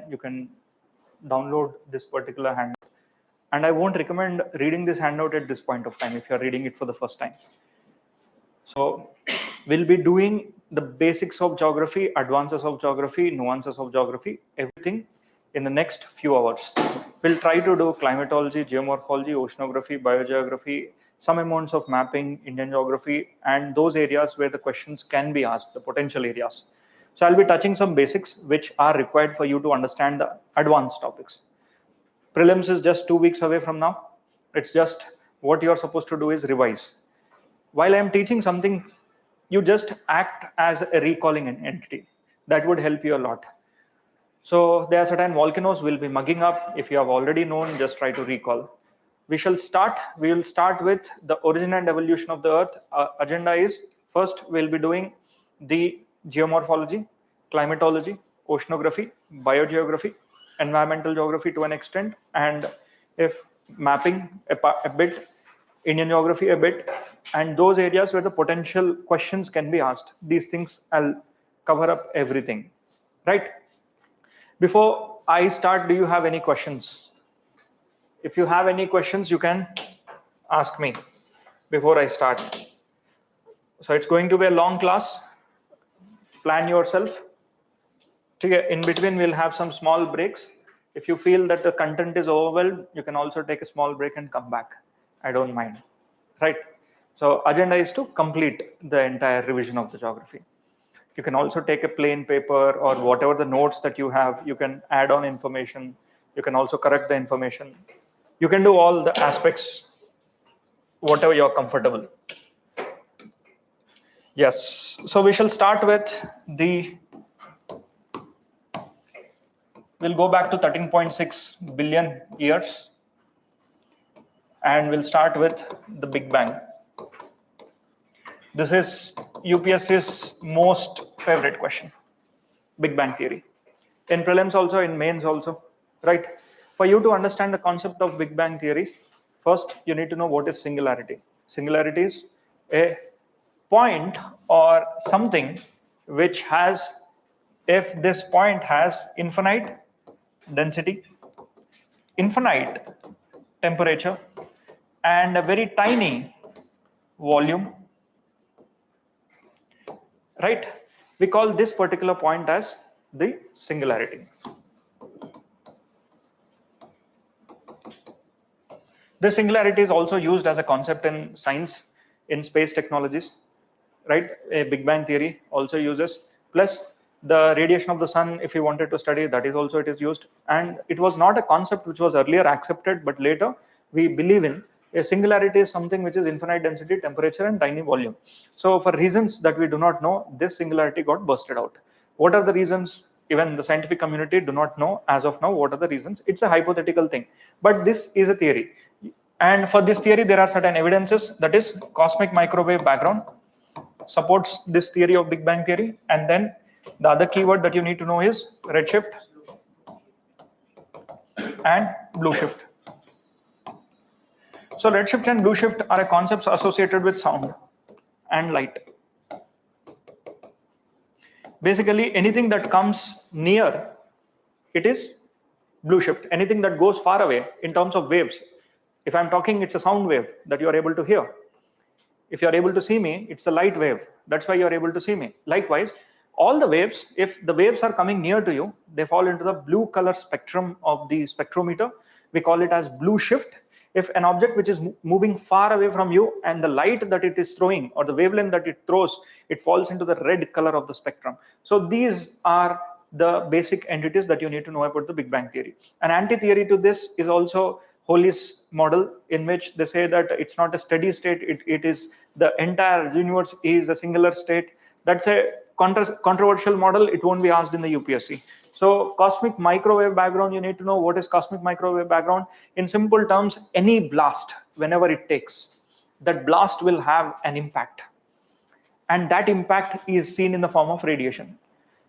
you can download this particular handout. And I won't recommend reading this handout at this point of time if you're reading it for the first time. So we'll be doing the basics of geography, advances of geography, nuances of geography, everything in the next few hours. We'll try to do climatology, geomorphology, oceanography, biogeography, some amounts of mapping, Indian geography, and those areas where the questions can be asked, the potential areas. So I'll be touching some basics which are required for you to understand the advanced topics. Prelims is just 2 weeks away from now. It's just what you're supposed to do is revise. While I'm teaching something, you just act as a recalling entity. That would help you a lot. So there are certain volcanoes will be mugging up. If you have already known, just try to recall. We will start with the origin and evolution of the Earth. Agenda is, first we'll be doing the geomorphology, climatology, oceanography, biogeography, environmental geography to an extent, and if mapping a bit, Indian geography a bit, and those areas where the potential questions can be asked. These things I'll cover up everything, right? Before I start, do you have any questions? If you have any questions, you can ask me before I start. So it's going to be a long class. Plan yourself. In between, we'll have some small breaks. If you feel that the content is overwhelmed, you can also take a small break and come back. I don't mind, right? So agenda is to complete the entire revision of the geography. You can also take a plain paper or whatever the notes that you have. You can add on information. You can also correct the information. You can do all the aspects, whatever you're comfortable. Yes, so we shall start with we'll go back to 13.6 billion years. And we'll start with the Big Bang. This is UPSC's most favorite question, Big Bang theory. In prelims also, in mains also, right? For you to understand the concept of Big Bang theory, first you need to know what is singularity. Singularity is a point or something which has, if this point has infinite density, infinite temperature, and a very tiny volume, right? We call this particular point as the singularity. This singularity is also used as a concept in science, in space technologies, right? A Big Bang theory also uses, plus the radiation of the sun, if you wanted to study, that is also it is used. And it was not a concept which was earlier accepted, but later we believe in. A singularity is something which is infinite density, temperature, and tiny volume. So for reasons that we do not know, this singularity got busted out. What are the reasons? Even the scientific community do not know as of now what are the reasons. It's a hypothetical thing, but this is a theory. And for this theory, there are certain evidences. That is, cosmic microwave background supports this theory of Big Bang theory. And then the other keyword that you need to know is redshift and blue shift. So redshift and blue shift are concepts associated with sound and light. Basically, anything that comes near, it is blue shift. Anything that goes far away in terms of waves. If I'm talking, it's a sound wave that you are able to hear. If you are able to see me, it's a light wave. That's why you are able to see me. Likewise, all the waves, if the waves are coming near to you, they fall into the blue color spectrum of the spectrometer. We call it as blue shift. If an object which is moving far away from you and the light that it is throwing or the wavelength that it throws, it falls into the red color of the spectrum. So these are the basic entities that you need to know about the Big Bang theory. An anti-theory to this is also Holly's model, in which they say that it's not a steady state, it is the entire universe is a singular state. That's a controversial model. It won't be asked in the UPSC. So cosmic microwave background, you need to know what is cosmic microwave background. In simple terms, any blast, whenever it takes, that blast will have an impact. And that impact is seen in the form of radiation.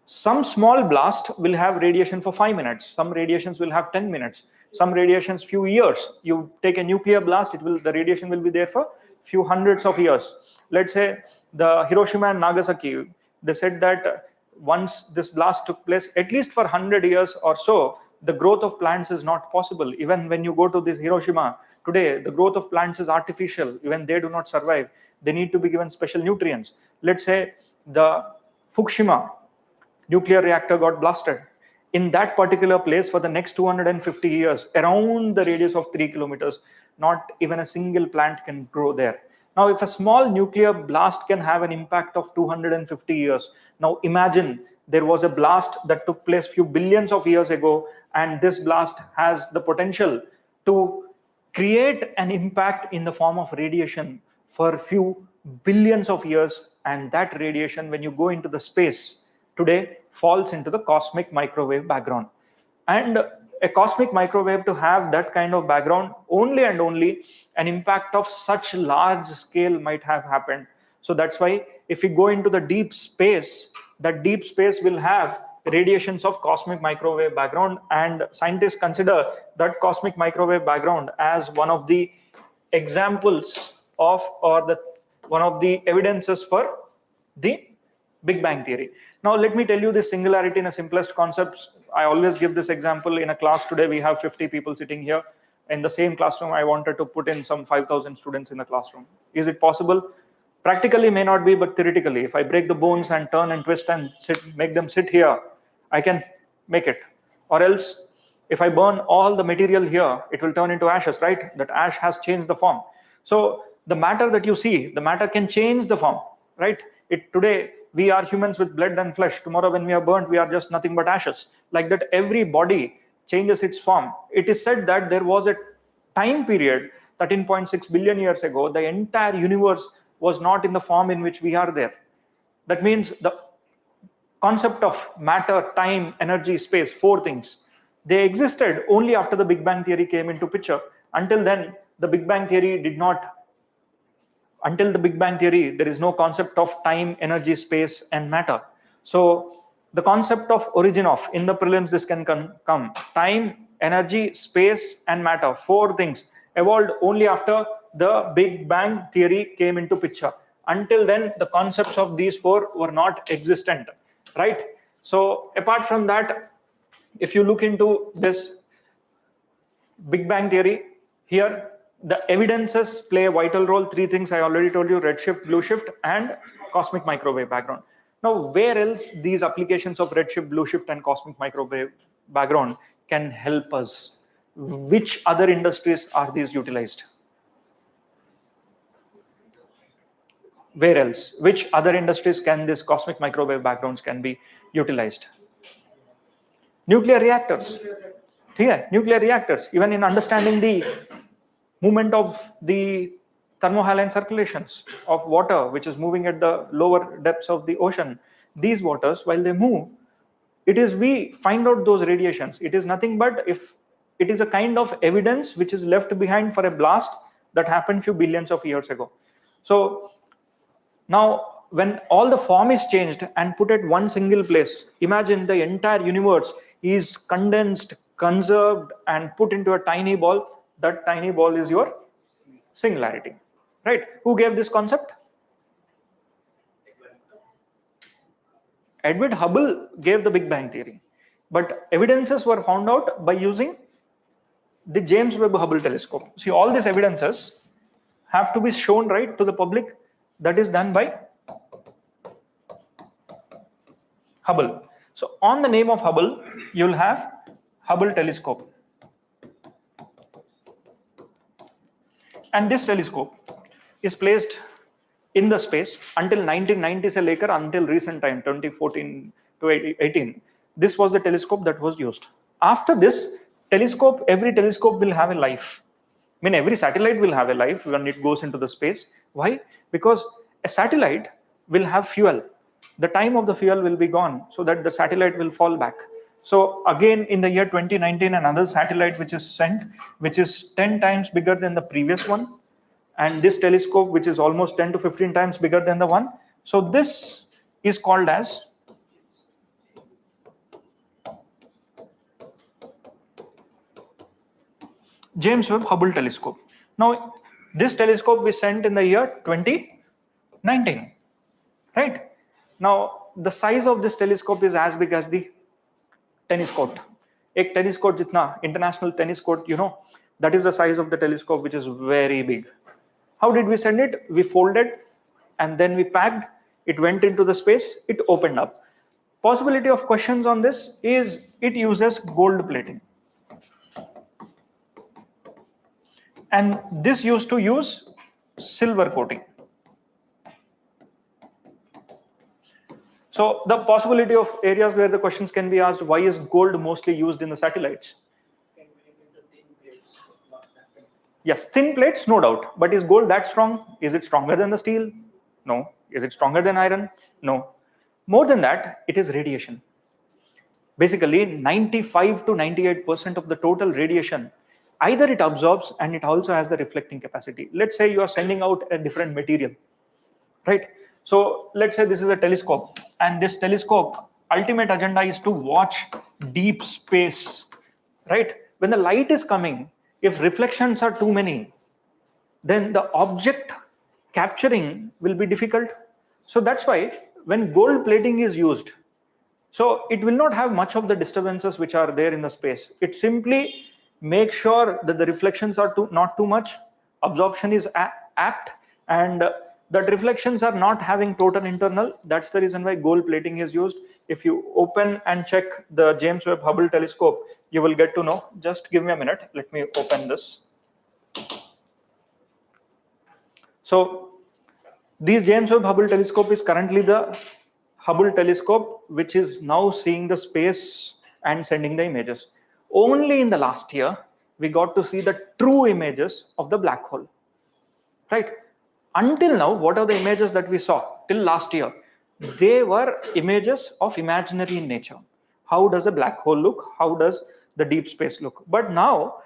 Some small blast will have radiation for 5 minutes. Some radiations will have 10 minutes. Some radiations few years. You take a nuclear blast, the radiation will be there for few hundreds of years. Let's say the Hiroshima and Nagasaki, they said that once this blast took place, at least for 100 years or so, the growth of plants is not possible. Even when you go to this Hiroshima today, the growth of plants is artificial. Even they do not survive. They need to be given special nutrients. Let's say the Fukushima nuclear reactor got blasted. In that particular place, for the next 250 years, around the radius of 3 kilometers, not even a single plant can grow there. Now, if a small nuclear blast can have an impact of 250 years, now imagine there was a blast that took place few billions of years ago, and this blast has the potential to create an impact in the form of radiation for a few billions of years. And that radiation, when you go into the space today, falls into the cosmic microwave background. And a cosmic microwave, to have that kind of background, only and only an impact of such large scale might have happened. So that's why if we go into the deep space, that deep space will have radiations of cosmic microwave background, and scientists consider that cosmic microwave background as one of the examples of, or the one of the evidences for the Big Bang theory. Now, let me tell you the singularity in a simplest concepts. I always give this example in a class. Today we have 50 people sitting here. In the same classroom, I wanted to put in some 5,000 students in the classroom. Is it possible? Practically may not be, but theoretically, if I break the bones and turn and twist and make them sit here, I can make it. Or else, if I burn all the material here, it will turn into ashes, right? That ash has changed the form. So the matter that you see, the matter can change the form, right? Today, we are humans with blood and flesh. Tomorrow, when we are burnt, we are just nothing but ashes. Like that, every body changes its form. It is said that there was a time period, 13.6 billion years ago, the entire universe was not in the form in which we are there. That means the concept of matter, time, energy, space, four things, they existed only after the Big Bang theory came into picture. Until then, the Big Bang theory did not. Until the Big Bang theory, there is no concept of time, energy, space, and matter. So the concept of origin of, in the prelims, this can come. Time, energy, space, and matter, four things evolved only after the Big Bang theory came into picture. Until then, the concepts of these four were not existent, right? So apart from that, if you look into this Big Bang theory, here the evidences play a vital role. Three things I already told you: redshift, blue shift, and cosmic microwave background. Now, where else these applications of redshift, blue shift, and cosmic microwave background can help us? Which other industries are these utilized? Where else? Which other industries can this cosmic microwave backgrounds can be utilized? Nuclear reactors. Yeah, nuclear reactors. Even in understanding the movement of the thermohaline circulations of water, which is moving at the lower depths of the ocean, these waters, while they move, it is we find out those radiations. It is nothing but if it is a kind of evidence which is left behind for a blast that happened few billions of years ago. So now, when all the form is changed and put at one single place, imagine the entire universe is condensed, conserved, and put into a tiny ball. That tiny ball is your singularity, right? Who gave this concept? Edwin Hubble gave the Big Bang theory, but evidences were found out by using the James Webb Hubble telescope. See, all these evidences have to be shown right to the public. That is done by Hubble. So on the name of Hubble, you'll have Hubble telescope. And this telescope is placed in the space until 1990 se lekar until recent time, 2014 to 18. This was the telescope that was used. After this telescope, every telescope will have a life. I mean, every satellite will have a life when it goes into the space. Why? Because a satellite will have fuel. The time of the fuel will be gone, so that the satellite will fall back. So again, in the year 2019, another satellite which is sent, which is 10 times bigger than the previous one, and this telescope, which is almost 10 to 15 times bigger than the one. So this is called as James Webb Hubble telescope. Now, this telescope we sent in the year 2019, right? Now, the size of this telescope is as big as the tennis court. एक tennis court जितना international tennis court, you know, that is the size of the telescope, which is very big. How did we send it? We folded and then we packed. It went into the space. It opened up. Possibility of questions on this is it uses gold plating. And this used to use silver coating. So the possibility of areas where the questions can be asked, why is gold mostly used in the satellites? Yes, thin plates, no doubt. But is gold that strong? Is it stronger than the steel? No. Is it stronger than iron? No. More than that, it is radiation. Basically, 95 to 98% of the total radiation, either it absorbs and it also has the reflecting capacity. Let's say you are sending out a different material, right? So let's say this is a telescope, and this telescope ultimate agenda is to watch deep space, right? When the light is coming, if reflections are too many, then the object capturing will be difficult. So that's why when gold plating is used, so it will not have much of the disturbances which are there in the space. It simply makes sure that the reflections are not too much, absorption is apt, and that reflections are not having total internal. That's the reason why gold plating is used. If you open and check the James Webb Hubble telescope, you will get to know. Just give me a minute. Let me open this. So this James Webb Hubble telescope is currently the Hubble telescope, which is now seeing the space and sending the images. Only in the last year, we got to see the true images of the black hole, right? Until now, what are the images that we saw till last year? They were images of imaginary in nature. How does a black hole look? How does the deep space look? But now,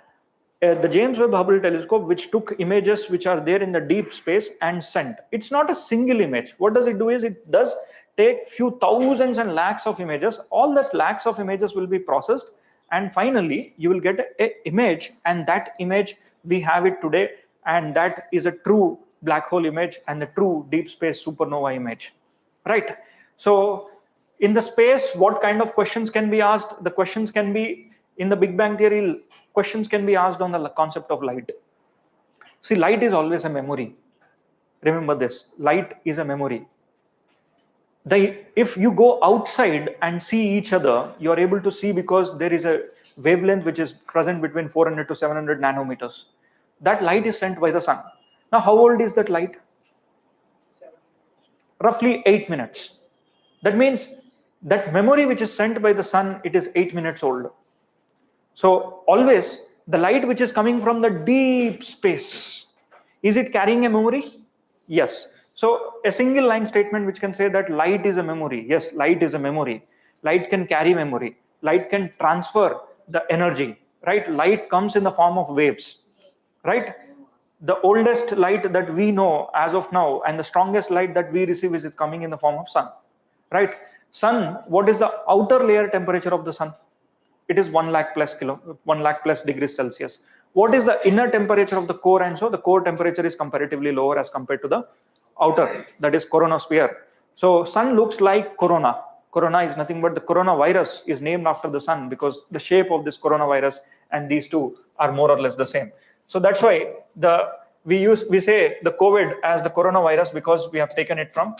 the James Webb Hubble telescope, which took images which are there in the deep space and sent. It's not a single image. What does it do is it does take few thousands and lakhs of images. All that lakhs of images will be processed, and finally you will get an image, and that image we have it today, and that is a true black hole image and the true deep space supernova image, right? So in the space, what kind of questions can be asked? The questions can be, in the Big Bang Theory, questions can be asked on the concept of light. See, light is always a memory. Remember this, light is a memory. If you go outside and see each other, you are able to see because there is a wavelength which is present between 400 to 700 nanometers. That light is sent by the sun. Now, how old is that light? Roughly 8 minutes. That means that memory which is sent by the sun, it is 8 minutes old. So always the light which is coming from the deep space, is it carrying a memory? Yes. So a single line statement which can say that light is a memory. Yes, light is a memory. Light can carry memory. Light can transfer the energy, right? Light comes in the form of waves, right? The oldest light that we know as of now and the strongest light that we receive is coming in the form of sun, right? Sun, what is the outer layer temperature of the sun? It is 1 lakh plus degrees Celsius. What is the inner temperature of the core? And so the core temperature is comparatively lower as compared to the outer, that is coronosphere. So sun looks like corona. Corona is nothing but the coronavirus is named after the sun because the shape of this coronavirus and these two are more or less the same. So that's why we say the COVID as the coronavirus because we have taken it from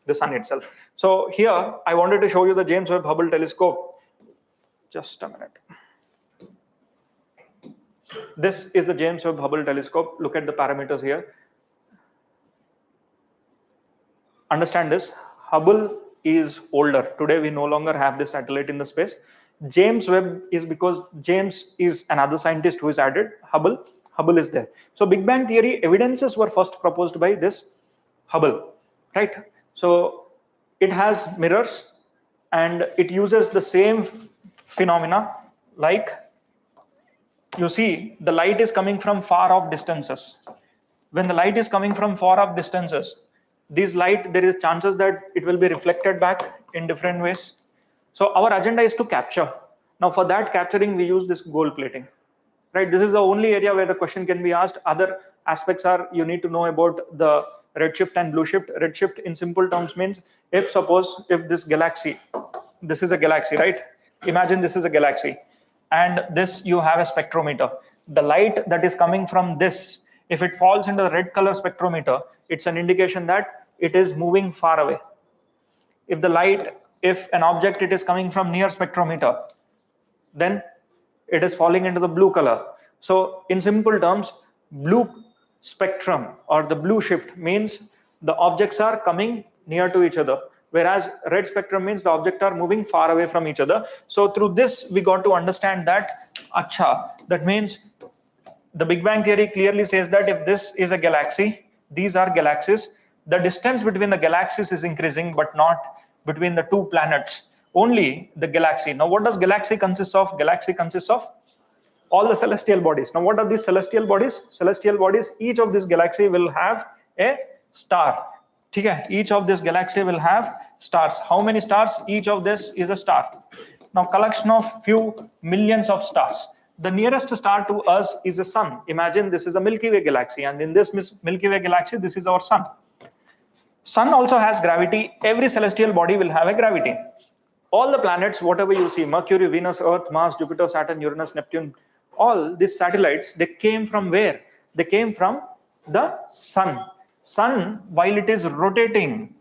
the sun itself. So here I wanted to show you the James Webb Hubble telescope. Just a minute. This is the James Webb Hubble telescope. Look at the parameters here. Understand this. Hubble is older. Today we no longer have this satellite in the space. James Webb is because James is another scientist who is added. Hubble is there. So Big Bang Theory evidences were first proposed by this Hubble, right? So it has mirrors and it uses the same phenomena, like you see the light is coming from far off distances. When the light is coming from far off distances, this light, there is chances that it will be reflected back in different ways. So our agenda is to capture. Now for that capturing, we use this gold plating, right? This is the only area where the question can be asked. Other aspects are you need to know about the redshift and blue shift. Redshift in simple terms means if this galaxy, this is a galaxy, right? Imagine this is a galaxy, and this you have a spectrometer. The light that is coming from this, if it falls into the red color spectrometer, it's an indication that it is moving far away. If an object it is coming from near spectrometer, then it is falling into the blue color. So in simple terms, blue spectrum or the blue shift means the objects are coming near to each other, whereas red spectrum means the objects are moving far away from each other. So through this we got to understand that that means the Big Bang theory clearly says that if this is a galaxy, these are galaxies, the distance between the galaxies is increasing, but not between the two planets, only the galaxy. Now what does galaxy consist of? Galaxy consists of all the celestial bodies. Now what are these celestial bodies? Celestial bodies, each of this galaxy will have a star. Okay? Each of this galaxy will have stars. How many stars? Each of this is a star. Now collection of few millions of stars. The nearest star to us is the sun. Imagine this is a Milky Way galaxy, and in this Milky Way galaxy, this is our sun. Sun also has gravity. Every celestial body will have a gravity. All the planets, whatever you see, Mercury, Venus, Earth, Mars, Jupiter, Saturn, Uranus, Neptune, all these satellites, they came from where? They came from the sun. Sun, while it is rotating,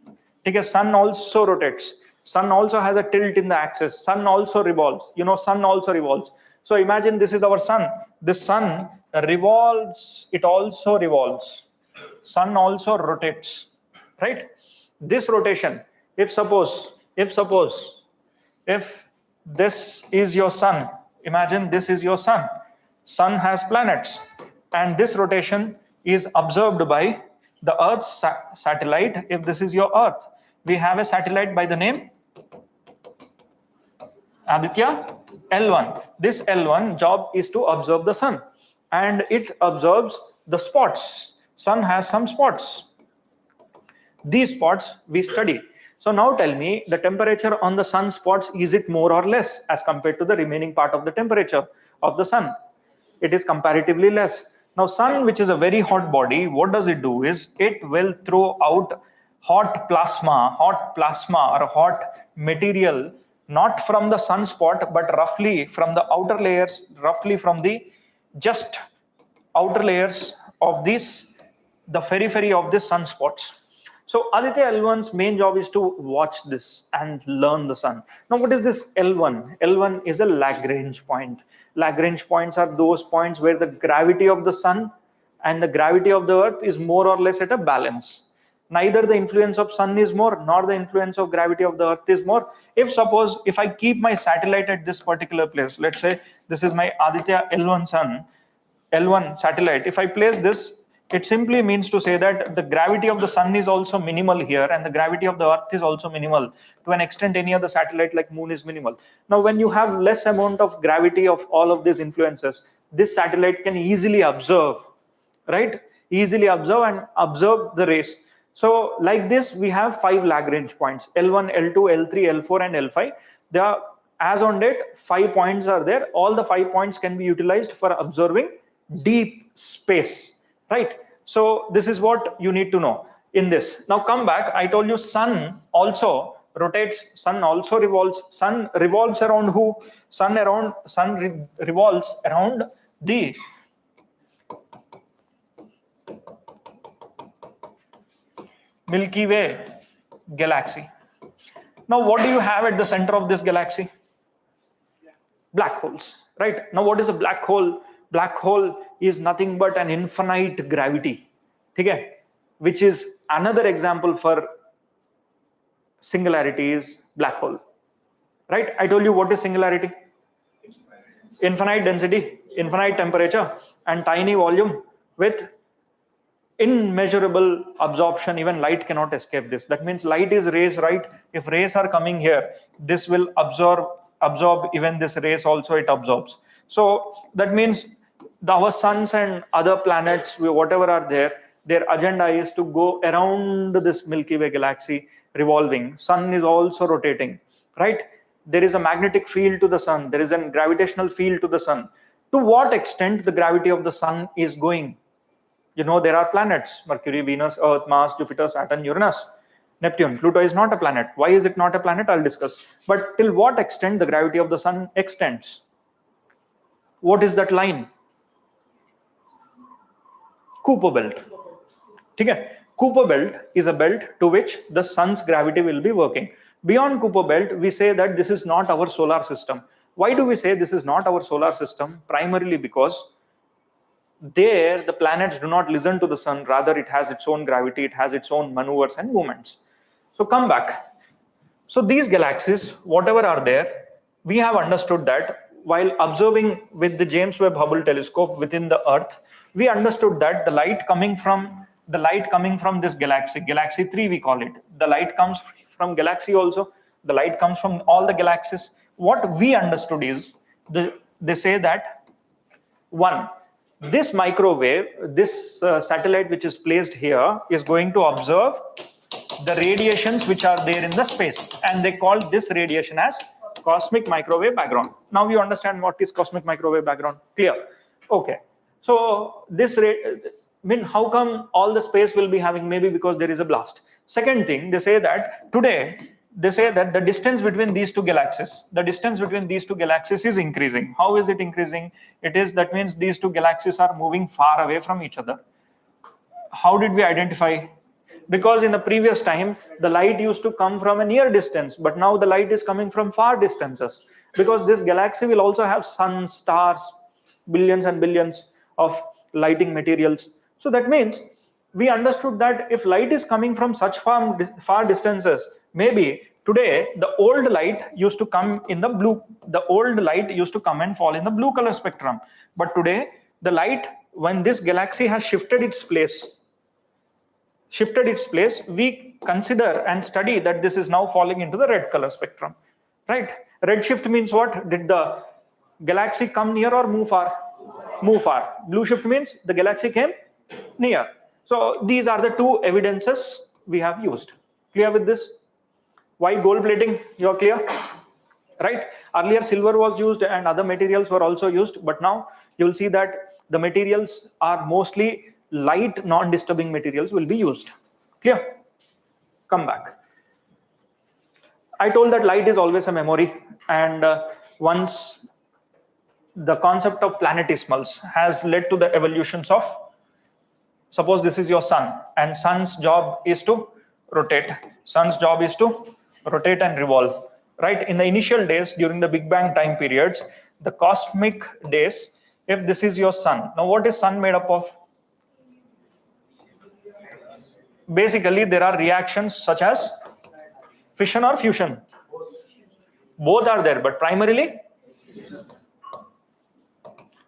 because sun also rotates. Sun also has a tilt in the axis. Sun also revolves. Sun also revolves. So imagine this is our sun. The sun revolves. It also revolves. Sun also rotates, right? This rotation, if this is your sun, imagine this is your sun. Sun has planets, and this rotation is observed by the Earth's satellite. If this is your Earth, we have a satellite by the name Aditya L1. This L1 job is to observe the sun, and it observes the spots. Sun has some spots. These spots we study. So now tell me, the temperature on the sun spots, is it more or less as compared to the remaining part of the temperature of the sun? It is comparatively less. Now sun, which is a very hot body, what does it do is it will throw out hot plasma or hot material, not from the sunspot, but roughly from the outer layers, roughly from the just outer layers of this, the periphery of the sunspots. So Aditya L1's main job is to watch this and learn the sun. Now what is this L1? L1 is a Lagrange point. Lagrange points are those points where the gravity of the sun and the gravity of the earth is more or less at a balance. Neither the influence of sun is more, nor the influence of gravity of the earth is more. If I keep my satellite at this particular place, let's say this is my Aditya L1 satellite. If I place this, it simply means to say that the gravity of the sun is also minimal here, and the gravity of the earth is also minimal. To an extent, any other satellite like moon is minimal. Now, when you have less amount of gravity of all of these influences, this satellite can easily observe, right? Easily observe and observe the rays. So like this, we have 5 Lagrange points, L1, L2, L3, L4, and L5. There are, as on date, 5 points are there. All the 5 points can be utilized for observing deep space. Right. So this is what you need to know in this. Now come back. I told you sun also rotates. Sun also revolves. Sun revolves around who? Sun revolves around the Milky Way galaxy. Now what do you have at the center of this galaxy? Black holes. Right. Now what is a black hole? Black hole is nothing but an infinite gravity, okay? Which is another example for singularity is black hole, right? I told you what is singularity. Infinite density, infinite temperature, and tiny volume with immeasurable absorption. Even light cannot escape this. That means light is rays, right? If rays are coming here, this will absorb even this rays also it absorbs. So that means our suns and other planets, whatever are there, their agenda is to go around this Milky Way galaxy revolving. Sun is also rotating, right? There is a magnetic field to the sun. There is a gravitational field to the sun. To what extent the gravity of the sun is going? You know, there are planets: Mercury, Venus, Earth, Mars, Jupiter, Saturn, Uranus, Neptune. Pluto is not a planet. Why is it not a planet? I'll discuss. But till what extent the gravity of the sun extends? What is that line? Kuiper belt. Okay. Kuiper belt is a belt to which the sun's gravity will be working. Beyond Kuiper belt, we say that this is not our solar system. Why do we say this is not our solar system? Primarily because there the planets do not listen to the sun, rather it has its own gravity, it has its own maneuvers and movements. So come back. So these galaxies, whatever are there, we have understood that while observing with the James Webb Hubble telescope within the Earth, we understood that the light coming from this galaxy, Galaxy 3 we call it, the light comes from Galaxy also, the light comes from all the galaxies. What we understood is, they say that one, this microwave, this satellite which is placed here is going to observe the radiations which are there in the space, and they call this radiation as cosmic microwave background. Now you understand what is cosmic microwave background? Clear? Okay. So this how come all the space will be having? Maybe because there is a blast. Second thing, they say that today, the distance between these two galaxies, is increasing. How is it increasing? That means these two galaxies are moving far away from each other. How did we identify? Because in the previous time, the light used to come from a near distance, but now the light is coming from far distances. Because this galaxy will also have sun, stars, billions and billions of lighting materials. So that means we understood that if light is coming from such far distances, maybe today the old light used to come in the blue. The old light used to come and fall in the blue color spectrum. But today, the light, when this galaxy has shifted its place, we consider and study that this is now falling into the red color spectrum, right? Redshift means what? Did the galaxy come near or move far? Move far. Blue shift means the galaxy came near. So these are the two evidences we have used. Clear with this? Why gold plating? You are clear? Right? Earlier silver was used and other materials were also used, but now you will see that the materials are mostly light, non-disturbing materials will be used. Clear? Come back. I told that light is always a memory, and once the concept of planetesimals has led to the evolutions of, suppose this is your sun, and sun's job is to rotate. Sun's job is to rotate and revolve. Right? In the initial days, during the Big Bang time periods, the cosmic days, if this is your sun. Now what is sun made up of? Basically, there are reactions such as fission or fusion. Both are there, but primarily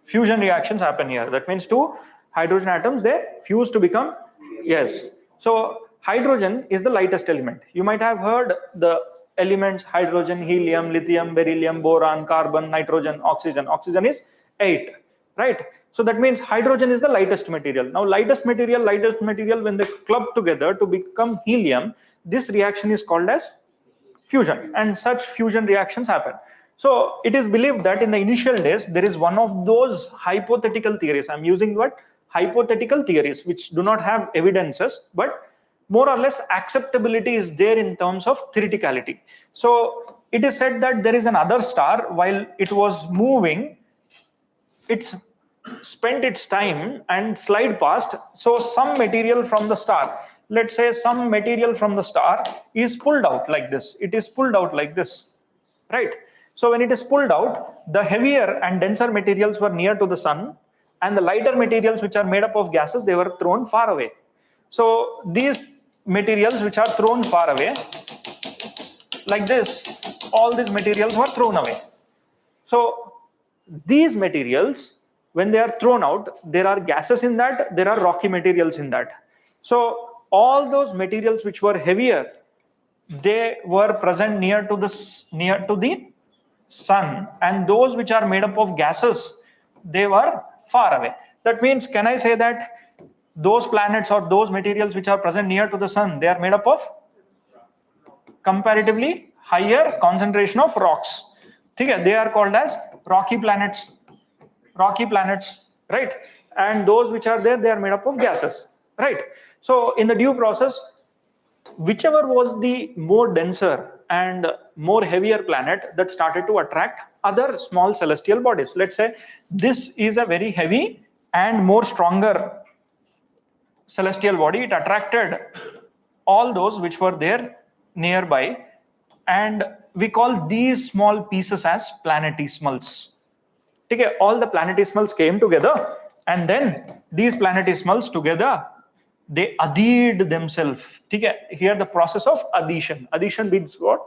fusion reactions happen here. That means two hydrogen atoms, they fuse to become, yes. So hydrogen is the lightest element. You might have heard the elements: hydrogen, helium, lithium, beryllium, boron, carbon, nitrogen, oxygen. Oxygen is 8, right? So that means hydrogen is the lightest material. Now lightest material, when they club together to become helium, this reaction is called as fusion, and such fusion reactions happen. So it is believed that in the initial days, there is one of those hypothetical theories. I'm using what? Hypothetical theories, which do not have evidences, but more or less acceptability is there in terms of theoreticality. So it is said that there is another star, while it was moving, it's spent its time and slide past. So some material from the star, let's say some material from the star is pulled out like this. It is pulled out like this, right? So when it is pulled out, the heavier and denser materials were near to the sun, and the lighter materials, which are made up of gases, they were thrown far away. So these materials which are thrown far away, like this, all these materials were thrown away. So these materials, when they are thrown out, there are gases in that, there are rocky materials in that. So all those materials which were heavier, they were present near to the sun, and those which are made up of gases, they were far away. That means, can I say that those planets or those materials which are present near to the sun, they are made up of comparatively higher concentration of rocks? They are called as rocky planets, right? and those which are there, they are made up of gases, right? So in the due process, whichever was the more denser and more heavier planet that started to attract other small celestial bodies. Let's say this is a very heavy and more stronger celestial body. It attracted all those which were there nearby, and we call these small pieces as planetesimals. Okay, all the planetesimals came together, and then these planetesimals together, they adhered themselves. Okay, here the process of adhesion. Adhesion means what?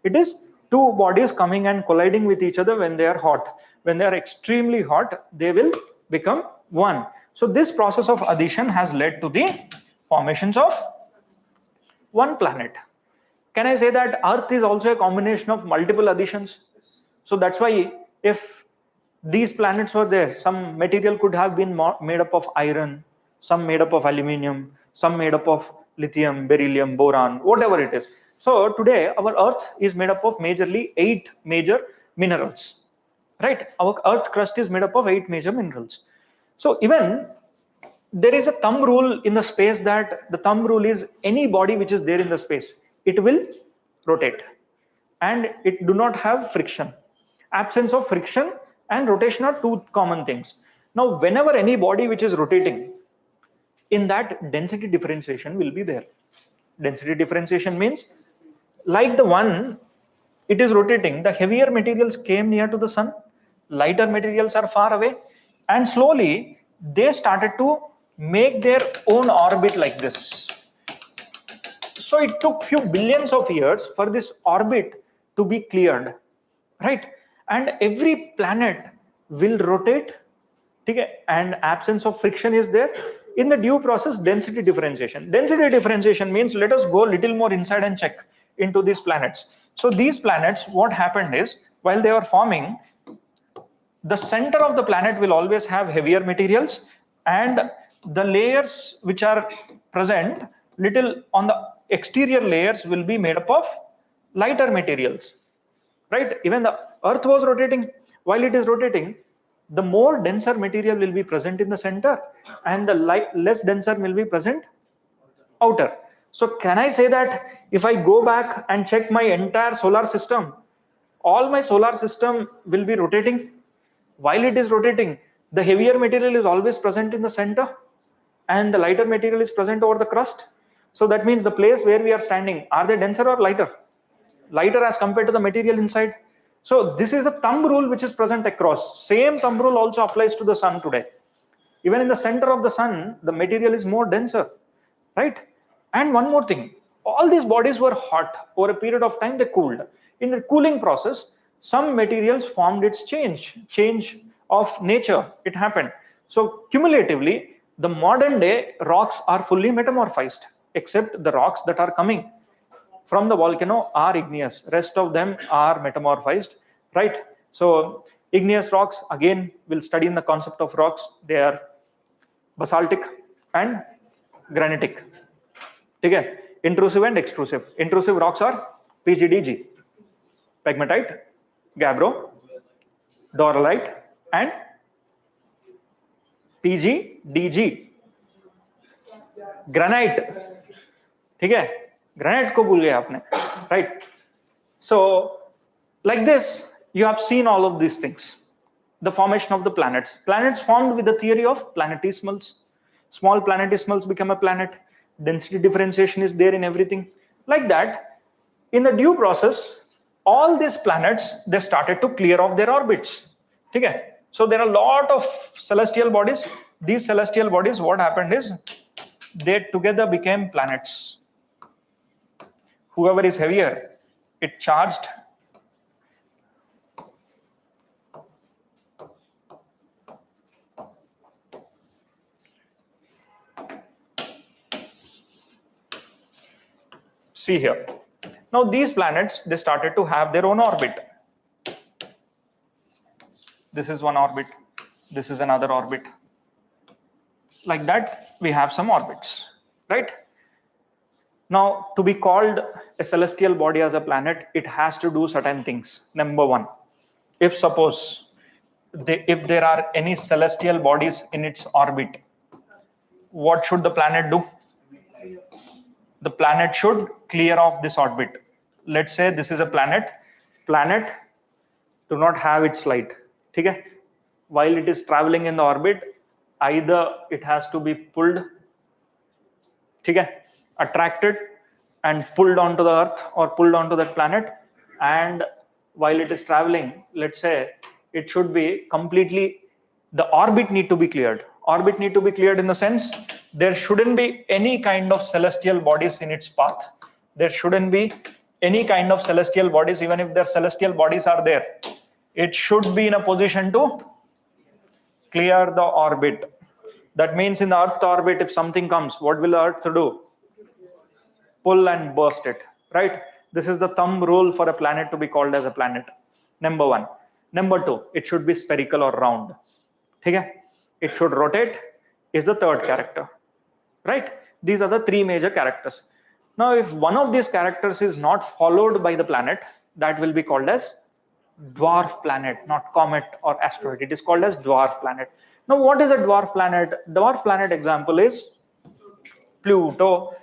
It is two bodies coming and colliding with each other when they are hot. When they are extremely hot, they will become one. So this process of adhesion has led to the formations of one planet. Can I say that Earth is also a combination of multiple additions? So that's why if these planets were there, some material could have been made up of iron, some made up of aluminium, some made up of lithium, beryllium, boron, whatever it is. So today our Earth is made up of majorly 8 major minerals, right? Our Earth crust is made up of 8 major minerals. So even there is a thumb rule in the space, that the thumb rule is any body which is there in the space, it will rotate and it do not have friction. Absence of friction and rotation are two common things. Now whenever any body which is rotating, in that density differentiation will be there. Density differentiation means, like the one it is rotating, the heavier materials came near to the sun, lighter materials are far away, and slowly they started to make their own orbit like this. So it took few billions of years for this orbit to be cleared, right? And every planet will rotate, okay, and absence of friction is there. In the due process, density differentiation. Density differentiation means, let us go little more inside and check into these planets. So these planets, what happened is, while they were forming, the center of the planet will always have heavier materials, and the layers which are present little on the exterior layers will be made up of lighter materials, right? Even the Earth was rotating. While it is rotating, the more denser material will be present in the center, and the less denser will be present outer. So can I say that if I go back and check my entire solar system, all my solar system will be rotating? While it is rotating, the heavier material is always present in the center and the lighter material is present over the crust. So that means the place where we are standing, are they denser or lighter? Lighter as compared to the material inside. So this is the thumb rule which is present across. Same thumb rule also applies to the sun today. Even in the center of the sun, the material is more denser, right? And one more thing, all these bodies were hot. Over a period of time, they cooled. In the cooling process, some materials formed its change of nature. It happened. So cumulatively, the modern day rocks are fully metamorphized, except the rocks that are coming from the volcano are igneous. Rest of them are metamorphized, right? So igneous rocks, again, we'll study in the concept of rocks. They are basaltic and granitic. Okay? Intrusive and extrusive. Intrusive rocks are PGDG, pegmatite, gabbro, dorolite, and PGDG, granite. ठीक है, granite को भूल गए आपने, right? So like this, you have seen all of these things. The formation of the planets. Planets formed with the theory of planetesimals. Small planetesimals become a planet. Density differentiation is there in everything. Like that, in the due process, all these planets, they started to clear off their orbits. Okay? So there are a lot of celestial bodies. These celestial bodies, what happened is, they together became planets. Whoever is heavier, it charged. See here. Now these planets, they started to have their own orbit. This is one orbit. This is another orbit. Like that, we have some orbits, right? Now, to be called a celestial body as a planet, it has to do certain things. Number one, if suppose if there are any celestial bodies in its orbit, what should the planet do? The planet should clear off this orbit. Let's say this is a planet. Planet do not have its light. Okay? While it is traveling in the orbit, either it has to be pulled, okay, attracted and pulled onto the Earth or pulled onto that planet. And while it is traveling, let's say it should be completely, the orbit need to be cleared. Orbit need to be cleared in the sense there shouldn't be any kind of celestial bodies in its path. There shouldn't be any kind of celestial bodies. Even if their celestial bodies are there, it should be in a position to clear the orbit. That means in the Earth orbit, if something comes, what will the Earth do? Pull and burst it, right? This is the thumb rule for a planet to be called as a planet. Number one. Number two, it should be spherical or round. Okay? It should rotate is the third character, right? These are the three major characters. Now, if one of these characters is not followed by the planet, that will be called as dwarf planet, not comet or asteroid. It is called as dwarf planet. Now, what is a dwarf planet? Dwarf planet example is Pluto.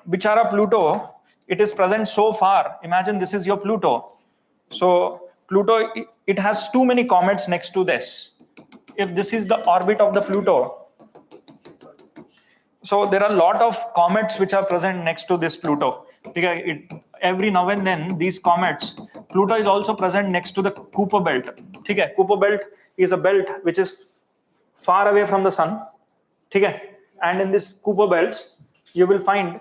Bichara Pluto, it is present so far. Imagine this is your Pluto. So Pluto, it has too many comets next to this. If this is the orbit of the Pluto, so there are a lot of comets which are present next to this Pluto. Okay, every now and then these comets, Pluto is also present next to the Kuiper belt. Okay, Kuiper belt is a belt which is far away from the sun. Okay, and in this Kuiper belts, you will find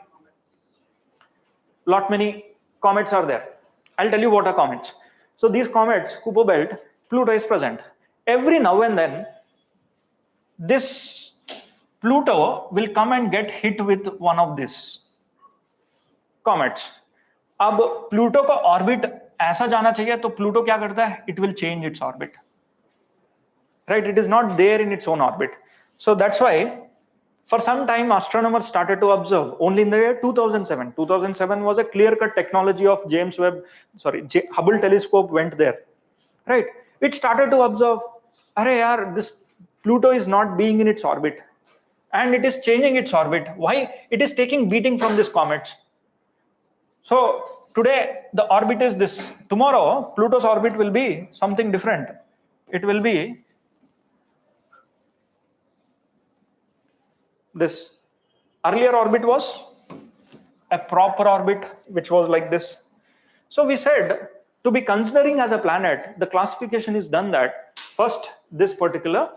lot many comets are there. I'll tell you what are comets. So these comets, Kuiper belt, Pluto is present. Every now and then, this Pluto will come and get hit with one of these comets. अब Pluto का orbit ऐसा जाना चाहिए, तो Pluto क्या करता है? It will change its orbit. Right? It is not there in its own orbit. So that's why, for some time, astronomers started to observe only in the year 2007. 2007 was a clear-cut technology of Hubble telescope went there. Right? It started to observe, this Pluto is not being in its orbit. And it is changing its orbit. Why? It is taking beating from these comets. So today the orbit is this. Tomorrow Pluto's orbit will be something different. It will be this. Earlier orbit was a proper orbit which was like this. So we said to be considering as a planet, the classification is done that first this particular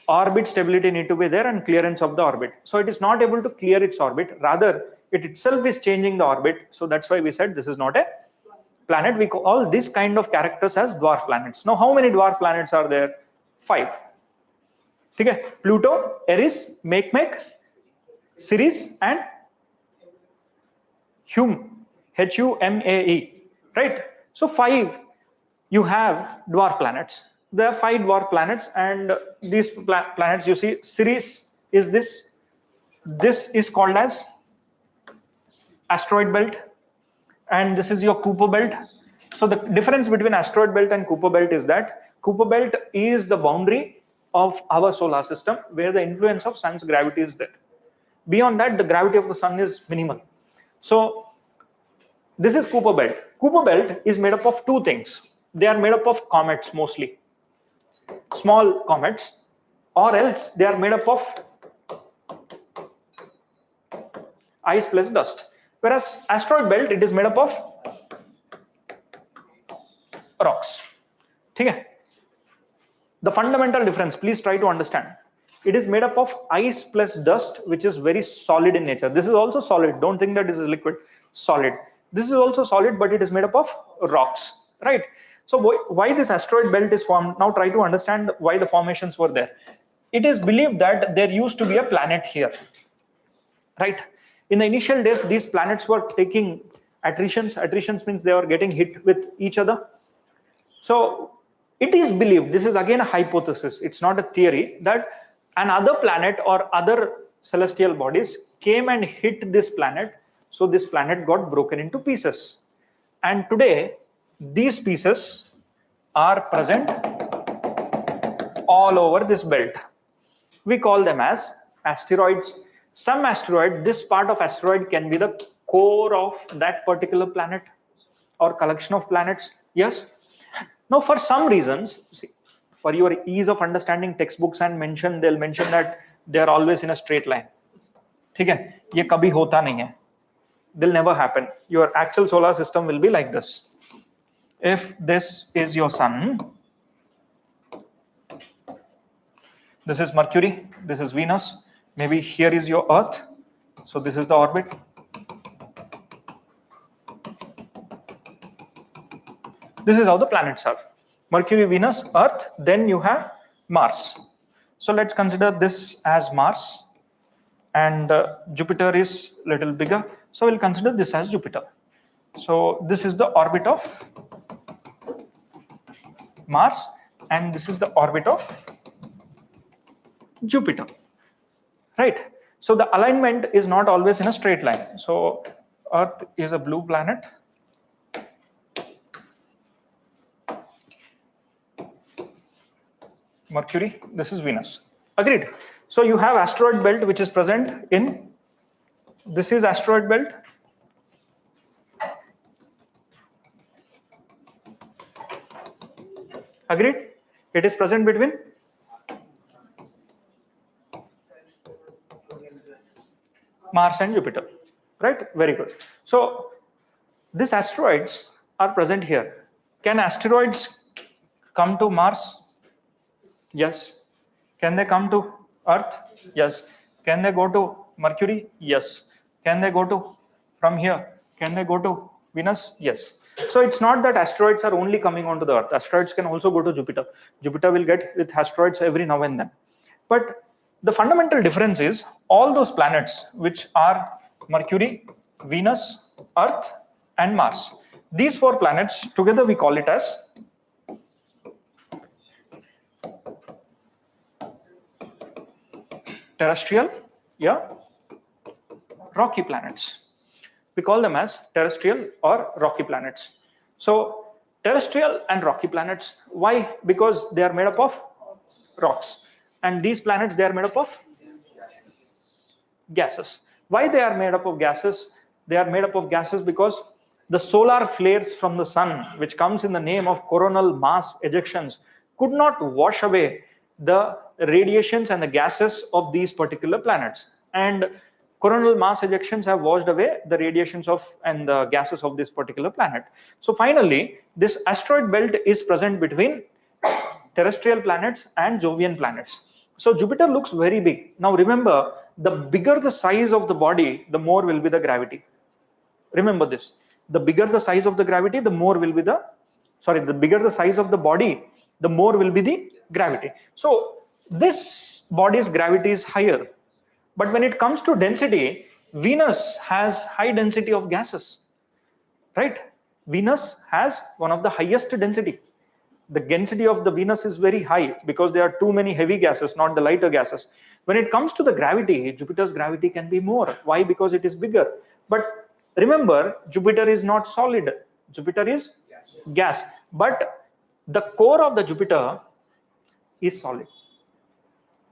orbit stability need to be there and clearance of the orbit. So it is not able to clear its orbit, rather it itself is changing the orbit. So that's why we said this is not a planet. We call all these kind of characters as dwarf planets. Now how many dwarf planets are there? 5. Okay. Pluto, Eris, Makemake, Ceres and Hume, Humae, right? So 5 you have dwarf planets. There are 5 dwarf planets, and these planets you see, Ceres is this. This is called as asteroid belt, and this is your Kuiper belt. So the difference between asteroid belt and Kuiper belt is that Kuiper belt is the boundary of our solar system where the influence of sun's gravity is there. Beyond that, the gravity of the sun is minimal. So this is Kuiper belt. Kuiper belt is made up of 2 things. They are made up of comets mostly. Small comets, or else they are made up of ice plus dust. Whereas asteroid belt, it is made up of rocks. Okay? The fundamental difference, please try to understand. It is made up of ice plus dust, which is very solid in nature. This is also solid. Don't think that this is liquid. Solid. This is also solid, but it is made up of rocks, right? So why this asteroid belt is formed? Now try to understand why the formations were there. It is believed that there used to be a planet here, right? In the initial days, these planets were taking attritions. Attritions means they were getting hit with each other. So it is believed, this is again a hypothesis, it's not a theory, that another planet or other celestial bodies came and hit this planet. So this planet got broken into pieces. And today, these pieces are present all over this belt. We call them as asteroids. Some asteroid, this part of asteroid can be the core of that particular planet or collection of planets. Yes. Now, for some reasons, see, for your ease of understanding, textbooks and they'll mention that they are always in a straight line. ठीक है, ये कभी होता नहीं है. They'll never happen. Your actual solar system will be like this. If this is your sun, this is Mercury, this is Venus, maybe here is your Earth, so this is the orbit. This is how the planets are. Mercury, Venus, Earth, then you have Mars. So let's consider this as Mars, and Jupiter is a little bigger, so we'll consider this as Jupiter. So this is the orbit of Mars, and this is the orbit of Jupiter, right? So the alignment is not always in a straight line. So Earth is a blue planet. Mercury, this is Venus. Agreed. So you have asteroid belt which is present in, this is asteroid belt. Agreed. It is present between Mars and Jupiter, right? Very good. So these asteroids are present here. Can asteroids come to Mars? Yes. Can they come to Earth? Yes. Can they go to Mercury? Yes. Can they go to, from here, can they go to Venus? Yes. So it's not that asteroids are only coming onto the Earth. Asteroids can also go to Jupiter. Jupiter will get with asteroids every now and then. But the fundamental difference is all those planets which are Mercury, Venus, Earth, and Mars. These four planets together we call it as terrestrial, rocky planets. We call them as terrestrial or rocky planets. So terrestrial and rocky planets, why? Because they are made up of rocks. And these planets, they are made up of gases. Why they are made up of gases? They are made up of gases because the solar flares from the sun, which comes in the name of coronal mass ejections, could not wash away the radiations and the gases of these particular planets. And coronal mass ejections have washed away the radiations of and the gases of this particular planet. So finally, this asteroid belt is present between terrestrial planets and Jovian planets. So Jupiter looks very big. Now remember, the bigger the size of the body, the more will be the gravity. Remember this. The bigger the size of the gravity, the more will be the, the bigger the size of the body, the more will be the gravity. So this body's gravity is higher. But when it comes to density, Venus has high density of gases, right? Venus has one of the highest density. The density of the Venus is very high because there are too many heavy gases, not the lighter gases. When it comes to the gravity, Jupiter's gravity can be more. Why? Because it is bigger. But remember, Jupiter is not solid. Jupiter is gas. But the core of the Jupiter is solid.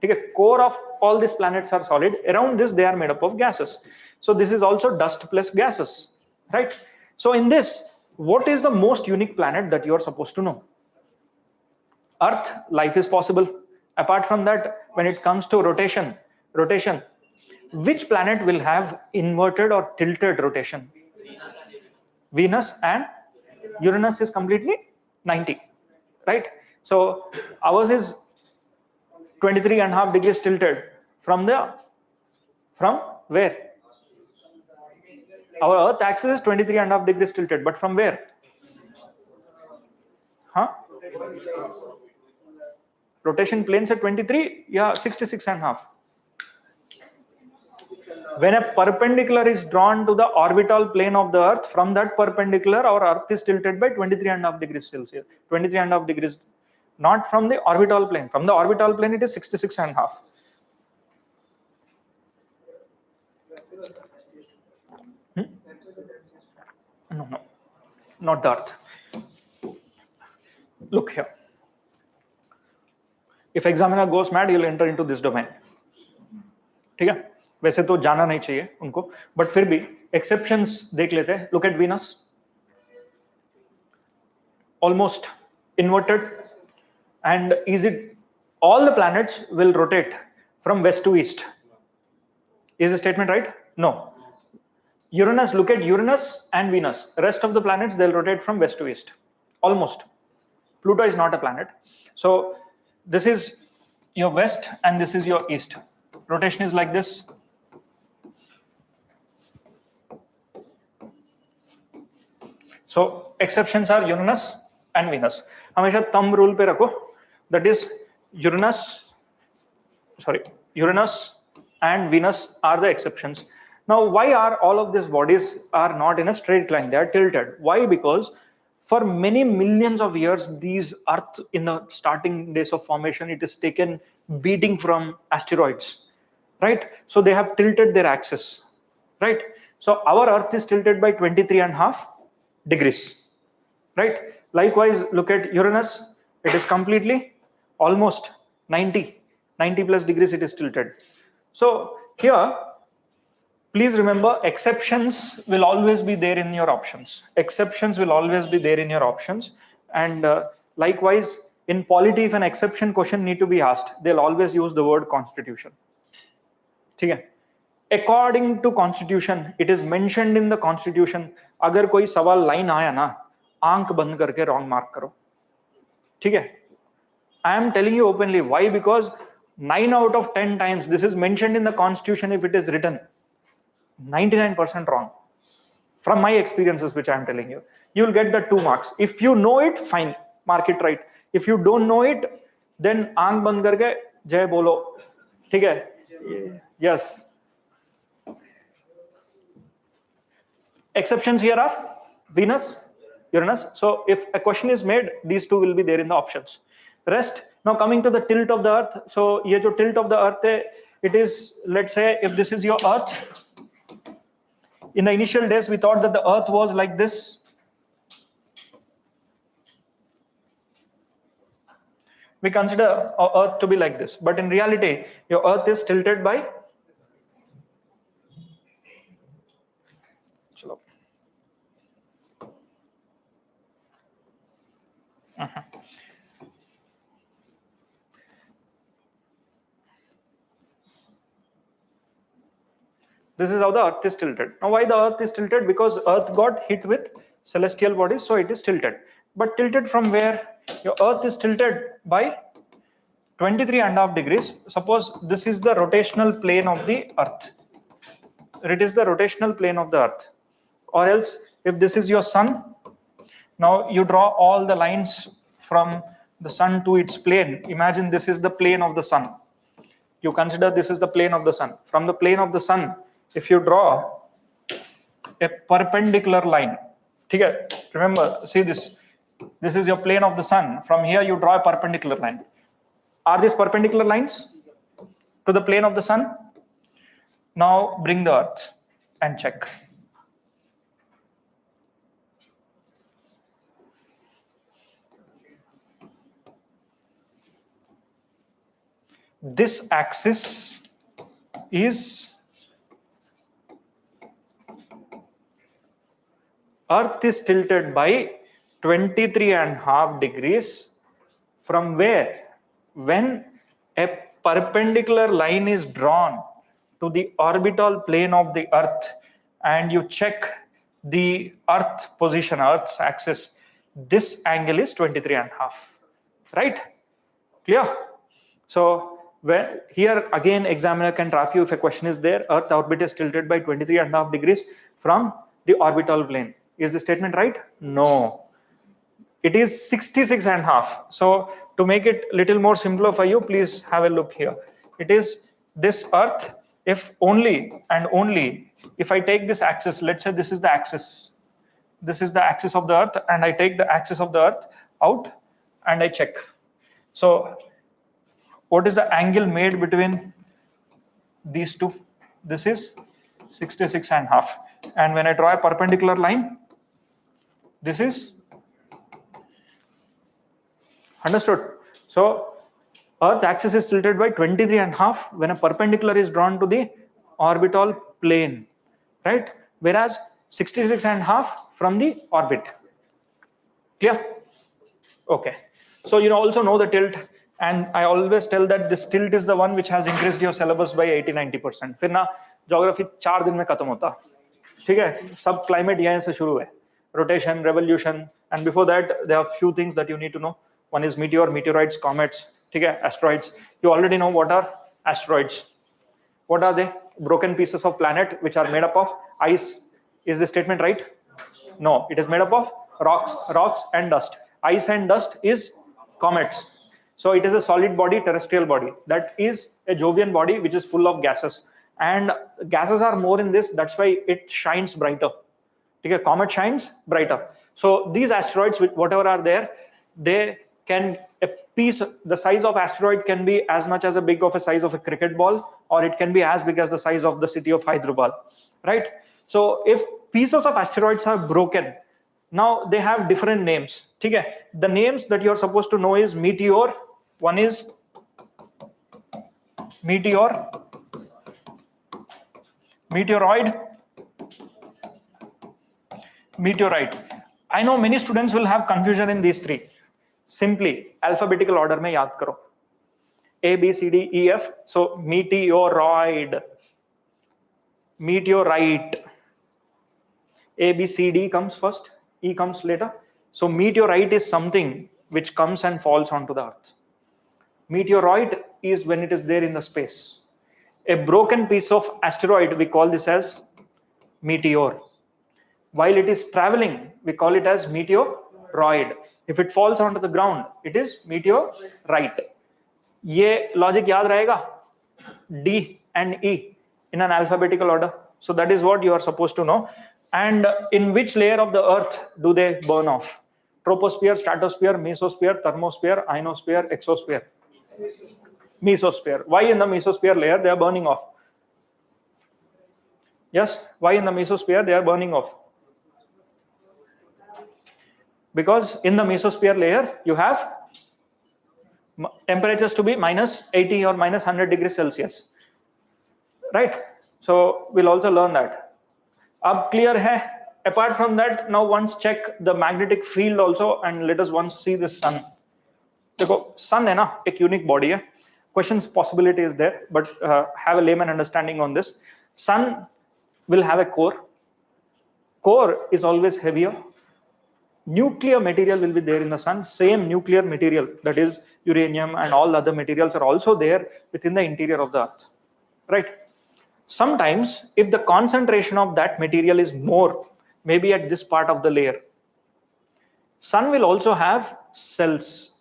Okay, core of all these planets are solid. Around this, they are made up of gases. So this is also dust plus gases, right? So in this, what is the most unique planet that you are supposed to know? Earth, life is possible. Apart from that, when it comes to rotation, which planet will have inverted or tilted rotation? Venus, and Uranus is completely 90, right? So ours is 23.5 degrees tilted. From where? Our Earth axis is 23.5 degrees tilted, but from where? Huh? Rotation planes at 23, 66.5. When a perpendicular is drawn to the orbital plane of the Earth, from that perpendicular, our Earth is tilted by 23.5 degrees Celsius. 23.5 degrees, not from the orbital plane. From the orbital plane, it is 66.5. No, not the Earth. Look here. If examiner goes mad, he'll enter into this domain. ठीक है, वैसे तो जाना नहीं चाहिए उनको, but फिर भी एक्सेप्शंस देख लेते हैं. Look at Venus, almost inverted, and is it all the planets will rotate from west to east? Is the statement right? No. Uranus, look at Uranus and Venus. The rest of the planets, they'll rotate from west to east, almost. Pluto is not a planet. So this is your west and this is your east. Rotation is like this. So exceptions are Uranus and Venus. हमेशा thumb rule पे रखो. That is Uranus and Venus are the exceptions. Now, why are all of these bodies are not in a straight line? They are tilted. Why? Because for many millions of years, these Earth in the starting days of formation, it is taken beating from asteroids, right? So they have tilted their axis, right? So our Earth is tilted by 23.5 degrees, right? Likewise, look at Uranus. It is completely almost 90 plus degrees it is tilted. So here, please remember, exceptions will always be there in your options. Exceptions will always be there in your options. And likewise, in polity, if an exception question need to be asked, they'll always use the word constitution. Okay? According to constitution, it is mentioned in the constitution. अगर कोई सवाल line आया ना, आंख बंद करके wrong mark करो. ठीक है? I am telling you openly. Why? Because 9 out of 10 times this is mentioned in the constitution. If it is written, 99% wrong. From my experiences, which I am telling you, you will get the 2 marks. If you know it, fine, mark it right. If you don't know it, then आंख बंद करके जय बोलो. ठीक है? Yes. Exceptions here are Venus, Uranus. So if a question is made, these two will be there in the options. Rest. Now coming to the tilt of the Earth. So ये जो tilt of the Earth है, it is, let's say, if this is your Earth. In the initial days, we thought that the Earth was like this. We consider our Earth to be like this, but in reality, your Earth is tilted by. Chalo. This is how the Earth is tilted. Now, why the Earth is tilted? Because Earth got hit with celestial bodies, so it is tilted. But tilted from where? Your Earth is tilted by 23.5 degrees. Suppose this is the rotational plane of the Earth. It is the rotational plane of the Earth. Or else, if this is your Sun, now you draw all the lines from the Sun to its plane. Imagine this is the plane of the Sun. You consider this is the plane of the Sun. From the plane of the Sun, if you draw a perpendicular line, okay, remember, see this. This is your plane of the Sun. From here, you draw a perpendicular line. Are these perpendicular lines to the plane of the Sun? Now bring the Earth and check. This axis is Earth is tilted by 23.5 degrees from where? When a perpendicular line is drawn to the orbital plane of the Earth and you check the Earth position, Earth's axis, this angle is 23.5, right? Clear? So here again, examiner can trap you if a question is there. Earth orbit is tilted by 23.5 degrees from the orbital plane. Is the statement right? No. It is 66.5. So to make it little more simpler for you, please have a look here. It is this Earth, if only and only if I take this axis, let's say this is the axis. This is the axis of the Earth, and I take the axis of the Earth out and I check. So what is the angle made between these two? This is 66.5. And when I draw a perpendicular line, this is understood. So Earth axis is tilted by 23.5 when a perpendicular is drawn to the orbital plane, right? Whereas 66.5 from the orbit. Clear? Okay. So you also know the tilt, and I always tell that this tilt is the one which has increased your syllabus by 80-90%. फिर ना geography 4 दिन में खत्म होता, ठीक है? सब climate यहाँ से शुरू है, rotation, revolution, and before that there are few things that you need to know. One is meteor, meteorites, comets, ठीक है? Asteroids. You already know what are asteroids. What are they? Broken pieces of planet which are made up of ice. Is the statement right? No, it is made up of rocks and dust. Ice and dust is comets. So it is a solid body, terrestrial body. That is a jovian body which is full of gases. And gases are more in this, that's why it shines brighter. Okay, comet shines brighter. So these asteroids, whatever are there, they can, a piece, the size of asteroid can be as much as a big of a size of a cricket ball, or it can be as big as the size of the city of Hyderabad, right? So if pieces of asteroids are broken, now they have different names. Okay? The names that you're supposed to know is meteor. One is meteor, meteoroid, meteorite. I know many students will have confusion in these three. Simply alphabetical order में याद करो. A, B, C, D, E, F. So meteoroid, meteorite. A, B, C, D comes first. E comes later. So meteorite is something which comes and falls onto the earth. Meteoroid is when it is there in the space. A broken piece of asteroid, we call this as meteor. While it is traveling, we call it as meteoroid. If it falls onto the ground, it is meteorite. ये logic याद रहेगा? D and E in an alphabetical order. So that is what you are supposed to know. And in which layer of the earth do they burn off? Troposphere, stratosphere, mesosphere, thermosphere, ionosphere, exosphere. Mesosphere. Why in the mesosphere layer they are burning off? Yes, why in the mesosphere they are burning off? Because in the mesosphere layer you have temperatures to be minus 80 or minus 100 degrees Celsius, right? So we'll also learn that. Ab clear hai? Apart from that, now once check the magnetic field also, and let us once see the sun. देखो sun है ना, एक unique body है. Questions possibility is there, but have a layman understanding on this. Sun will have a core. Core is always heavier. Nuclear material will be there in the sun. Same nuclear material, that is uranium and all other materials, are also there within the interior of the earth, right? Sometimes if the concentration of that material is more, maybe at this part of the layer, sun will also have cells.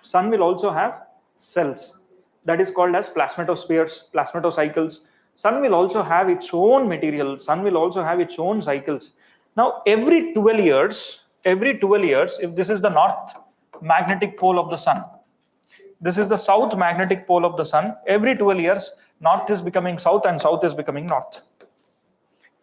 Sun will also have cells. That is called as plasmatospheres, plasmatocycles. Sun will also have its own material. Sun will also have its own cycles. Now every 12 years, if this is the north magnetic pole of the sun, this is the south magnetic pole of the sun, every 12 years, north is becoming south and south is becoming north.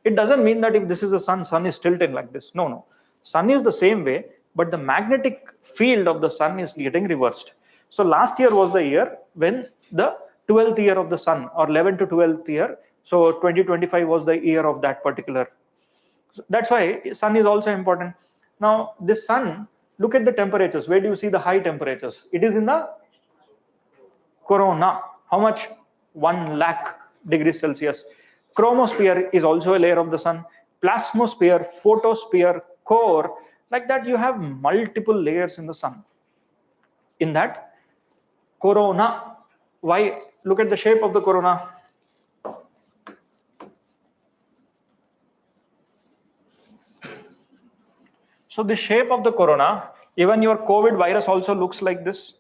It doesn't mean that if this is the sun is tilted like this. No. Sun is the same way, but the magnetic field of the sun is getting reversed. So last year was the year when the 12th year of the sun, or 11th to 12th year. So 2025 was the year of that particular. So that's why sun is also important. Now this sun, look at the temperatures. Where do you see the high temperatures? It is in the corona. How much? 1 lakh degrees Celsius. Chromosphere is also a layer of the sun. Plasmosphere, photosphere, core. Like that, you have multiple layers in the sun. In that corona, why? Look at the shape of the corona. So the shape of the corona, even your COVID virus also looks like this.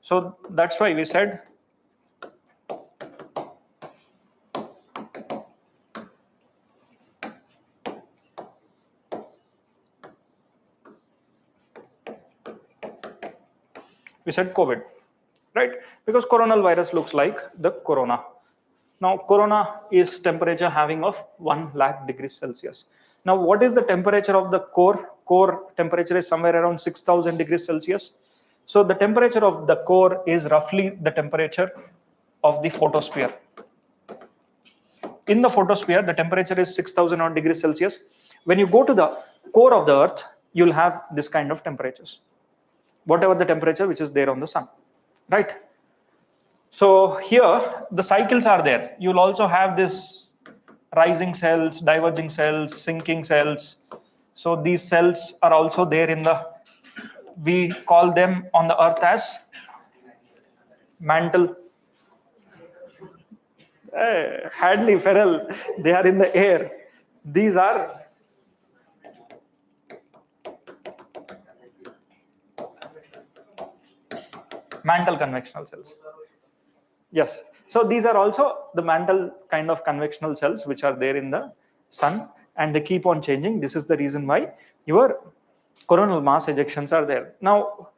So that's why we said COVID, right? Because coronal virus looks like the corona. Now corona is temperature having of 1 lakh degrees Celsius. Now what is the temperature of the core? Core temperature is somewhere around 6000 degrees Celsius. So the temperature of the core is roughly the temperature of the photosphere. In the photosphere, the temperature is 6,000 odd degrees Celsius. When you go to the core of the Earth, you'll have this kind of temperatures, whatever the temperature which is there on the sun, right? So here the cycles are there. You'll also have this rising cells, diverging cells, sinking cells. So these cells are also there in the, we call them on the Earth as mantle. Hadley, Ferrell, they are in the air. These are mantle convectional cells. Yes. So these are also the mantle kind of convectional cells which are there in the sun, and they keep on changing. This is the reason why your coronal mass ejections are there. Now,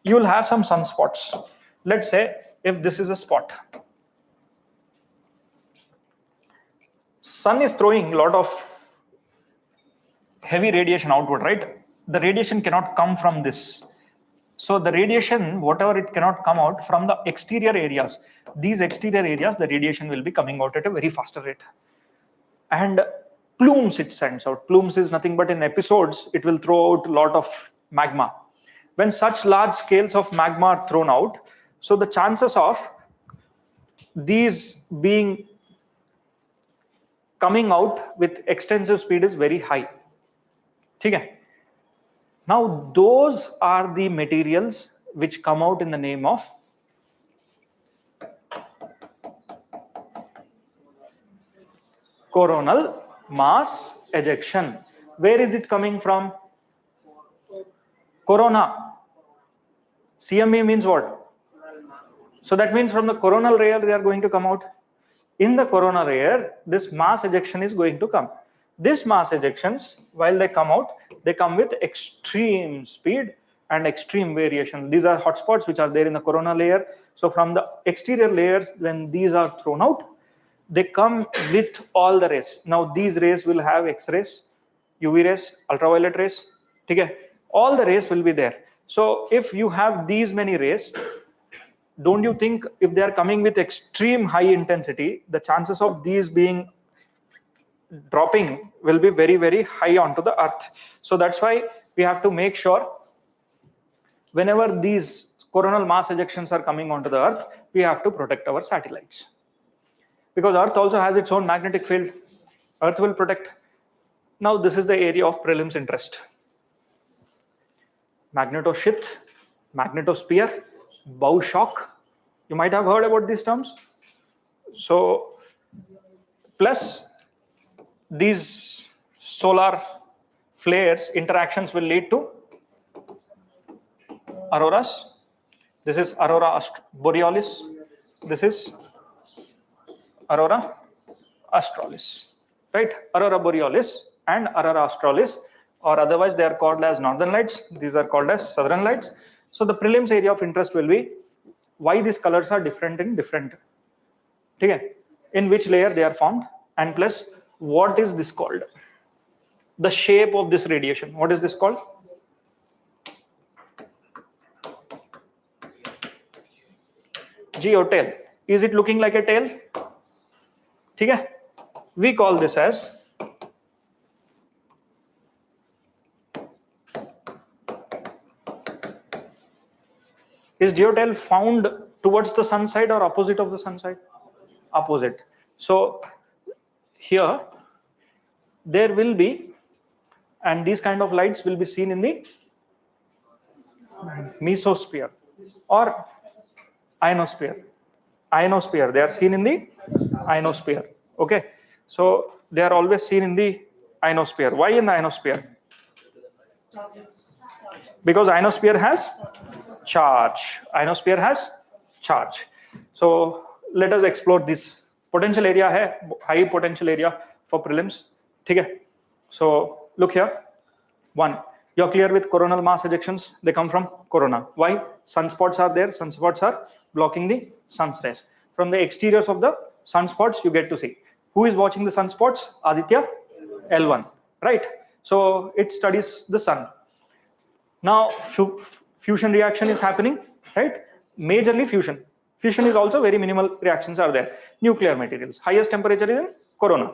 you will have some sunspots. Let's say if this is a spot. Sun is throwing a lot of heavy radiation outward, right? The radiation cannot come from this. So the radiation, whatever it cannot come out from the exterior areas, these exterior areas, the radiation will be coming out at a very faster rate. And plumes it sends out. Plumes is nothing but in episodes, it will throw out a lot of magma. When such large scales of magma are thrown out, so the chances of these being coming out with extensive speed is very high. Okay. Now those are the materials which come out in the name of coronal mass ejection. Where is it coming from? Corona. CME means what? So that means from the coronal layer they are going to come out. In the coronal layer, this mass ejection is going to come. This mass ejections, while they come out, they come with extreme speed and extreme variation. These are hotspots which are there in the coronal layer. So from the exterior layers, when these are thrown out, they come with all the rays. Now these rays will have X-rays, UV rays, ultraviolet rays. Okay? All the rays will be there. So if you have these many rays, don't you think if they are coming with extreme high intensity, the chances of these being dropping will be very, very high onto the Earth. So that's why we have to make sure whenever these coronal mass ejections are coming onto the Earth, we have to protect our satellites. Because Earth also has its own magnetic field. Earth will protect. Now this is the area of prelims interest. Magnetoshift, magnetosphere, bow shock. You might have heard about these terms. So plus these solar flares interactions will lead to auroras. This is aurora borealis. This is aurora australis, right? Aurora borealis and aurora australis, or otherwise they are called as northern lights. These are called as southern lights. So the prelims area of interest will be why these colors are different in different, okay, in which layer they are formed, and plus what is this called? The shape of this radiation. What is this called? Geotail. Is it looking like a tail? Okay? We call this as is geotail found towards the sun side or opposite of the sun side? Opposite. So here there will be, and these kind of lights will be seen in the mesosphere or ionosphere. Ionosphere, they are seen in the ionosphere. Okay, so they are always seen in the ionosphere. Why in the ionosphere? Because ionosphere has charge. Ionosphere has charge. So let us explore this. Potential area hai, high potential area for prelims. Okay. So look here. One, you're clear with coronal mass ejections. They come from corona. Why? Sunspots are there. Sunspots are blocking the sun's rays. From the exteriors of the sunspots, you get to see. Who is watching the sunspots? Aditya L1, right? So it studies the sun. Now, fusion reaction is happening, right? Majorly fusion. Fusion is also very minimal reactions are there. Nuclear materials. Highest temperature is in corona.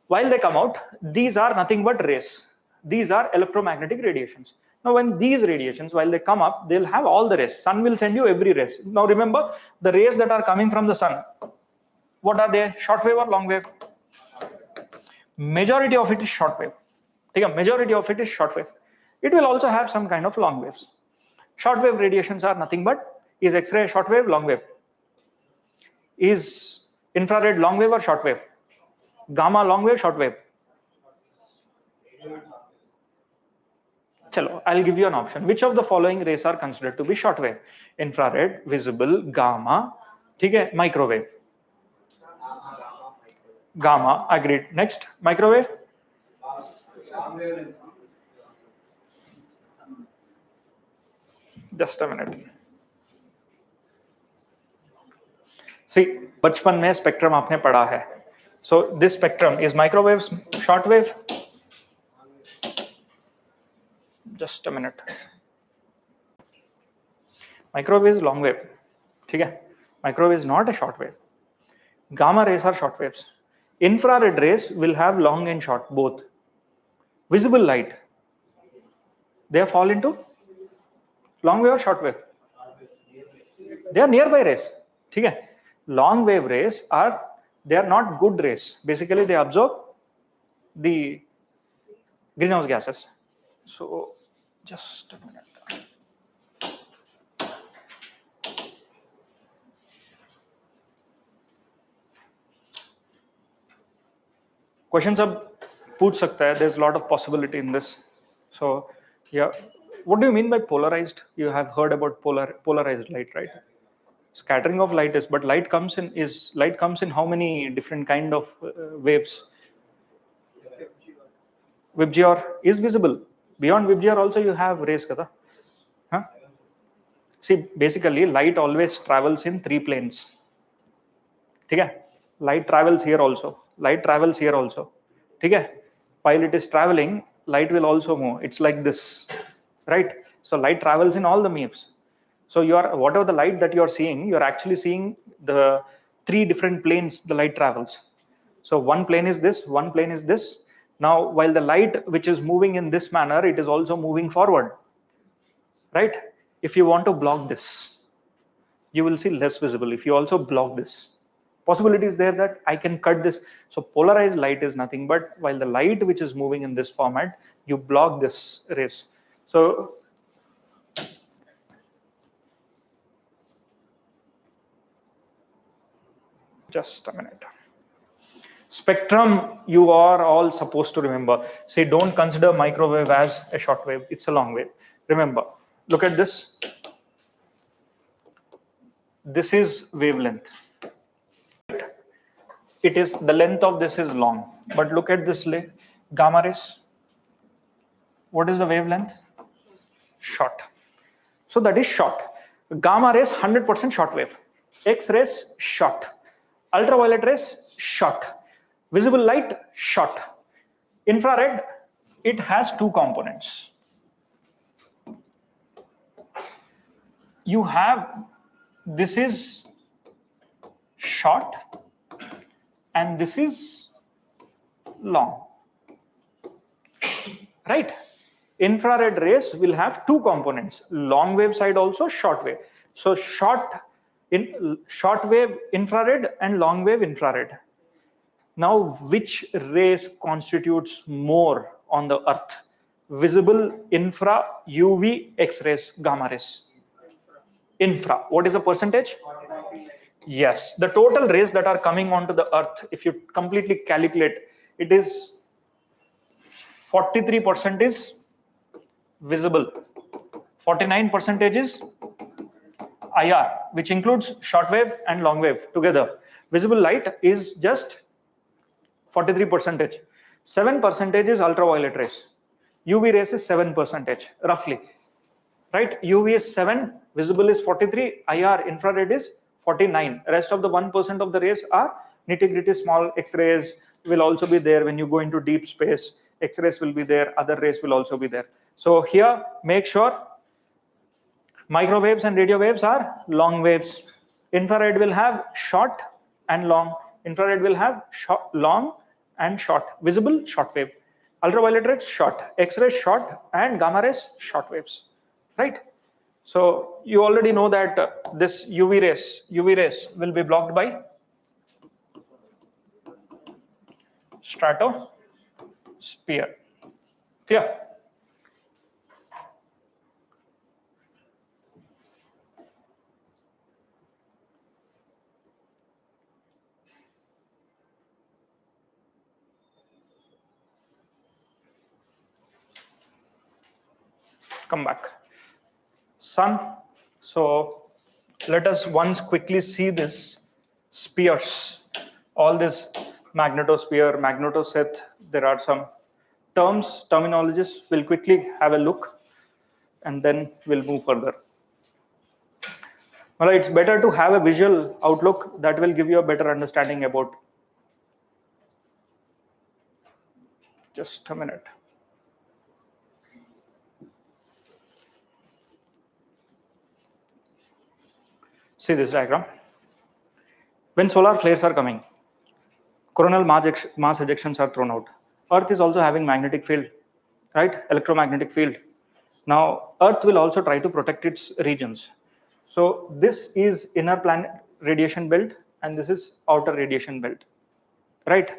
While they come out, these are nothing but rays. These are electromagnetic radiations. Now, when these radiations, while they come up, they'll have all the rays. Sun will send you every rays. Now, remember, the rays that are coming from the sun, what are they? Short wave or long wave? Majority of it is short wave. Majority of it is short wave. It will also have some kind of long waves. Short wave radiations are nothing but, is X-ray short wave, long wave? Is infrared long wave or short wave? Gamma long wave, short wave? Chalo, I'll give you an option. Which of the following rays are considered to be short wave? Infrared, visible, gamma, microwave. Gamma, agreed. Next, microwave. Just a minute. See, बचपन में spectrum आपने पढ़ा है. So this spectrum is microwave, short wave. Just a minute. Microwave is long wave. Microwave is not a short wave. Gamma rays are short waves. Infrared rays will have long and short both. Visible light, they fall into long wave or short wave? They are nearby rays. Long wave rays they are not good rays. Basically, they absorb the greenhouse gases. So, just a minute. Questions ab पूछ सकता है. There's a lot of possibility in this. So, yeah, what do you mean by polarized? You have heard about polarized light, right? Scattering of light is, but light comes in how many different kind of waves? VIBGYOR is visible. Beyond VIBGYOR also you have rays, kada? Huh? See, basically light always travels in 3 planes. Light travels here also. Light travels here also. While it is traveling, light will also move. It's like this, right? So light travels in all the waves. So whatever the light that you are seeing, you are actually seeing the 3 different planes the light travels. So one plane is this, one plane is this. Now, while the light which is moving in this manner, it is also moving forward, right? If you want to block this, you will see less visible. If you also block this, possibility is there that I can cut this. So polarized light is nothing but while the light which is moving in this format, you block this rays. So just a minute. Spectrum, you are all supposed to remember. Say, don't consider microwave as a short wave. It's a long wave. Remember, look at this. This is wavelength. It is, the length of this is long. But look at this gamma rays. What is the wavelength? Short. So that is short. Gamma rays, 100% short wave. X-rays, short. Ultraviolet rays, short. Visible light, short. Infrared, it has 2 components. You have, this is short and this is long, right? Infrared rays will have 2 components, long wave side also, short wave. So short wave infrared and long wave infrared. Now, which rays constitutes more on the earth? Visible, infra, UV, X-rays, gamma rays. Infra. What is the percentage? Yes, the total rays that are coming onto the earth, if you completely calculate, it is 43% is visible, 49% is IR, which includes short wave and long wave together. Visible light is just 43%. 7% is ultraviolet rays. UV rays is 7%, roughly. Right? UV is 7, visible is 43, IR, infrared is 49. Rest of the 1% of the rays are nitty-gritty small. X-rays will also be there when you go into deep space. X-rays will be there, other rays will also be there. So here, make sure Microwaves and radio waves are long waves. Infrared will have short and long. Infrared will have long and short. Visible, short wave. Ultraviolet rays, short. X-rays, short. And gamma rays, short waves. Right? So you already know that this UV rays will be blocked by stratosphere. Clear? Come back. Sun. So let us once quickly see this spheres. All this magnetosphere, magnetosphere. There are some terminologies. We'll quickly have a look and then we'll move further. Well, it's better to have a visual outlook that will give you a better understanding about. Just a minute. See this diagram. When solar flares are coming, coronal mass ejections are thrown out. Earth is also having magnetic field, right? Electromagnetic field. Now, Earth will also try to protect its regions. So this is inner planet radiation belt and this is outer radiation belt, right?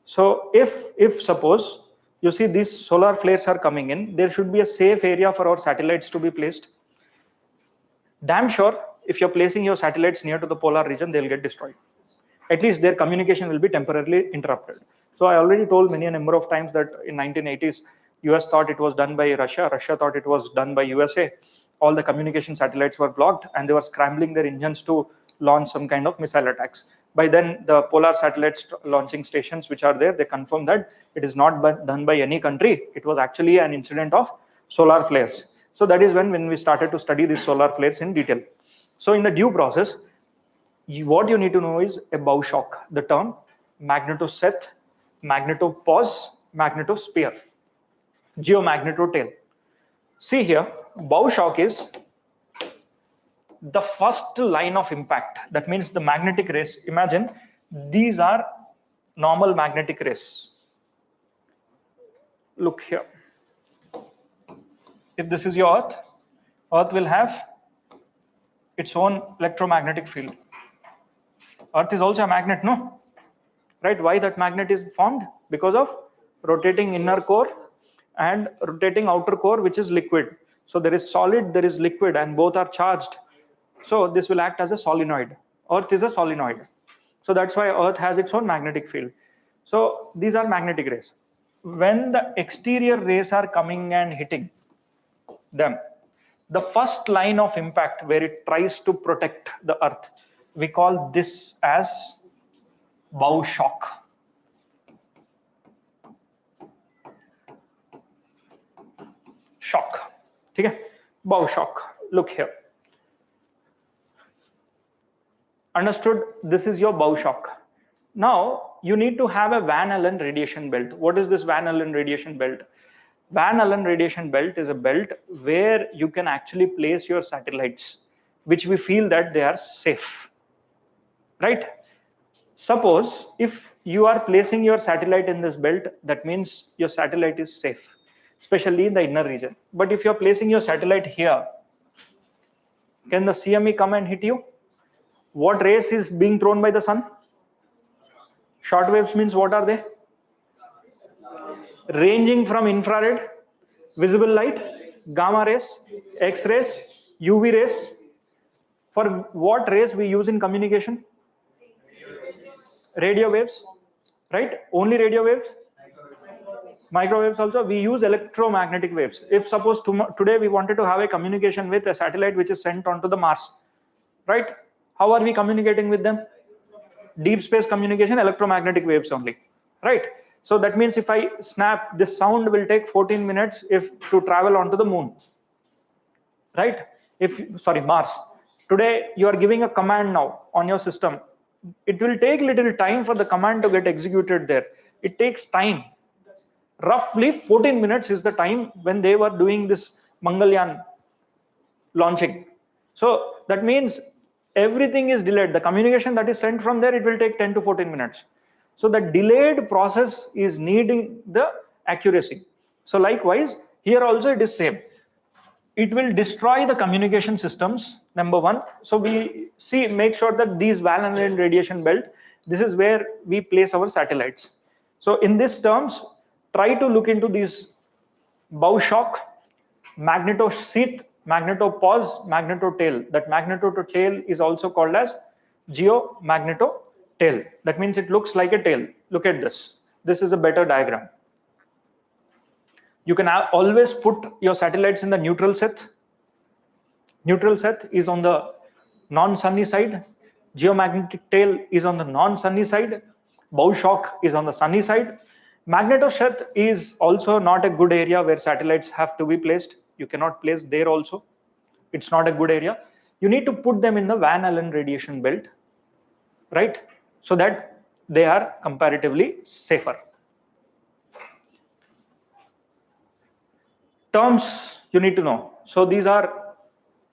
So if suppose you see these solar flares are coming in, there should be a safe area for our satellites to be placed. Damn sure, if you're placing your satellites near to the polar region, they'll get destroyed. At least their communication will be temporarily interrupted. So I already told many a number of times that in 1980s, US thought it was done by Russia. Russia thought it was done by USA. All the communication satellites were blocked and they were scrambling their engines to launch some kind of missile attacks. By then, the polar satellites launching stations which are there, they confirmed that it is not done by any country. It was actually an incident of solar flares. So that is when we started to study these solar flares in detail. So in the due process, what you need to know is a bow shock, the term magnetosphere, magnetopause, magnetosphere, geomagnetotail. See here, bow shock is the first line of impact. That means the magnetic rays, imagine these are normal magnetic rays. Look here. If this is your Earth, Earth will have its own electromagnetic field. Earth is also a magnet, no? Right? Why that magnet is formed? Because of rotating inner core and rotating outer core, which is liquid. So there is solid, there is liquid, and both are charged. So this will act as a solenoid. Earth is a solenoid. So that's why Earth has its own magnetic field. So these are magnetic rays. When the exterior rays are coming and hitting them, the first line of impact where it tries to protect the Earth, we call this as bow shock. Shock. Okay? Bow shock. Look here. Understood? This is your bow shock. Now, you need to have a Van Allen radiation belt. What is this Van Allen radiation belt? Van Allen radiation belt is a belt where you can actually place your satellites, which we feel that they are safe. Right? Suppose if you are placing your satellite in this belt, that means your satellite is safe, especially in the inner region. But if you're placing your satellite here, can the CME come and hit you? What rays is being thrown by the sun? Short waves means what are they? Ranging from infrared, visible light, gamma rays, X-rays, UV rays. For what rays we use in communication? Radio waves, right? Only radio waves. Microwaves also. We use electromagnetic waves. If suppose today we wanted to have a communication with a satellite which is sent onto the Mars, right? How are we communicating with them? Deep space communication, electromagnetic waves only, right? So that means if I snap, this sound will take 14 minutes to travel onto the moon, right? Mars. Today you are giving a command now on your system. It will take little time for the command to get executed there. It takes time. Roughly 14 minutes is the time when they were doing this Mangalyaan launching. So that means everything is delayed. The communication that is sent from there, it will take 10 to 14 minutes. So the delayed process is needing the accuracy. So likewise, here also it is same. It will destroy the communication systems, number one. So we make sure that these Van-Allen radiation belt, this is where we place our satellites. So in these terms, try to look into these bow shock, magnetosheath, magnetopause, magnetotail. That magnetotail is also called as geomagnetotail. That means it looks like a tail. Look at this. This is a better diagram. You can always put your satellites in the neutral set. Neutral set is on the non-sunny side. Geomagnetic tail is on the non-sunny side. Bow shock is on the sunny side. Magnetosheath is also not a good area where satellites have to be placed. You cannot place there also. It's not a good area. You need to put them in the Van Allen radiation belt, right? So that they are comparatively safer. Terms you need to know. So these are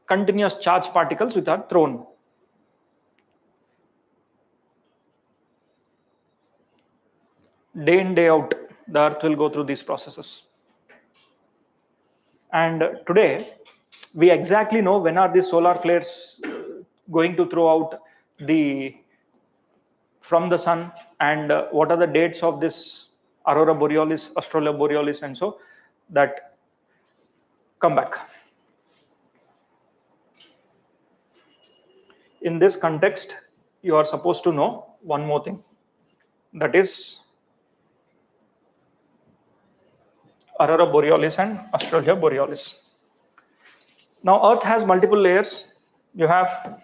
continuous charge particles which are thrown. Day in, day out, the Earth will go through these processes. And today, we exactly know when are these solar flares going to throw out from the sun, and what are the dates of this aurora borealis, australia borealis, and so that come back. In this context, you are supposed to know one more thing. That is aurora borealis and australia borealis. Now, Earth has multiple layers. You have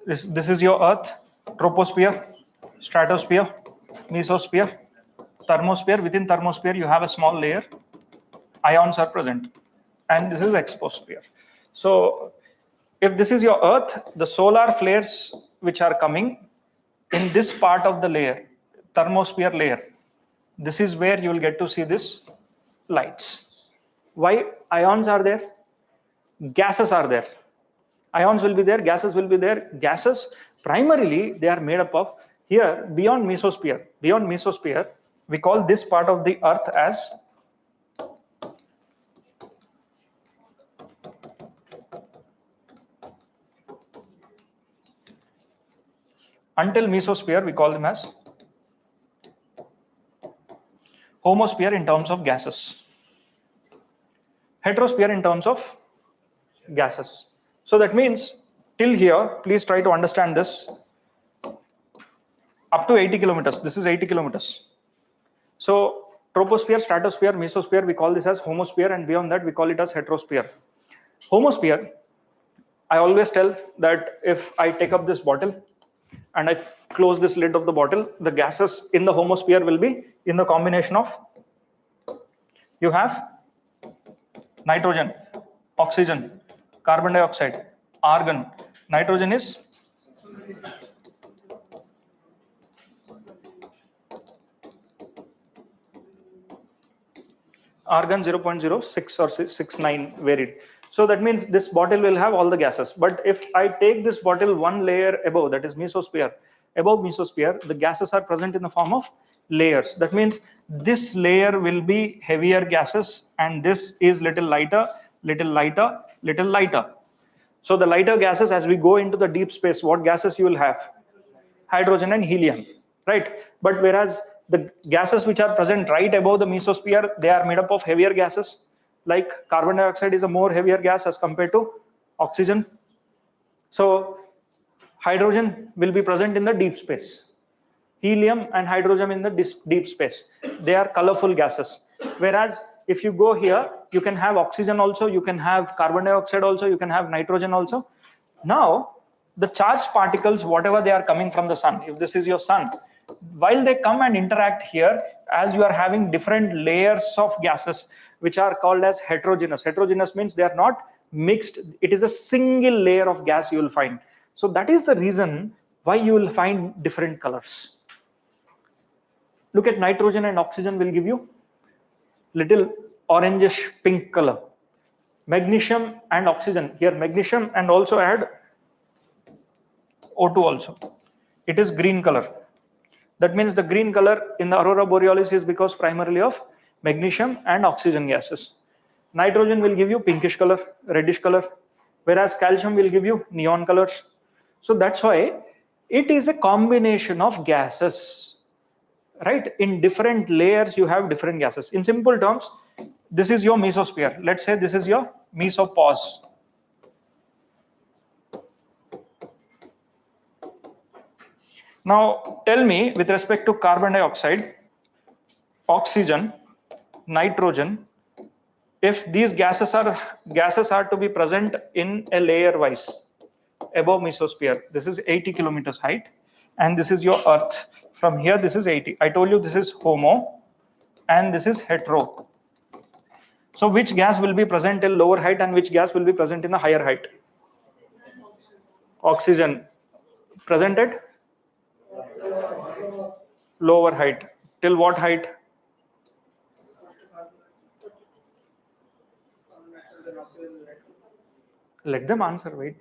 this is your Earth, troposphere, stratosphere, mesosphere, thermosphere. Within thermosphere, you have a small layer. Ions are present. And this is exosphere. So, if this is your Earth, the solar flares which are coming in this part of the layer, thermosphere layer, this is where you will get to see this lights. Why ions are there? Gases are there. Ions will be there, gases will be there. Gases, primarily, they are made up of, here, beyond mesosphere. Beyond mesosphere, we call this part of the Earth as until mesosphere, we call them as homosphere in terms of gases. Heterosphere in terms of gases. So that means till here, please try to understand this. Up to 80 kilometers. This is 80 kilometers. So troposphere, stratosphere, mesosphere, we call this as homosphere, and beyond that we call it as heterosphere. Homosphere, I always tell that if I take up this bottle and I close this lid of the bottle, the gases in the homosphere will be in the combination of, you have nitrogen, oxygen, carbon dioxide, argon. Nitrogen is argon 0.06 or 69 varied. So that means this bottle will have all the gases. But if I take this bottle one layer above, that is mesosphere, above mesosphere, the gases are present in the form of layers. That means this layer will be heavier gases, and this is little lighter, little lighter, little lighter. So the lighter gases, as we go into the deep space, what gases you will have? Hydrogen and helium, right? But whereas the gases which are present right above the mesosphere, they are made up of heavier gases. Like carbon dioxide is a more heavier gas as compared to oxygen. So hydrogen will be present in the deep space. Helium and hydrogen in the deep space. They are colorful gases. Whereas if you go here, you can have oxygen also, you can have carbon dioxide also, you can have nitrogen also. Now, the charged particles, whatever they are coming from the sun, if this is your sun, while they come and interact here, as you are having different layers of gases, which are called as heterogeneous. Heterogeneous means they are not mixed. It is a single layer of gas you will find. So that is the reason why you will find different colors. Look at nitrogen and oxygen will give you little orangish pink color. magnesium and oxygen. Here magnesium and also add O2 also. It is green color. That means the green color in the aurora borealis is because primarily of magnesium and oxygen gases. Nitrogen will give you pinkish color, reddish color, whereas calcium will give you neon colors. So that's why it is a combination of gases, right? In different layers you have different gases. In simple terms, this is your mesosphere. Let's say this is your mesopause. Now tell me, with respect to carbon dioxide, oxygen, nitrogen, if these gases are to be present in a layer wise above mesosphere, this is 80 kilometers height, and this is your Earth. From here, this is 80. I told you this is homo, and this is hetero. So which gas will be present in lower height and which gas will be present in the higher height? Oxygen present at lower height. Till what height? Let them answer, wait.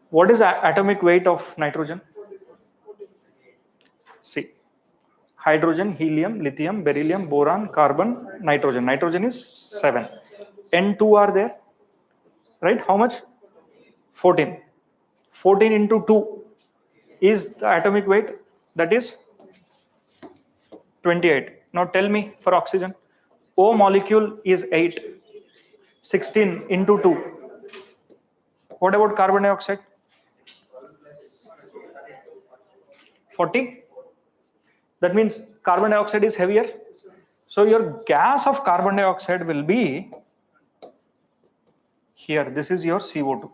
What is the atomic weight of nitrogen? See, hydrogen, helium, lithium, beryllium, boron, carbon, nitrogen. Nitrogen is 7. N2 are there, right? How much? 14. 14 into 2 is the atomic weight, that is 28. Now tell me for oxygen. O molecule is 8. 16 into 2. What about carbon dioxide? 40. That means carbon dioxide is heavier. So your gas of carbon dioxide will be here. This is your CO2.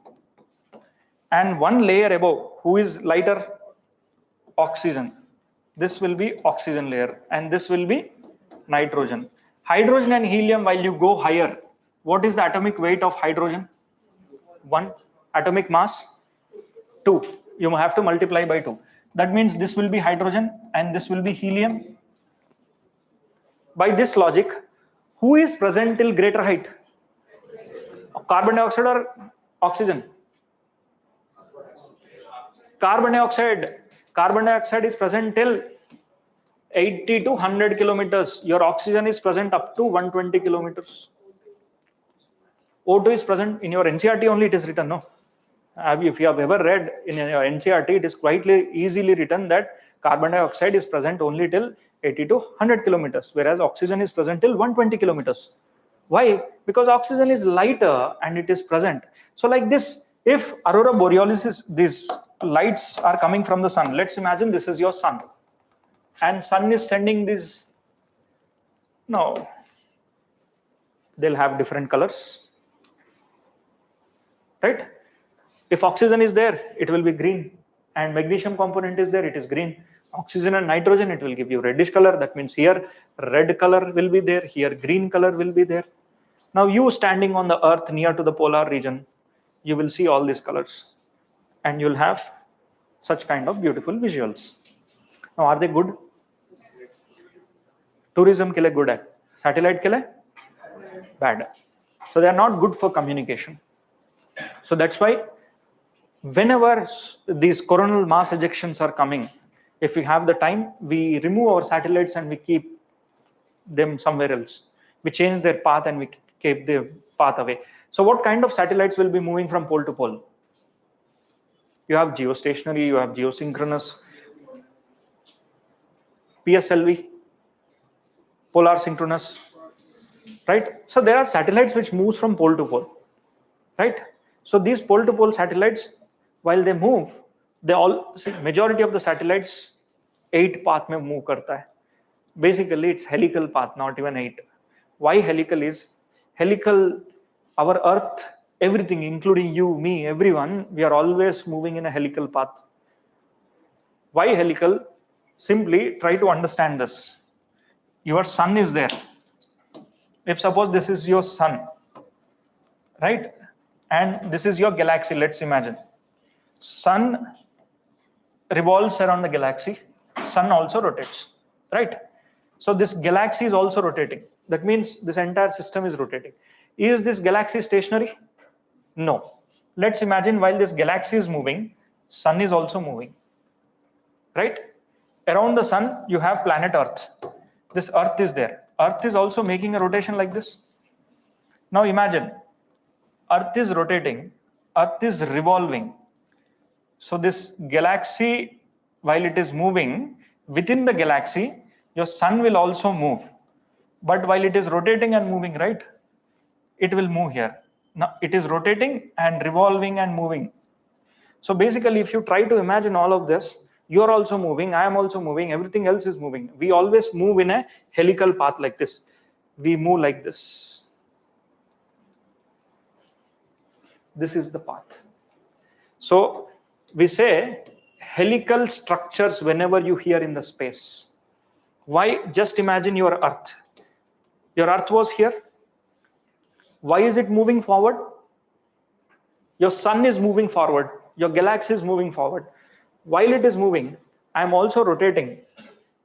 And one layer above, who is lighter? Oxygen. This will be oxygen layer, and this will be nitrogen. Hydrogen and helium, while you go higher, what is the atomic weight of hydrogen? 1. Atomic mass? 2. You have to multiply by 2. That means this will be hydrogen and this will be helium. By this logic, who is present till greater height? Carbon dioxide or oxygen? Carbon dioxide. Carbon dioxide is present till 80 to 100 kilometers. Your oxygen is present up to 120 kilometers. O2 is present in your NCRT only, it is written, no? If you have ever read in your NCRT, it is quite easily written that carbon dioxide is present only till 80 to 100 kilometers, whereas oxygen is present till 120 kilometers. Why? Because oxygen is lighter and it is present. So like this, if aurora borealis, these lights are coming from the sun. Let's imagine this is your sun. And sun is sending these, no, they'll have different colors, right? If oxygen is there, it will be green, and magnesium component is there, it is green. Oxygen and nitrogen, it will give you reddish color. That means here red color will be there, here green color will be there. Now you standing on the earth near to the polar region, you will see all these colors and you'll have such kind of beautiful visuals. Now are they good? Tourism ke liye good hai, satellite ke liye bad hai. So they are not good for communication. So that's why whenever these coronal mass ejections are coming, if we have the time, we remove our satellites and we keep them somewhere else. We change their path and we keep the path away. So what kind of satellites will be moving from pole to pole? You have geostationary, you have geosynchronous, PSLV, polar synchronous, right? So there are satellites which moves from pole to pole, right? So these pole to pole satellites, while they move, they all, majority of the satellites 8 path mein move karta hai. Basically it's helical path, not even 8. Why helical is? Helical, our earth, everything including you, me, everyone, we are always moving in a helical path. Why helical? Simply try to understand this. Your sun is there. If suppose this is your sun, right? And this is your galaxy, let's imagine. Sun revolves around the galaxy. Sun also rotates, right? So this galaxy is also rotating. That means this entire system is rotating. Is this galaxy stationary? No. Let's imagine while this galaxy is moving, sun is also moving, right? Around the sun, you have planet Earth. This Earth is there. Earth is also making a rotation like this. Now imagine, Earth is rotating, Earth is revolving. So this galaxy, while it is moving, within the galaxy, your sun will also move. But while it is rotating and moving, right, it will move here. Now it is rotating and revolving and moving. So basically, if you try to imagine all of this, you are also moving, I am also moving, everything else is moving. We always move in a helical path like this. We move like this. This is the path. So we say helical structures whenever you hear in the space. Why? Just imagine your Earth. Your Earth was here. Why is it moving forward? Your sun is moving forward. Your galaxy is moving forward. While it is moving, I am also rotating.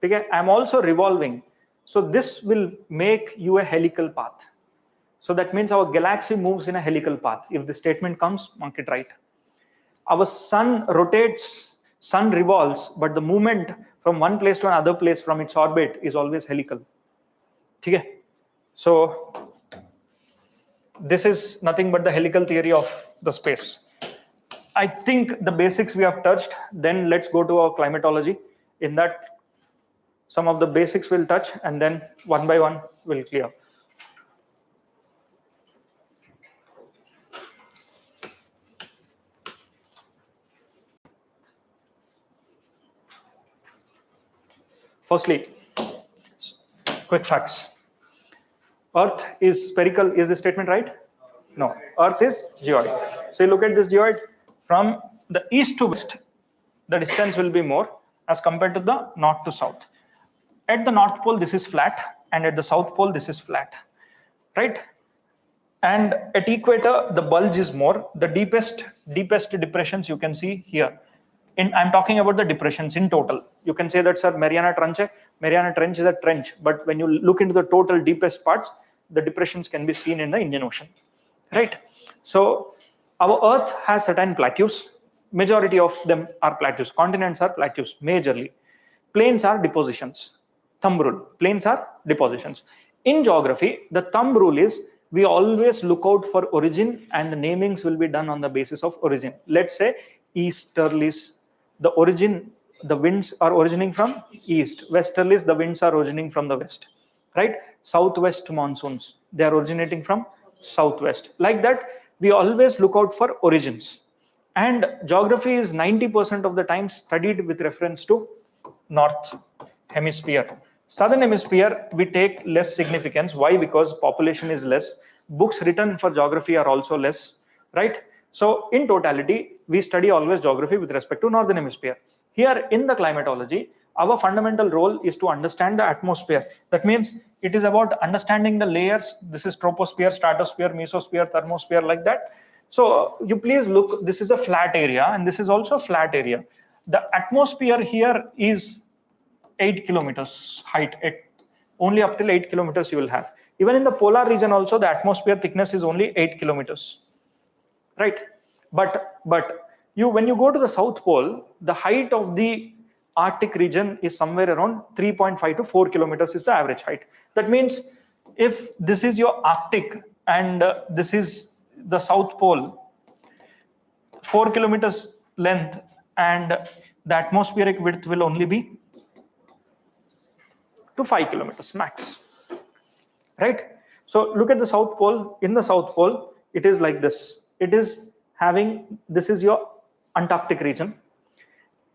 Okay? I am also revolving. So this will make you a helical path. So that means our galaxy moves in a helical path. If the statement comes, mark it right. Our sun rotates, sun revolves, but the movement from one place to another place from its orbit is always helical. Okay? So this is nothing but the helical theory of the space. I think the basics we have touched. Then let's go to our climatology. In that, some of the basics we'll touch, and then one by one we'll clear. Firstly, quick facts. Earth is spherical. Is this statement right? No. Earth is geoid. So you look at this geoid from the east to west, the distance will be more as compared to the north to south. At the North Pole, this is flat, and at the South Pole, this is flat, right? And at equator, the bulge is more. The deepest depressions you can see here. I'm talking about the depressions in total. You can say that, sir, Mariana Trench is a trench, but when you look into the total deepest parts, the depressions can be seen in the Indian Ocean, right? So our Earth has certain plateaus. Majority of them are plateaus. Continents are plateaus, majorly. Plains are depositions. Thumb rule. Plains are depositions. In geography, the thumb rule is we always look out for origin, and the namings will be done on the basis of origin. Let's say easterlies. The origin, the winds are originating from east. Westerlies, the winds are originating from the west, right? Southwest monsoons, they are originating from southwest. Like that, we always look out for origins. And geography is 90% of the time studied with reference to north hemisphere. Southern hemisphere, we take less significance. Why? Because population is less. Books written for geography are also less, right? So in totality, we study always geography with respect to northern hemisphere. Here in the climatology, our fundamental role is to understand the atmosphere. That means it is about understanding the layers. This is troposphere, stratosphere, mesosphere, thermosphere, like that. So you please look, this is a flat area, and this is also a flat area. The atmosphere here is 8 kilometers height. Only up till 8 kilometers you will have. Even in the polar region also, the atmosphere thickness is only 8 kilometers. Right, but when you go to the South Pole, the height of the Arctic region is somewhere around 3.5 to 4 kilometers is the average height. That means if this is your Arctic and this is the South Pole, 4 kilometers length, and the atmospheric width will only be to 5 kilometers max, right? So look at the South Pole. In the South Pole, it is like this. It is having, this is your Antarctic region,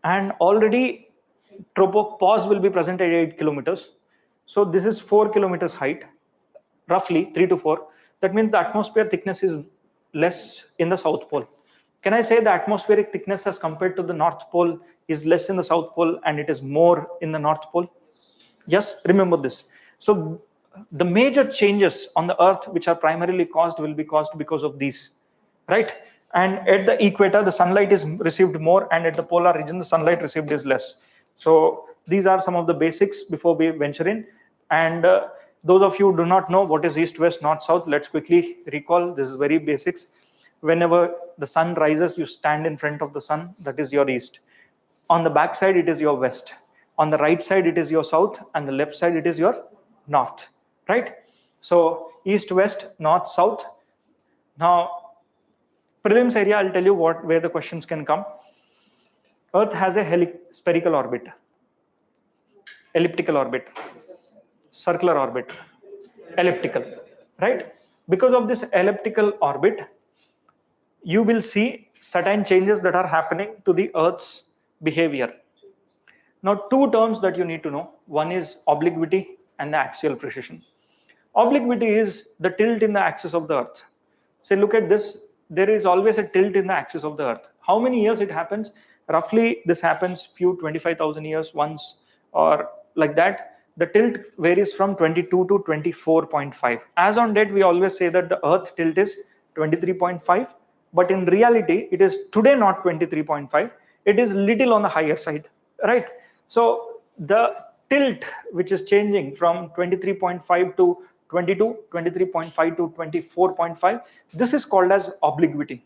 and already tropopause will be present at 8 kilometers. So this is 4 kilometers height, roughly 3 to 4. That means the atmosphere thickness is less in the South Pole. Can I say the atmospheric thickness as compared to the North Pole is less in the South Pole and it is more in the North Pole? Yes, remember this. So the major changes on the Earth which are primarily caused will be caused because of these, right? And at the equator, the sunlight is received more, and at the polar region, the sunlight received is less. So these are some of the basics before we venture in. And Those of you who do not know what is east, west, north, south, let's quickly recall. This is very basics. Whenever the sun rises, you stand in front of the sun, that is your east. On the back side, it is your west. On the right side, it is your south, and the left side, it is your north, right? So east, west, north, south. Now, prelims area, I'll tell you where the questions can come. Earth has a spherical orbit, elliptical orbit, circular orbit, elliptical, right? Because of this elliptical orbit, you will see certain changes that are happening to the Earth's behavior. Now, two terms that you need to know. One is obliquity and the axial precession. Obliquity is the tilt in the axis of the Earth. So look at this. There is always a tilt in the axis of the Earth. How many years it happens? Roughly, this happens few 25,000 years once, or like that. The tilt varies from 22 to 24.5. As on date, we always say that the Earth tilt is 23.5, but in reality, it is today not 23.5. It is little on the higher side, right? So the tilt, which is changing from 23.5 to 22, 23.5 to 24.5, this is called as obliquity.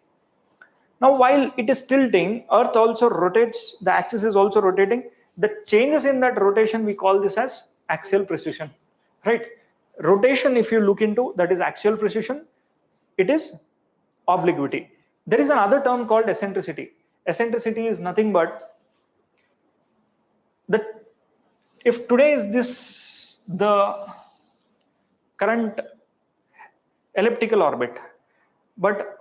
Now, while it is tilting, Earth also rotates, the axis is also rotating. The changes in that rotation, we call this as axial precession, right? Rotation, if you look into, that is axial precession, it is obliquity. There is another term called eccentricity. Eccentricity is nothing but if today is the current elliptical orbit, but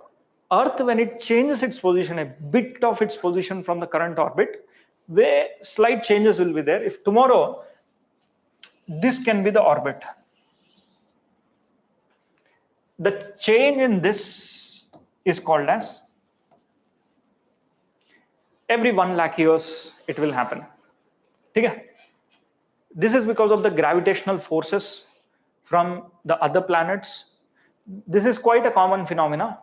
Earth, when it changes its position, a bit of its position from the current orbit, where slight changes will be there. If tomorrow this can be the orbit, the change in this is called as, every 1 lakh years it will happen. Okay? This is because of the gravitational forces from the other planets. This is quite a common phenomena.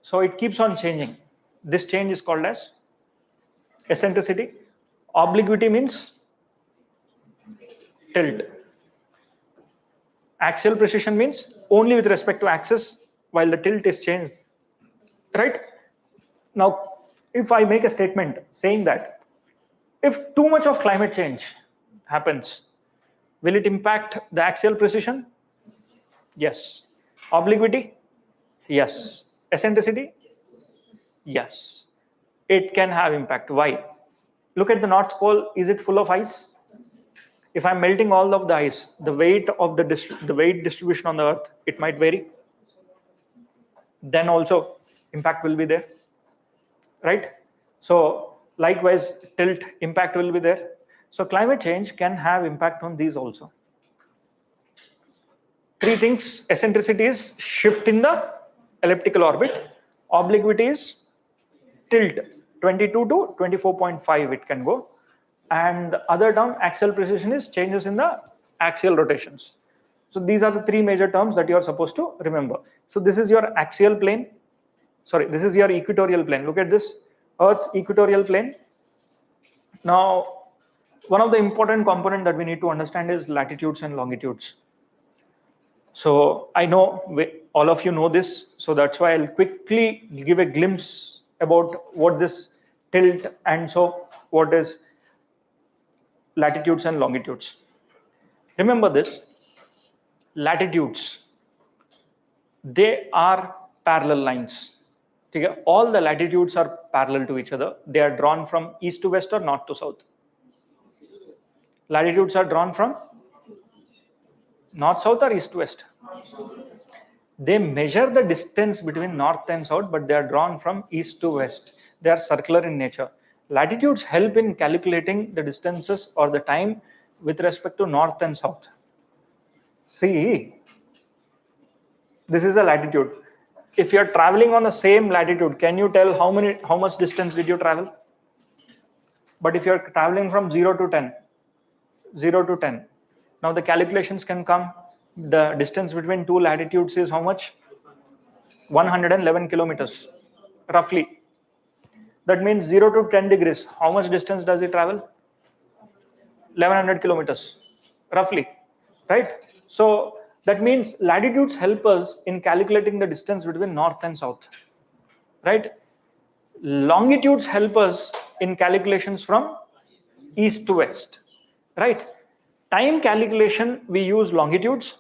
So it keeps on changing. This change is called as eccentricity. Obliquity means tilt. Axial precession means only with respect to axis, while the tilt is changed, right? Now, if I make a statement saying that if too much of climate change happens, will it impact the axial precession? Yes. Obliquity? Yes. Eccentricity? Yes. It can have impact. Why? Look at the North Pole. Is it full of ice? If I'm melting all of the ice, the weight of the weight distribution on the Earth, it might vary. Then also impact will be there, right? So likewise, tilt impact will be there. So climate change can have impact on these also. Three things: eccentricity is shift in the elliptical orbit, obliquity is tilt 22 to 24.5 it can go, and the other term, axial precession, is changes in the axial rotations. So these are the three major terms that you are supposed to remember. So this is your axial plane. Sorry, this is your equatorial plane. Look at this, Earth's equatorial plane. Now, one of the important components that we need to understand is latitudes and longitudes. So I know all of you know this, so that's why I'll quickly give a glimpse about what this tilt and so what is latitudes and longitudes. Remember this, latitudes, they are parallel lines. Okay? All the latitudes are parallel to each other. They are drawn from east to west or north to south. Latitudes are drawn from north, south or east to west. They measure the distance between north and south, but they are drawn from east to west. They are circular in nature. Latitudes help in calculating the distances or the time with respect to north and south. See, this is the latitude. If you are traveling on the same latitude, can you tell how much distance did you travel? But if you are traveling from 0 to 10, now the calculations can come. The distance between two latitudes is how much? 111 kilometers, roughly. That means 0 to 10 degrees. How much distance does it travel? 1100 kilometers, roughly. right? So that means latitudes help us in calculating the distance between north and south, right? Longitudes help us in calculations from east to west, right? Time calculation we use longitudes,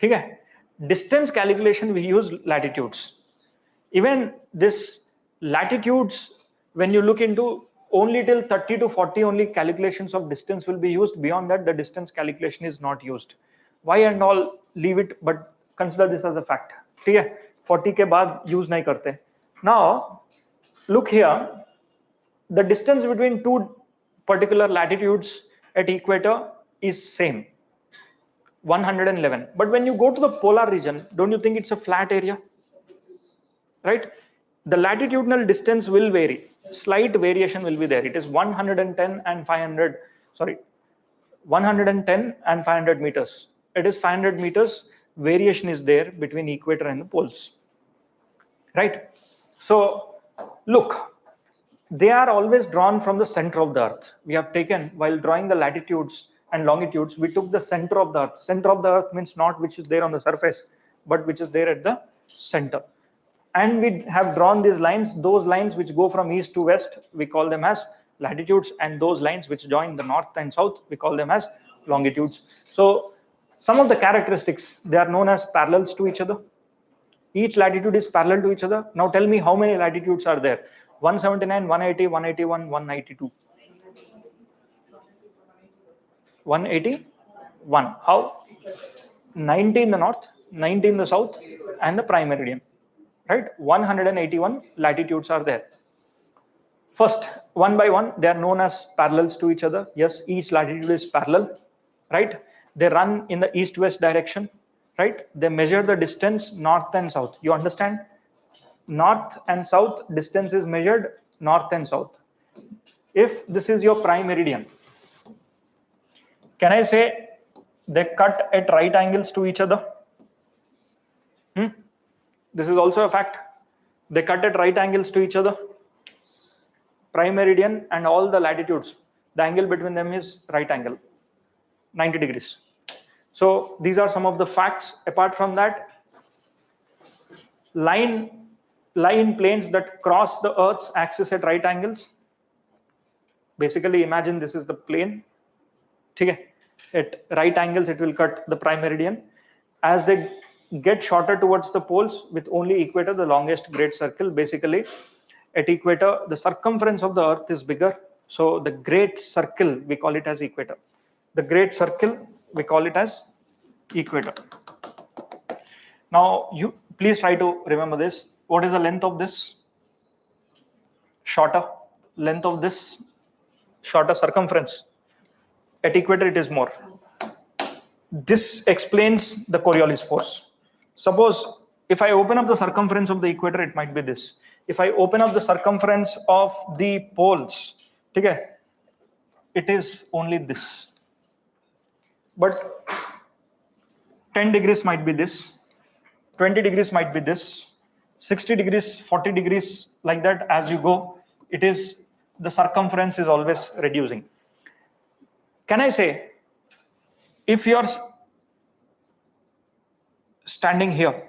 okay? Distance calculation we use latitudes. Even this latitudes, when you look into, only till 30 to 40 only calculations of distance will be used. Beyond that, the distance calculation is not used. Why and all, leave it, but consider this as a fact. Okay? 40 के बाद use नहीं करते. Now, look here, the distance between two particular latitudes at equator is same, 111. But when you go to the polar region, don't you think it's a flat area? Right? The latitudinal distance will vary. Slight variation will be there. It is 110 and 500, sorry, 110 and 500 meters. It is 500 meters. Variation is there between equator and the poles. Right? So, look, they are always drawn from the center of the earth. We have taken, while drawing the latitudes and longitudes, we took the center of the earth. Center of the earth means not which is there on the surface, but which is there at the center. And we have drawn these lines. Those lines which go from east to west, we call them as latitudes, and those lines which join the north and south, we call them as longitudes. So some of the characteristics, they are known as parallels to each other. Each latitude is parallel to each other. Now tell me how many latitudes are there? 179, 180, 181, 192. 181. How? 90 in the north, 90 in the south, and the prime meridian. Right? 181 latitudes are there. First, one by one, they are known as parallels to each other. Yes, each latitude is parallel. Right? They run in the east-west direction. Right? They measure the distance north and south. You understand? North and south distance is measured north and south. If this is your prime meridian, can I say they cut at right angles to each other? This is also a fact. They cut at right angles to each other. Prime meridian and all the latitudes, the angle between them is right angle, 90 degrees. So these are some of the facts. Apart from that, line planes that cross the Earth's axis at right angles. Basically, imagine this is the plane. Okay. At right angles, it will cut the prime meridian. As they get shorter towards the poles, with only equator, the longest great circle. Basically, at equator, the circumference of the Earth is bigger. So the great circle, we call it as equator. The great circle, we call it as equator. Now, you please try to remember this. What is the length of this? Shorter. Length of this? Shorter. Circumference. At equator, it is more. This explains the Coriolis force. Suppose if I open up the circumference of the equator, it might be this. If I open up the circumference of the poles, okay, it is only this. But 10 degrees might be this, 20 degrees might be this, 60 degrees, 40 degrees, like that. As you go, it is, the circumference is always reducing. Can I say, if you're standing here,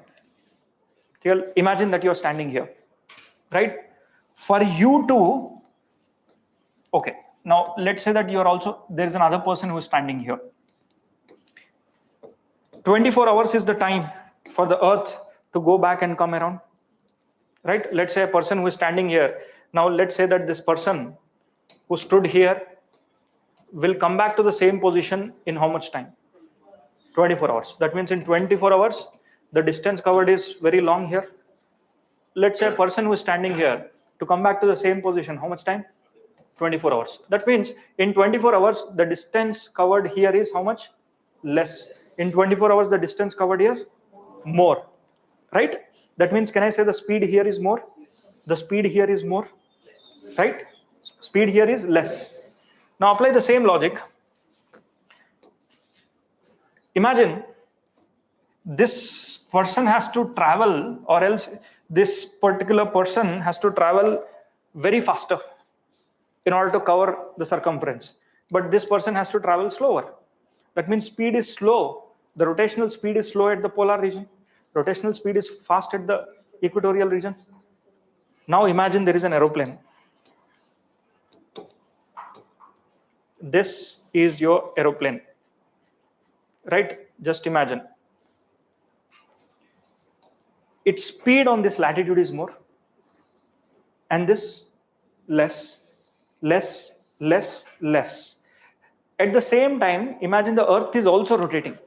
imagine that you're standing here, right? For you to, okay, now let's say that you're also, there's another person who is standing here. 24 hours is the time for the Earth to go back and come around, right? Let's say a person who is standing here. Now let's say that this person who stood here will come back to the same position in how much time? 24 hours. That means in 24 hours, the distance covered is very long here. Let's say a person who is standing here to come back to the same position, how much time? 24 hours. That means in 24 hours, the distance covered here is how much? Less. In 24 hours, the distance covered is more, right? That means, can I say the speed here is more? The speed here is more, right? Speed here is less. Now apply the same logic. Imagine this person has to travel, or else this particular person has to travel very faster in order to cover the circumference. But this person has to travel slower. That means speed is slow. The rotational speed is slow at the polar region. Rotational speed is fast at the equatorial region. Now imagine there is an aeroplane. This is your aeroplane, right? Just imagine. Its speed on this latitude is more, and this less, less, less, less. At the same time, imagine the Earth is also rotating,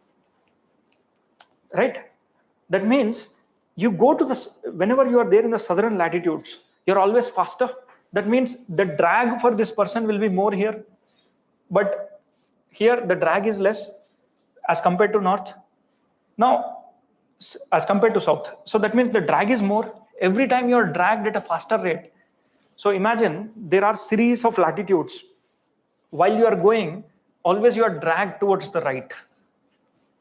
right? That means you go to the, whenever you are there in the southern latitudes, you're always faster. That means the drag for this person will be more here, but here the drag is less as compared to north. Now, as compared to south. So that means the drag is more. Every time you are dragged at a faster rate. So imagine there are series of latitudes. While you are going, always you are dragged towards the right.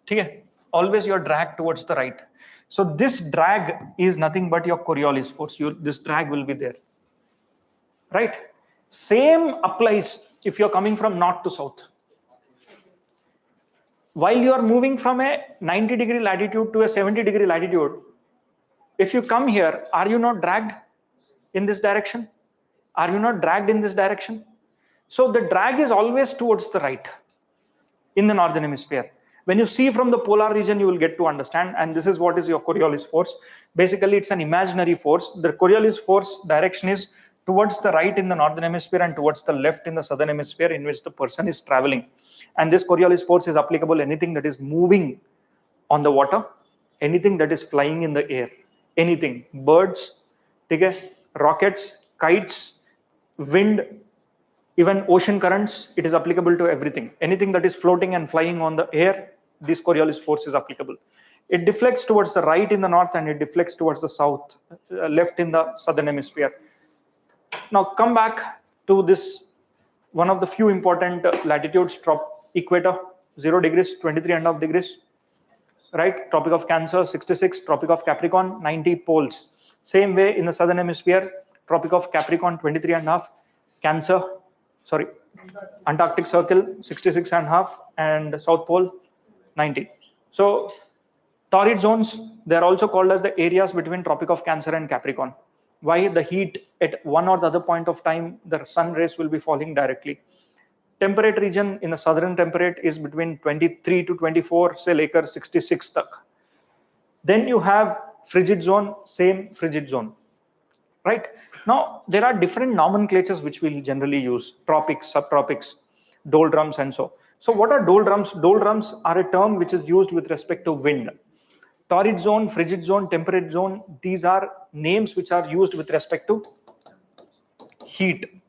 Okay? Always you are dragged towards the right. So this drag is nothing but your Coriolis force. This drag will be there. Right? Same applies if you're coming from north to south. While you are moving from a 90-degree latitude to a 70-degree latitude, if you come here, are you not dragged in this direction? Are you not dragged in this direction? So the drag is always towards the right in the northern hemisphere. When you see from the polar region, you will get to understand, and this is what is your Coriolis force. Basically, it's an imaginary force. The Coriolis force direction is towards the right in the northern hemisphere and towards the left in the southern hemisphere in which the person is traveling. And this Coriolis force is applicable anything that is moving on the water, anything that is flying in the air, anything, birds, rockets, kites, wind, even ocean currents, it is applicable to everything. Anything that is floating and flying on the air, this Coriolis force is applicable. It deflects towards the right in the north and it deflects towards the south, left in the southern hemisphere. Now come back to this, one of the few important latitudes, equator, 0 degrees, 23.5 degrees, right? Tropic of Cancer, 66, Tropic of Capricorn, 90 poles. Same way in the southern hemisphere, Tropic of Capricorn, 23.5, Cancer, sorry, Antarctic Circle, 66.5, and South Pole, 90. So torrid zones, they are also called as the areas between Tropic of Cancer and Capricorn. Why? The heat at one or the other point of time, the sun rays will be falling directly. Temperate region in the southern temperate is between 23 to 24, say Laker 66 tak. Then you have frigid zone, same frigid zone, right? Now there are different nomenclatures which we'll generally use: tropics, subtropics, doldrums, and so. So what are doldrums? Doldrums are a term which is used with respect to wind. Torrid zone, frigid zone, temperate zone, these are names which are used with respect to heat.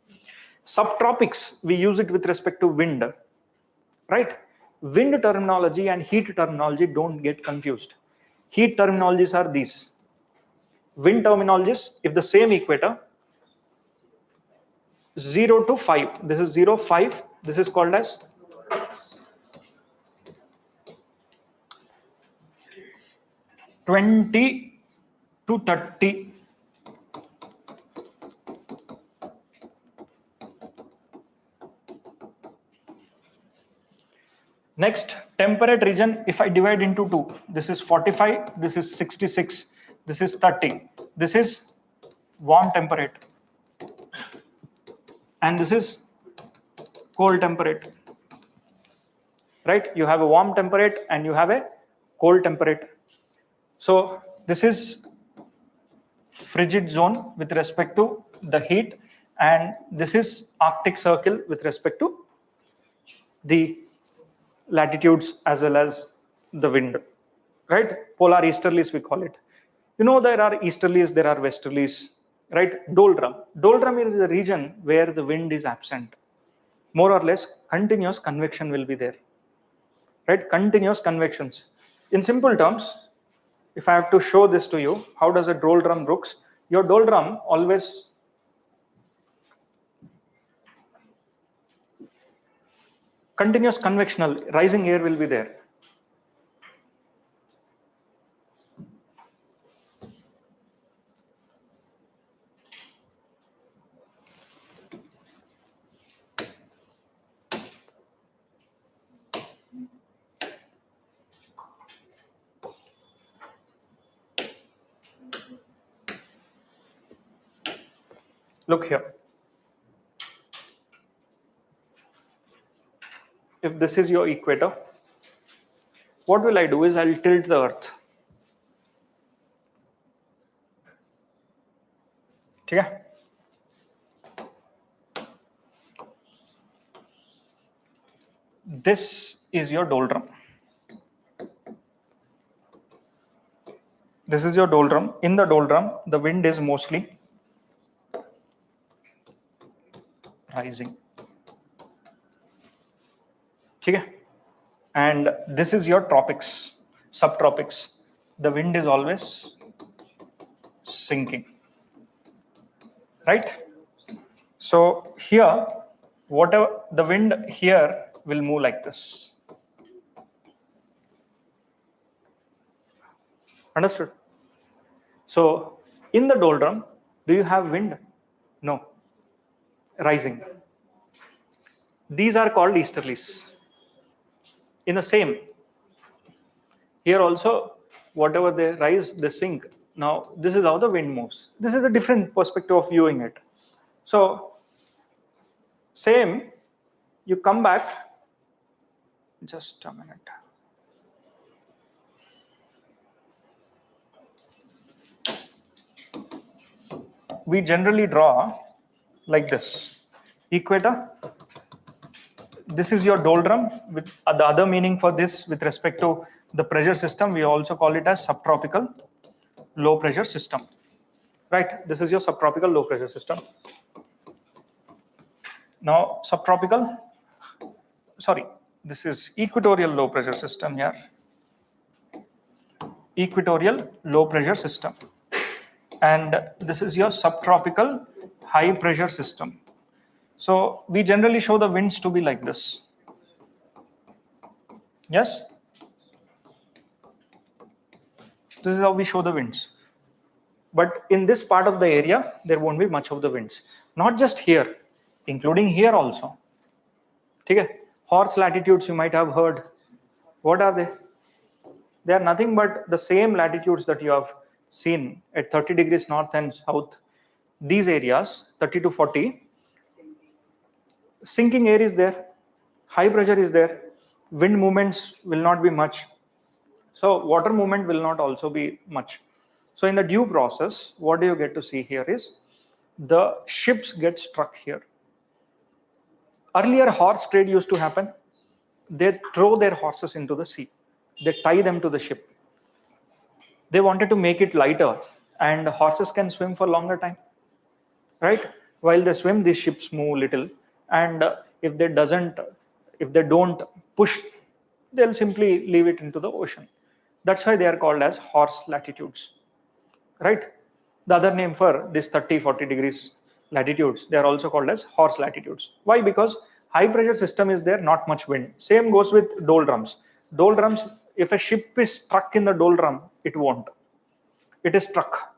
Subtropics, we use it with respect to wind, right? Wind terminology and heat terminology don't get confused. Heat terminologies are these. Wind terminologies, if the same equator, 0 to 5, this is 0, 5, this is called as (20 to 30). Next, temperate region, if I divide into two, this is 45, this is 66, this is 30. This is warm temperate, and this is cold temperate, right? You have a warm temperate and you have a cold temperate. So this is frigid zone with respect to the heat, and this is Arctic Circle with respect to the latitudes as well as the wind, right? Polar easterlies we call it. You know, there are easterlies, there are westerlies, right? Doldrum. Doldrum is the region where the wind is absent. More or less continuous convection will be there, right? Continuous convections. In simple terms, if I have to show this to you, how does a doldrum looks? Your doldrum always continuous convectional, rising air will be there. Look here. If this is your equator, what will I do is I'll tilt the earth. Okay? This is your doldrum. This is your doldrum. In the doldrum, the wind is mostly rising. Okay? And this is your tropics, subtropics. The wind is always sinking. Right? So here, whatever the wind here will move like this. Understood? So in the doldrum, do you have wind? No. Rising. These are called easterlies. In the same, here also, whatever they rise, they sink. Now, this is how the wind moves. This is a different perspective of viewing it. So, same, you come back, just a minute. We generally draw like this. Equator, this is your doldrum. With the other meaning for this with respect to the pressure system, we also call it as subtropical low pressure system. Right? This is your subtropical low pressure system. Now, subtropical, sorry, this is equatorial low pressure system here. Equatorial low pressure system. And this is your subtropical high pressure system. So we generally show the winds to be like this. Yes? This is how we show the winds. But in this part of the area, there won't be much of the winds. Not just here, including here also. Okay? Horse latitudes you might have heard. What are they? They are nothing but the same latitudes that you have seen at 30 degrees north and south. These areas, 30 to 40, sinking air is there, high pressure is there, wind movements will not be much. So water movement will not also be much. So in the due process, what do you get to see here is the ships get struck here. Earlier horse trade used to happen. They throw their horses into the sea. They tie them to the ship. They wanted to make it lighter, and horses can swim for longer time. Right? While they swim, these ships move little, and if they don't push, they'll simply leave it into the ocean. That's why they are called as horse latitudes. Right? The other name for this 30, 40 degrees latitudes, they are also called as horse latitudes. Why? Because high pressure system is there, not much wind. Same goes with doldrums. Doldrums, if a ship is struck in the doldrum, it won't. It is struck.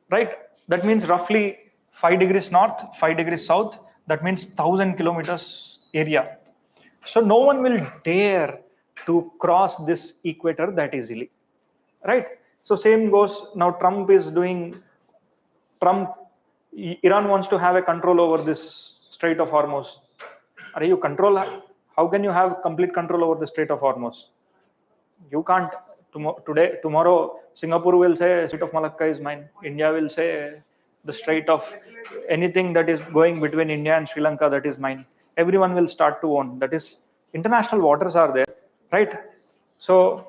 Right? That means roughly 5 degrees north, 5 degrees south. That means 1,000 kilometers area. So no one will dare to cross this equator that easily. Right? So same goes, now Iran wants to have a control over this Strait of Hormuz. How can you have complete control over the Strait of Hormuz? You can't. Tomorrow, Singapore will say Strait of Malacca is mine. India will say the Strait of anything that is going between India and Sri Lanka, that is mine. Everyone will start to own. That is, international waters are there, right? So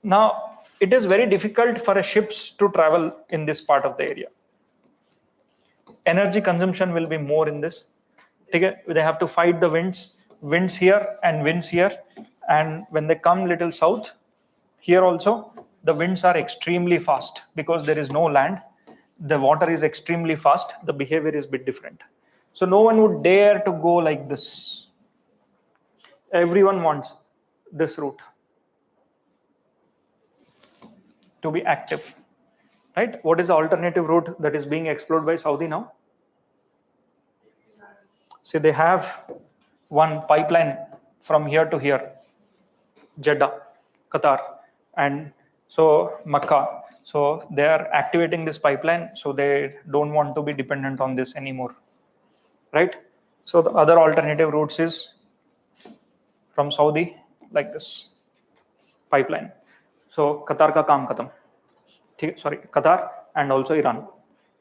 now it is very difficult for ships to travel in this part of the area. Energy consumption will be more in this. They have to fight the winds here and winds here. And when they come little south, here also, the winds are extremely fast because there is no land. The water is extremely fast. The behavior is a bit different. So no one would dare to go like this. Everyone wants this route to be active, right? What is the alternative route that is being explored by Saudi now? See, they have one pipeline from here to here, Jeddah, Qatar, and so Makkah. So they are activating this pipeline, so they don't want to be dependent on this anymore, right? So the other alternative routes is from Saudi, like this pipeline. So Qatar ka kaam khatam. Sorry, Qatar and also Iran.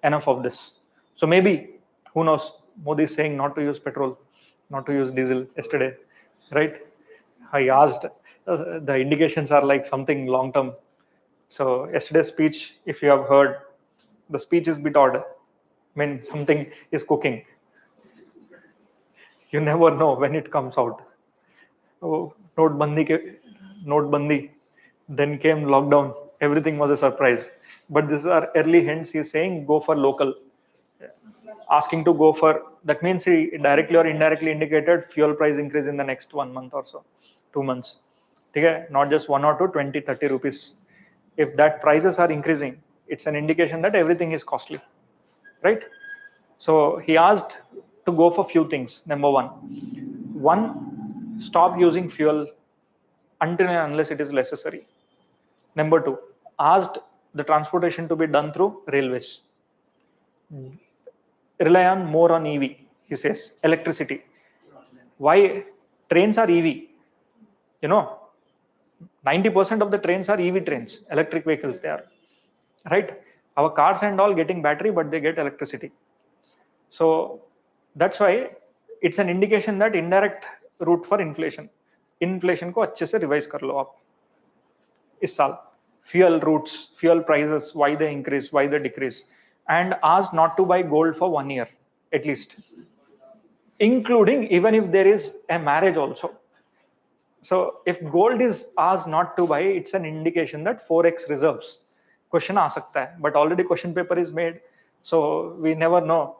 Enough of this. So maybe, who knows, Modi is saying not to use petrol, not to use diesel yesterday, right? I asked, the indications are like something long term. So yesterday's speech, if you have heard, the speech is a bit odd. I mean, something is cooking. You never know when it comes out. Oh, Notebandi, then came lockdown. Everything was a surprise. But these are early hints. He's saying go for local, asking to go for, that means he directly or indirectly indicated fuel price increase in the next 1 month or so, 2 months. Okay? Not just 1 or 2, 20, 30 rupees. If that prices are increasing, it's an indication that everything is costly, right? So he asked to go for few things. Number one, stop using fuel until and unless it is necessary. Number two, asked the transportation to be done through railways. Rely on more on EV, he says, electricity. Why? Trains are EV. 90% of the trains are EV trains, electric vehicles they are, right? Our cars and all getting battery, but they get electricity. So that's why it's an indication that indirect route for inflation. Inflation को अच्छे से revise कर लो आप इस साल. Fuel routes, fuel prices, why they increase, why they decrease, and asked not to buy gold for 1 year at least, including even if there is a marriage also. So if gold is asked not to buy, it's an indication that 4x reserves. Question आ सकता है, but already question paper is made, so we never know.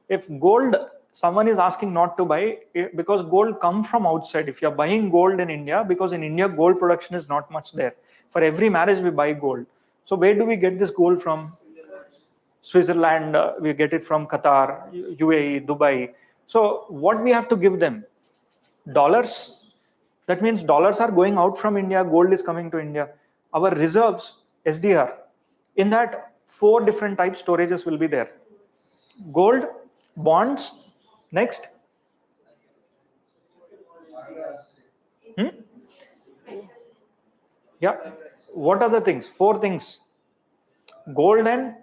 If gold, someone is asking not to buy because gold comes from outside. If you're buying gold in India, because in India gold production is not much there. For every marriage we buy gold. So where do we get this gold from? Switzerland, we get it from Qatar, UAE, Dubai. So what we have to give them? Dollars. That means dollars are going out from India, gold is coming to India. Our reserves, SDR, in that 4 different type storages will be there. Gold, bonds, next. Yeah, what are the things? 4 things. Gold and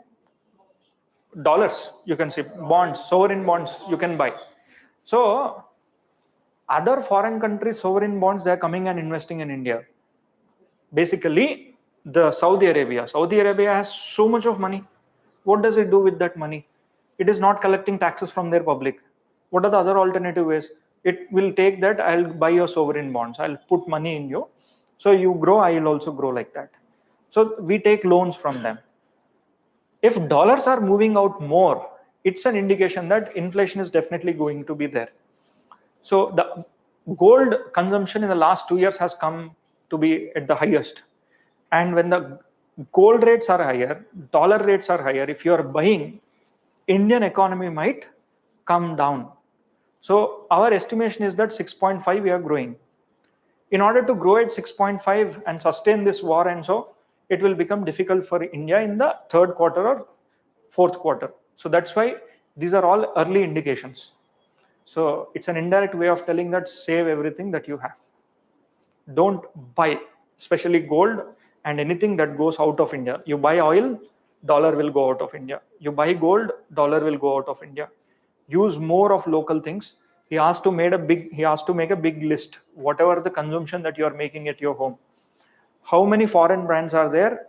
dollars, you can say, bonds, sovereign bonds you can buy. So other foreign countries sovereign bonds, they are coming and investing in India. Basically the Saudi Arabia has so much of money. What does it do with that money? It is not collecting taxes from their public. What are the other alternative ways? It will take that, I'll buy your sovereign bonds, I'll put money in you, so you grow, I will also grow like that. So we take loans from them. If dollars are moving out more, it's an indication that inflation is definitely going to be there. So the gold consumption in the last 2 years has come to be at the highest. And when the gold rates are higher, dollar rates are higher, if you are buying, Indian economy might come down. So our estimation is that 6.5 we are growing. In order to grow at 6.5 and sustain this war, and so it will become difficult for India in the 3rd quarter or 4th quarter. So that's why these are all early indications. So it's an indirect way of telling that save everything that you have. Don't buy, especially gold and anything that goes out of India. You buy oil, dollar will go out of India. You buy gold, dollar will go out of India. Use more of local things. He has to make a big list, whatever the consumption that you are making at your home. How many foreign brands are there?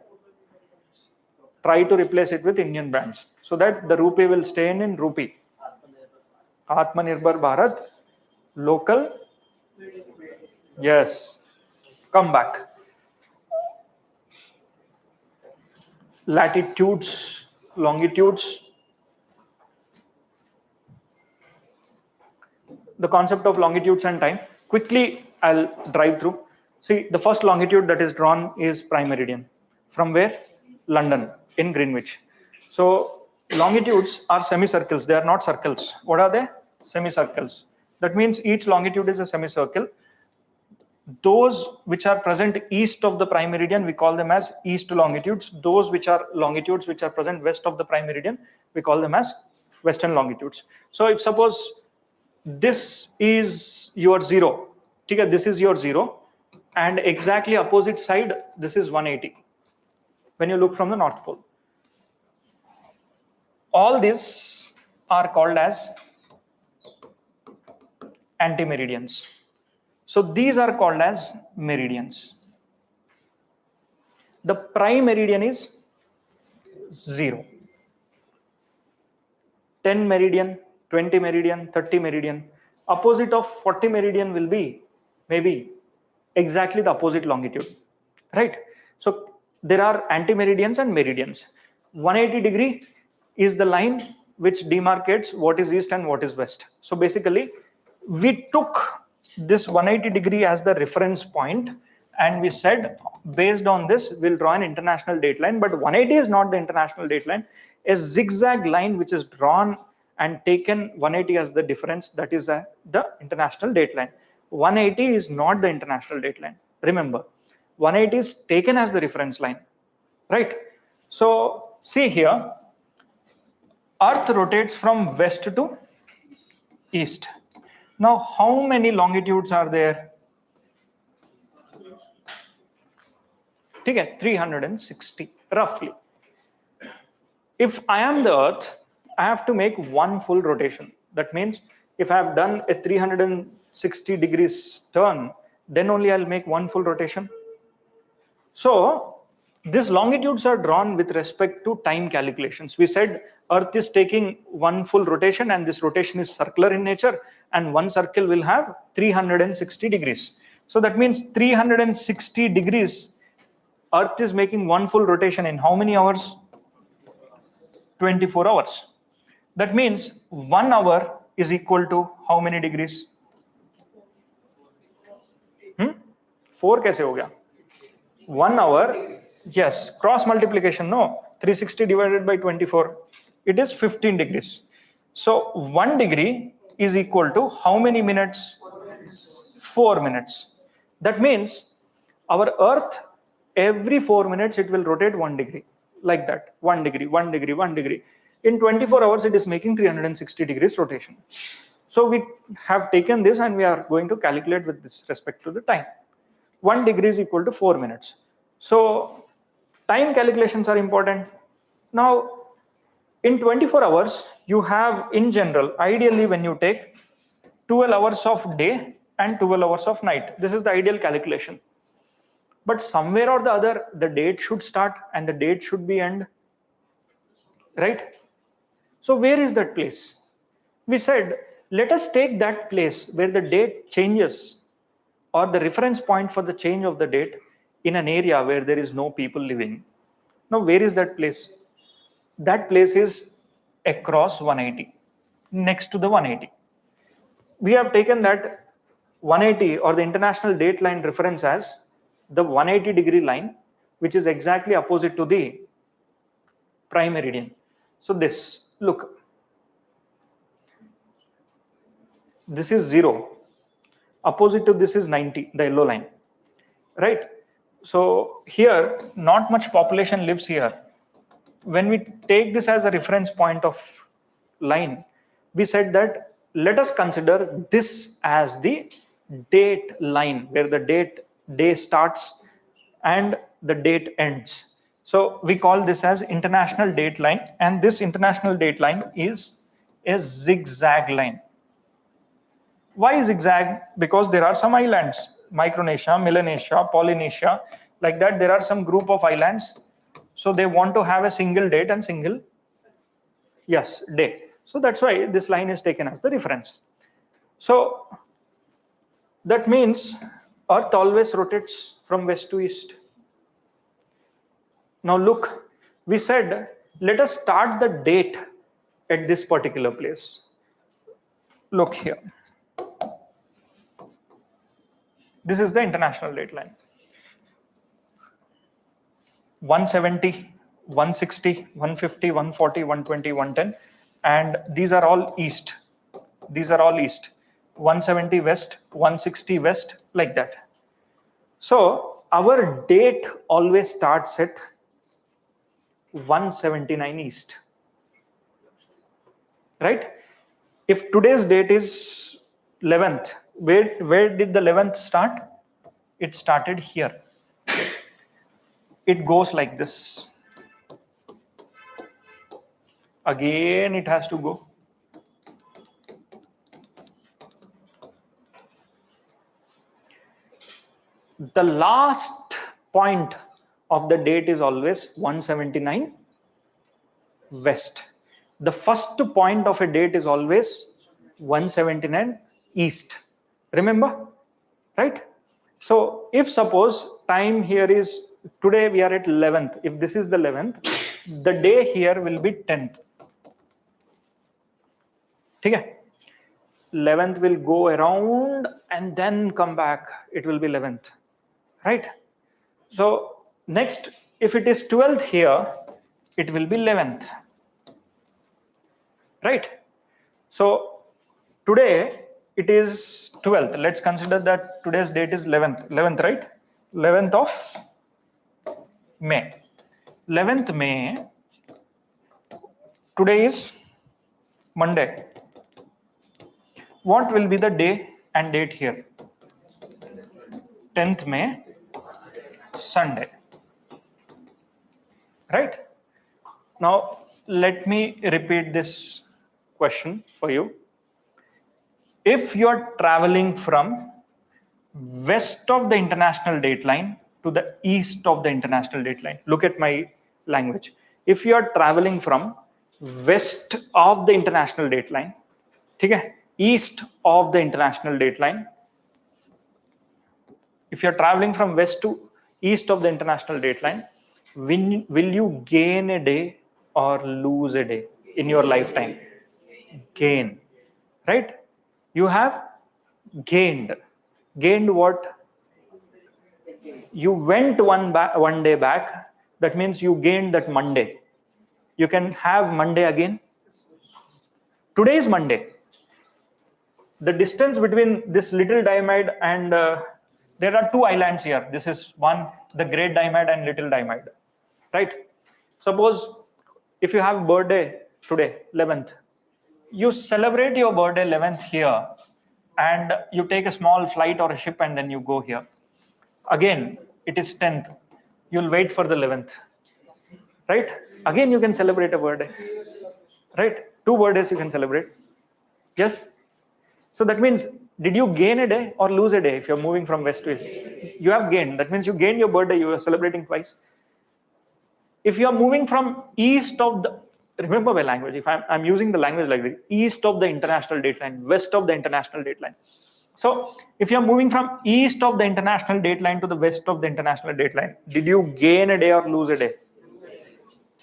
Try to replace it with Indian brands so that the rupee will stay in rupee. Atmanirbhar Bharat, local. Yes, come back. Latitudes, longitudes. The concept of longitudes and time. Quickly, I'll drive through. See, the first longitude that is drawn is prime meridian. From where? London, in Greenwich. So longitudes are semicircles. They are not circles. What are they? Semicircles. That means each longitude is a semicircle. Those which are present east of the prime meridian, we call them as east longitudes. Those which are longitudes which are present west of the prime meridian, we call them as western longitudes. So if suppose this is your 0, okay, this is your 0, and exactly opposite side, this is 180 when you look from the North Pole. All these are called as anti-meridians. So these are called as meridians. The prime meridian is 0. 10 meridian, 20 meridian, 30 meridian. Opposite of 40 meridian will be maybe exactly the opposite longitude, right? So there are anti-meridians and meridians. 180 degree is the line which demarcates what is east and what is west. So basically, we took this 180 degree as the reference point, and we said based on this we'll draw an international date line. But 180 is not the international date line. A zigzag line which is drawn and taken 180 as the difference, that is the international date line. 180 is not the international date line. Remember, 180 is taken as the reference line, right? So see here, Earth rotates from west to east. Now, how many longitudes are there? Okay, 360 roughly. If I am the Earth, I have to make one full rotation. That means if I have done a 360 degrees turn, then only I'll make one full rotation. So these longitudes are drawn with respect to time calculations. We said Earth is taking one full rotation, and this rotation is circular in nature, and one circle will have 360 degrees. So that means 360 degrees, Earth is making one full rotation in how many hours? 24 hours. That means 1 hour is equal to how many degrees? 4 कैसे हो गया? 1 hour, yes, cross multiplication, no, 360 divided by 24, it is 15 degrees. So 1 degree is equal to how many minutes? 4 minutes. That means our Earth, every 4 minutes, it will rotate 1 degree, like that, 1 degree, 1 degree, 1 degree. In 24 hours, it is making 360 degrees rotation. So we have taken this and we are going to calculate with this respect to the time. 1 degree is equal to 4 minutes. So time calculations are important. Now, in 24 hours, you have in general, ideally when you take 12 hours of day and 12 hours of night. This is the ideal calculation. But somewhere or the other, the date should start and the date should be end, right? So where is that place? We said, let us take that place where the date changes, or the reference point for the change of the date, in an area where there is no people living. Now, where is that place? That place is across 180, next to the 180. We have taken that 180 or the international date line reference as the 180 degree line, which is exactly opposite to the prime meridian. So this, look, this is 0. Opposite to this is 90, the yellow line, right? So here, not much population lives here. When we take this as a reference point of line, we said that let us consider this as the date line, where the day starts and the date ends. So we call this as international date line, and this international date line is a zigzag line. Why zigzag? Because there are some islands, Micronesia, Melanesia, Polynesia, like that. There are some group of islands. So they want to have a single date and single, yes, day. So that's why this line is taken as the reference. So that means Earth always rotates from west to east. Now look, we said, let us start the date at this particular place. Look here. This is the international date line. 170, 160, 150, 140, 120, 110. And these are all east. These are all east. 170 west, 160 west, like that. So our date always starts at 179 east, right? If today's date is 11th, where did the 11th start? It started here. It goes like this. Again, it has to go. The last point of the date is always 179 west. The first point of a date is always 179 east. Remember, right? So if suppose time here is, today we are at 11th. If this is the 11th, the day here will be 10th. Okay? 11th will go around and then come back. It will be 11th, right? So next, if it is 12th here, it will be 11th, right? So today it is 12th. Let's consider that today's date is 11th, right? 11th of May. 11th May. Today is Monday. What will be the day and date here? 10th May, Sunday. Right? Now, let me repeat this question for you. If you're traveling from west of the international dateline to the east of the international dateline, look at my language. If you're traveling from west of the international dateline, okay, east of the international dateline, if you're traveling from west to east of the international dateline, will you gain a day or lose a day in your lifetime? Gain, right? You have gained. Gained what? You went one day back. That means you gained that Monday. You can have Monday again. Today is Monday. The distance between this little diamide and there are two islands here. This is one, the great diamide and little diamide, right? Suppose if you have birthday today, 11th, you celebrate your birthday 11th here and you take a small flight or a ship and then you go here. Again, it is 10th. You'll wait for the 11th, right? Again, you can celebrate a birthday, right? 2 birthdays you can celebrate. Yes? So that means, did you gain a day or lose a day if you're moving from west to east? You have gained. That means you gained your birthday, you are celebrating twice. If you are moving from east of the, remember my language, if I'm using the language like this, east of the international dateline, west of the international dateline. So if you're moving from east of the international dateline to the west of the international dateline, did you gain a day or lose a day?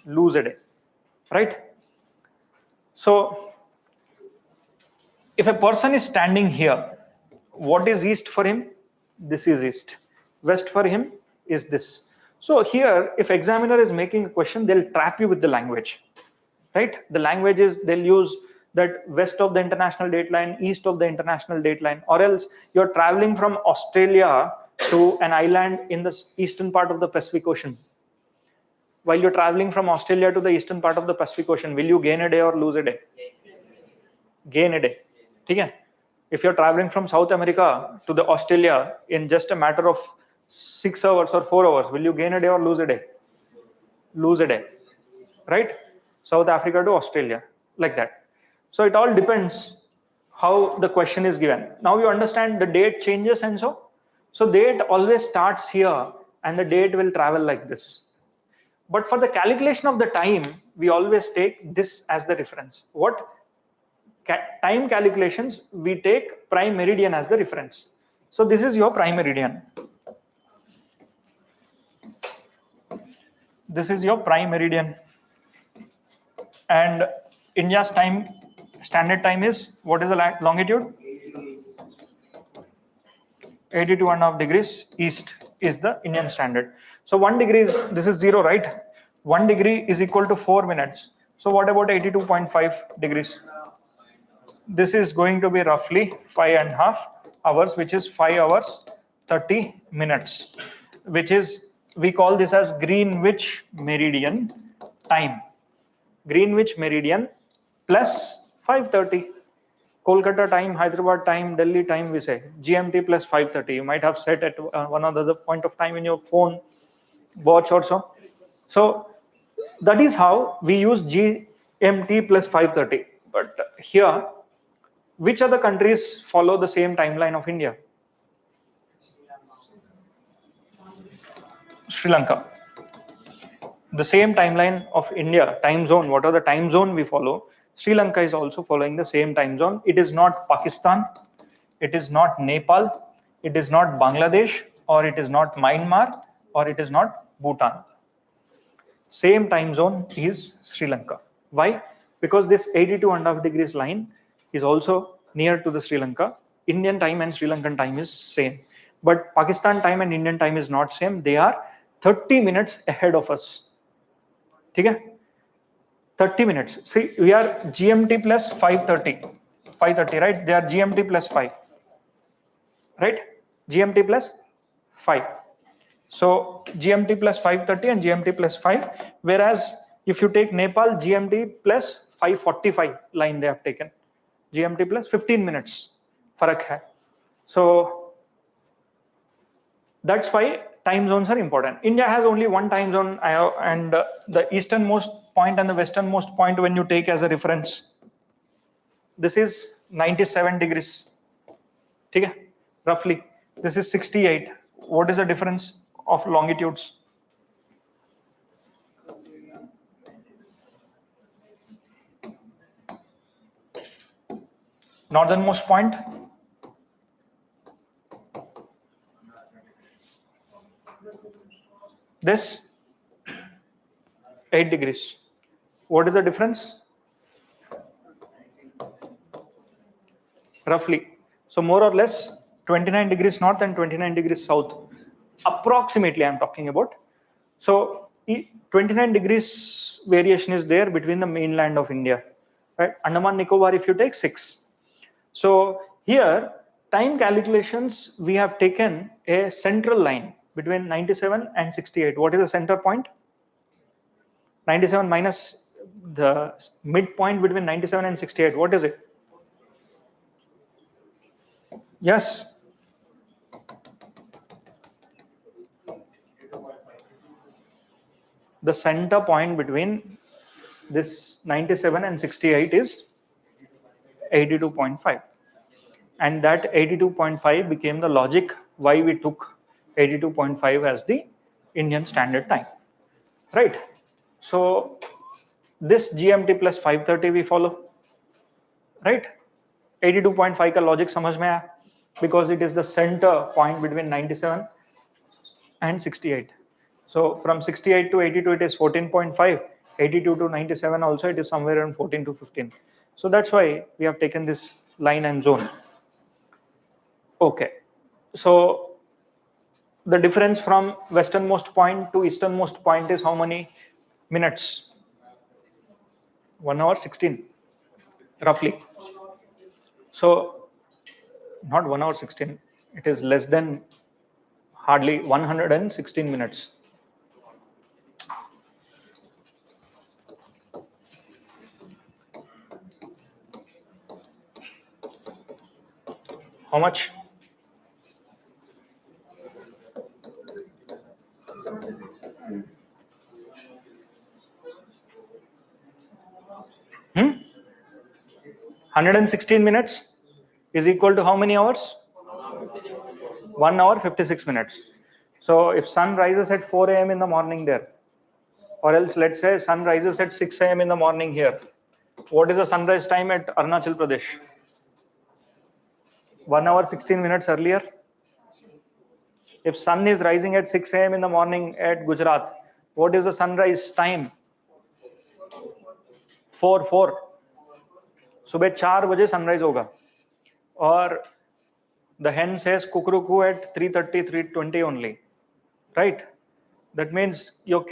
Lose a day, right? So if a person is standing here, what is east for him? This is east. West for him is this. So here, if examiner is making a question, they'll trap you with the language, right? The language is, they'll use that west of the international dateline, east of the international dateline, or else you're traveling from Australia to an island in the eastern part of the Pacific Ocean. While you're traveling from Australia to the eastern part of the Pacific Ocean, will you gain a day or lose a day? Gain a day. Okay? If you're traveling from South America to the Australia in just a matter of 6 hours or 4 hours, will you gain a day or lose a day? Lose a day, right? South Africa to Australia, like that. So it all depends how the question is given. Now you understand the date changes and so. So date always starts here and the date will travel like this. But for the calculation of the time, we always take this as the reference. What? Time calculations, we take prime meridian as the reference. So this is your prime meridian. This is your prime meridian. And India's time, standard time is, what is the longitude? 82.5 degrees east is the Indian standard. So 1 degree is, this is 0, right? 1 degree is equal to 4 minutes. So what about 82.5 degrees? This is going to be roughly 5.5 hours, which is 5 hours 30 minutes, which is, we call this as Greenwich Meridian time. Greenwich Meridian plus 5:30. Kolkata time, Hyderabad time, Delhi time, we say GMT plus 5:30. You might have set at one or the other point of time in your phone, watch or so. So that is how we use GMT plus 5:30. But here, which other countries follow the same timeline of India? Sri Lanka. The same timeline of India, time zone, what are the time zone we follow? Sri Lanka is also following the same time zone. It is not Pakistan, it is not Nepal, it is not Bangladesh, or it is not Myanmar, or it is not Bhutan. Same time zone is Sri Lanka. Why? Because this 82.5 degrees line is also near to the Sri Lanka. Indian time and Sri Lankan time is same. But Pakistan time and Indian time is not same. They are 30 minutes ahead of us. Okay? 30 minutes. See, we are GMT plus 5:30. 5:30, right? They are GMT plus 5. Right? GMT plus 5. So GMT plus 5:30 and GMT plus 5. Whereas if you take Nepal, GMT plus 5:45 line they have taken. GMT plus 15 minutes. Farak hai. So that's why time zones are important. India has only one time zone, and the easternmost point and the westernmost point, when you take as a reference, this is 97 degrees. Okay? Roughly. This is 68. What is the difference of longitudes? Northernmost point? This 8 degrees. What is the difference? Roughly. So more or less 29 degrees north and 29 degrees south. Approximately I'm talking about. So 29 degrees variation is there between the mainland of India. Right? Andaman Nicobar, if you take 6. So here, time calculations, we have taken a central line between 97 and 68. What is the center point? 97 minus the midpoint between 97 and 68. What is it? Yes. The center point between this 97 and 68 is 82.5. And that 82.5 became the logic why we took 82.5 as the Indian Standard Time. Right? So this GMT plus 5:30 we follow. Right? 82.5 का logic समझ में आया? Because it is the center point between 97 and 68. So from 68 to 82 it is 14.5. 82 to 97 also it is somewhere around 14 to 15. So that's why we have taken this line and zone. Okay. So the difference from westernmost point to easternmost point is how many minutes? 1 hour 16 roughly. So not 1 hour 16, it is less than hardly 116 minutes. How much? Hmm? 116 minutes is equal to how many hours? 1 hour 56 minutes. So if sun rises at 4 a.m. in the morning there, or else let's say sun rises at 6 a.m. in the morning here, what is the sunrise time at Arunachal Pradesh? 1 hour 16 minutes earlier. If sun is rising at 6 a.m. in the morning at Gujarat, what is the sunrise time? 4. सुबह 4 बजे sunrise होगा. Or the hen says kukuruku at 3:30, 3:20 only, right? That means your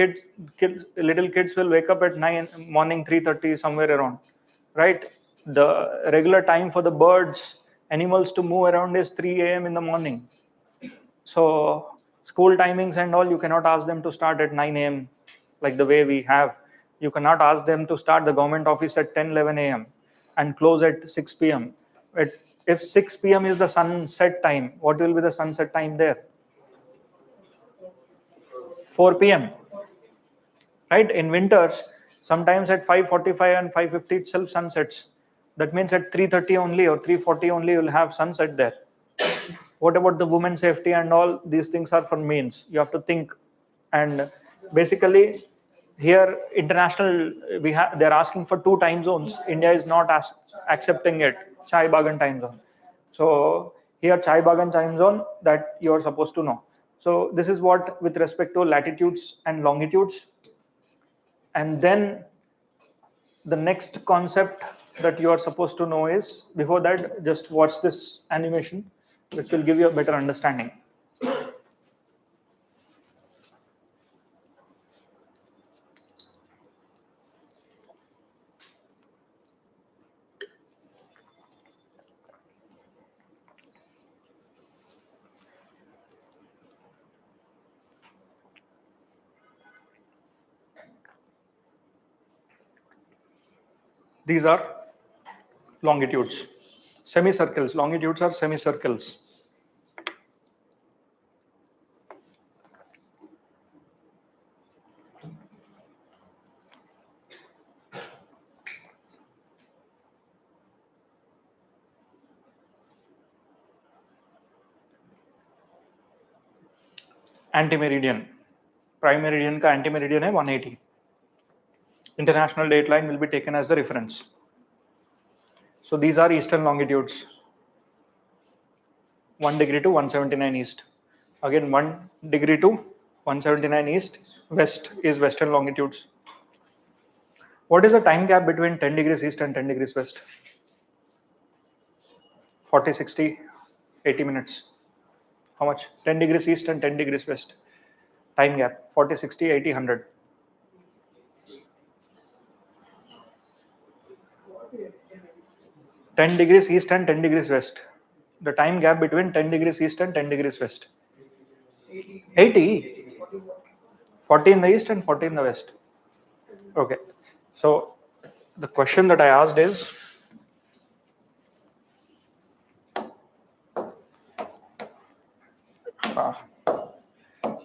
little kids will wake up at 9 morning, 3:30 somewhere around, right? The regular time for the birds, animals to move around is 3 a.m. in the morning. So school timings and all, you cannot ask them to start at 9 a.m. like the way we have. You cannot ask them to start the government office at 10, 11 a.m. and close at 6 p.m. If 6 p.m. is the sunset time, what will be the sunset time there? 4 p.m. Right? In winters, sometimes at 5:45 and 5:50 itself sunsets. That means at 3:30 only or 3:40 only you'll have sunset there. What about the women's safety and all? These things are for means. You have to think. And basically, here international, they're asking for 2 time zones. India is not accepting it. Chai Bagan time zone. So here Chai Bagan time zone that you are supposed to know. So this is what with respect to latitudes and longitudes. And then the next concept that you are supposed to know is, before that, just watch this animation, which will give you a better understanding. These are longitudes, semicircles. Longitudes are semicircles. Anti-meridian, prime meridian का anti-meridian है 180. International date line will be taken as the reference. So these are eastern longitudes, 1 degree to 179 east. Again, 1 degree to 179 east. West is western longitudes. What is the time gap between 10 degrees east and 10 degrees west? 40, 60, 80 minutes. How much? 10 degrees east and 10 degrees west. Time gap 40, 60, 80, 100. 10 degrees east and 10 degrees west. The time gap between 10 degrees east and 10 degrees west. 80. 40 in the east and 40 in the west. Okay. So the question that I asked is,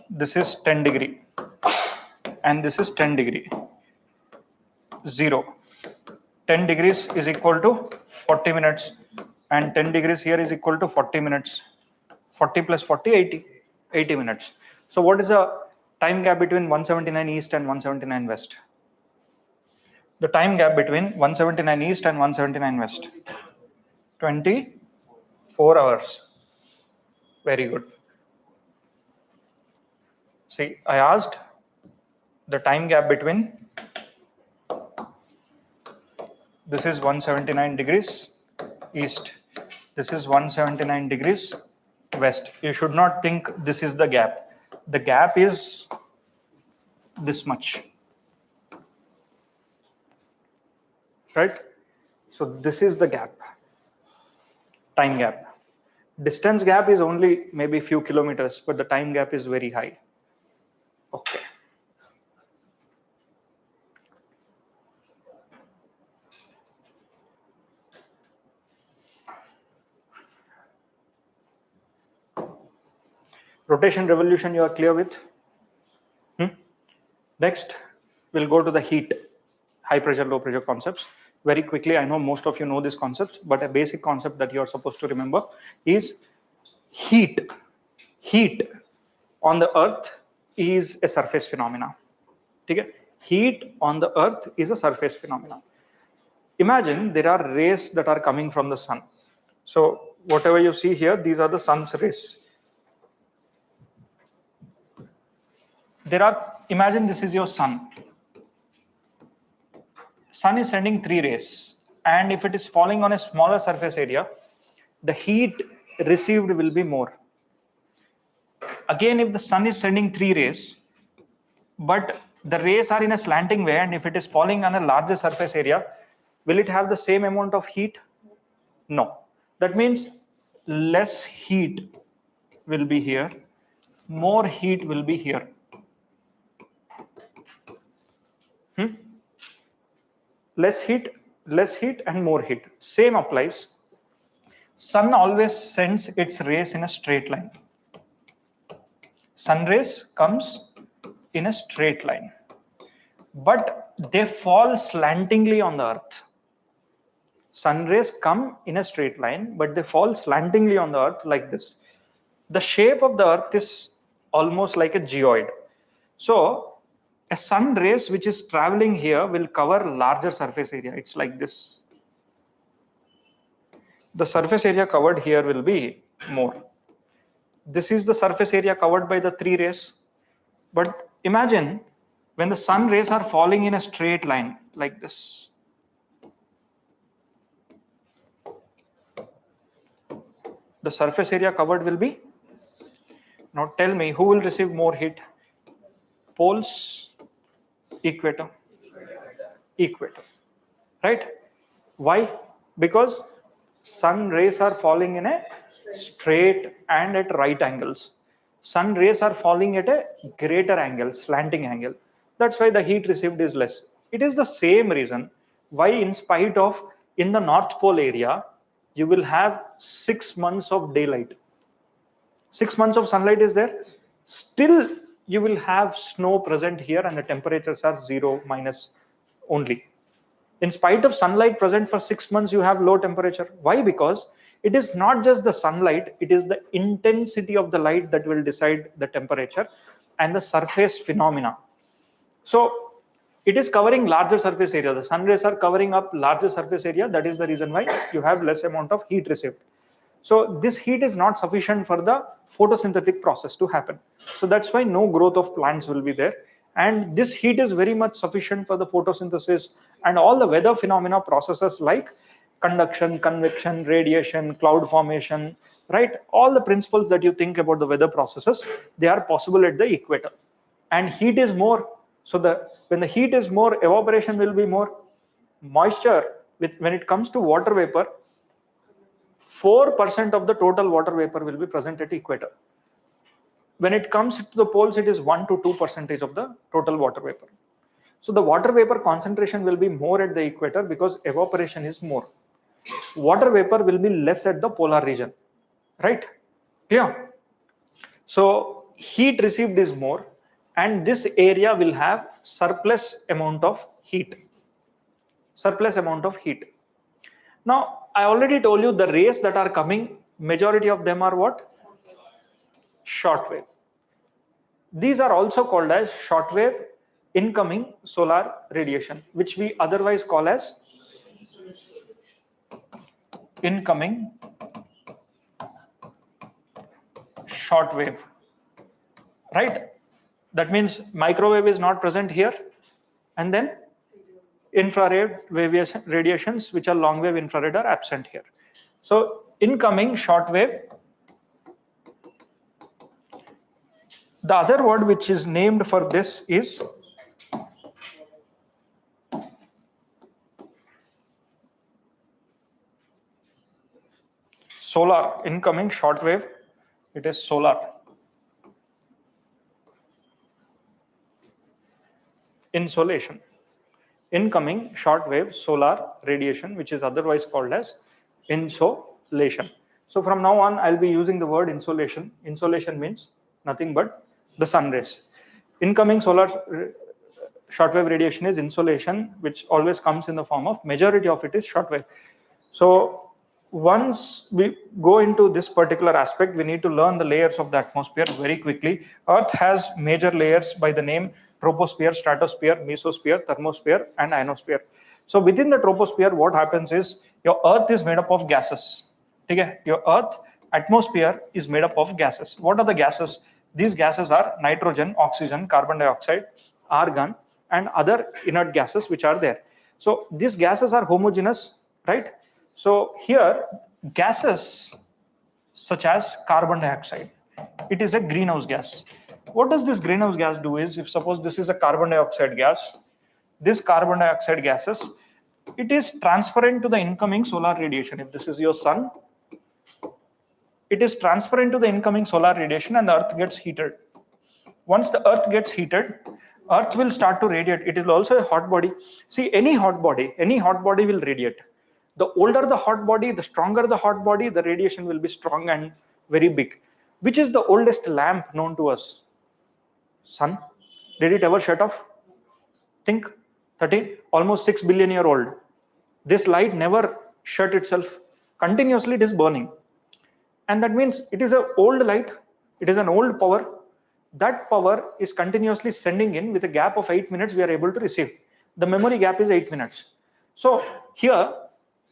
this is 10 degree and this is 10 degree. 0. 10 degrees is equal to 40 minutes and 10 degrees here is equal to 40 minutes. 40 plus 40, 80. 80 minutes. So what is the time gap between 179 east and 179 west? The time gap between 179 east and 179 west. 24 hours. Very good. See, I asked the time gap between, this is 179 degrees east, this is 179 degrees west. You should not think this is the gap. The gap is this much. Right? So this is the gap, time gap. Distance gap is only maybe few kilometers, but the time gap is very high. Okay. Rotation, revolution, you are clear with? Next, we'll go to the heat, high pressure, low pressure concepts. Very quickly, I know most of you know these concepts, but a basic concept that you are supposed to remember is heat. Heat on the earth is a surface phenomena. Okay? Heat on the earth is a surface phenomena. Imagine there are rays that are coming from the sun. So whatever you see here, these are the sun's rays. Imagine this is your sun. Sun is sending 3 rays, and if it is falling on a smaller surface area, the heat received will be more. Again, if the sun is sending 3 rays, but the rays are in a slanting way, and if it is falling on a larger surface area, will it have the same amount of heat? No. That means less heat will be here more heat will be here. Less heat and more heat. Same applies. Sun always sends its rays in a straight line. Sun rays comes in a straight line, but they fall slantingly on the earth. Sun rays come in a straight line, but they fall slantingly on the earth like this. The shape of the earth is almost like a geoid. So a sun rays which is traveling here will cover larger surface area. It's like this. The surface area covered here will be more. This is the surface area covered by the 3 rays. But imagine when the sun rays are falling in a straight line like this. The surface area covered will be. Now tell me, who will receive more heat? Poles, equator. Equator. Right? Why? Because sun rays are falling in a straight and at right angles. Sun rays are falling at a greater angle, slanting angle. That's why the heat received is less. It is the same reason why, in spite of in the North Pole area, you will have 6 months of daylight. 6 months of sunlight is there. Still, you will have snow present here and the temperatures are 0 minus only. In spite of sunlight present for 6 months, you have low temperature. Why? Because it is not just the sunlight, it is the intensity of the light that will decide the temperature and the surface phenomena. So it is covering larger surface area. The sun rays are covering up larger surface area. That is the reason why you have less amount of heat received. So this heat is not sufficient for the photosynthetic process to happen. So that's why no growth of plants will be there. And this heat is very much sufficient for the photosynthesis and all the weather phenomena processes like conduction, convection, radiation, cloud formation, right? All the principles that you think about the weather processes, they are possible at the equator. And heat is more. So when the heat is more, evaporation will be more. Moisture, when it comes to water vapor, 4% of the total water vapor will be present at equator. When it comes to the poles, it is 1 to 2% of the total water vapor. So the water vapor concentration will be more at the equator because evaporation is more. Water vapor will be less at the polar region, right? Clear? So heat received is more, and this area will have surplus amount of heat. Surplus amount of heat. Now, I already told you the rays that are coming, majority of them are what? Short wave. These are also called as short wave incoming solar radiation, which we otherwise call as incoming short wave, right? That means microwave is not present here, and then infrared radiations, which are long wave infrared, are absent here. So incoming short wave. The other word which is named for this is solar. Incoming short wave, it is solar. Insolation. Incoming short wave solar radiation, which is otherwise called as insolation. So from now on, I'll be using the word insolation. Insolation means nothing but the sun rays. Incoming solar short wave radiation is insolation, which always comes in the form of, majority of it is short wave. So once we go into this particular aspect, we need to learn the layers of the atmosphere very quickly. Earth has major layers by the name troposphere, stratosphere, mesosphere, thermosphere, and ionosphere. So within the troposphere, what happens is your Earth is made up of gases. Okay? Your Earth atmosphere is made up of gases. What are the gases? These gases are nitrogen, oxygen, carbon dioxide, argon, and other inert gases which are there. So these gases are homogeneous, right? So here, gases such as carbon dioxide, it is a greenhouse gas. What does this greenhouse gas do is, if suppose this is a carbon dioxide gas, this carbon dioxide gases, it is transparent to the incoming solar radiation. If this is your sun, it is transferring to the incoming solar radiation and the Earth gets heated. Once the Earth gets heated, Earth will start to radiate. It is also a hot body. See, any hot body will radiate. The older the hot body, the stronger the hot body, the radiation will be strong and very big. Which is the oldest lamp known to us? Sun. Did it ever shut off? Think, 13, almost 6 billion year old. This light never shut itself. Continuously it is burning. And that means it is an old light. It is an old power. That power is continuously sending in with a gap of 8 minutes we are able to receive. The memory gap is 8 minutes. So here,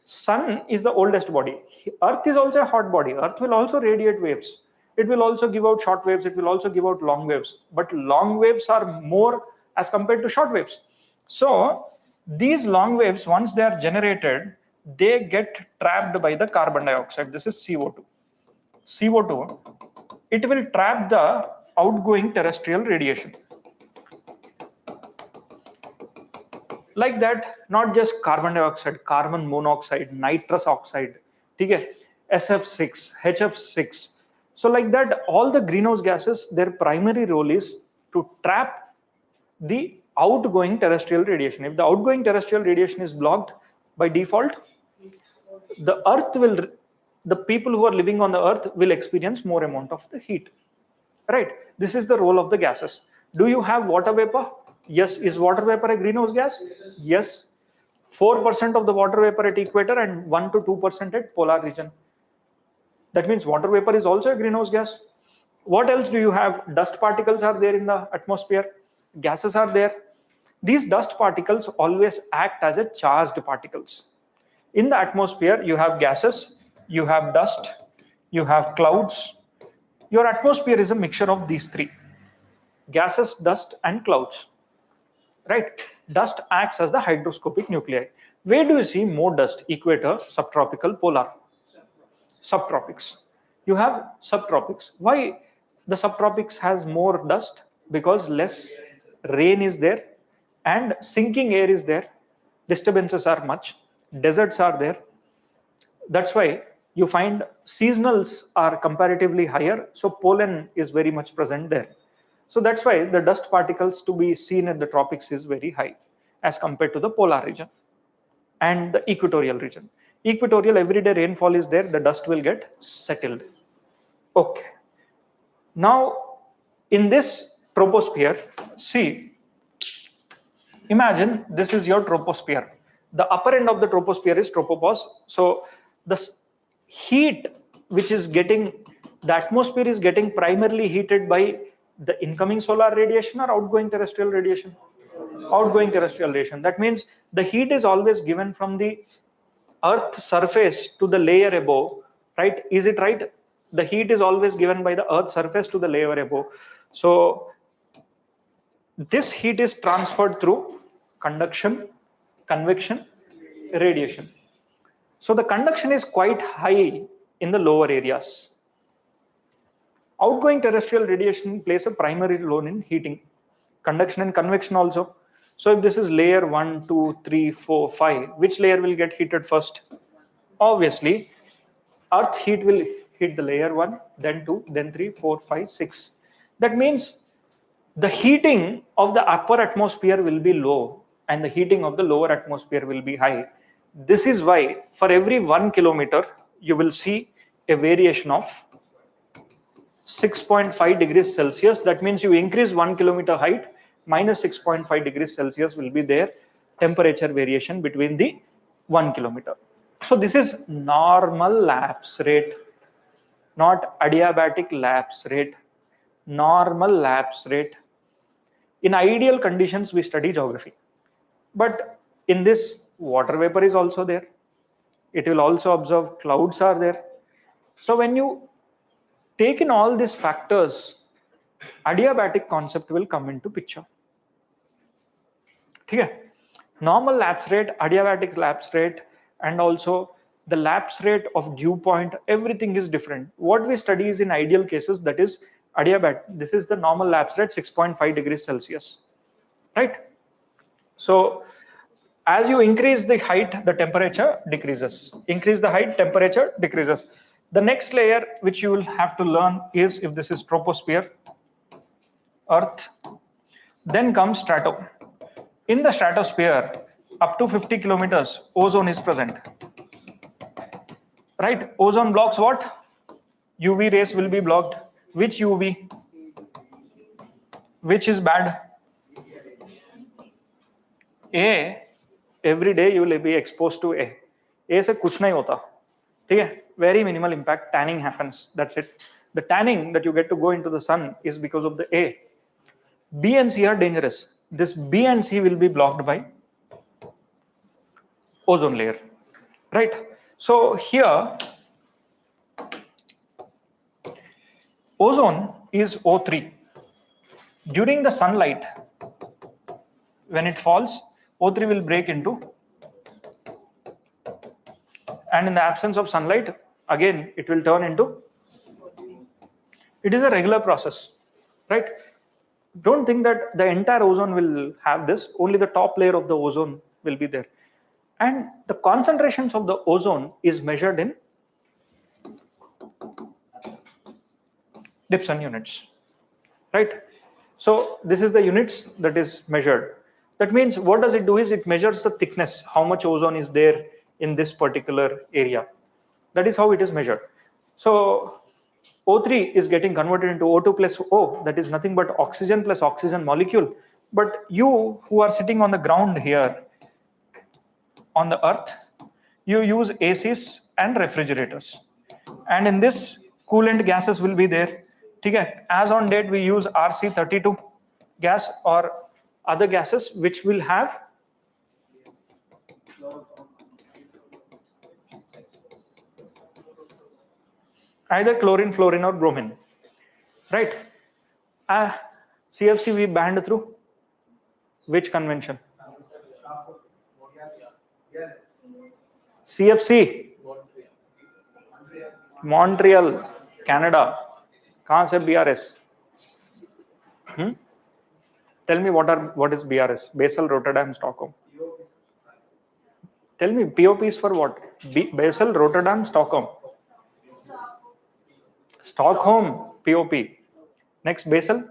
Sun is the oldest body. Earth is also a hot body. Earth will also radiate waves. It will also give out short waves. It will also give out long waves. But long waves are more as compared to short waves. So these long waves, once they are generated, they get trapped by the carbon dioxide. This is CO2. CO2, it will trap the outgoing terrestrial radiation. Like that, not just carbon dioxide, carbon monoxide, nitrous oxide, okay? SF6, HF6. So like that, all the greenhouse gases, their primary role is to trap the outgoing terrestrial radiation. If the outgoing terrestrial radiation is blocked by default, the people who are living on the Earth will experience more amount of the heat. Right? This is the role of the gases. Do you have water vapor? Yes. Is water vapor a greenhouse gas? Yes. 4% of the water vapor at equator and 1 to 2% at polar region. That means water vapor is also a greenhouse gas. What else do you have? Dust particles are there in the atmosphere. Gases are there. These dust particles always act as a charged particles. In the atmosphere, you have gases, you have dust, you have clouds. Your atmosphere is a mixture of these three: gases, dust, and clouds. Right? Dust acts as the hygroscopic nuclei. Where do you see more dust? Equator, subtropical, polar. Subtropics. You have subtropics. Why the subtropics has more dust? Because less rain is there and sinking air is there. Disturbances are much. Deserts are there. That's why you find seasonals are comparatively higher. So pollen is very much present there. So that's why the dust particles to be seen in the tropics is very high as compared to the polar region and the equatorial region. Equatorial, everyday rainfall is there, the dust will get settled. Okay. Now, in this troposphere, see, imagine this is your troposphere. The upper end of the troposphere is tropopause. So the heat which is getting, the atmosphere is getting primarily heated by the incoming solar radiation or outgoing terrestrial radiation? Outgoing terrestrial radiation. That means the heat is always given from the Earth surface to the layer above, right? Is it right? The heat is always given by the Earth surface to the layer above. So this heat is transferred through conduction, convection, radiation. So the conduction is quite high in the lower areas. Outgoing terrestrial radiation plays a primary role in heating, conduction and convection also. So if this is layer 1, 2, 3, 4, 5, which layer will get heated first? Obviously, Earth heat will hit the layer 1, then 2, then 3, 4, 5, 6. That means the heating of the upper atmosphere will be low and the heating of the lower atmosphere will be high. This is why for every 1 kilometer, you will see a variation of 6.5 degrees Celsius. That means you increase 1 kilometer height, minus 6.5 degrees Celsius will be there, temperature variation between the 1 kilometer. So this is normal lapse rate, not adiabatic lapse rate, normal lapse rate. In ideal conditions, we study geography. But in this, water vapor is also there. It will also observe clouds are there. So when you take in all these factors, adiabatic concept will come into picture. Okay. Normal lapse rate, adiabatic lapse rate, and also the lapse rate of dew point, everything is different. What we study is in ideal cases, that is adiabatic. This is the normal lapse rate, 6.5 degrees Celsius, right? So as you increase the height, the temperature decreases. Increase the height, temperature decreases. The next layer which you will have to learn is, if this is troposphere, Earth, then comes strato. In the stratosphere, up to 50 kilometers, ozone is present. Right? Ozone blocks what? UV rays will be blocked. Which UV? Which is bad? A. Every day you will be exposed to A. A से कुछ नहीं होता. ठीक है? Very minimal impact. Tanning happens. That's it. The tanning that you get to go into the sun is because of the A. B and C are dangerous. This B and C will be blocked by ozone layer. Right? So here, ozone is O3. During the sunlight, when it falls, O3 will break into, and in the absence of sunlight, again it will turn into. It is a regular process, right? Don't think that the entire ozone will have this. Only the top layer of the ozone will be there, and the concentrations of the ozone is measured in Dipson units, right? So this is the units that is measured. That means what does it do is it measures the thickness, how much ozone is there in this particular area. That is how it is measured. So O3 is getting converted into O2 plus O, that is nothing but oxygen plus oxygen molecule. But you who are sitting on the ground here on the earth, you use ACs and refrigerators. And in this, coolant gases will be there. Okay? As on date, we use RC32 gas or other gases which will have either chlorine, fluorine or bromine, right? CFC we banned through which convention? CFC Montreal, Canada. कहाँ से BRS? Tell me what is BRS? Basel, Rotterdam, Stockholm. Tell me, POP is for what? Basel, Rotterdam, Stockholm. Stockholm, POP. Next, Basel.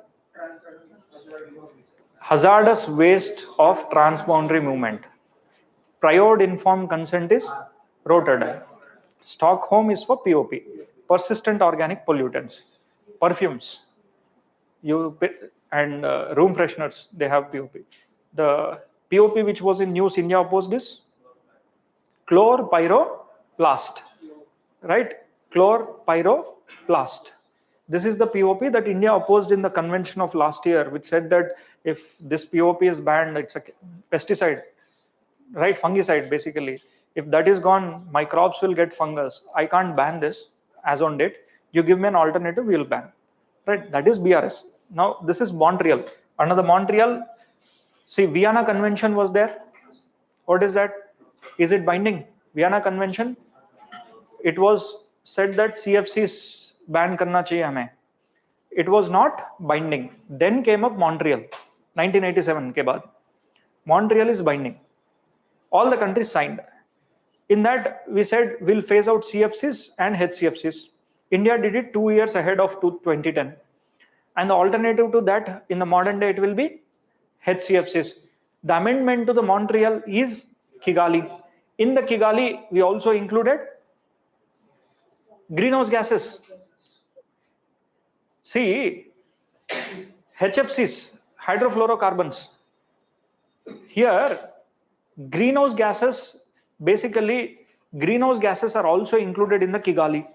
Hazardous waste of transboundary movement. Prior informed consent is Rotterdam. Stockholm is for POP. Persistent organic pollutants. Perfumes. And room fresheners, they have POP. The POP which was in news, India opposed this chlorpyroplast, right? Chlorpyroplast. This is the POP that India opposed in the convention of last year, which said that if this POP is banned, it's a pesticide, right? Fungicide, basically. If that is gone, my crops will get fungus. I can't ban this as on date. You give me an alternative, we'll ban, right? That is BRS. Now, this is Montreal. Under the Montreal, see, Vienna Convention was there. What is that? Is it binding? Vienna Convention? It was said that CFCs ban karna chahiye hame. It was not binding. Then came up Montreal, 1987 ke baad. Montreal is binding. All the countries signed. In that, we said we'll phase out CFCs and HCFCs. India did it 2 years ahead of 2010. And the alternative to that, in the modern day, it will be HCFCs. The amendment to the Montreal is Kigali. In the Kigali, we also included greenhouse gases. See, HFCs, hydrofluorocarbons. Here, greenhouse gases, basically, greenhouse gases are also included in the Kigali.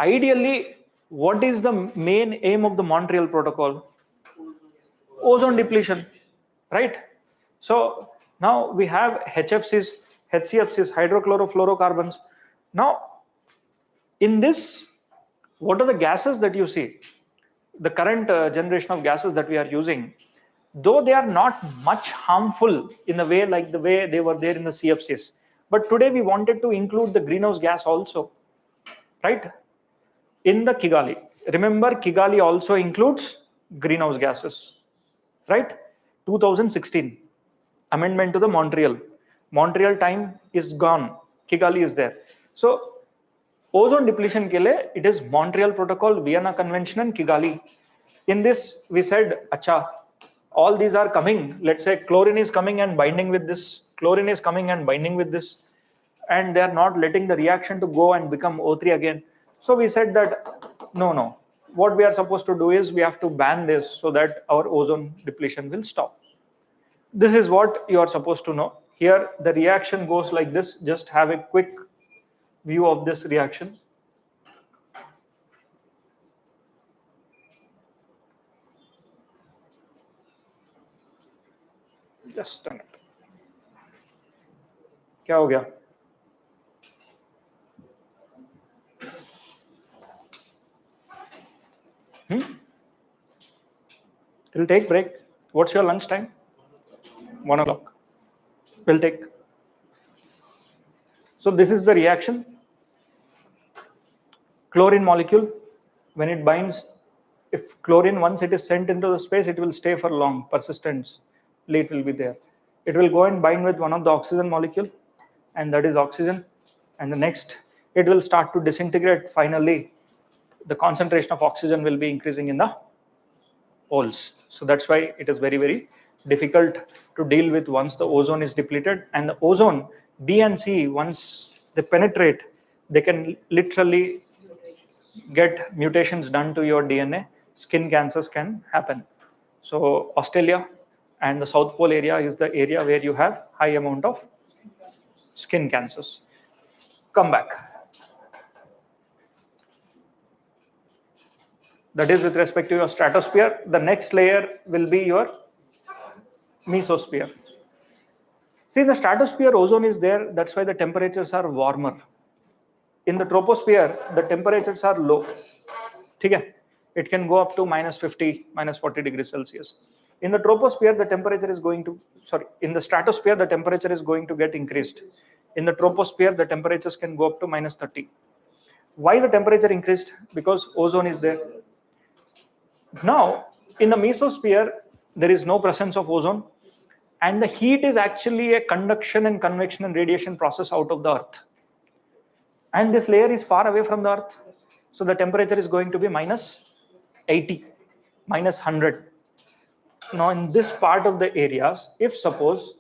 Ideally, what is the main aim of the Montreal Protocol? Ozone depletion, right? So now we have HFCs, HCFCs, hydrochlorofluorocarbons. Now, in this, what are the gases that you see? The current generation of gases that we are using, though they are not much harmful in a way like the way they were there in the CFCs. But today we wanted to include the greenhouse gas also, right? In the Kigali. Remember, Kigali also includes greenhouse gases, right? 2016, amendment to the Montreal. Montreal time is gone. Kigali is there. So Ozone depletion ke liye, it is Montreal Protocol, Vienna Convention, and Kigali. In this, we said, acha, all these are coming. Let's say chlorine is coming and binding with this. Chlorine is coming and binding with this. And they are not letting the reaction to go and become O3 again. So we said that, no. What we are supposed to do is we have to ban this so that our ozone depletion will stop. This is what you are supposed to know. Here, the reaction goes like this. Just have a quick view of this reaction. Just a minute. क्या हो गया? We'll take break. What's your lunch time? 1 o'clock. We'll take. So this is the reaction. Chlorine molecule, when it binds, if chlorine, once it is sent into the space, it will stay for long, persistence, it will be there. It will go and bind with one of the oxygen molecule, and that is oxygen. And the next, it will start to disintegrate. Finally, the concentration of oxygen will be increasing in the poles. So that's why it is very, very difficult to deal with once the ozone is depleted. And the ozone, B and C, once they penetrate, they can literally get mutations done to your DNA. Skin cancers can happen. So Australia and the South Pole area is the area where you have high amount of skin cancers. Come back. That is with respect to your stratosphere. The next layer will be your mesosphere. See, in the stratosphere, ozone is there. That's why the temperatures are warmer. In the troposphere, the temperatures are low. Okay? It can go up to -50, -40 degrees Celsius. In the troposphere, the temperature is going to, in the stratosphere, the temperature is going to get increased. In the troposphere, the temperatures can go up to -30. Why the temperature increased? Because ozone is there. Now, in the mesosphere, there is no presence of ozone, and the heat is actually a conduction and convection and radiation process out of the Earth. And this layer is far away from the Earth, so the temperature is going to be -80, -100. Now, in this part of the areas, if suppose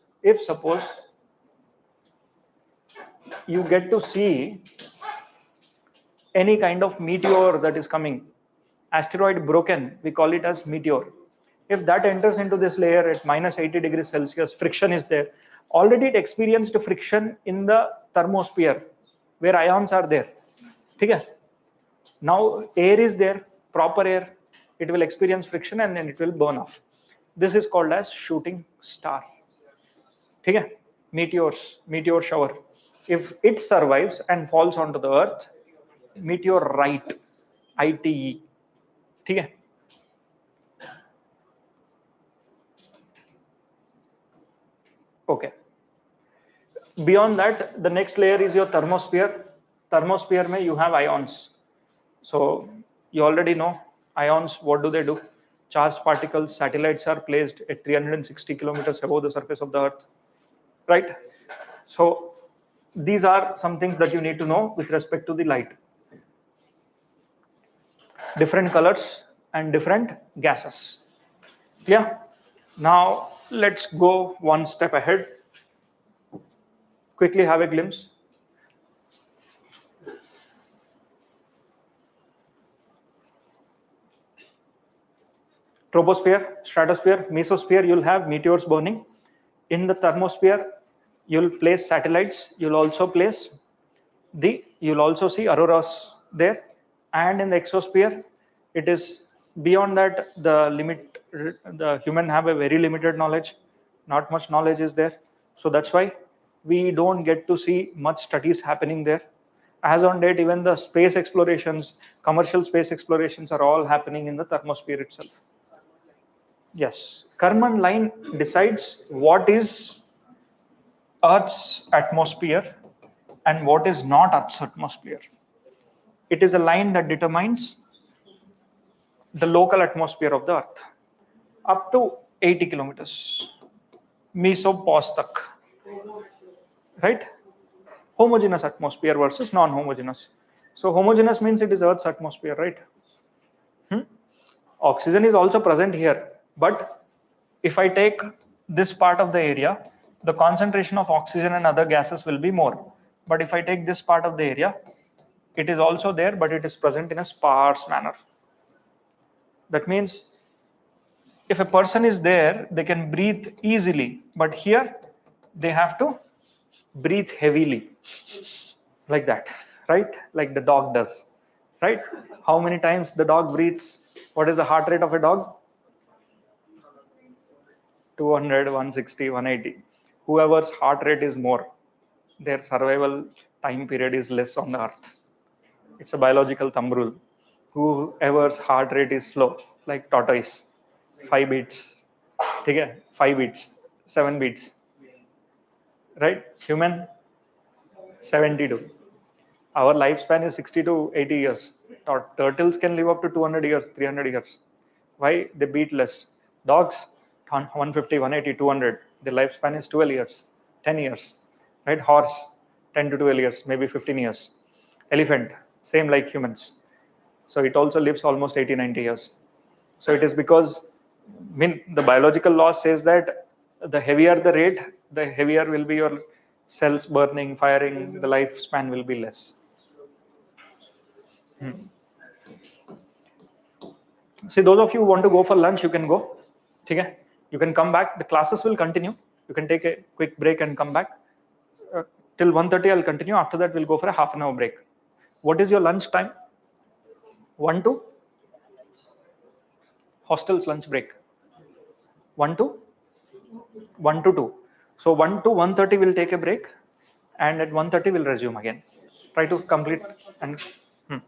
you get to see any kind of meteor that is coming, asteroid broken, we call it as meteor. If that enters into this layer at -80 degrees Celsius, friction is there. Already it experienced friction in the thermosphere where ions are there. Okay? Now air is there, proper air. It will experience friction and then it will burn off. This is called as shooting star. Okay? Meteors, meteor shower. If it survives and falls onto the Earth, meteorite, ITE. Okay? Okay. Beyond that, the next layer is your thermosphere. Thermosphere mein you have ions. So you already know ions, what do? Charged particles, satellites are placed at 360 kilometers above the surface of the Earth, right? So these are some things that you need to know with respect to the light. Different colors and different gases. Yeah. Now let's go one step ahead. Quickly have a glimpse. Troposphere, stratosphere, mesosphere, you'll have meteors burning. In the thermosphere, you'll place satellites. You'll also see auroras there. And in the exosphere, it is beyond that, the human have a very limited knowledge. Not much knowledge is there. So that's why we don't get to see much studies happening there. As on date, even the space explorations, commercial space explorations are all happening in the thermosphere itself. Yes, Karman line decides what is Earth's atmosphere and what is not Earth's atmosphere. It is a line that determines the local atmosphere of the Earth up to 80 kilometers. Mesopause tak. Right? Homogeneous atmosphere versus non-homogeneous. So homogeneous means it is Earth's atmosphere, right? Oxygen is also present here, but if I take this part of the area, the concentration of oxygen and other gases will be more. But if I take this part of the area, it is also there, but it is present in a sparse manner. That means if a person is there, they can breathe easily, but here they have to breathe heavily, like that, right? Like the dog does, right? How many times the dog breathes? What is the heart rate of a dog? 200, 160, 180. Whoever's heart rate is more, their survival time period is less on the earth. It's a biological thumb rule. Whoever's heart rate is slow, like tortoise, 5 beats, okay, 5 beats, 7 beats, right? Human, 72. Our lifespan is 60 to 80 years. Turtles can live up to 200 years, 300 years. Why? They beat less. Dogs, 150, 180, 200. Their lifespan is 12 years, 10 years. Right? Horse, 10 to 12 years, maybe 15 years. Elephant, same like humans. So it also lives almost 80, 90 years. So it is because the biological law says that the heavier the rate, the heavier will be your cells burning, firing, the lifespan will be less. See, those of you who want to go for lunch, you can go. Okay? You can come back. The classes will continue. You can take a quick break and come back. Till 1:30, I'll continue. After that, we'll go for a half an hour break. What is your lunch time? 1 to hostel's lunch break. 1 to 1 to 2. So 1 to 1:30 we'll take a break, and at 1:30 we'll resume again. Try to complete and. Hmm.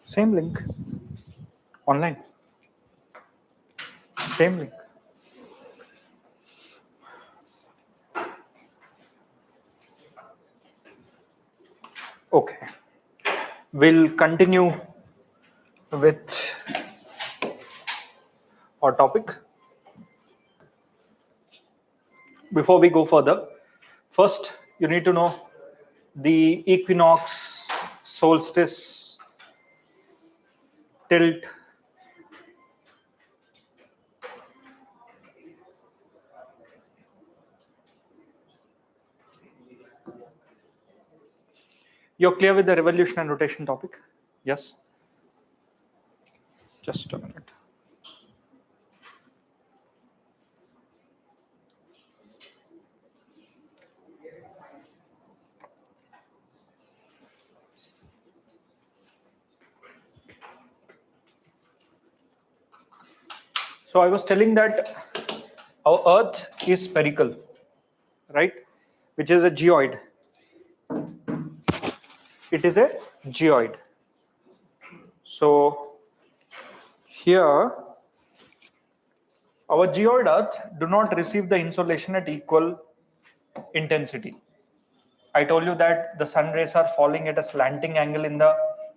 Same link. Online. Same link. Okay. We'll continue with our topic. Before we go further, first you need to know the equinox, solstice, tilt, you're clear with the revolution and rotation topic? Yes? Just a minute. So I was telling that our Earth is spherical, right? Which is a geoid. It is a geoid. So here, our geoid Earth do not receive the insolation at equal intensity. I told you that the sun rays are falling at a slanting angle in the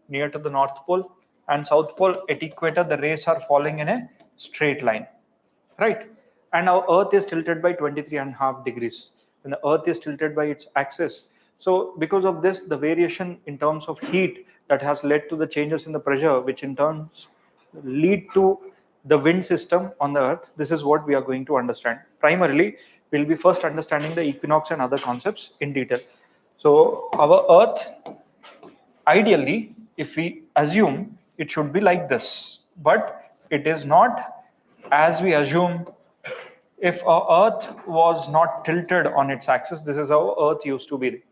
near to the North Pole, and South Pole at equator the rays are falling in a straight line, right? And our Earth is tilted by 23.5 degrees. When the Earth is tilted by its axis, so because of this, the variation in terms of heat that has led to the changes in the pressure, which in turn lead to the wind system on the Earth. This is what we are going to understand. Primarily, we'll be first understanding the equinox and other concepts in detail. So our Earth, ideally, if we assume, it should be like this, but it is not as we assume. If our Earth was not tilted on its axis, this is how Earth used to be.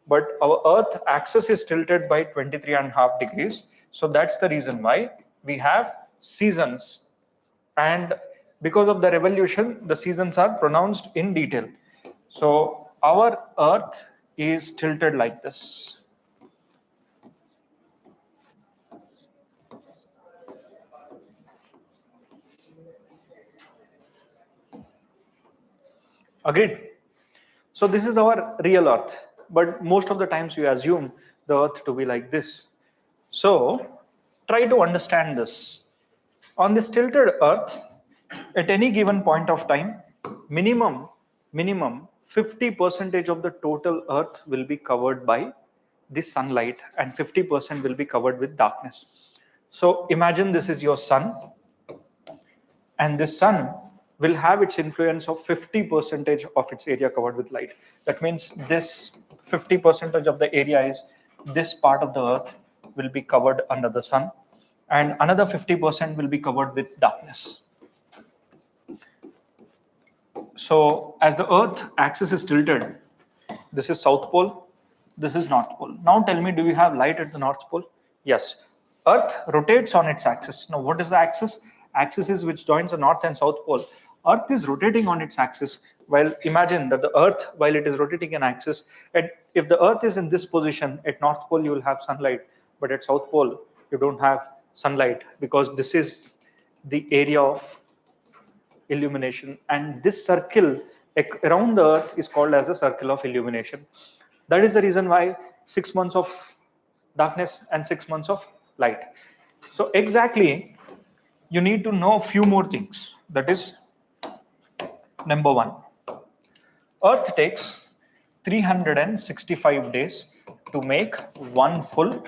But our Earth axis is tilted by 23.5 degrees. So that's the reason why we have seasons. And because of the revolution, the seasons are pronounced in detail. So our Earth is tilted like this. Agreed? So this is our real Earth, but most of the times we assume the Earth to be like this. So try to understand this. On this tilted Earth, at any given point of time, minimum 50% of the total Earth will be covered by the sunlight and 50% will be covered with darkness. So imagine this is your sun, and this sun will have its influence of 50% of its area covered with light. That means this 50% of the area is this part of the Earth will be covered under the sun, and another 50% will be covered with darkness. So as the Earth axis is tilted, this is South Pole, this is North Pole. Now tell me, do we have light at the North Pole? Yes. Earth rotates on its axis. Now what is the axis? Axis is which joins the North and South Pole. Earth is rotating on its axis. Well, imagine that the Earth, while it is rotating an axis, and if the Earth is in this position, at North Pole you will have sunlight, but at South Pole you don't have sunlight, because this is the area of illumination, and this circle around the Earth is called as a circle of illumination. That is the reason why 6 months of darkness and 6 months of light. So exactly, you need to know a few more things. That is, number one, Earth takes 365 days to make one full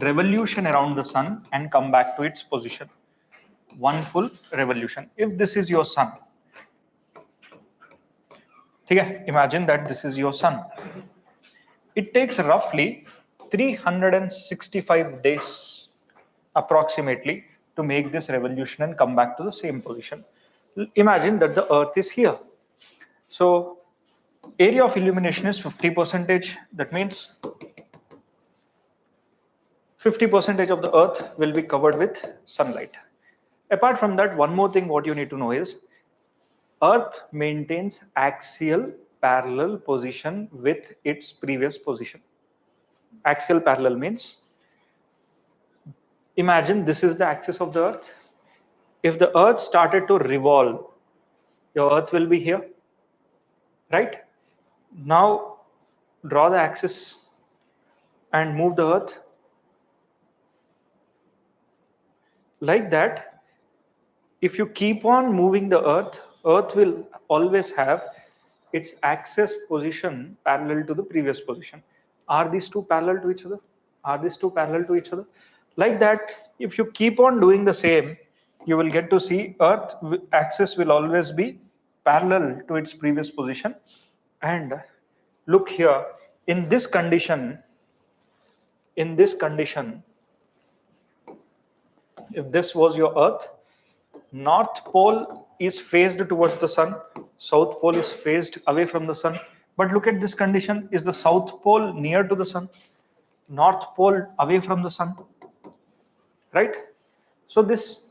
revolution around the sun and come back to its position. One full revolution. If this is your sun, imagine that this is your sun. It takes roughly 365 days approximately to make this revolution and come back to the same position. Imagine that the Earth is here. So area of illumination is 50%. That means 50% of the Earth will be covered with sunlight. Apart from that, one more thing what you need to know is Earth maintains axial parallel position with its previous position. Axial parallel means, imagine this is the axis of the Earth. If the Earth started to revolve, your Earth will be here, right? Now draw the axis and move the Earth like that. If you keep on moving the Earth, Earth will always have its axis position parallel to the previous position. Are these two parallel to each other? Are these two parallel to each other? Like that, if you keep on doing the same, you will get to see Earth axis will always be parallel to its previous position. And look here, in this condition, if this was your Earth, North pole is faced towards the sun, South pole is faced away from the sun. But look at this condition, is the South pole near to the sun, North pole away from the sun, right? So this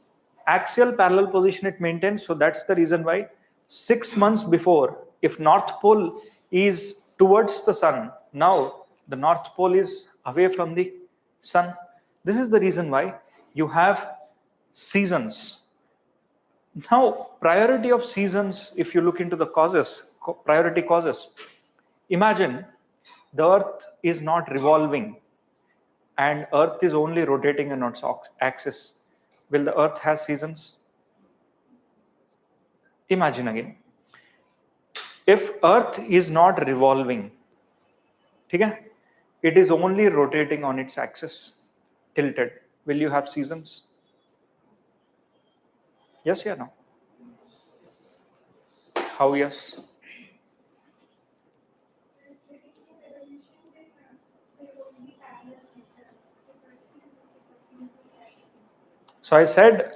axial parallel position it maintains. So that's the reason why 6 months before, if North pole is towards the sun, now the North pole is away from the sun. This is the reason why you have seasons. Now, priority of seasons, if you look into the causes, priority causes, imagine the Earth is not revolving and Earth is only rotating on its axis. Will the Earth have seasons? Imagine again. If Earth is not revolving, okay, it is only rotating on its axis, tilted. Will you have seasons? Yes or no? How yes? So I said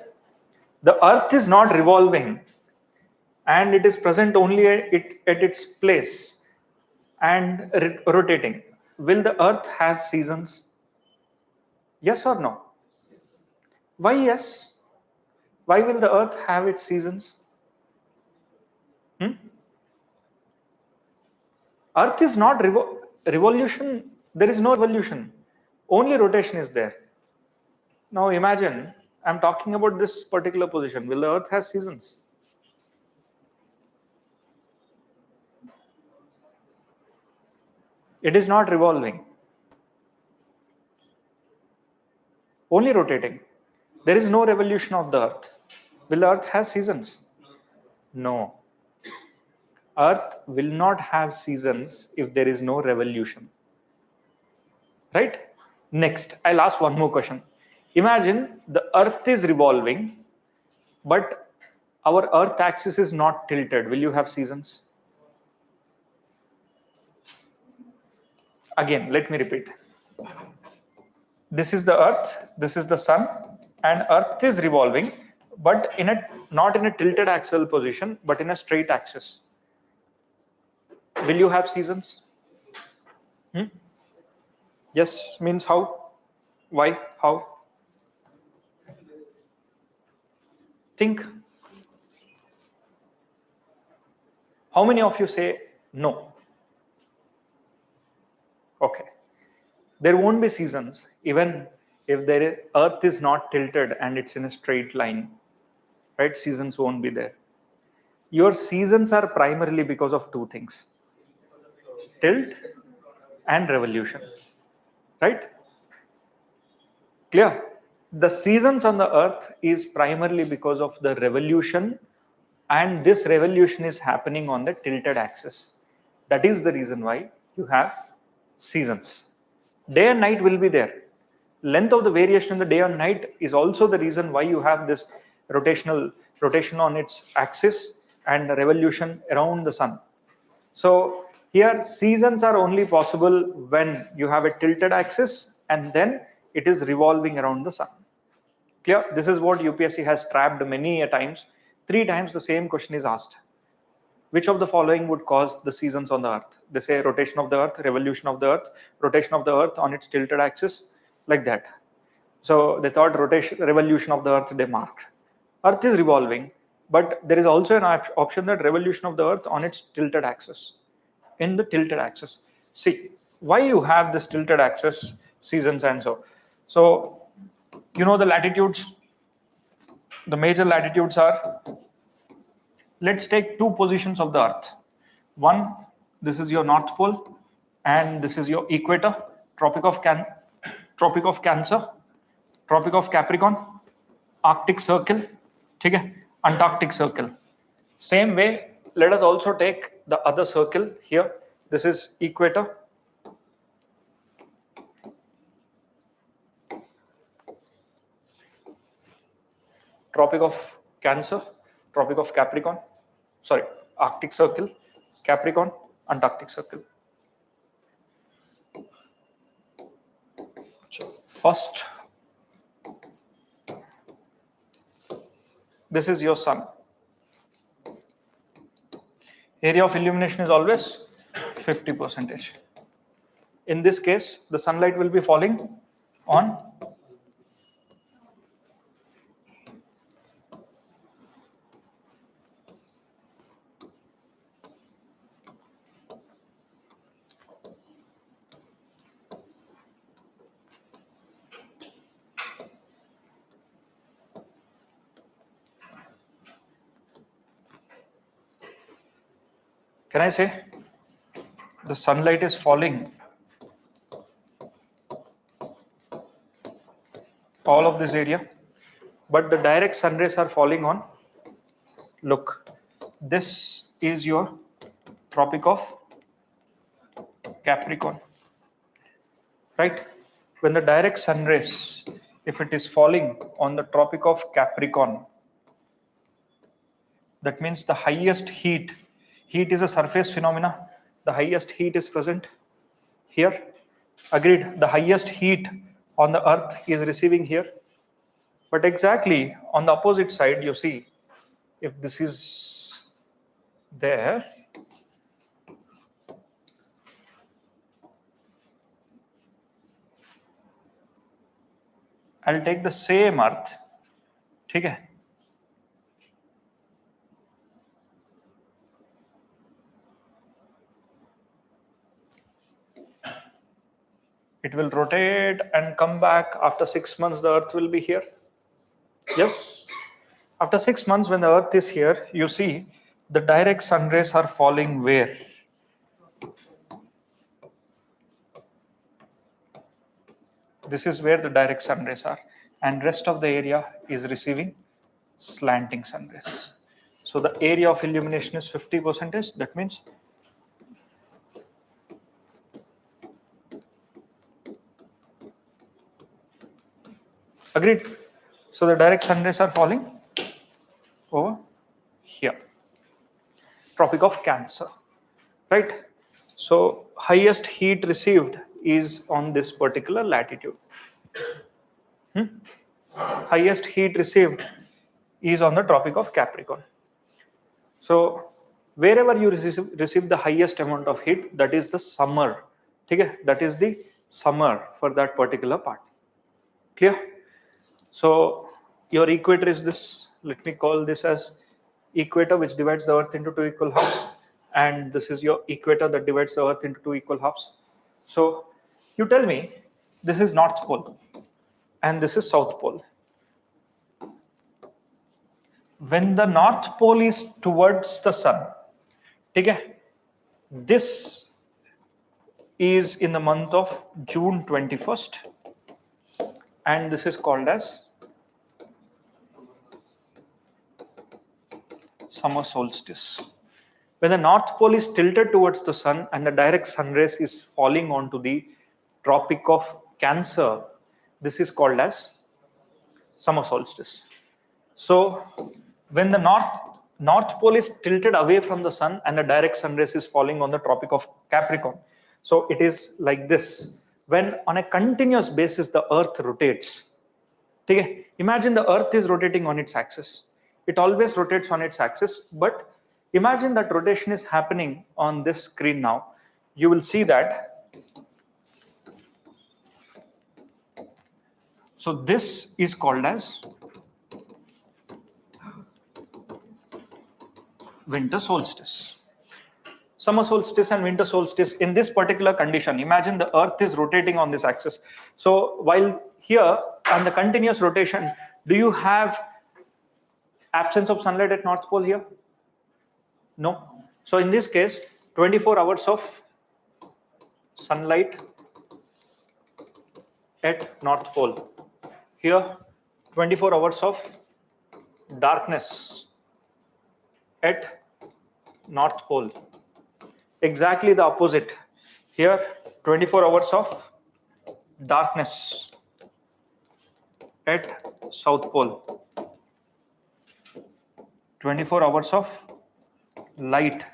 the Earth is not revolving and it is present only at its place and rotating. Will the Earth have seasons? Yes or no? Why yes? Why will the Earth have its seasons? Earth is not revolution. There is no revolution. Only rotation is there. Now imagine I'm talking about this particular position. Will the Earth have seasons? It is not revolving. Only rotating. There is no revolution of the Earth. Will the Earth have seasons? No. Earth will not have seasons if there is no revolution. Right? Next, I'll ask one more question. Imagine the Earth is revolving, but our Earth axis is not tilted. Will you have seasons? Again, let me repeat. This is the Earth, this is the Sun, and Earth is revolving, but not in a tilted axial position, but in a straight axis. Will you have seasons? Yes means how? Why? How? Think. How many of you say no? Okay. There won't be seasons even if Earth is not tilted and it's in a straight line, right? Seasons won't be there. Your seasons are primarily because of two things: tilt and revolution, right? Clear? The seasons on the Earth is primarily because of the revolution, and this revolution is happening on the tilted axis. That is the reason why you have seasons. Day and night will be there. Length of the variation in the day and night is also the reason why you have this rotation on its axis and revolution around the sun. So here seasons are only possible when you have a tilted axis and then it is revolving around the sun. Clear? This is what UPSC has trapped many a times. 3 times the same question is asked. Which of the following would cause the seasons on the Earth? They say rotation of the Earth, revolution of the Earth, rotation of the Earth on its tilted axis, like that. So they thought revolution of the Earth they marked. Earth is revolving, but there is also an option that revolution of the Earth on its tilted axis. In the tilted axis. See, why you have this tilted axis, seasons and so you know the latitudes. The major latitudes are, let's take two positions of the earth. One, this is your north pole and this is your equator, tropic of Cancer, tropic of Capricorn, Arctic Circle, okay, Antarctic Circle. Same way, let us also take the other circle here. This is equator, tropic of Cancer, tropic of Capricorn, sorry, Arctic Circle, Capricorn, Antarctic Circle. So first, this is your sun. Area of illumination is always 50%. In this case, the sunlight will be falling on can I say the sunlight is falling all of this area, but the direct sun rays are falling on, look, this is your tropic of Capricorn, right? When the direct sun rays, if it is falling on the tropic of Capricorn, that means the highest heat is a surface phenomena, the highest heat is present here, agreed, the highest heat on the earth is receiving here. But exactly on the opposite side, you see, if this is there, I'll take the same earth, okay? It will rotate and come back. After 6 months, the earth will be here. Yes. After 6 months, when the earth is here, you see the direct sun rays are falling where? This is where the direct sun rays are, and rest of the area is receiving slanting sun rays. So the area of illumination is 50%. That means agreed. So the direct sun rays are falling over here, tropic of Cancer, right? So highest heat received is on this particular latitude. Highest heat received is on the tropic of Capricorn. So wherever you receive the highest amount of heat, that is the summer. Okay? That is the summer for that particular part. Clear? So your equator is this. Let me call this as equator, which divides the earth into two equal halves. And this is your equator that divides the earth into two equal halves. So you tell me, this is North Pole and this is South Pole. When the North Pole is towards the sun, okay, this is in the month of June 21st, and this is called as summer solstice. When the North Pole is tilted towards the sun and the direct sun rays is falling onto the Tropic of Cancer, this is called as summer solstice. So when the North Pole is tilted away from the sun and the direct sun rays is falling on the Tropic of Capricorn, so it is like this. When on a continuous basis the earth rotates, okay, imagine the earth is rotating on its axis. It always rotates on its axis, but imagine that rotation is happening on this screen now. You will see that. So this is called as winter solstice. summer solstice and winter solstice in this particular condition. Imagine the Earth is rotating on this axis. So while here on the continuous rotation, do you have absence of sunlight at North Pole here? No. So in this case, 24 hours of sunlight at North Pole. Here, 24 hours of darkness at North Pole. Exactly the opposite. Here, 24 hours of darkness at South Pole. 24 hours of light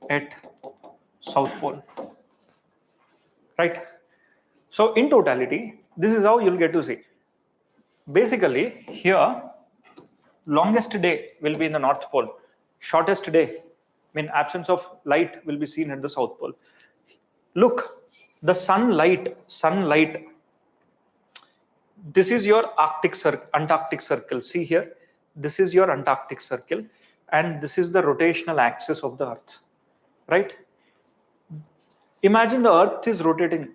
at South Pole. Right? So in totality, this is how you'll get to see. Basically, here, longest day will be in the North Pole. Shortest day, absence of light will be seen at the South Pole. Look, the sunlight, this is your Antarctic circle. See here, this is your Antarctic circle, and this is the rotational axis of the Earth, right? Imagine the Earth is rotating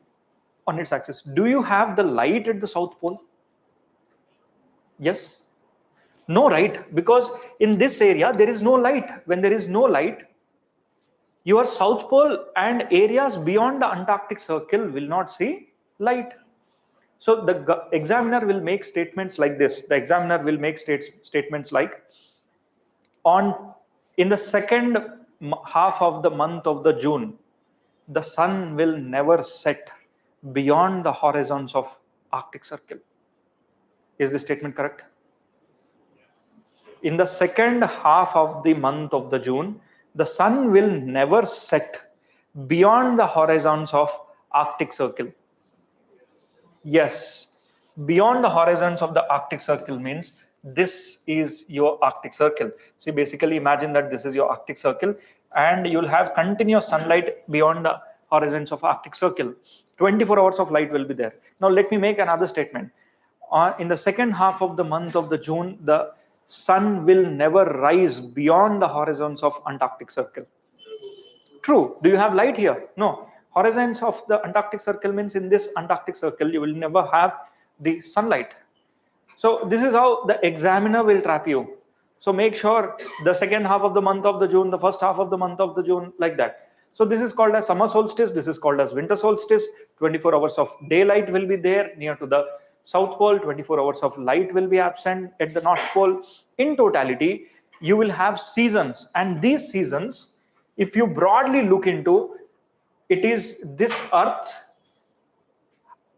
on its axis. Do you have the light at the South Pole? Yes? No, right? Because in this area, there is no light. When there is no light, your South Pole and areas beyond the Antarctic circle will not see light. So the examiner will make statements like this. The examiner will make statements like, in the second half of the month of the June, the sun will never set beyond the horizons of Arctic circle. Is this statement correct? In the second half of the month of the June, the sun will never set beyond the horizons of Arctic circle. Yes, beyond the horizons of the Arctic circle means this is your Arctic circle. See, basically imagine that this is your Arctic circle and you'll have continuous sunlight beyond the horizons of Arctic circle. 24 hours of light will be there. Now let me make another statement. In the second half of the month of the June, the sun will never rise beyond the horizons of Antarctic circle. True. Do you have light here? No. Horizons of the Antarctic circle means in this Antarctic circle, you will never have the sunlight. So this is how the examiner will trap you. So make sure the second half of the month of the June, the first half of the month of the June, like that. So this is called as summer solstice. This is called as winter solstice. 24 hours of daylight will be there near to the South Pole. 24 hours of light will be absent at the North Pole. In totality, you will have seasons. And these seasons, if you broadly look into, it is this Earth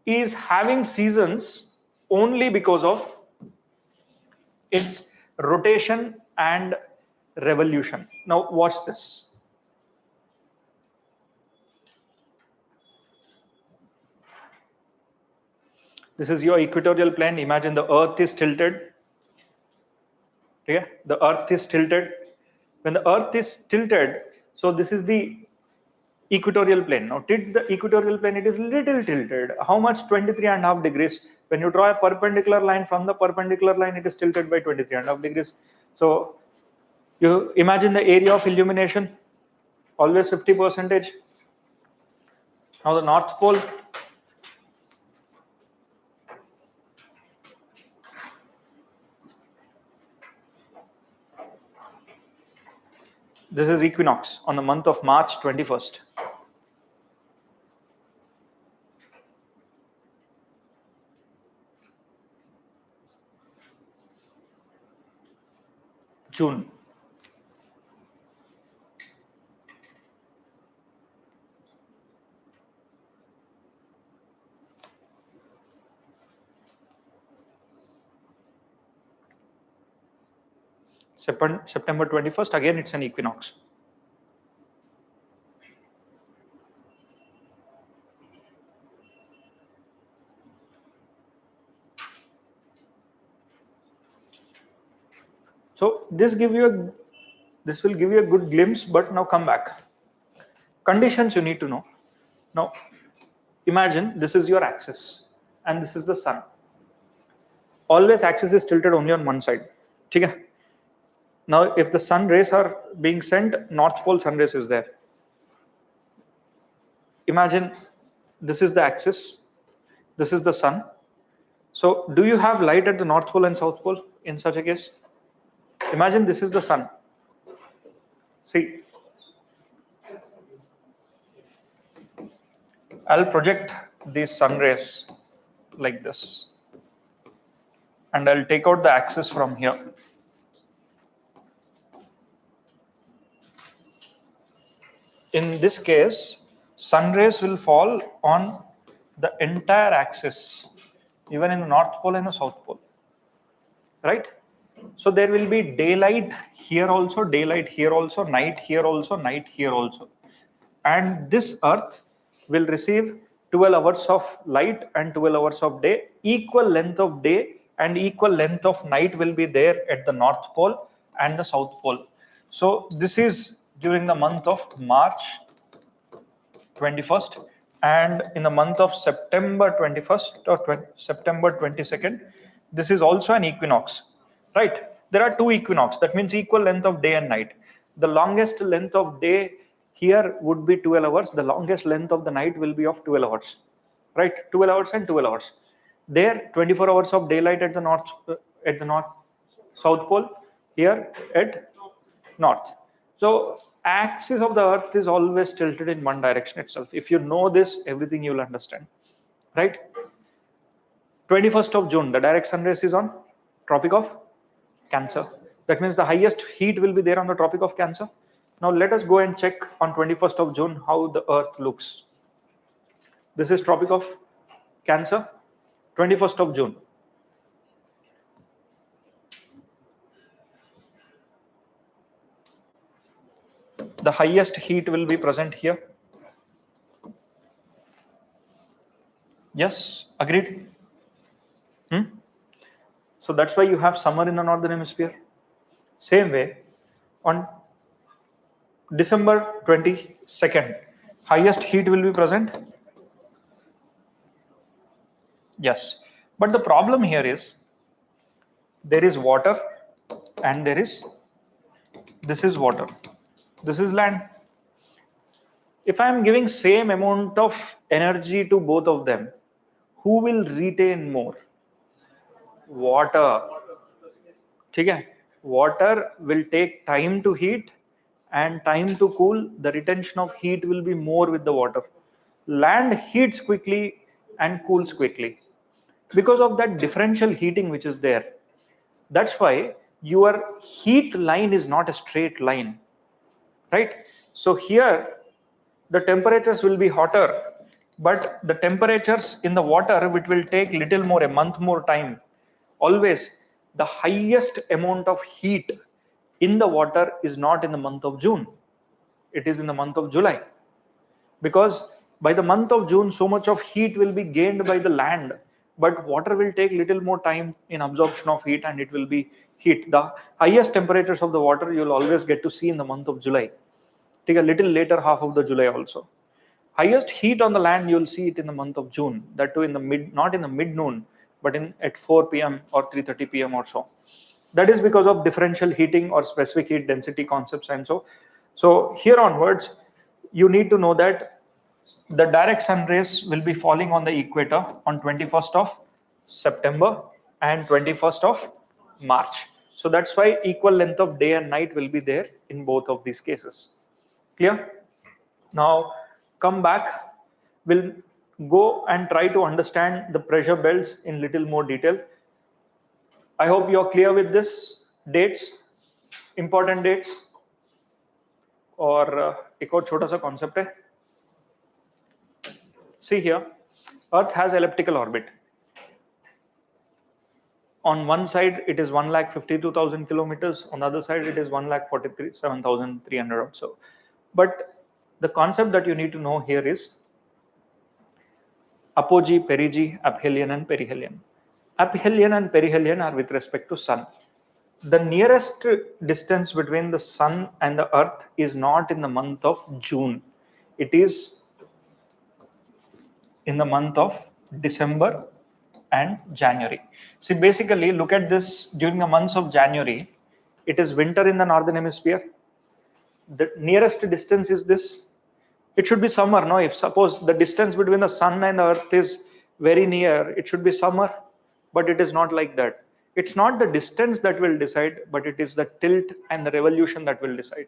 is having seasons only because of its rotation and revolution. Now watch this. This is your equatorial plane. Imagine the Earth is tilted. Okay? The Earth is tilted. When the Earth is tilted, so this is the equatorial plane. Now the equatorial plane, it is little tilted. How much? 23.5 degrees. When you draw a perpendicular line, from the perpendicular line, it is tilted by 23.5 degrees. So you imagine the area of illumination, always 50%. Now the North Pole. This is equinox on the month of March 21st. June. September 21st, again it's an equinox. So this will give you a good glimpse, but now come back. Conditions you need to know. Now imagine this is your axis and this is the sun. Always axis is tilted only on one side. Okay? Now, if the sun rays are being sent, North Pole sun rays is there. Imagine this is the axis, this is the sun. So do you have light at the North Pole and South Pole in such a case? Imagine this is the sun. See, I'll project these sun rays like this, and I'll take out the axis from here. In this case, sun rays will fall on the entire axis, even in the North Pole and the South Pole, right? So there will be daylight here also, daylight here also, night here also, night here also. And this Earth will receive 12 hours of light and 12 hours of day. Equal length of day and equal length of night will be there at the North Pole and the South Pole. So this is during the month of March 21st, and in the month of September 21st or September 22nd, this is also an equinox, right? There are two equinox, that means equal length of day and night. The longest length of day here would be 12 hours. The longest length of the night will be of 12 hours, right? 12 hours and 12 hours. There, 24 hours of daylight at the north, South Pole, here at north. So axis of the Earth is always tilted in one direction itself. If you know this, everything you will understand, right? 21st of June, the direct sun rays is on Tropic of Cancer. That means the highest heat will be there on the Tropic of Cancer. Now let us go and check on 21st of June how the Earth looks. This is Tropic of Cancer, 21st of June. The highest heat will be present here. Yes, agreed? So that's why you have summer in the northern hemisphere. Same way, on December 22nd, highest heat will be present. Yes, but the problem here is there is water and this is water, this is land. If I am giving same amount of energy to both of them, who will retain more? Water. Okay? Water will take time to heat and time to cool. The retention of heat will be more with the water. Land heats quickly and cools quickly because of that differential heating which is there. That's why your heat line is not a straight line, right? So here the temperatures will be hotter, but the temperatures in the water, which will take little more, a month more time. Always the highest amount of heat in the water is not in the month of June. It is in the month of July. Because by the month of June, so much of heat will be gained by the land, but water will take little more time in absorption of heat and it will be heat. The highest temperatures of the water you'll always get to see in the month of July. Take a little later half of the July also. Highest heat on the land, you'll see it in the month of June. That too in the not in the mid-noon, but at 4 p.m. or 3:30 p.m. or so. That is because of differential heating or specific heat density concepts and so. So here onwards, you need to know that the direct sun rays will be falling on the equator on 21st of September and 21st of March. So that's why equal length of day and night will be there in both of these cases. Clear? Now come back. We'll go and try to understand the pressure belts in little more detail. I hope you're clear with this. Dates, important dates, और एक और छोटा सा concept है. See here, Earth has elliptical orbit. On one side, it is 1,52,000 kilometers. On the other side, it is 1,47,300 or so. But the concept that you need to know here is apogee, perigee, aphelion, and perihelion. Aphelion and perihelion are with respect to Sun. The nearest distance between the Sun and the Earth is not in the month of June. It is in the month of December and January. See, basically, look at this during the months of January. It is winter in the northern hemisphere. The nearest distance is this. It should be summer, no? If suppose the distance between the sun and the earth is very near, it should be summer, but it is not like that. It's not the distance that will decide, but it is the tilt and the revolution that will decide.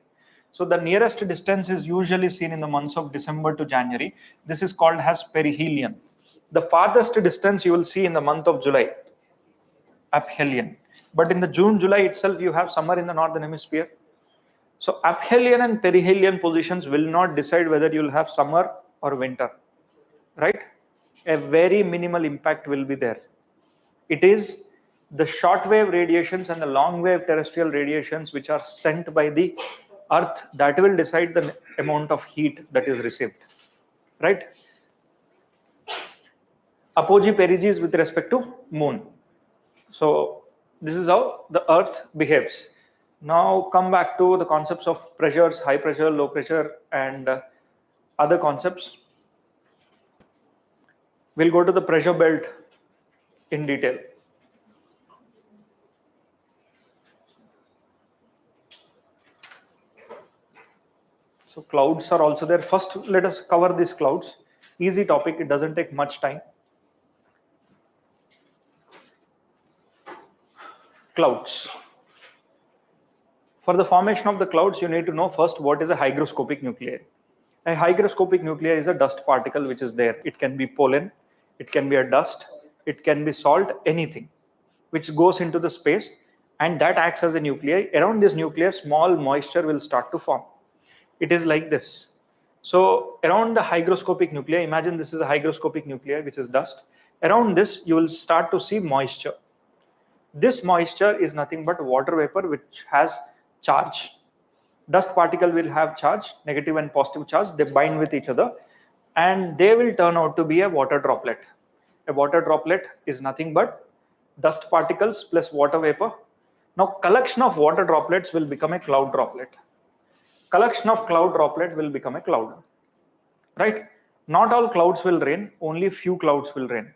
So the nearest distance is usually seen in the months of December to January. This is called as perihelion. The farthest distance you will see in the month of July, aphelion. But in the June, July itself, you have summer in the northern hemisphere. So aphelion and perihelion positions will not decide whether you'll have summer or winter, right? A very minimal impact will be there. It is the short wave radiations and the long wave terrestrial radiations which are sent by the earth that will decide the amount of heat that is received, right? Apogee perigee is with respect to moon. So this is how the earth behaves. Now come back to the concepts of pressures, high pressure, low pressure, and other concepts. We'll go to the pressure belt in detail. So clouds are also there. First, let us cover these clouds. Easy topic, it doesn't take much time. Clouds. For the formation of the clouds, you need to know first what is a hygroscopic nuclei. A hygroscopic nuclei is a dust particle which is there. It can be pollen, it can be a dust, it can be salt, anything which goes into the space, and that acts as a nuclei. Around this nucleus, small moisture will start to form. It is like this. So around the hygroscopic nuclei, imagine this is a hygroscopic nuclei which is dust. Around this, you will start to see moisture. This moisture is nothing but water vapor which has charge. Dust particle will have charge, negative and positive charge. They bind with each other and they will turn out to be a water droplet. A water droplet is nothing but dust particles plus water vapor. Now collection of water droplets will become a cloud droplet. Collection of cloud droplet will become a cloud, right? Not all clouds will rain, only few clouds will rain.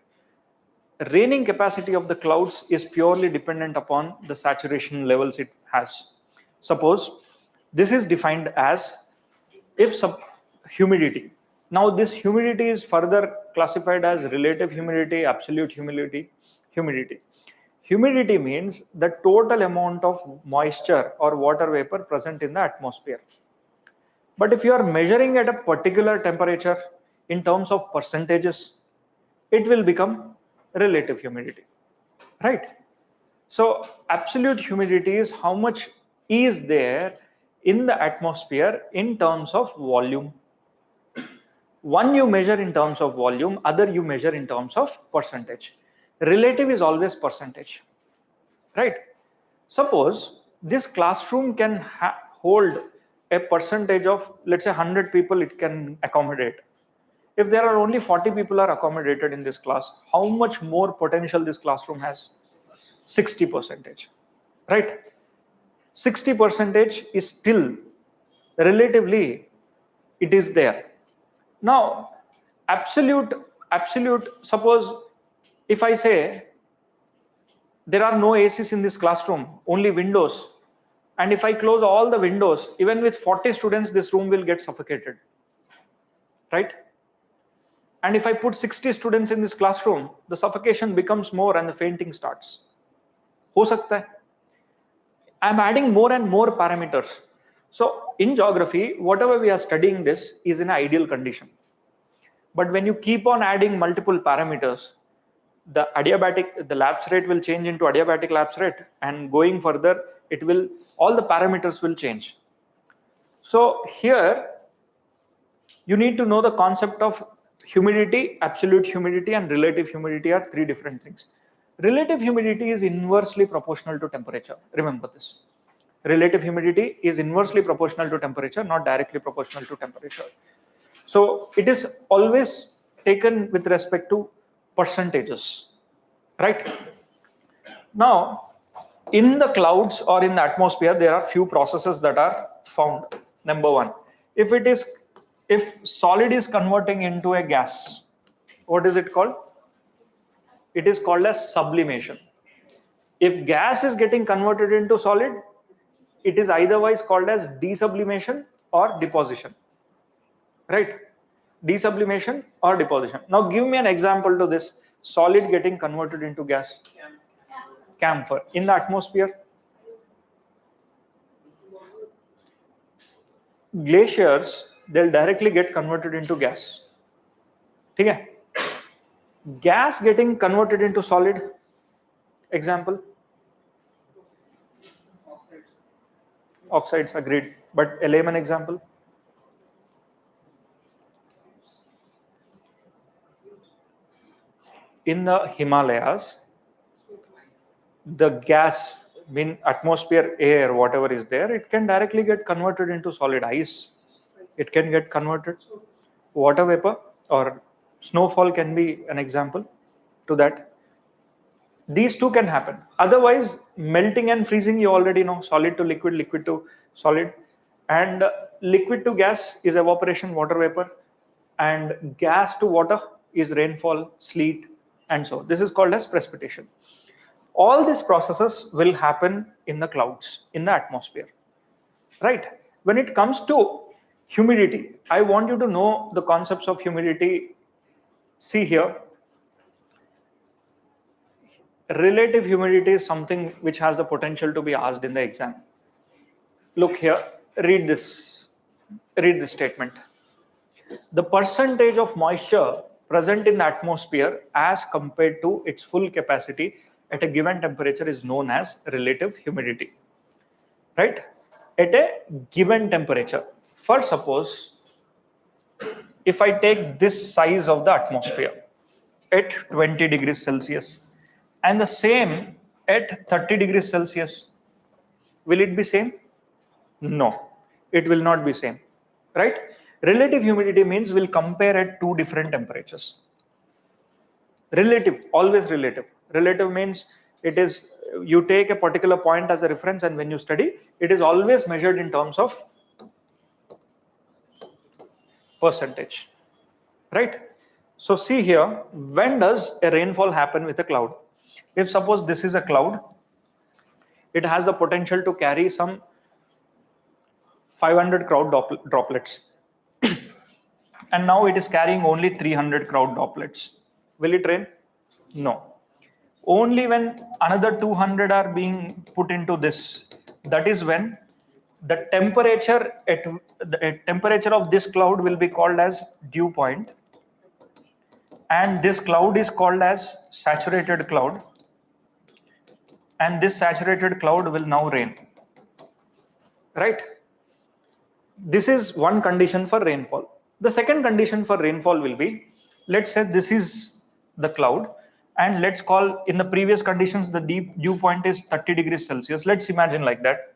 Raining capacity of the clouds is purely dependent upon the saturation levels it has. Suppose this is defined as humidity. Now this humidity is further classified as relative humidity, absolute humidity. Humidity means the total amount of moisture or water vapor present in the atmosphere. But if you are measuring at a particular temperature in terms of percentages, it will become relative humidity, right? So absolute humidity is how much is there in the atmosphere in terms of volume. One you measure in terms of volume, other you measure in terms of percentage. Relative is always percentage, right? Suppose this classroom can hold a percentage of, let's say 100 people it can accommodate. If there are only 40 people are accommodated in this class, how much more potential this classroom has? 60%, right? 60% is still relatively, it is there. Now, absolute, suppose if I say there are no ACs in this classroom, only windows, and if I close all the windows, even with 40 students, this room will get suffocated, right? And if I put 60 students in this classroom, the suffocation becomes more and the fainting starts. Ho sakta hai. I'm adding more and more parameters. So in geography, whatever we are studying this is in an ideal condition. But when you keep on adding multiple parameters, the lapse rate will change into adiabatic lapse rate, and going further, all the parameters will change. So here, you need to know the concept of humidity. Absolute humidity and relative humidity are three different things. Relative humidity is inversely proportional to temperature. Remember this. Relative humidity is inversely proportional to temperature, not directly proportional to temperature. So it is always taken with respect to percentages, right? Now, in the clouds or in the atmosphere, there are few processes that are found. Number one, if solid is converting into a gas, what is it called? It is called as sublimation. If gas is getting converted into solid, it is eitherwise called as desublimation or deposition, right? Desublimation or deposition. Now give me an example to this solid getting converted into gas. Camphor in the atmosphere. Glaciers, they'll directly get converted into gas. Okay? Gas getting converted into solid. Example. Oxides, agreed. But a layman example. In the Himalayas, the gas, mean atmosphere, air, whatever is there, it can directly get converted into solid. Ice, it can get converted. Water vapor or snowfall can be an example to that. These two can happen. Otherwise, melting and freezing, you already know, solid to liquid, liquid to solid. And liquid to gas is evaporation, water vapor. And gas to water is rainfall, sleet, and so. This is called as precipitation. All these processes will happen in the clouds, in the atmosphere, right? When it comes to humidity, I want you to know the concepts of humidity. See here, relative humidity is something which has the potential to be asked in the exam. Look here, read this statement. The percentage of moisture present in the atmosphere as compared to its full capacity at a given temperature is known as relative humidity, right? At a given temperature. For suppose, if I take this size of the atmosphere at 20 degrees Celsius and the same at 30 degrees Celsius, will it be same? No, it will not be same, right? Relative humidity means we'll compare at two different temperatures. Relative, always relative. Relative means it is, you take a particular point as a reference and when you study, it is always measured in terms of percentage, right? So see here, when does a rainfall happen with a cloud? If suppose this is a cloud, it has the potential to carry some 500 crowd droplets. And now it is carrying only 300 crowd droplets. Will it rain? No. Only when another 200 are being put into this, that is when the temperature the temperature of this cloud will be called as dew point, and this cloud is called as saturated cloud, and this saturated cloud will now rain, right? This is one condition for rainfall. The second condition for rainfall will be, let's say this is the cloud, and let's call, in the previous conditions the dew point is 30 degrees Celsius. Let's imagine like that.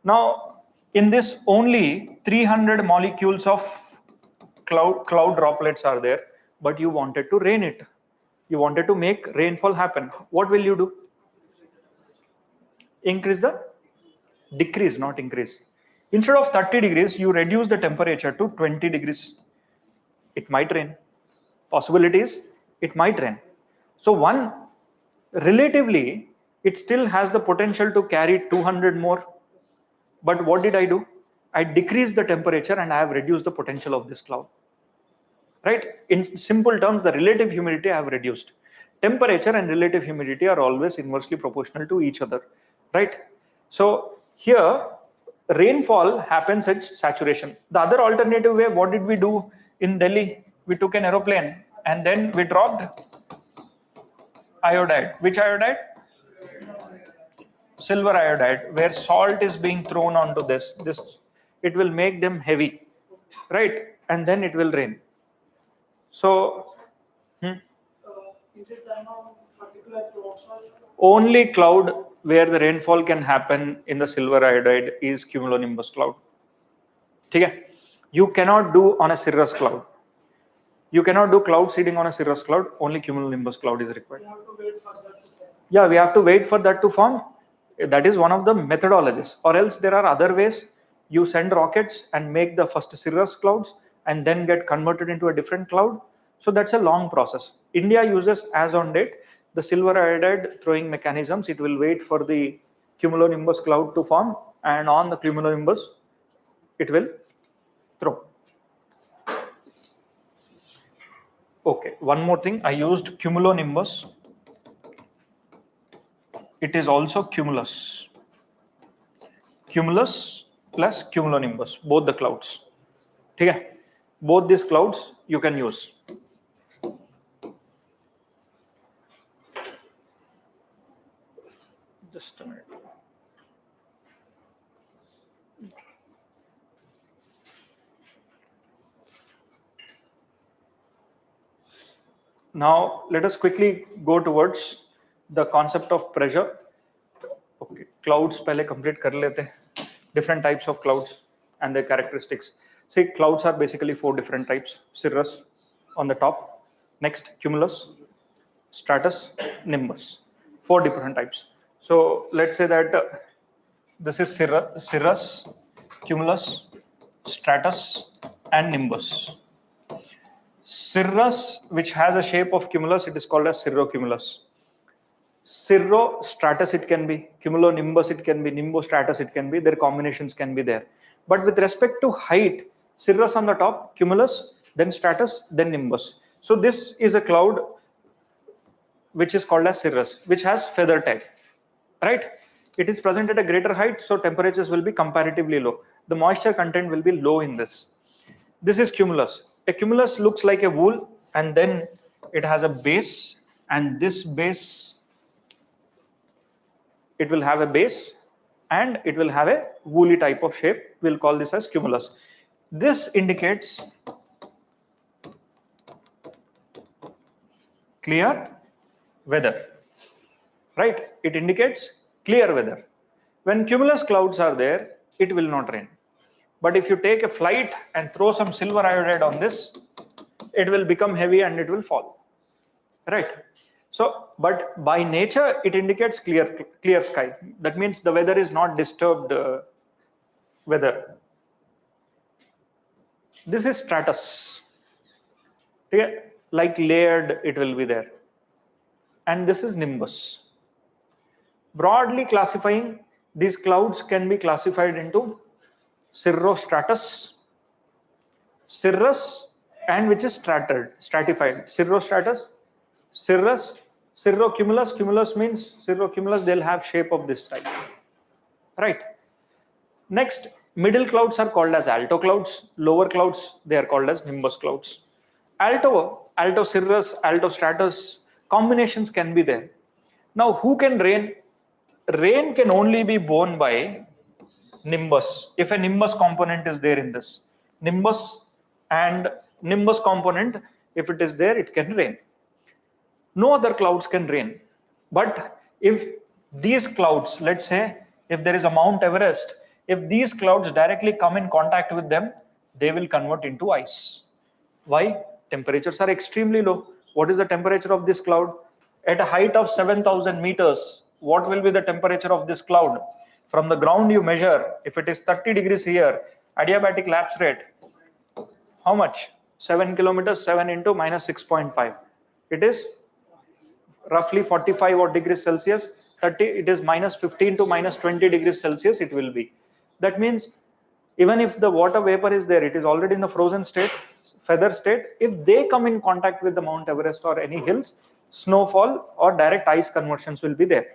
Now in this only 300 molecules of cloud droplets are there, but you wanted to rain it. You wanted to make rainfall happen. What will you do? Decrease, not increase. Instead of 30 degrees, you reduce the temperature to 20 degrees. It might rain. Possibility is it might rain. So one, relatively, it still has the potential to carry 200 more. But what did I do? I decreased the temperature and I have reduced the potential of this cloud. Right? In simple terms, the relative humidity I have reduced. Temperature and relative humidity are always inversely proportional to each other. Right? So here, rainfall happens at saturation. The other alternative way, what did we do in Delhi? We took an aeroplane and then we dropped iodide. Which iodide? Silver iodide, where salt is being thrown onto this. It will make them heavy, right? And then it will rain. So, is it done on particular clouds? Only cloud where the rainfall can happen in the silver iodide is cumulonimbus cloud. Okay? You cannot do on a cirrus cloud. You cannot do cloud seeding on a cirrus cloud. Only cumulonimbus cloud is required. We have to wait for that to form. Yeah, we have to wait for that to form. That is one of the methodologies. Or else there are other ways. You send rockets and make the first cirrus clouds and then get converted into a different cloud. So that's a long process. India uses, as on date, the silver iodide throwing mechanisms. It will wait for the cumulonimbus cloud to form and on the cumulonimbus it will throw. Okay, one more thing, I used cumulonimbus. It is also cumulus. Cumulus plus cumulonimbus, both the clouds. Okay, both these clouds you can use. Just a minute. Now let us quickly go towards the concept of pressure. Okay, clouds पहले complete कर लेते हैं. Different types of clouds and their characteristics. See, clouds are basically 4 different types. Cirrus on the top, next cumulus, stratus, nimbus. 4 different types. So let's say that this is cirrus, cumulus, stratus, and nimbus. Cirrus, which has a shape of cumulus, it is called as cirrocumulus. Cirrostratus it can be, cumulonimbus it can be, nimbostratus it can be, their combinations can be there. But with respect to height, cirrus on the top, cumulus, then stratus, then nimbus. So this is a cloud which is called as cirrus, which has feather type, right? It is present at a greater height, so temperatures will be comparatively low. The moisture content will be low in this. This is cumulus. A cumulus looks like a wool, and then it has a base, and this base, it will have a base and it will have a woolly type of shape. We'll call this as cumulus. This indicates clear weather, right? It indicates clear weather. When cumulus clouds are there, it will not rain. But if you take a flight and throw some silver iodide on this, it will become heavy and it will fall, right? So, but by nature, it indicates clear sky. That means the weather is not disturbed weather. This is stratus. Yeah, like layered, it will be there. And this is nimbus. Broadly classifying, these clouds can be classified into cirrostratus, cirrus, and which is stratified. Cirrostratus, cirrus, cirrocumulus. Cumulus means cirrocumulus, they'll have shape of this type, right? Next, middle clouds are called as alto clouds. Lower clouds, they are called as nimbus clouds. Alto cirrus, alto stratus, combinations can be there. Now, who can rain? Rain can only be borne by nimbus. If a nimbus component is there in this, nimbus and nimbus component, if it is there, it can rain. No other clouds can rain. But if these clouds, let's say, if there is a Mount Everest, if these clouds directly come in contact with them, they will convert into ice. Why? Temperatures are extremely low. What is the temperature of this cloud? At a height of 7,000 meters, what will be the temperature of this cloud? From the ground you measure, if it is 30 degrees here, adiabatic lapse rate, how much? 7 kilometers, 7 into minus 6.5. It is roughly 45 odd degrees Celsius. 30, it is minus 15 to minus 20 degrees Celsius it will be. That means even if the water vapor is there, it is already in the frozen state, feather state. If they come in contact with the Mount Everest or any hills, snowfall or direct ice conversions will be there.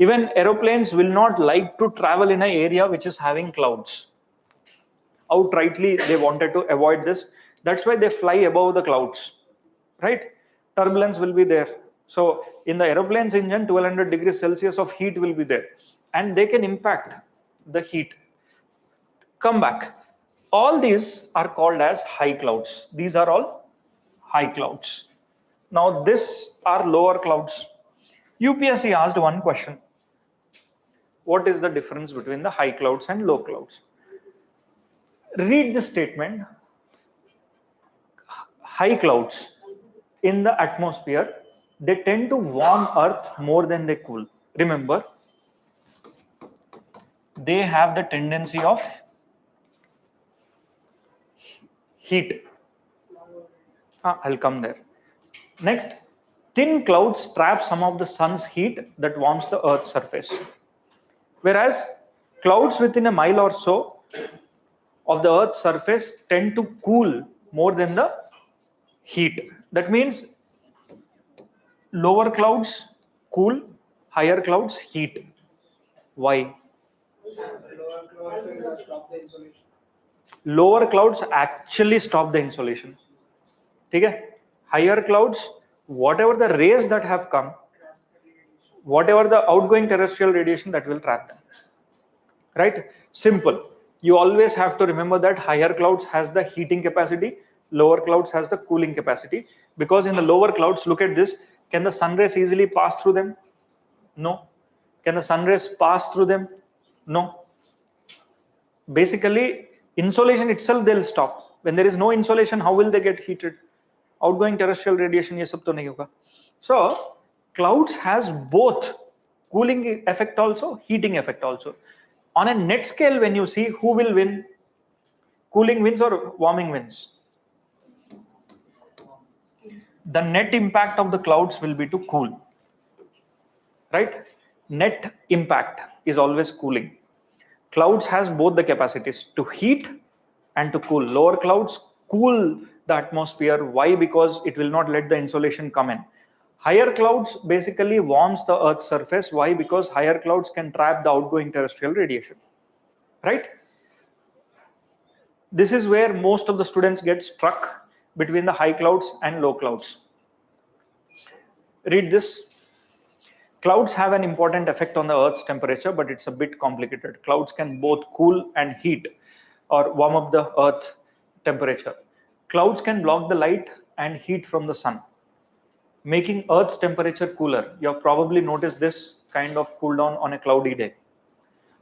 Even aeroplanes will not like to travel in an area which is having clouds. Outrightly, they wanted to avoid this. That's why they fly above the clouds, right? Turbulence will be there. So in the aeroplane's engine, 1200 degrees Celsius of heat will be there, and they can impact the heat. Come back. All these are called as high clouds. These are all high clouds. Now these are lower clouds. UPSC asked one question. What is the difference between the high clouds and low clouds? Read this statement. High clouds in the atmosphere, they tend to warm Earth more than they cool. Remember, they have the tendency of heat. I'll come there. Next, thin clouds trap some of the sun's heat that warms the Earth's surface. Whereas Clouds within a mile or so of the Earth's surface tend to cool more than the heat. That means lower clouds cool, higher clouds heat. Why? Lower clouds actually stop the insolation. Okay? Higher clouds, whatever the rays that have come, whatever the outgoing terrestrial radiation, that will trap them. Right? Simple. You always have to remember that higher clouds has the heating capacity, lower clouds has the cooling capacity. Because in the lower clouds, look at this, can the sun rays easily pass through them? No. Can the sun rays pass through them? No. Basically, insolation itself they'll stop. When there is no insolation, how will they get heated? Outgoing terrestrial radiation, ye sab to nahi hoga. So clouds has both cooling effect also, heating effect also. On a net scale, when you see who will win, cooling wins or warming wins, the net impact of the clouds will be to cool. Right? Net impact is always cooling. Clouds has both the capacities to heat and to cool. Lower clouds cool the atmosphere. Why? Because it will not let the insolation come in. Higher clouds basically warms the Earth's surface. Why? Because higher clouds can trap the outgoing terrestrial radiation. Right? This is where most of the students get struck between the high clouds and low clouds. Read this. Clouds have an important effect on the Earth's temperature, but it's a bit complicated. Clouds can both cool and heat or warm up the Earth temperature. Clouds can block the light and heat from the sun, making Earth's temperature cooler. You have probably noticed this kind of cool down on a cloudy day.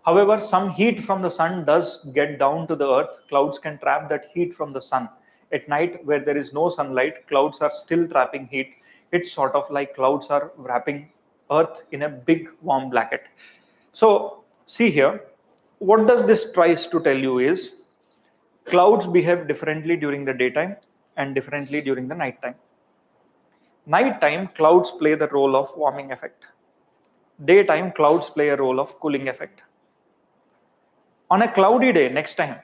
However, some heat from the sun does get down to the Earth. Clouds can trap that heat from the sun. At night, where there is no sunlight, clouds are still trapping heat. It's sort of like clouds are wrapping Earth in a big warm blanket. So see here, what does this tries to tell you is clouds behave differently during the daytime and differently during the nighttime. Nighttime, clouds play the role of warming effect. Daytime, clouds play a role of cooling effect. On a cloudy day, next time,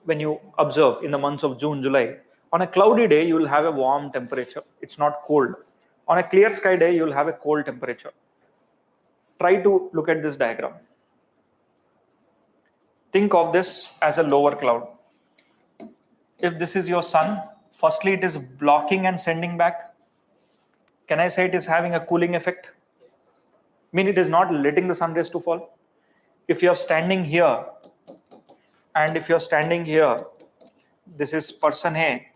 when you observe in the months of June, July, on a cloudy day, you will have a warm temperature. It's not cold. On a clear sky day, you will have a cold temperature. Try to look at this diagram. Think of this as a lower cloud. If this is your sun, firstly, it is blocking and sending back. Can I say it is having a cooling effect? I mean, it is not letting the sun rays to fall. If you're standing here, and if you're standing here, this is person A,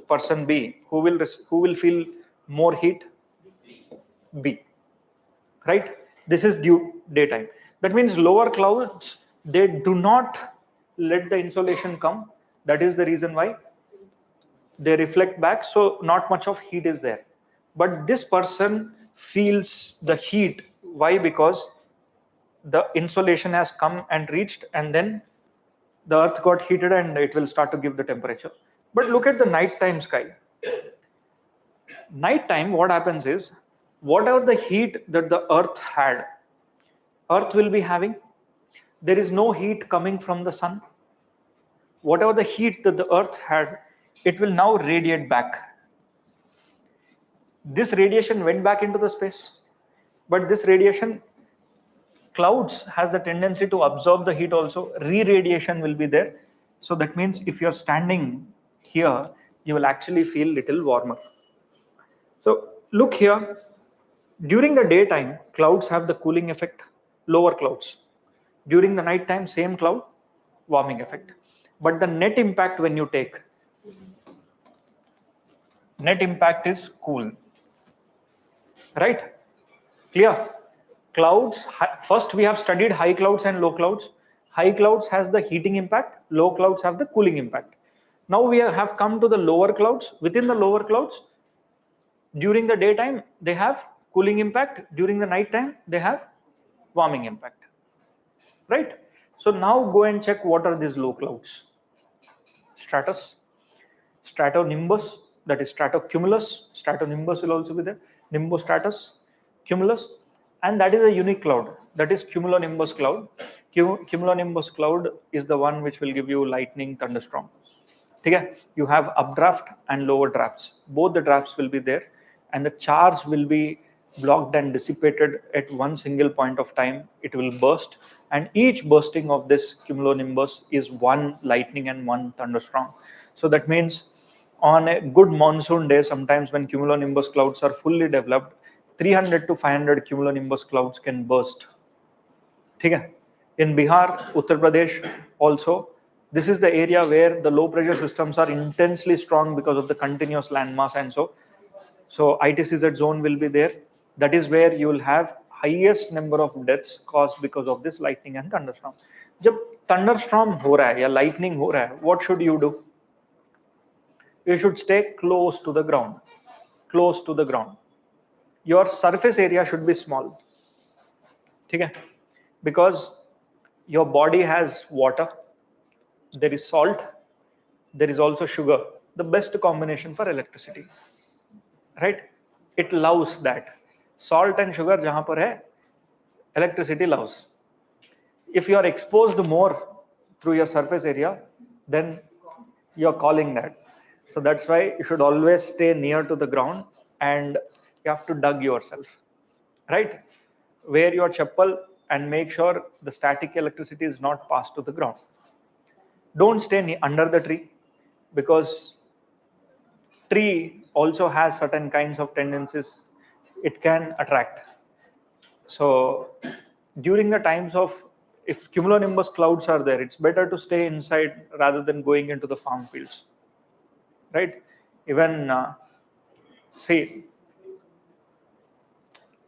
person B. Who will feel more heat? B. Right? This is daytime. That means lower clouds, they do not let the insolation come. That is the reason why they reflect back. So not much of heat is there. But this person feels the heat. Why? Because the insolation has come and reached, and then the Earth got heated and it will start to give the temperature. But look at the nighttime sky. Nighttime, what happens is, whatever the heat that the Earth had, Earth will be having. There is no heat coming from the sun. Whatever the heat that the Earth had, it will now radiate back. This radiation went back into the space. But this radiation, clouds has the tendency to absorb the heat also. Re-radiation will be there. So that means if you're standing here, you will actually feel little warmer. So look here. During the daytime, clouds have the cooling effect, lower clouds. During the night time, same cloud, warming effect. But the net impact when you take, net impact is cool. Right? Clear? Clouds, first we have studied high clouds and low clouds. High clouds has the heating impact, low clouds have the cooling impact. Now we have come to the lower clouds. Within the lower clouds, during the daytime, they have cooling impact. During the night time, they have warming impact. Right? So now go and check what are these low clouds. Stratus, stratonimbus, that is stratocumulus. Stratonimbus will also be there. Nimbostratus, cumulus, and that is a unique cloud. That is cumulonimbus cloud. Cumulonimbus cloud is the one which will give you lightning thunderstorm. Okay? You have updraft and lower drafts. Both the drafts will be there, and the charge will be blocked and dissipated at one single point of time. It will burst, and each bursting of this cumulonimbus is one lightning and one thunderstorm. So that means on a good monsoon day, sometimes when cumulonimbus clouds are fully developed, 300 to 500 cumulonimbus clouds can burst. Okay? In Bihar, Uttar Pradesh also, this is the area where the low pressure systems are intensely strong because of the continuous landmass, and so ITCZ zone will be there. That is where you will have highest number of deaths caused because of this lightning and thunderstorm. जब thunderstorm हो रहा है या lightning हो रहा है, what should you do? You should stay close to the ground. Close to the ground. Your surface area should be small. Okay? Because your body has water, there is salt, there is also sugar, the best combination for electricity, right? It loves that. Salt and sugar jahan par hai, electricity loves. If you are exposed more through your surface area, then you're calling that. So that's why you should always stay near to the ground, and you have to dug yourself, right? Wear your chappal and make sure the static electricity is not passed to the ground. Don't stay under the tree, because tree also has certain kinds of tendencies it can attract. So during the times of, if cumulonimbus clouds are there, it's better to stay inside rather than going into the farm fields, right? Even see,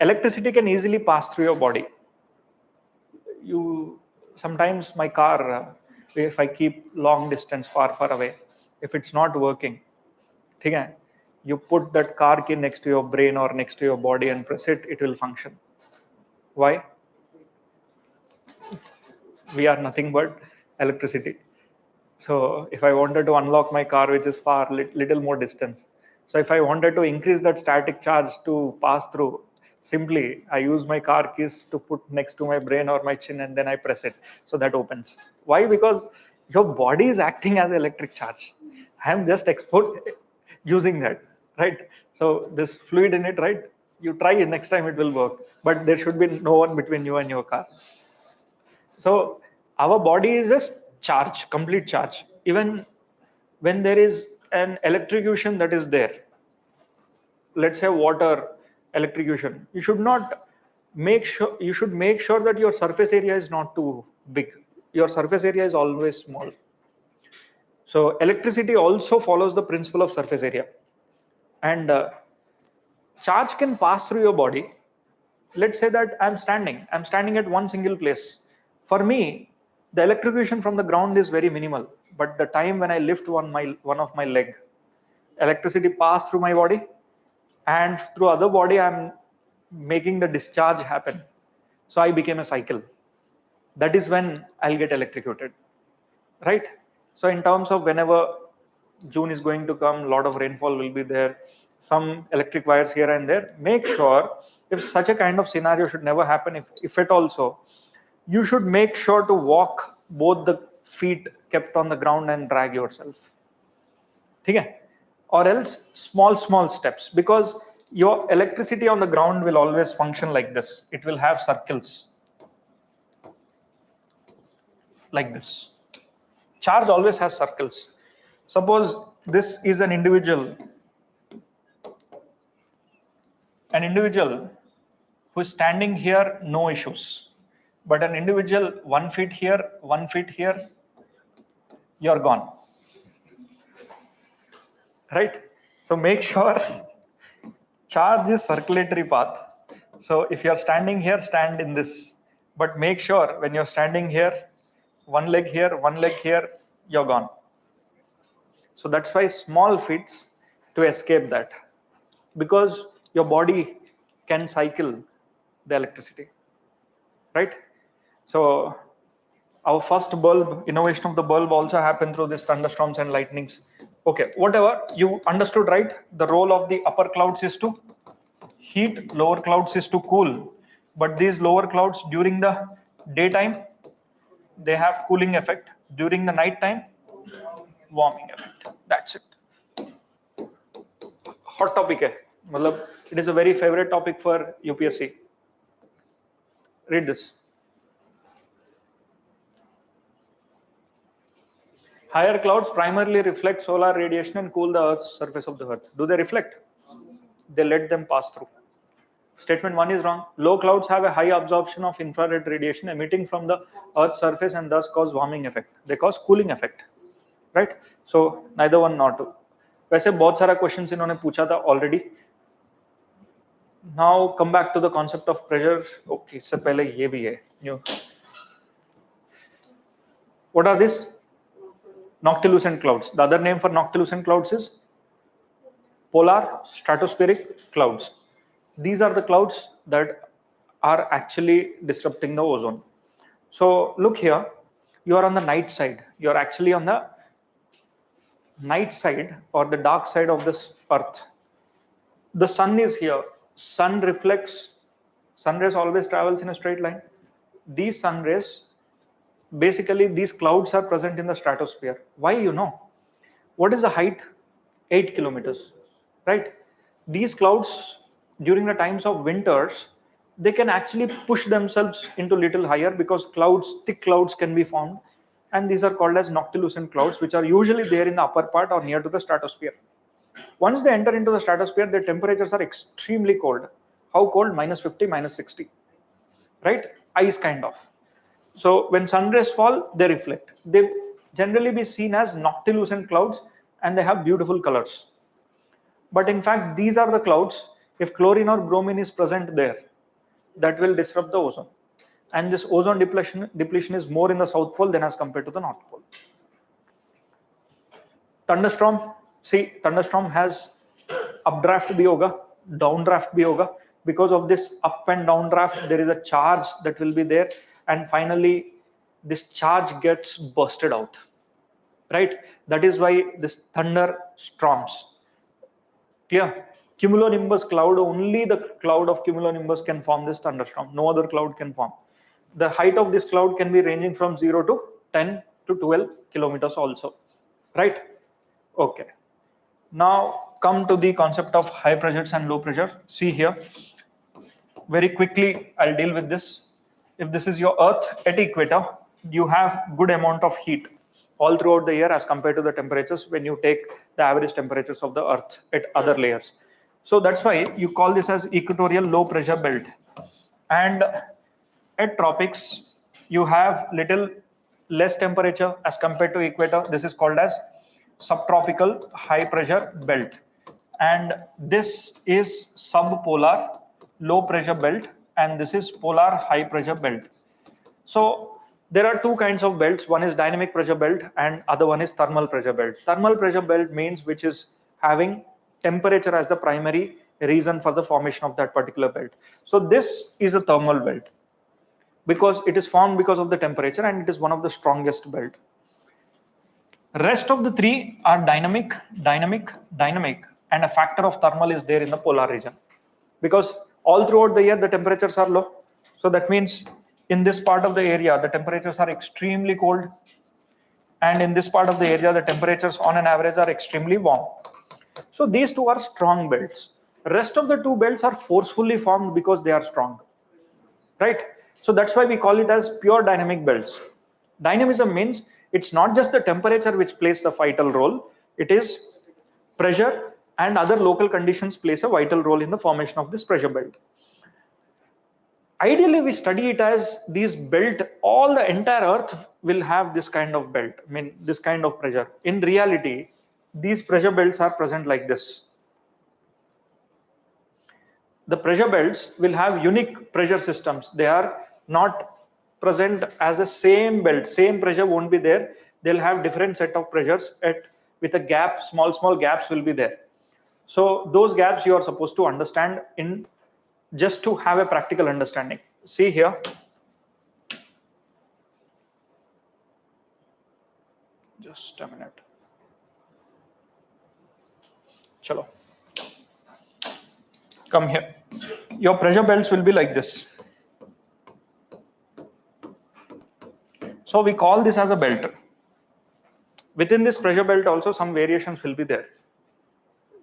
electricity can easily pass through your body. Sometimes my car, if I keep long distance far away, if it's not working, okay, you put that car key next to your brain or next to your body and press it, it will function. Why? We are nothing but electricity. So if I wanted to unlock my car, which is far little more distance, so if I wanted to increase that static charge to pass through, simply I use my car keys to put next to my brain or my chin, and then I press it, so that opens. Why? Because your body is acting as electric charge. I am just using that, right? So this fluid in it, right? You try it, next time it will work, but there should be no one between you and your car. So our body is just charge, complete charge. Even when there is an electrocution that is there, let's say water electrocution, you should make sure that your surface area is not too big. Your surface area is always small. So electricity also follows the principle of surface area, and charge can pass through your body. Let's say that I'm standing at one single place. For me, the electrocution from the ground is very minimal, but the time when I lift one of my leg, electricity pass through my body, and through other body I'm making the discharge happen. So I became a cycle. That is when I'll get electrocuted, right? So in terms of whenever June is going to come, a lot of rainfall will be there, some electric wires here and there. Make sure, if such a kind of scenario should never happen, if at all so, you should make sure to walk both the feet kept on the ground and drag yourself. Okay? Or else small steps, because your electricity on the ground will always function like this. It will have circles like this. Charge always has circles. Suppose this is an individual who is standing here, no issues. But an individual 1 feet here, 1 feet here, you're gone. Right? So make sure charge is circulatory path. So if you're standing here, stand in this. But make sure when you're standing here, one leg here, you're gone. So that's why small fits to escape that, because your body can cycle the electricity, right? So our first innovation of the bulb also happened through these thunderstorms and lightnings. Okay, whatever, you understood, right? The role of the upper clouds is to heat, lower clouds is to cool. But these lower clouds during the daytime, they have cooling effect. During the night time, warming effect. That's it. Hot topic hai. Matlab, it is a very favorite topic for UPSC. Read this. Higher clouds primarily reflect solar radiation and cool the Earth's surface of the Earth. Do they reflect? They let them pass through. Statement 1 is wrong. Low clouds have a high absorption of infrared radiation emitting from the Earth's surface and thus cause warming effect. They cause cooling effect, right? So neither one nor two. वैसे बहुत सारा questions इन्होंने पूछा था already. Now come back to the concept of pressure. Okay, इससे पहले ये भी है. What are these? Noctilucent clouds. The other name for noctilucent clouds is polar stratospheric clouds. These are the clouds that are actually disrupting the ozone. So look here, you are on the night side. You are actually on the night side or the dark side of this earth. The sun is here. Sun reflects. Sun rays always travels in a straight line. These sun rays, basically these clouds are present in the stratosphere. Why, you know? What is the height? 8 kilometers, right? These clouds, during the times of winters, they can actually push themselves into little higher because clouds, thick clouds can be formed. And these are called as noctilucent clouds, which are usually there in the upper part or near to the stratosphere. Once they enter into the stratosphere, their temperatures are extremely cold. How cold? -50, -60, right? Ice kind of. So when sun rays fall, they reflect. They generally be seen as noctilucent clouds and they have beautiful colors. But in fact, these are the clouds, if chlorine or bromine is present there, that will disrupt the ozone. And this ozone depletion is more in the South Pole than as compared to the North Pole. Thunderstorm, see, thunderstorm has updraft bhi hoga, downdraft bhi hoga. Because of this up and downdraft, there is a charge that will be there. And finally, this charge gets bursted out, right? That is why this thunderstorms. Clear? Cumulonimbus cloud, only the cloud of cumulonimbus can form this thunderstorm. No other cloud can form. The height of this cloud can be ranging from 0 to 10 to 12 kilometers also, right? Okay. Now come to the concept of high pressures and low pressure. See here. Very quickly, I'll deal with this. If this is your Earth at equator, you have good amount of heat all throughout the year as compared to the temperatures when you take the average temperatures of the Earth at other layers. So that's why you call this as equatorial low pressure belt. And at tropics, you have little less temperature as compared to equator. This is called as subtropical high pressure belt. And this is subpolar low pressure belt, and this is polar high pressure belt. So there are two kinds of belts. One is dynamic pressure belt and other one is thermal pressure belt. Thermal pressure belt means which is having temperature as the primary reason for the formation of that particular belt. So this is a thermal belt because it is formed because of the temperature and it is one of the strongest belt. Rest of the three are dynamic, and a factor of thermal is there in the polar region because all throughout the year the temperatures are low. So that means in this part of the area the temperatures are extremely cold, and in this part of the area the temperatures on an average are extremely warm. So these two are strong belts. Rest of the two belts are forcefully formed because they are strong, right? So that's why we call it as pure dynamic belts. Dynamism means it's not just the temperature which plays the vital role, it is pressure and other local conditions plays a vital role in the formation of this pressure belt. Ideally, we study it as these belt, all the entire earth will have this kind of belt, I mean this kind of pressure. In reality, these pressure belts are present like this. The pressure belts will have unique pressure systems. They are not present as a same belt. Same pressure won't be there. They'll have different set of pressures with a gap, small gaps will be there. So those gaps you are supposed to understand in just to have a practical understanding. See here. Just a minute. Chalo. Come here. Your pressure belts will be like this. So we call this as a belt. Within this pressure belt also some variations will be there.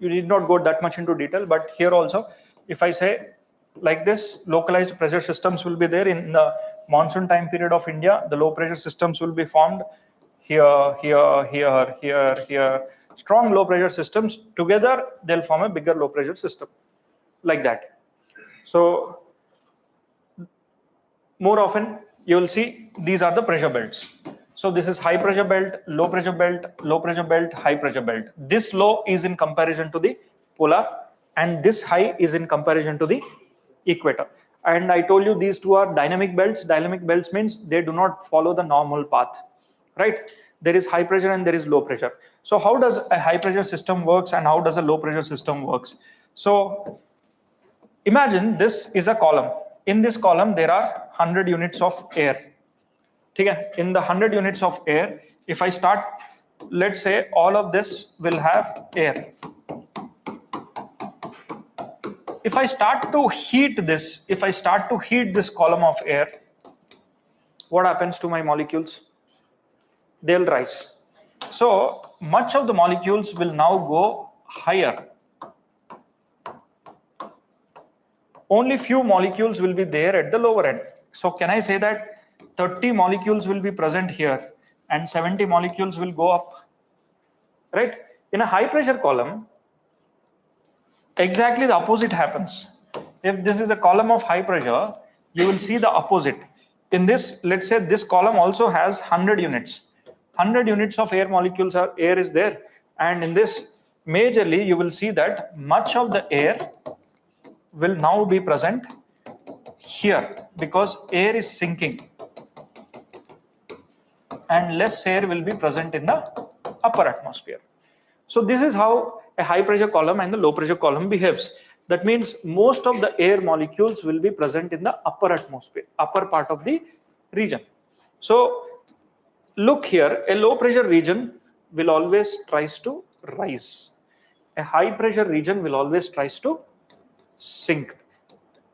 You need not go that much into detail, but here also, if I say like this, localized pressure systems will be there in the monsoon time period of India. The low pressure systems will be formed here, here, here, here, here. Strong low pressure systems together, they'll form a bigger low pressure system like that. So more often you will see these are the pressure belts. So this is high pressure belt, low pressure belt, low pressure belt, high pressure belt. This low is in comparison to the polar, and this high is in comparison to the equator. And I told you these two are dynamic belts. Dynamic belts means they do not follow the normal path, right? There is high pressure and there is low pressure. So how does a high pressure system works and how does a low pressure system works? So imagine this is a column. In this column, there are 100 units of air. Okay? In the 100 units of air, if I start, let's say all of this will have air. If I start to heat this, column of air, what happens to my molecules? They'll rise. So much of the molecules will now go higher. Only few molecules will be there at the lower end. So can I say that 30 molecules will be present here and 70 molecules will go up, right? In a high pressure column, exactly the opposite happens. If this is a column of high pressure, you will see the opposite. In this, let's say this column also has 100 units. 100 units of air molecules air is there. And in this, majorly, you will see that much of the air will now be present here because air is sinking and less air will be present in the upper atmosphere. So this is how a high pressure column and the low pressure column behaves. That means most of the air molecules will be present in the upper atmosphere, upper part of the region. So look here, a low pressure region will always tries to rise. A high pressure region will always tries to sink.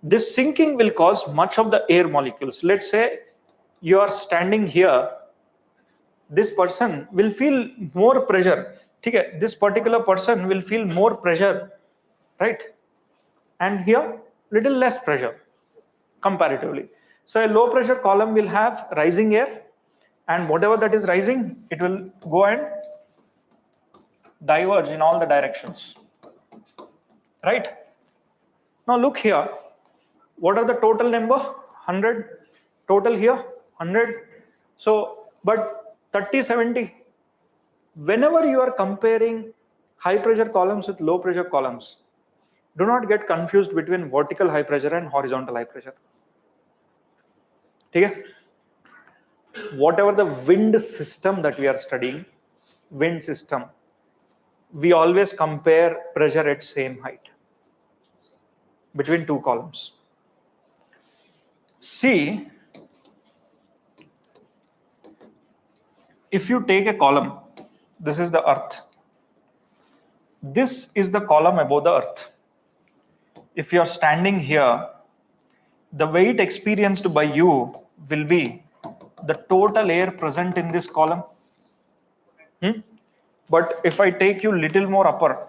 This sinking will cause much of the air molecules. Let's say you are standing here, this person will feel more pressure. Okay, this particular person will feel more pressure, right? And here little less pressure comparatively. So a low pressure column will have rising air, and whatever that is rising, it will go and diverge in all the directions, right? Now look here, what are the total number? 100, total here 100. So but 30, 70, whenever you are comparing high pressure columns with low pressure columns, do not get confused between vertical high pressure and horizontal high pressure. Okay? Whatever the wind system that we are studying, wind system, we always compare pressure at same height between two columns. See, if you take a column, this is the earth. This is the column above the earth. If you are standing here, the weight experienced by you will be the total air present in this column. But if I take you little more upper,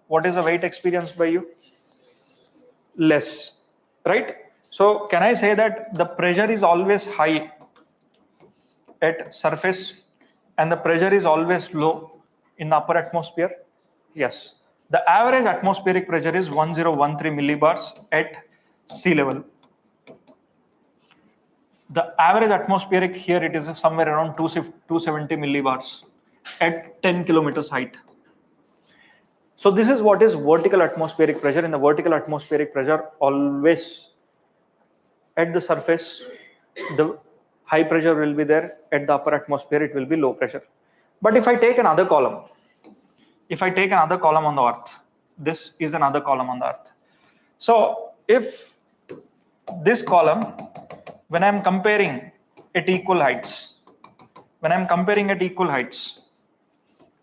what is the weight experienced by you? Less, right? So can I say that the pressure is always high at surface and the pressure is always low in the upper atmosphere? Yes. The average atmospheric pressure is 1013 millibars at sea level. The average atmospheric here, it is somewhere around 270 millibars at 10 kilometers height. So this is what is vertical atmospheric pressure. In the vertical atmospheric pressure, always at the surface, the high pressure will be there. At the upper atmosphere, it will be low pressure. But if I take another column, on the earth, this is another column on the earth. So if this column, when I'm comparing at equal heights,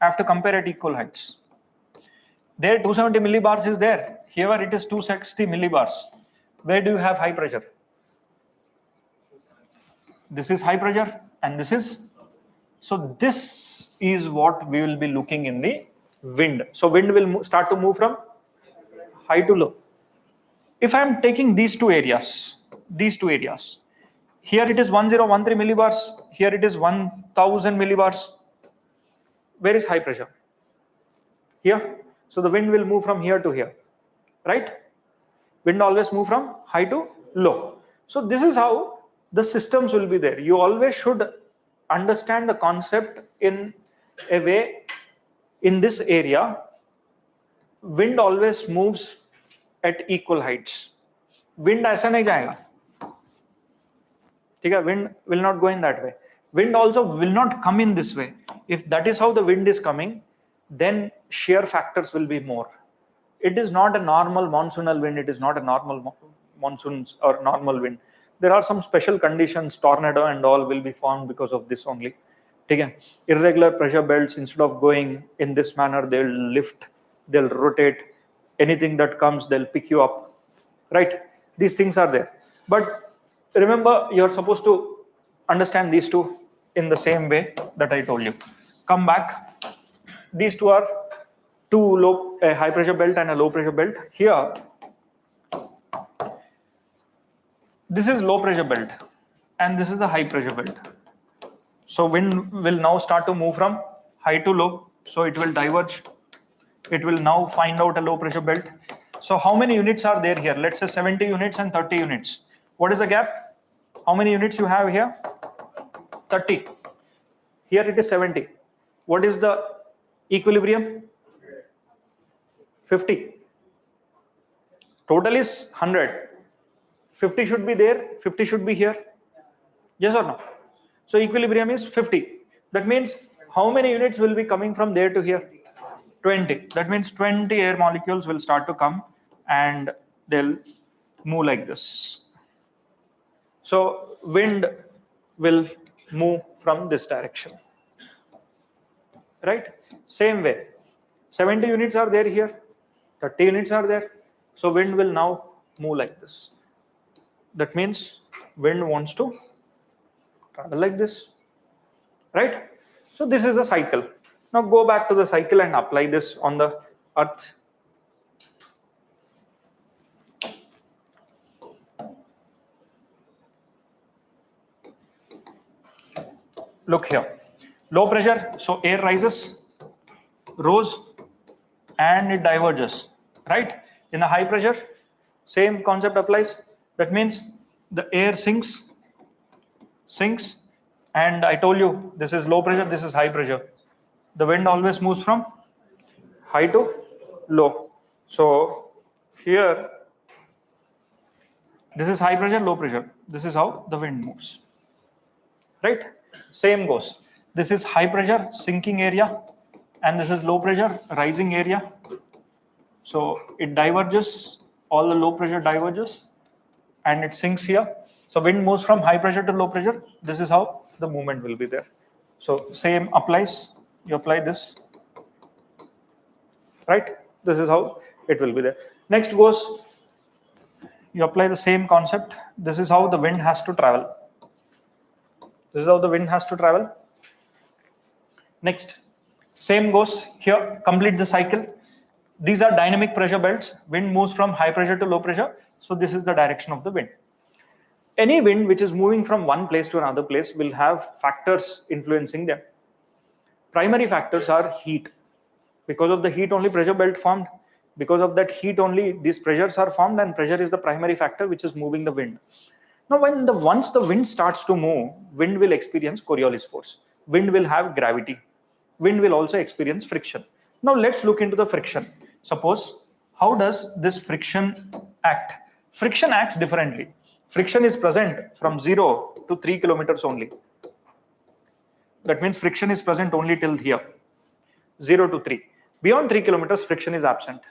I have to compare at equal heights. There 270 millibars is there. Here it is 260 millibars. Where do you have high pressure? This is high pressure. and this is, so this is what we will be looking in the wind. So wind will start to move from high to low. If I am taking these two areas, here it is 1013 millibars, here it is 1000 millibars. Where is high pressure? Here. So the wind will move from here to here, right? Wind always move from high to low. So this is how the systems will be there. You always should understand the concept in a way. In this area, wind always moves at equal heights. Wind ऐसा नहीं जाएगा, ठीक है? Wind will not go in that way. Wind also will not come in this way. If that is how the wind is coming, then shear factors will be more. It is not a normal monsoonal wind. It is not a normal monsoons or normal wind. There are some special conditions. Tornado and all will be formed because of this only. Okay? Irregular pressure belts, instead of going in this manner, they'll lift, they'll rotate. Anything that comes, they'll pick you up. Right? These things are there. But remember, you're supposed to understand these two in the same way that I told you. Come back. These two are a high pressure belt and a low pressure belt. Here, this is low pressure belt and this is the high pressure belt. So wind will now start to move from high to low. So it will diverge. It will now find out a low pressure belt. So how many units are there here? Let's say 70 units and 30 units. What is the gap? How many units you have here? 30. Here it is 70. What is the equilibrium? 50. Total is 100. 50 should be there, 50 should be here. Yes or no? So equilibrium is 50. That means how many units will be coming from there to here? 20. That means 20 air molecules will start to come and they'll move like this. So wind will move from this direction. Right? Same way. 70 units are there here. 30 units are there. So wind will now move like this. That means wind wants to travel like this. Right? So this is a cycle. Now go back to the cycle and apply this on the earth. Look here. Low pressure, so air rises, rose, and it diverges. Right? In the high pressure, same concept applies. That means the air sinks, and I told you this is low pressure, this is high pressure. The wind always moves from high to low. So here, this is high pressure, low pressure. This is how the wind moves. Right? Same goes. This is high pressure sinking area, and this is low pressure rising area. So it diverges, all the low pressure diverges, and it sinks here. So wind moves from high pressure to low pressure. This is how the movement will be there. So same applies. You apply this. Right? This is how it will be there. Next goes, you apply the same concept. This is how the wind has to travel. This is how the wind has to travel. Next, same goes here. Complete the cycle. These are dynamic pressure belts. Wind moves from high pressure to low pressure. So this is the direction of the wind. Any wind which is moving from one place to another place will have factors influencing them. Primary factors are heat. Because of the heat only pressure belt formed. Because of that heat only these pressures are formed, and pressure is the primary factor which is moving the wind. Now once the wind starts to move, wind will experience Coriolis force. Wind will have gravity. Wind will also experience friction. Now let's look into the friction. Suppose, how does this friction act? Friction acts differently. Friction is present from 0 to 3 kilometers only. That means friction is present only till here, 0 to 3. Beyond 3 kilometers, friction is absent.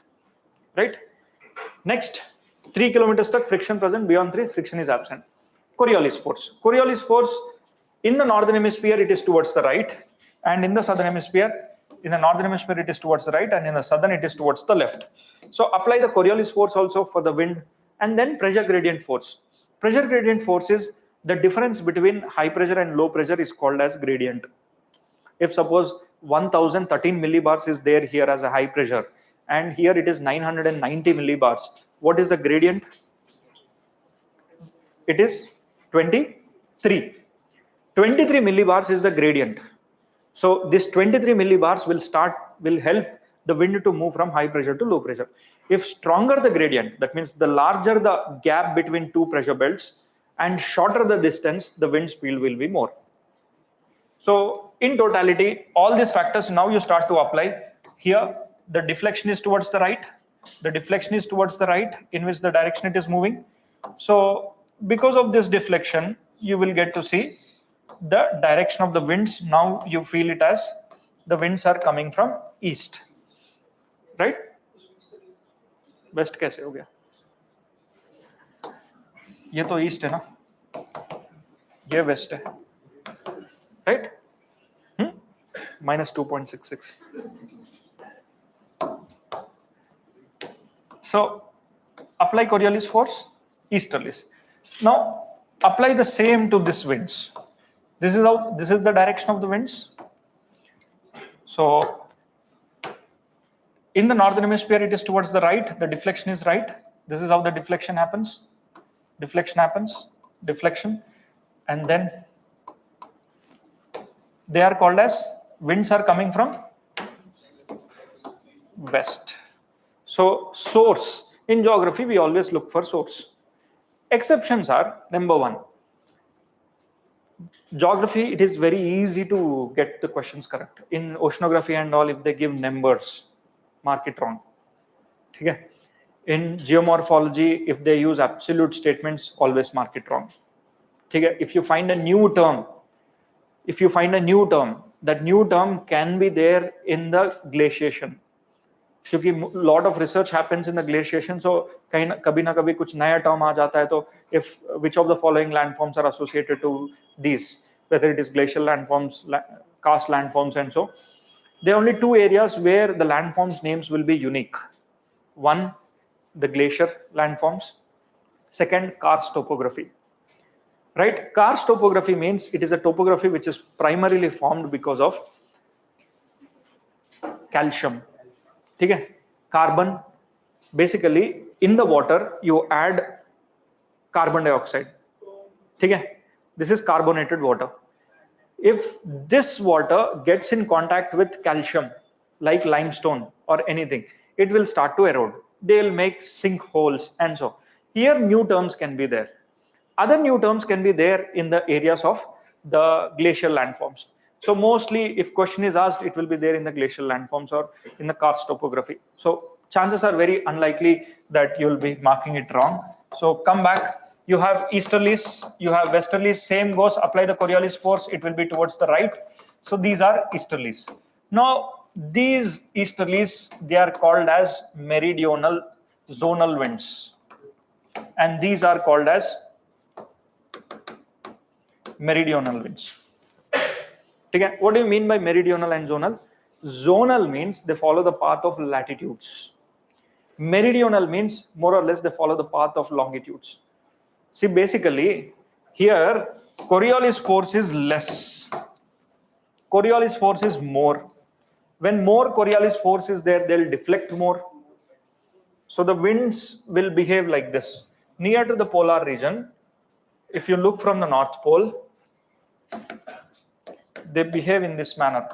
Right? Next, 3 kilometers tak friction present, beyond 3, friction is absent. Coriolis force. Coriolis force, in the northern hemisphere, it is towards the right, and in the southern hemisphere, in the northern hemisphere, it is towards the right, and in the southern, it is towards the left. So apply the Coriolis force also for the wind, and then pressure gradient force. Pressure gradient force is The difference between high pressure and low pressure is called as gradient. If suppose 1013 millibars is there here as a high pressure, and here it is 990 millibars, what is the gradient? It is 23. 23 millibars is the gradient. So this 23 millibars will help the wind to move from high pressure to low pressure. If stronger the gradient, that means the larger the gap between two pressure belts and shorter the distance, the wind speed will be more. So in totality, all these factors now you start to apply. Here, the deflection is towards the right. The deflection is towards the right in which the direction it is moving. So because of this deflection, you will get to see the direction of the winds. Now you feel it as the winds are coming from east, right? West कैसे हो गया? ये तो east है ना? ये west है, right? Minus 2.66. So apply Coriolis force, easterlies. Now apply the same to this winds. This is the direction of the winds. So in the northern hemisphere, it is towards the right. The deflection is right. This is how the deflection happens. Deflection, and then they are called as winds are coming from west. So source, in geography we always look for source. Exceptions are, number one, geography, it is very easy to get the questions correct. In oceanography and all, if they give numbers, mark it wrong. Okay? In geomorphology, if they use absolute statements, always mark it wrong. Okay? If you find a new term, that new term can be there in the glaciation. क्योंकि lot of research happens in the glaciation, so कहीं कभी ना कभी कुछ नया term आ जाता है, तो if which of the following landforms are associated to these, whether it is glacial landforms, karst landforms, and so there are only two areas where the landforms names will be unique. One, the glacier landforms. Second, karst topography. Right? Karst topography means it is a topography which is primarily formed because of calcium. Okay? Carbon, basically in the water you add carbon dioxide. Okay? This is carbonated water. If this water gets in contact with calcium, like limestone or anything, it will start to erode. They will make sinkholes, and so here new terms can be there. Other new terms can be there in the areas of the glacial landforms. So mostly if question is asked, it will be there in the glacial landforms or in the karst topography. So chances are very unlikely that you will be marking it wrong. So come back, you have easterlies, you have westerlies, same goes, apply the Coriolis force, it will be towards the right. So these are easterlies. Now these easterlies, they are called as meridional zonal winds, and these are called as meridional winds. Okay? What do you mean by meridional and zonal? Zonal means they follow the path of latitudes. Meridional means more or less they follow the path of longitudes. See, basically here Coriolis force is less. Coriolis force is more. When more Coriolis force is there, they'll deflect more. So the winds will behave like this. Near to the polar region, if you look from the North Pole, they behave in this manner.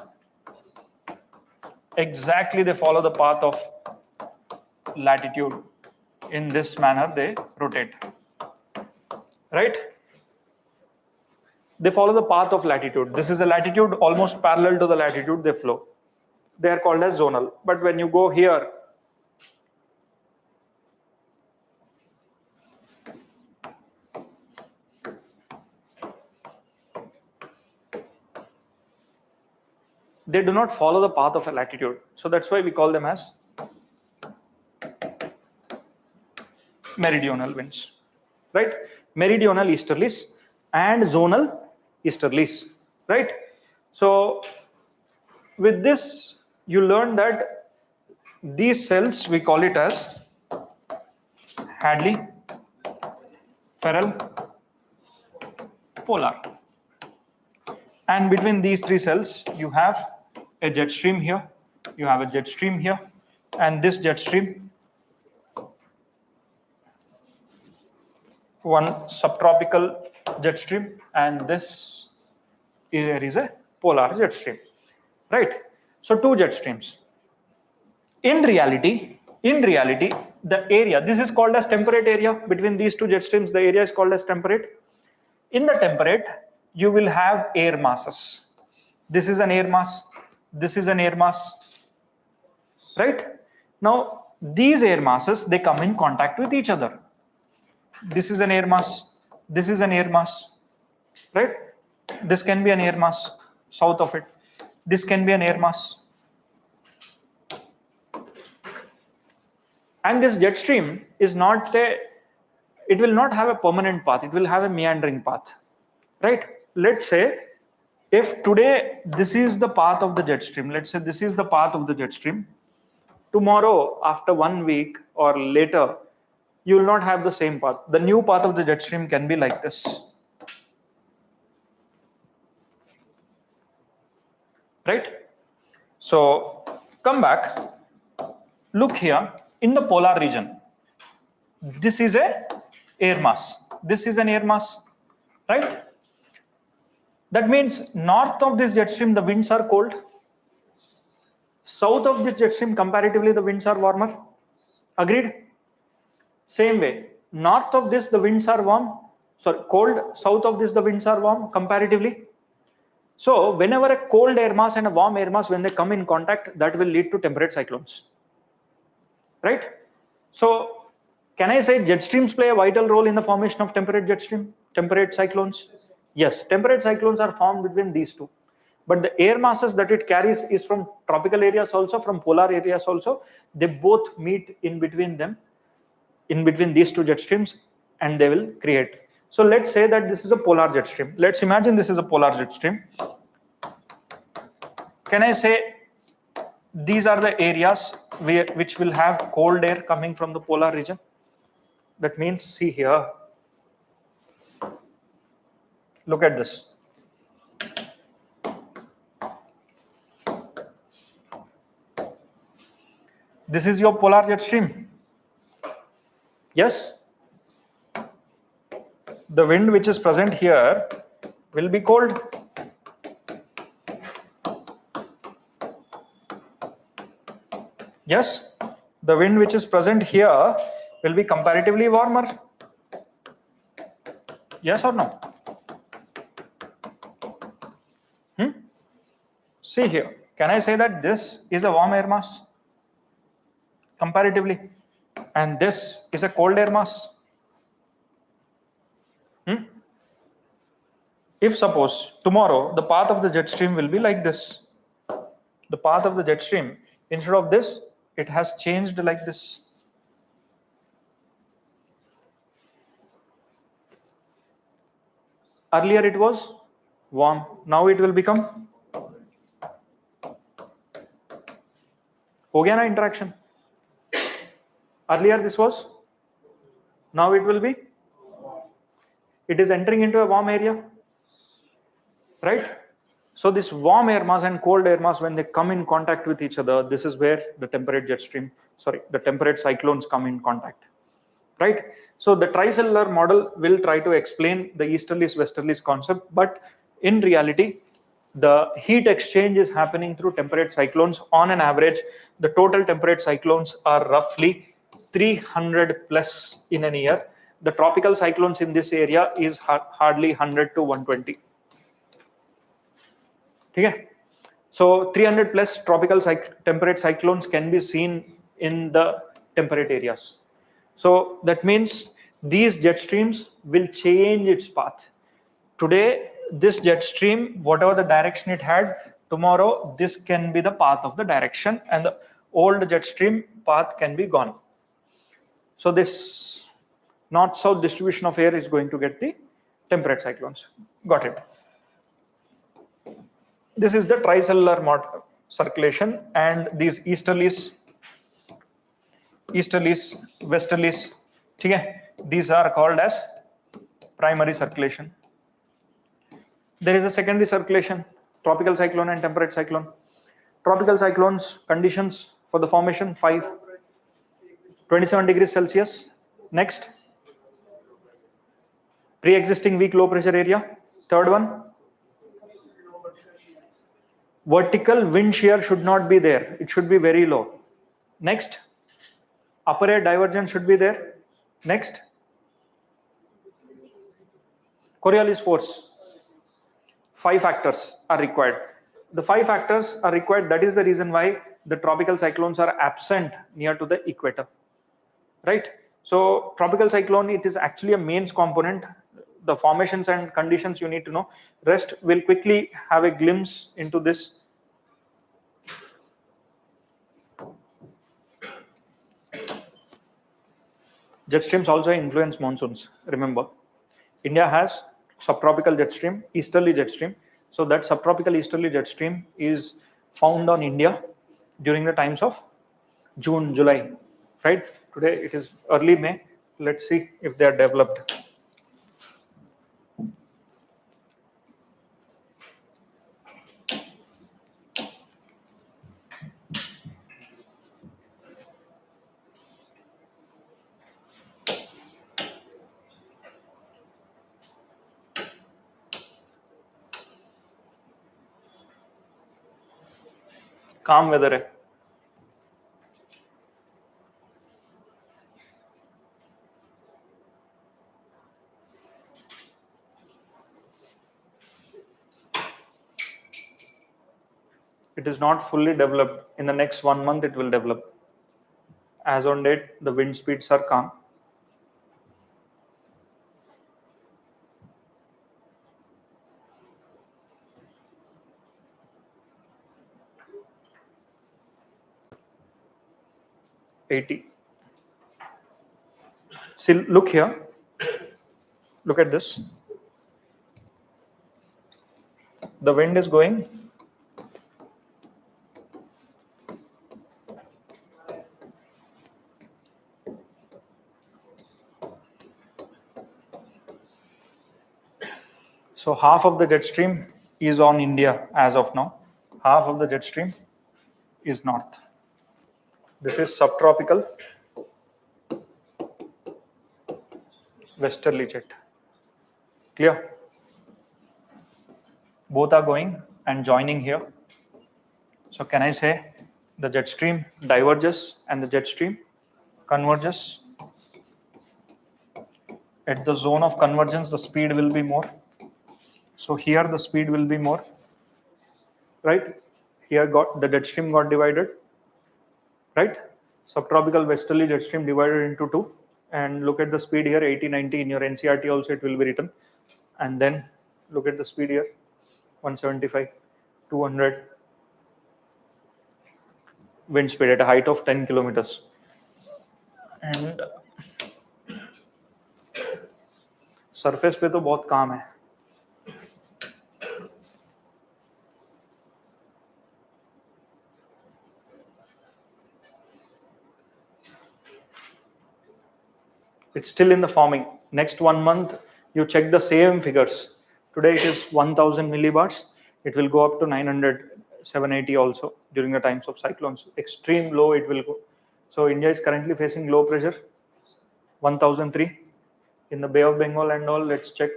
Exactly, they follow the path of latitude. In this manner, they rotate. Right? They follow the path of latitude. This is a latitude, almost parallel to the latitude they flow. They are called as zonal. But when you go here, they do not follow the path of a latitude. So that's why we call them as meridional winds. Right? Meridional easterlies and zonal easterlies. Right? So with this, you learn that these cells, we call it as Hadley, Farrell, polar. And between these three cells, you have a jet stream here, you have a jet stream here, and this jet stream, one subtropical jet stream, and this here is a polar jet stream, right? So two jet streams. In reality, the area, this is called as temperate area between these two jet streams, the area is called as temperate. In the temperate, you will have air masses. This is an air mass, this is an air mass, right? Now, these air masses, they come in contact with each other. This is an air mass, this is an air mass, right? This can be an air mass south of it. This can be an air mass. And this jet stream is not it will not have a permanent path, it will have a meandering path, right? Let's say if today this is the path of the jet stream, let's say this is the path of the jet stream, tomorrow after 1 week or later, you will not have the same path. The new path of the jet stream can be like this, right? So come back, look here in the polar region. This is a air mass. This is an air mass, right? That means north of this jet stream, the winds are cold. South of this jet stream, comparatively, the winds are warmer. Agreed? Same way, north of this, the winds are warm. Sorry, cold. South of this, the winds are warm comparatively. So whenever a cold air mass and a warm air mass, when they come in contact, that will lead to temperate cyclones, right? So can I say jet streams play a vital role in the formation of temperate jet stream, temperate cyclones? Yes, temperate cyclones are formed between these two. But the air masses that it carries is from tropical areas also, from polar areas also. They both meet in between them, in between these two jet streams, and they will create. So let's say that this is a polar jet stream. Let's imagine this is a polar jet stream. Can I say these are the areas which will have cold air coming from the polar region? That means, see here, look at this. This is your polar jet stream. Yes? The wind which is present here will be cold. Yes? The wind which is present here will be comparatively warmer. Yes or no? See here, can I say that this is a warm air mass comparatively, and this is a cold air mass? If suppose tomorrow the path of the jet stream will be like this, the path of the jet stream, instead of this, it has changed like this. Earlier it was warm, now it will become, ho gaya na interaction? Earlier this was, now it will be, it is entering into a warm area, right? So this warm air mass and cold air mass, when they come in contact with each other, this is where the temperate jet stream, the temperate cyclones come in contact, right? So the tricellular model will try to explain the easterlies westerlies concept, but in reality, the heat exchange is happening through temperate cyclones. On an average, the total temperate cyclones are roughly 300 plus in a year. The tropical cyclones in this area is hardly 100 to 120. Okay. So 300 plus tropical temperate cyclones can be seen in the temperate areas. So that means these jet streams will change its path. Today, this jet stream, whatever the direction it had, tomorrow this can be the path of the direction, and the old jet stream path can be gone. So this north-south distribution of air is going to get the temperate cyclones. Got it. This is the tricellular circulation, and these easterlies, westerlies, these are called as primary circulation. There is a secondary circulation, tropical cyclone and temperate cyclone. Tropical cyclones conditions for the formation 27 degrees Celsius. Next, pre-existing weak low pressure area. Third one, vertical wind shear should not be there. It should be very low. Next, upper air divergence should be there. Next, Coriolis force. 5 factors are required. The 5 factors are required. That is the reason why the tropical cyclones are absent near to the equator. Right? So tropical cyclone, it is actually a mains component. The formations and conditions you need to know. Rest will quickly have a glimpse into this. Jet streams also influence monsoons. Remember, India has subtropical jet stream, easterly jet stream. So that subtropical easterly jet stream is found on India during the times of June, July, right? Today it is early May. Let's see if they are developed. Calm weather है. It is not fully developed. In the next 1 month, it will develop. As on date, the wind speeds are calm. '80. See, look here. Look at this. The wind is going. So half of the jet stream is on India as of now. Half of the jet stream is north. This is subtropical westerly jet. Clear? Both are going and joining here. So can I say the jet stream diverges and the jet stream converges? At the zone of convergence, the speed will be more. So here the speed will be more, right? Here the jet stream got divided, right? Subtropical westerly jet stream divided into 2. And look at the speed here, 80, 90. In your NCRT also it will be written. And then look at the speed here, 175, 200. Wind speed at a height of 10 kilometers. And surface पे तो बहुत काम है. It's still in the forming. Next 1 month, you check the same figures. Today it is 1000 millibars. It will go up to 900, 780 also during the times of cyclones. Extreme low it will go. So India is currently facing low pressure, 1003. In the Bay of Bengal and all, let's check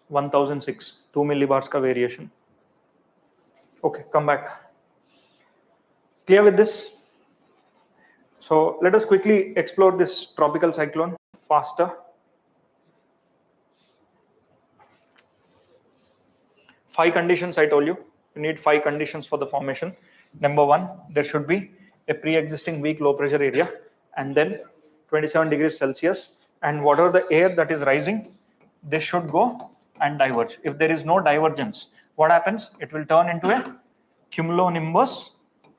1006, 2 millibars ka variation. Okay, come back. Clear with this? So let us quickly explore this tropical cyclone faster. 5 conditions I told you. You need 5 conditions for the formation. Number 1, there should be a pre-existing weak low pressure area and then 27 degrees Celsius. And whatever the air that is rising, this should go and diverge. If there is no divergence, what happens? It will turn into a cumulonimbus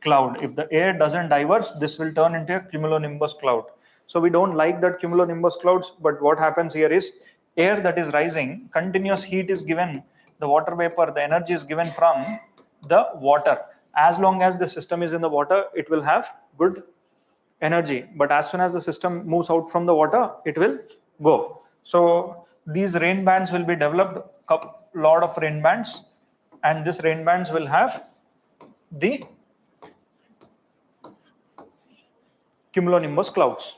cloud. If the air doesn't diverge, this will turn into a cumulonimbus cloud. So we don't like that cumulonimbus clouds, but what happens here is air that is rising, continuous heat is given, the water vapor, the energy is given from the water. As long as the system is in the water, it will have good energy, but as soon as the system moves out from the water, it will go. So these rain bands will be developed lot of rain bands, and this rain bands will have the cumulonimbus clouds,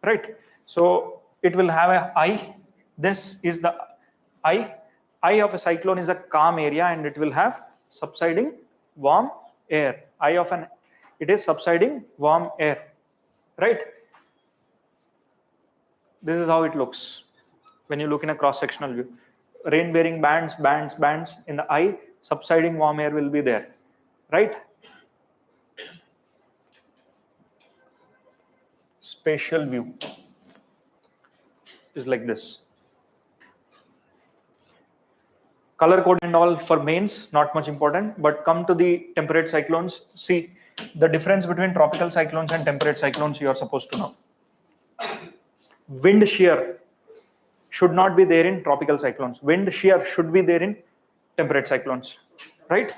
right? So it will have a eye. This is the eye. Eye of a cyclone is a calm area, and it will have subsiding warm air. Eye of an, it is subsiding warm air, right? This is how it looks when you look in a cross-sectional view. Rain-bearing bands, bands, bands in the eye, subsiding warm air will be there, right? Spatial view is like this. Color code and all for mains, not much important, but come to the temperate cyclones. See the difference between tropical cyclones and temperate cyclones you are supposed to know. Wind shear should not be there in tropical cyclones. Wind shear should be there in temperate cyclones, right?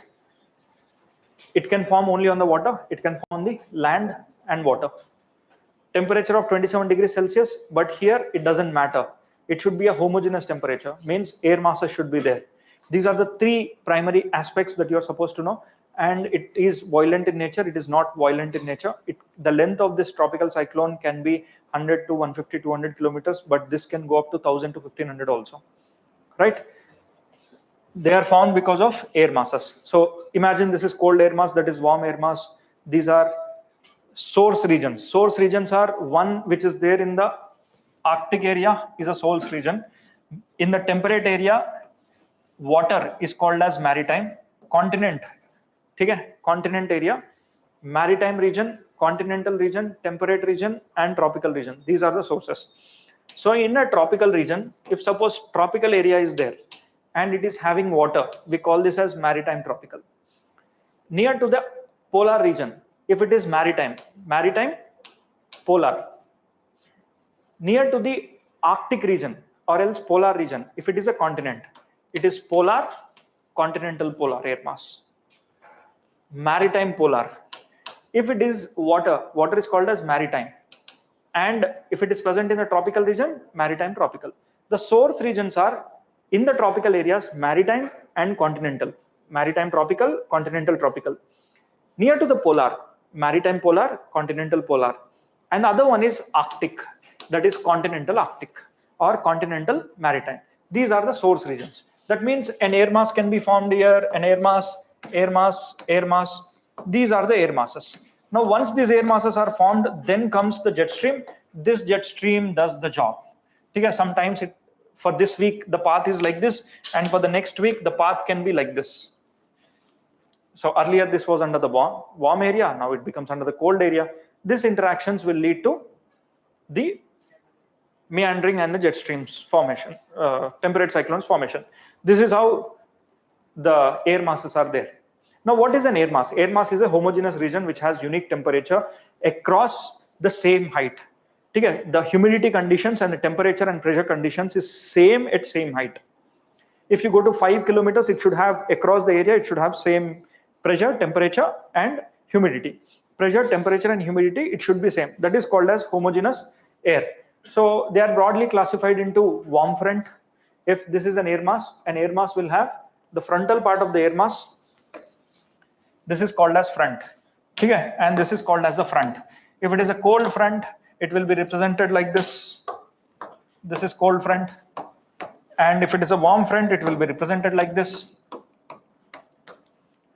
It can form only on the water. It can form on the land and water. Temperature of 27 degrees Celsius, but here it doesn't matter. It should be a homogeneous temperature, means air masses should be there. These are the three primary aspects that you are supposed to know, and it is violent in nature. It is not violent in nature. The length of this tropical cyclone can be 100 to 150, 200 kilometers, but this can go up to 1000 to 1500 also, right? They are formed because of air masses. So imagine this is cold air mass, that is warm air mass. These are source regions. Source regions are one which is there in the Arctic area is a source region. In the temperate area, water is called as maritime. Continent, okay? Continent area, maritime region, continental region, temperate region, and tropical region. These are the sources. So in a tropical region, if suppose tropical area is there and it is having water, we call this as maritime tropical. Near to the polar region, if it is maritime, maritime polar. Near to the Arctic region or else polar region, if it is a continent, it is polar, continental polar air mass. Maritime polar. If it is water, water is called as maritime. And if it is present in the tropical region, maritime tropical. The source regions are in the tropical areas, maritime and continental. Maritime tropical, continental tropical. Near to the polar, maritime polar, continental polar. And the other one is Arctic, that is continental Arctic or continental maritime. These are the source regions. That means an air mass can be formed here, an air mass, air mass, air mass. These are the air masses. Now, once these air masses are formed, then comes the jet stream. This jet stream does the job. Okay, sometimes for this week, the path is like this, and for the next week, the path can be like this. So earlier, this was under the warm area. Now it becomes under the cold area. These interactions will lead to the meandering and the jet streams formation, temperate cyclones formation. This is how the air masses are there. Now, what is an air mass? Air mass is a homogeneous region which has unique temperature across the same height. Okay? The humidity conditions and the temperature and pressure conditions is same at same height. If you go to 5 kilometers, it should have across the area, it should have same pressure, temperature, and humidity. Pressure, temperature, and humidity, it should be same. That is called as homogeneous air. So they are broadly classified into warm front. If this is an air mass will have the frontal part of the air mass. This is called as front. Okay? And this is called as the front. If it is a cold front, it will be represented like this. This is cold front. And if it is a warm front, it will be represented like this.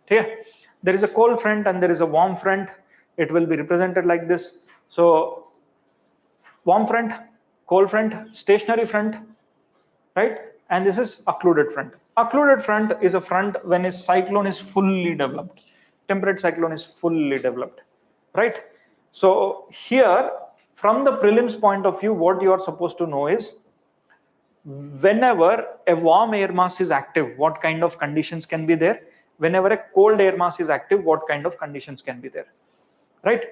Okay? There is a cold front and there is a warm front. It will be represented like this. So warm front, cold front, stationary front, right? And this is occluded front. Occluded front is a front when a cyclone is fully developed. Temperate cyclone is fully developed, right? So here, from the prelims point of view, what you are supposed to know is, whenever a warm air mass is active, what kind of conditions can be there? Whenever a cold air mass is active, what kind of conditions can be there, right?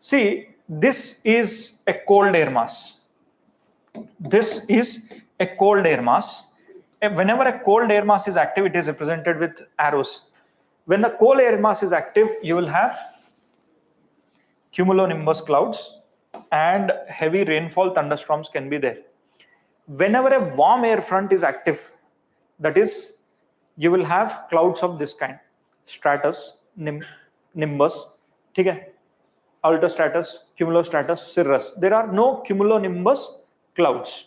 See, this is a cold air mass. This is a cold air mass. Whenever a cold air mass is active, it is represented with arrows. When the cold air mass is active, you will have cumulonimbus clouds and heavy rainfall thunderstorms can be there. Whenever a warm air front is active, That is, you will have clouds of this kind: stratus, nimbus, okay? Altostratus, cumulostratus, cirrus. There are no cumulonimbus clouds,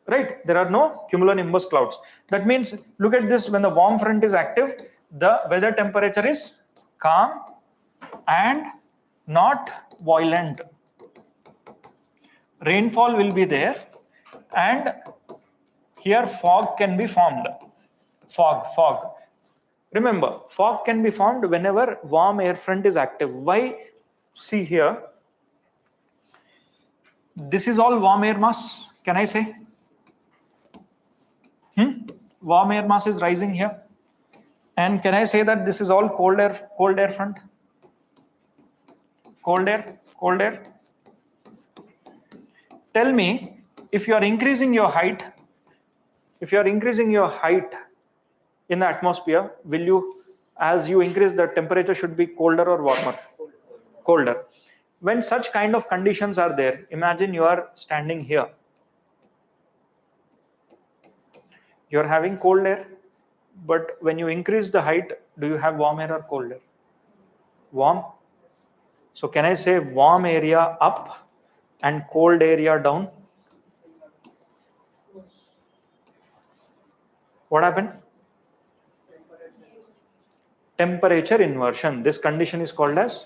right? There are no cumulonimbus clouds. That means, look at this, when the warm front is active, the weather temperature is calm and not violent. Rainfall will be there, and here fog can be formed. Fog. Remember, fog can be formed whenever warm air front is active. Why? See here, this is all warm air mass, can I say? Warm air mass is rising here. And can I say that this is all cold air front? Cold air. Tell me, if you are increasing your height, in the atmosphere, will you, as you increase, the temperature should be colder or warmer? Colder. When such kind of conditions are there, imagine you are standing here. You are having cold air, but when you increase the height, do you have warm air or cold air? Warm. So can I say warm area up and cold area down? What happened? Temperature inversion. This condition is called as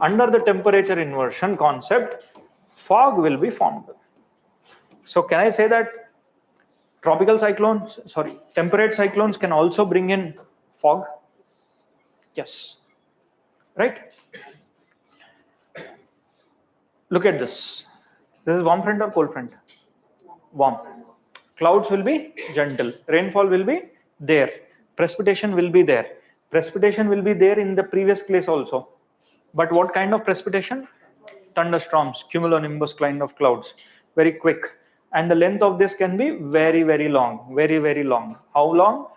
under the temperature inversion concept, fog will be formed. So can I say that temperate cyclones can also bring in fog? Yes. Right? Look at this. This is warm front or cold front? Warm. Clouds will be gentle. Rainfall will be there. Precipitation will be there. Precipitation will be there in the previous case also. But what kind of precipitation? Thunderstorms, cumulonimbus kind of clouds. Very quick. And the length of this can be very, very long. Very, very long. How long?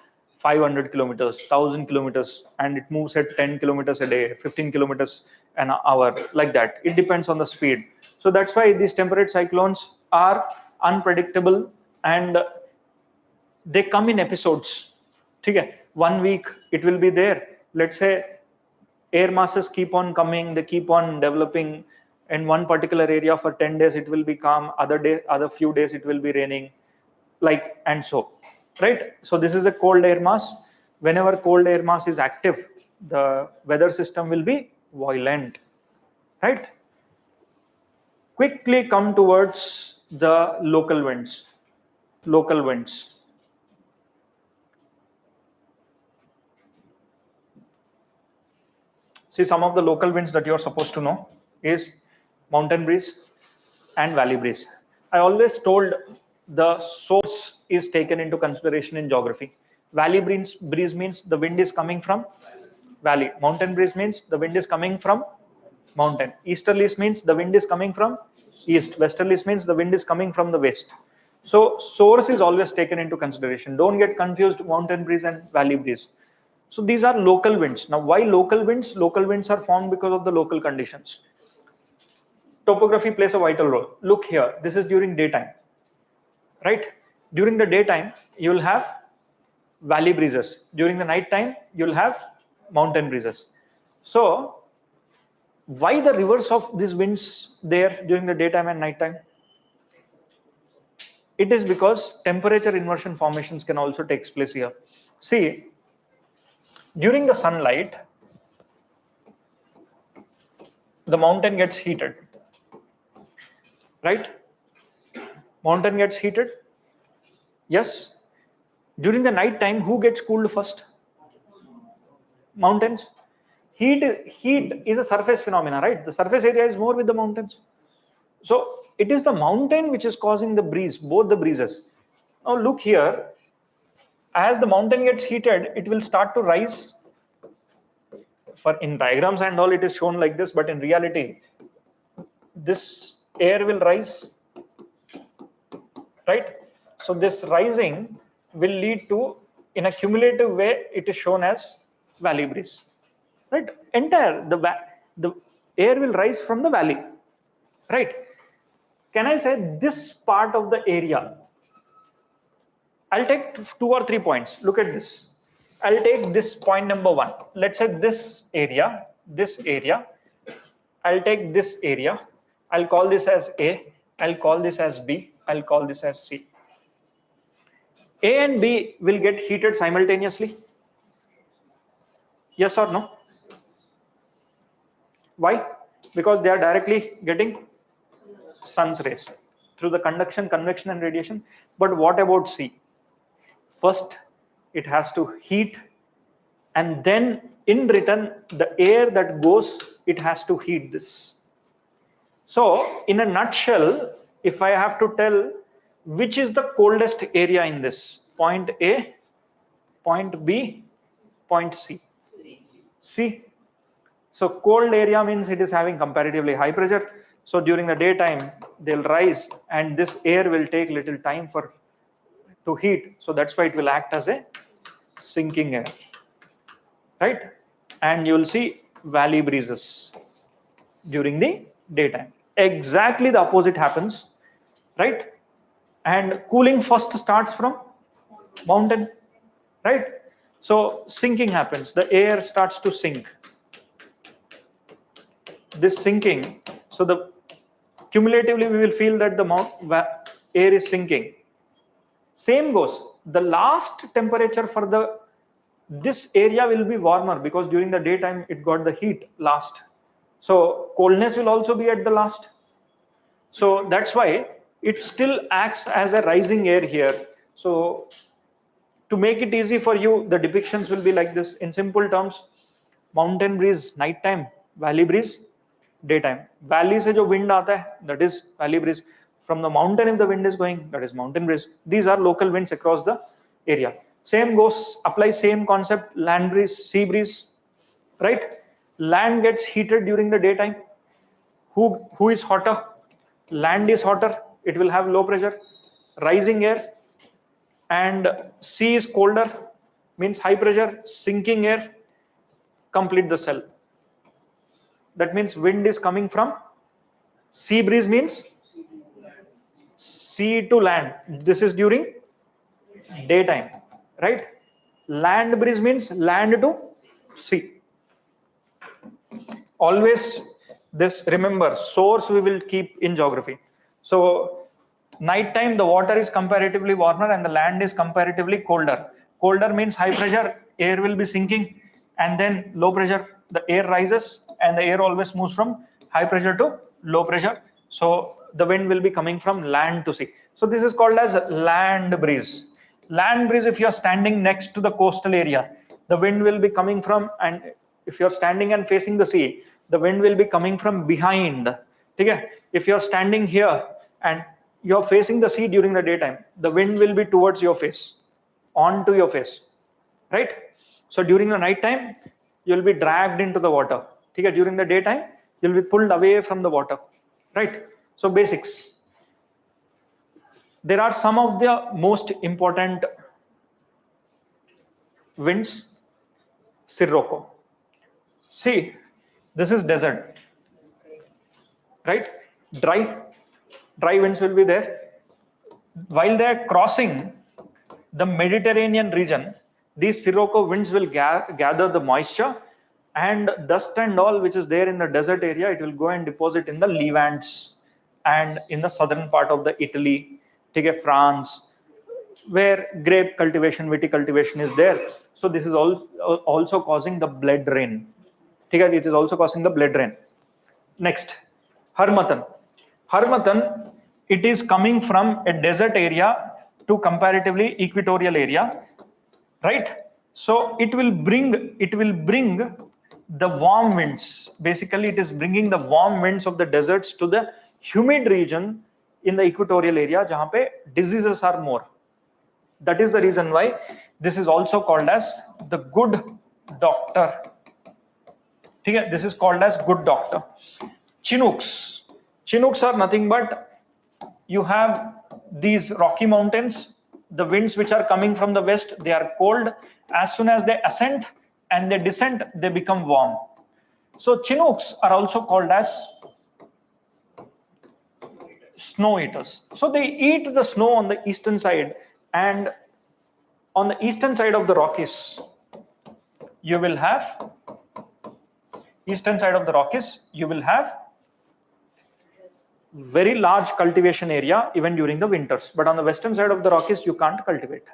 500 kilometers, 1000 kilometers. And it moves at 10 kilometers a day, 15 kilometers an hour, like that. It depends on the speed. So that's why these temperate cyclones are unpredictable and they come in episodes. Okay? 1 week it will be there. Let's say air masses keep on coming, they keep on developing. In one particular area for 10 days it will be calm, other few days it will be raining, like, and so, right? So this is a cold air mass. Whenever cold air mass is active, the weather system will be violent, right? Quickly come towards the local winds. See, some of the local winds that you're supposed to know is mountain breeze and valley breeze. I always told the source is taken into consideration in geography. Valley breeze means the wind is coming from valley. Mountain breeze means the wind is coming from mountain. Easterlies means the wind is coming from east. Westerlies means the wind is coming from the west. So source is always taken into consideration. Don't get confused mountain breeze and valley breeze. So these are local winds. Now, why local winds? Local winds are formed because of the local conditions. Topography plays a vital role. Look here, this is during daytime, right? During the daytime, you will have valley breezes. During the night time, you will have mountain breezes. So, why the reverse of these winds there during the daytime and nighttime? It is because temperature inversion formations can also take place here. See, during the sunlight, the mountain gets heated, right? Mountain gets heated. Yes. During the night time, who gets cooled first? Mountains. Heat is a surface phenomena, right? The surface area is more with the mountains. So it is the mountain which is causing the breeze, both the breezes. Now look here, as the mountain gets heated, it will start to rise. For in diagrams and all, it is shown like this, but in reality, this air will rise, right? So this rising will lead to, in a cumulative way, it is shown as valley breeze, right? The air will rise from the valley, right? can I say this part of the area? I'll take 2 or 3 points. Look at this. I'll take this point number 1. Let's say this area. I'll take this area. I'll call this as A. I'll call this as B. I'll call this as C. A and B will get heated simultaneously. Yes or no? Why? Because they are directly getting sun's rays through the conduction, convection, and radiation. But what about C? First, it has to heat, and then in return, the air that goes, it has to heat this. So, in a nutshell, if I have to tell which is the coldest area in this, point A, point B, point C. C. So cold area means it is having comparatively high pressure. So during the daytime, they'll rise, and this air will take little time to heat. So that's why it will act as a sinking air, right? And you'll see valley breezes during the daytime. Exactly the opposite happens, right? And cooling first starts from mountain, right? So sinking happens. The air starts to sink. This sinking, so the cumulatively we will feel that the air is sinking. Same goes. The last temperature for this area will be warmer because during the daytime it got the heat last. So coldness will also be at the last. So that's why it still acts as a rising air here. So to make it easy for you, the depictions will be like this. In simple terms, mountain breeze nighttime, valley breeze daytime. Valley se jo wind aata hai, that is valley breeze. From the mountain, if the wind is going, that is mountain breeze. These are local winds across the area. Same goes, apply same concept, land breeze, sea breeze, right? Land gets heated during the daytime. Who is hotter? Land is hotter. It will have low pressure, rising air. And sea is colder, means high pressure, sinking air. Complete the cell. That means wind is coming from sea breeze, means sea to land. This is during daytime, right? Land breeze means land to sea. Always this, remember, source we will keep in geography. So nighttime the water is comparatively warmer and the land is comparatively colder. Colder means high pressure, air will be sinking, and then low pressure, the air rises, and the air always moves from high pressure to low pressure. So the wind will be coming from land to sea. So this is called as land breeze. Land breeze, if you are standing next to the coastal area, the wind will be coming from, and if you are standing and facing the sea, the wind will be coming from behind. Okay? If you are standing here and you are facing the sea during the daytime, the wind will be towards your face, onto your face, right? So during the night time, you'll be dragged into the water. Okay? During the daytime, you'll be pulled away from the water, right? So basics. There are some of the most important winds. Sirocco. See, this is desert, right? Dry winds will be there. While they are crossing the Mediterranean region, these Sirocco winds will gather the moisture and dust and all which is there in the desert area. It will go and deposit in the Levants and in the southern part of the Italy, France, where grape cultivation, viticultivation is there. So this is also causing the blood rain. It is also causing the blood rain. Next, Harmattan. Harmattan, it is coming from a desert area to comparatively equatorial area, right? So it will bring the warm winds. Basically, it is bringing the warm winds of the deserts to the humid region in the equatorial area, jahan pe diseases are more. That is the reason why this is also called as the good doctor. This is called as good doctor. Chinooks. Chinooks are nothing but you have these rocky mountains. The winds which are coming from the west, they are cold. As soon as they ascend and they descend, they become warm. So Chinooks are also called as snow eaters. So they eat the snow on the eastern side, and on the eastern side of the Rockies, you will have very large cultivation area even during the winters. But on the western side of the Rockies, you can't cultivate.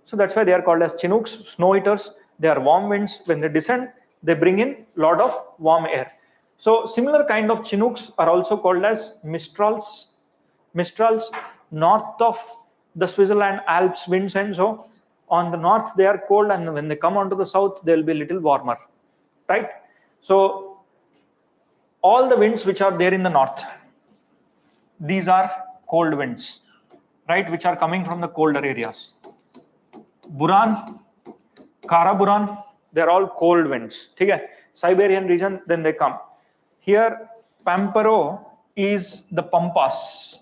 So that's why they are called as Chinooks, snow eaters. They are warm winds. When they descend, they bring in a lot of warm air. So similar kind of Chinooks are also called as Mistrals. Mistrals north of the Switzerland Alps winds, and so on the north they are cold, and when they come onto the south they will be a little warmer, right? So all the winds which are there in the north, these are cold winds, right, which are coming from the colder areas. Buran, Karaburan, they're all cold winds. Okay? Siberian region, then they come. Here, Pampero is the Pampas.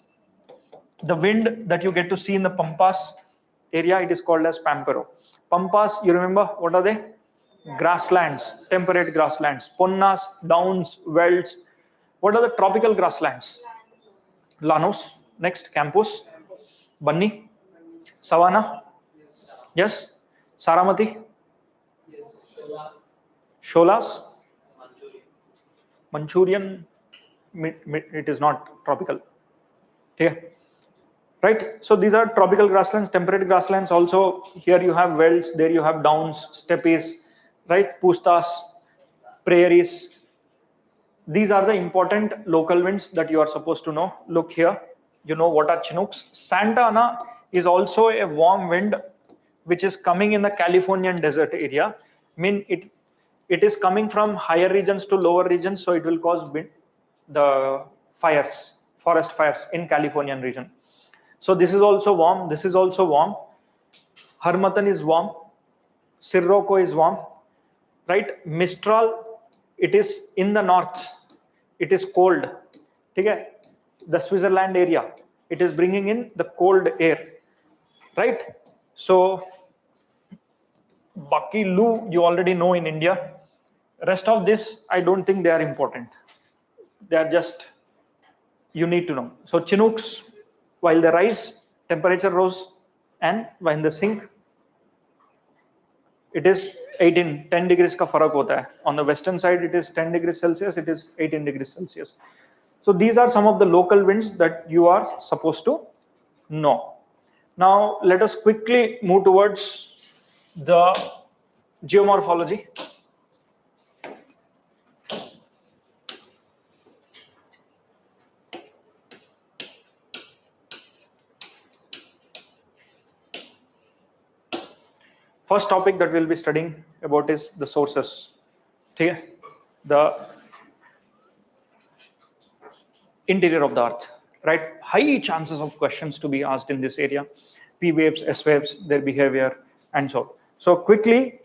The wind that you get to see in the Pampas area, it is called as Pampero. Pampas, you remember, what are they? Grasslands, temperate grasslands. Ponnas, downs, velds. What are the tropical grasslands? Llanos. Next, Campos. Bunny. Savannah. Yes. Saramati. Sholas. Manchurian. It is not tropical. Okay. Right. So these are tropical grasslands, temperate grasslands. Also, here you have velds, there you have downs, steppes, right? Pustas, prairies. These are the important local winds that you are supposed to know. Look here. You know what are Chinooks. Santa Ana is also a warm wind which is coming in the Californian desert area. I mean, it is coming from higher regions to lower regions, so it will cause the fires, forest fires in Californian region. So this is also warm. This is also warm. Harmattan is warm. Sirocco is warm, right? Mistral, it is in the north. It is cold. Okay? The Switzerland area, it is bringing in the cold air, right? So Baki Lu, you already know in India. Rest of this, I don't think they are important. They are just, you need to know. So Chinooks, while they rise, temperature rose, and when they sink, it is 10 degrees ka farak hota hai. On the western side, it is 10 degrees Celsius, it is 18 degrees Celsius. So these are some of the local winds that you are supposed to know. Now, let us quickly move towards the geomorphology. First topic that we'll be studying about is the sources. Okay? The interior of the earth, right? High chances of questions to be asked in this area. P waves, S waves, their behavior, and so on. So quickly,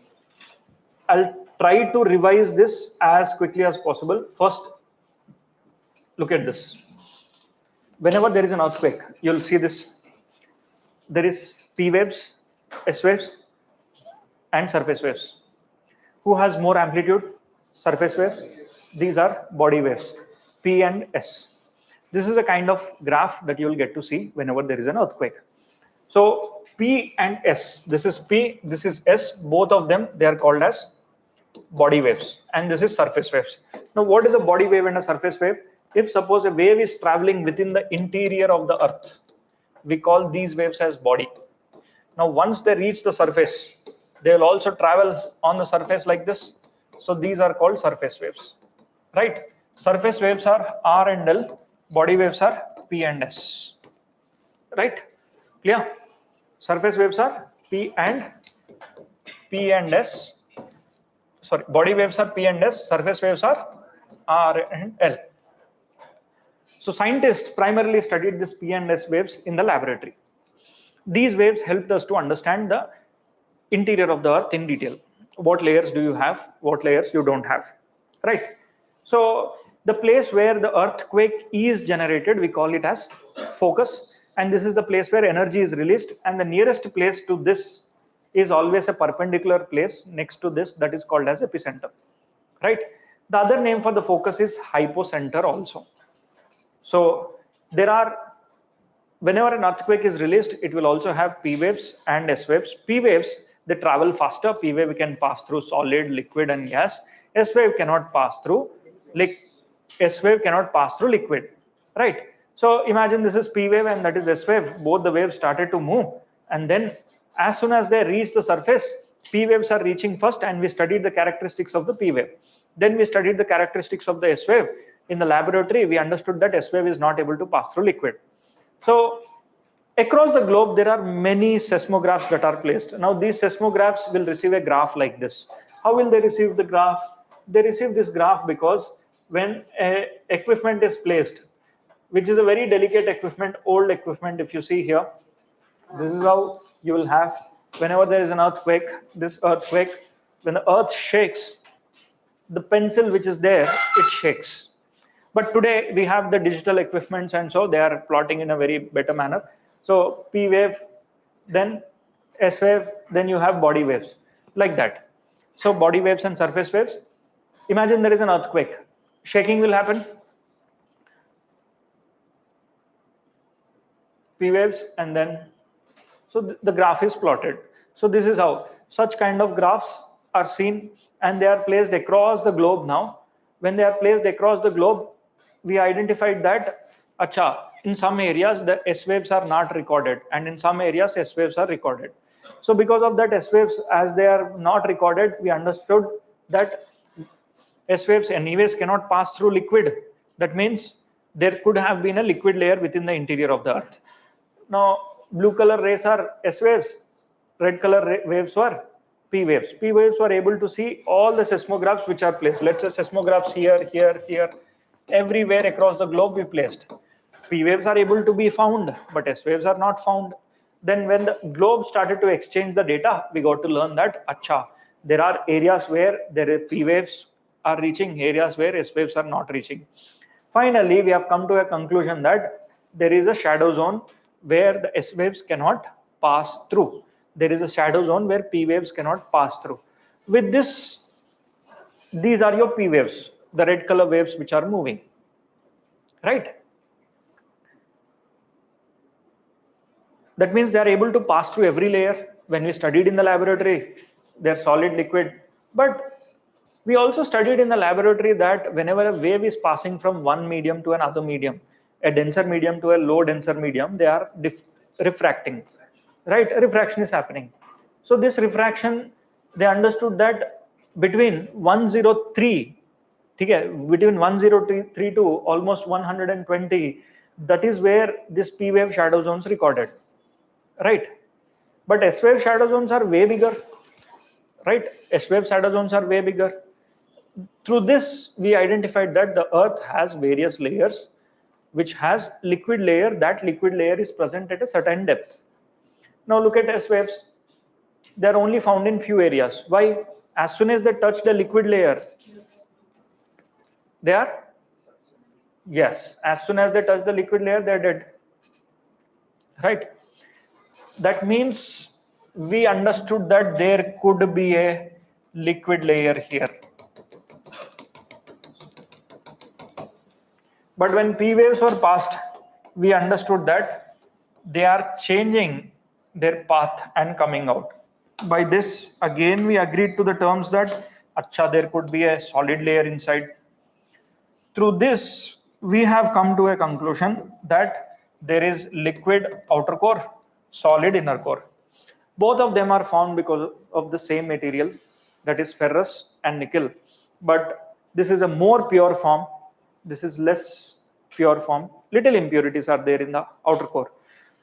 I'll try to revise this as quickly as possible. First, look at this. Whenever there is an earthquake, you'll see this. There is P waves, S waves, and surface waves. Who has more amplitude? Surface waves. These are body waves, P and S. This is a kind of graph that you will get to see whenever there is an earthquake. So P and S, this is P, this is S, both of them, they are called as body waves, and this is surface waves. Now, what is a body wave and a surface wave? If suppose a wave is traveling within the interior of the earth, we call these waves as body. Now, once they reach the surface, they will also travel on the surface like this. So these are called surface waves, right? Surface waves are R and L, body waves are P and S, right? Clear? Surface waves are P and S. Sorry, body waves are P and S, surface waves are R and L. So scientists primarily studied this P and S waves in the laboratory. These waves helped us to understand the interior of the earth in detail. What layers do you have? What layers you don't have, right? So the place where the earthquake is generated, we call it as focus, and this is the place where energy is released, and the nearest place to this is always a perpendicular place next to this, that is called as epicenter, right? The other name for the focus is hypocenter also. So there are, whenever an earthquake is released, it will also have P waves and S waves. P waves, they travel faster. P wave can pass through solid, liquid, and gas. S wave cannot pass through liquid, right? So imagine this is P wave and that is S wave. Both the waves started to move, and then as soon as they reach the surface, P waves are reaching first, and we studied the characteristics of the P wave. Then we studied the characteristics of the S wave. In the laboratory, we understood that S wave is not able to pass through liquid. So across the globe, there are many seismographs that are placed. Now, these seismographs will receive a graph like this. How will they receive the graph? They receive this graph because when equipment is placed, which is a very delicate equipment, old equipment, if you see here, this is how you will have, whenever there is an earthquake, this earthquake, when the earth shakes, the pencil which is there, it shakes. But today we have the digital equipments, and so they are plotting in a very better manner. So P wave, then S wave, then you have body waves, like that. So body waves and surface waves. Imagine there is an earthquake. Shaking will happen. P waves, and then, so the graph is plotted. So this is how such kind of graphs are seen, and they are placed across the globe now. When they are placed across the globe, we identified that, in some areas the S waves are not recorded, and in some areas S waves are recorded. So because of that, S waves, as they are not recorded, we understood that S waves anyways cannot pass through liquid. That means there could have been a liquid layer within the interior of the earth. Now, blue color rays are S waves, red color waves were P waves. P waves were able to see all the seismographs which are placed. Let's say seismographs here, everywhere across the globe we placed. P waves are able to be found, but S waves are not found. Then when the globe started to exchange the data, we got to learn that, there are areas where there are P waves are reaching, areas where S waves are not reaching. Finally, we have come to a conclusion that there is a shadow zone where the S waves cannot pass through. There is a shadow zone where P waves cannot pass through. With this, these are your P waves, the red color waves which are moving, right? That means they are able to pass through every layer. When we studied in the laboratory, they're solid, liquid. But we also studied in the laboratory that whenever a wave is passing from one medium to another medium, a denser medium to a low denser medium, they are refracting, right? Refraction is happening. So this refraction, they understood that between 103, between 103 to almost 120, that is where this P wave shadow zones recorded, right? But S wave shadow zones are way bigger, right? S wave shadow zones are way bigger. Through this, we identified that the earth has various layers, which has liquid layer. That liquid layer is present at a certain depth. Now look at S waves. They are only found in few areas. Why? As soon as they touch the liquid layer, they are, yes, as soon as they touch the liquid layer, they're dead, right? That means we understood that there could be a liquid layer here. But when P waves were passed, we understood that they are changing their path and coming out. By this, again, we agreed to the terms that, there could be a solid layer inside. Through this, we have come to a conclusion that there is liquid outer core, solid inner core. Both of them are found because of the same material, that is ferrous and nickel. But this is a more pure form. This is less pure form. Little impurities are there in the outer core.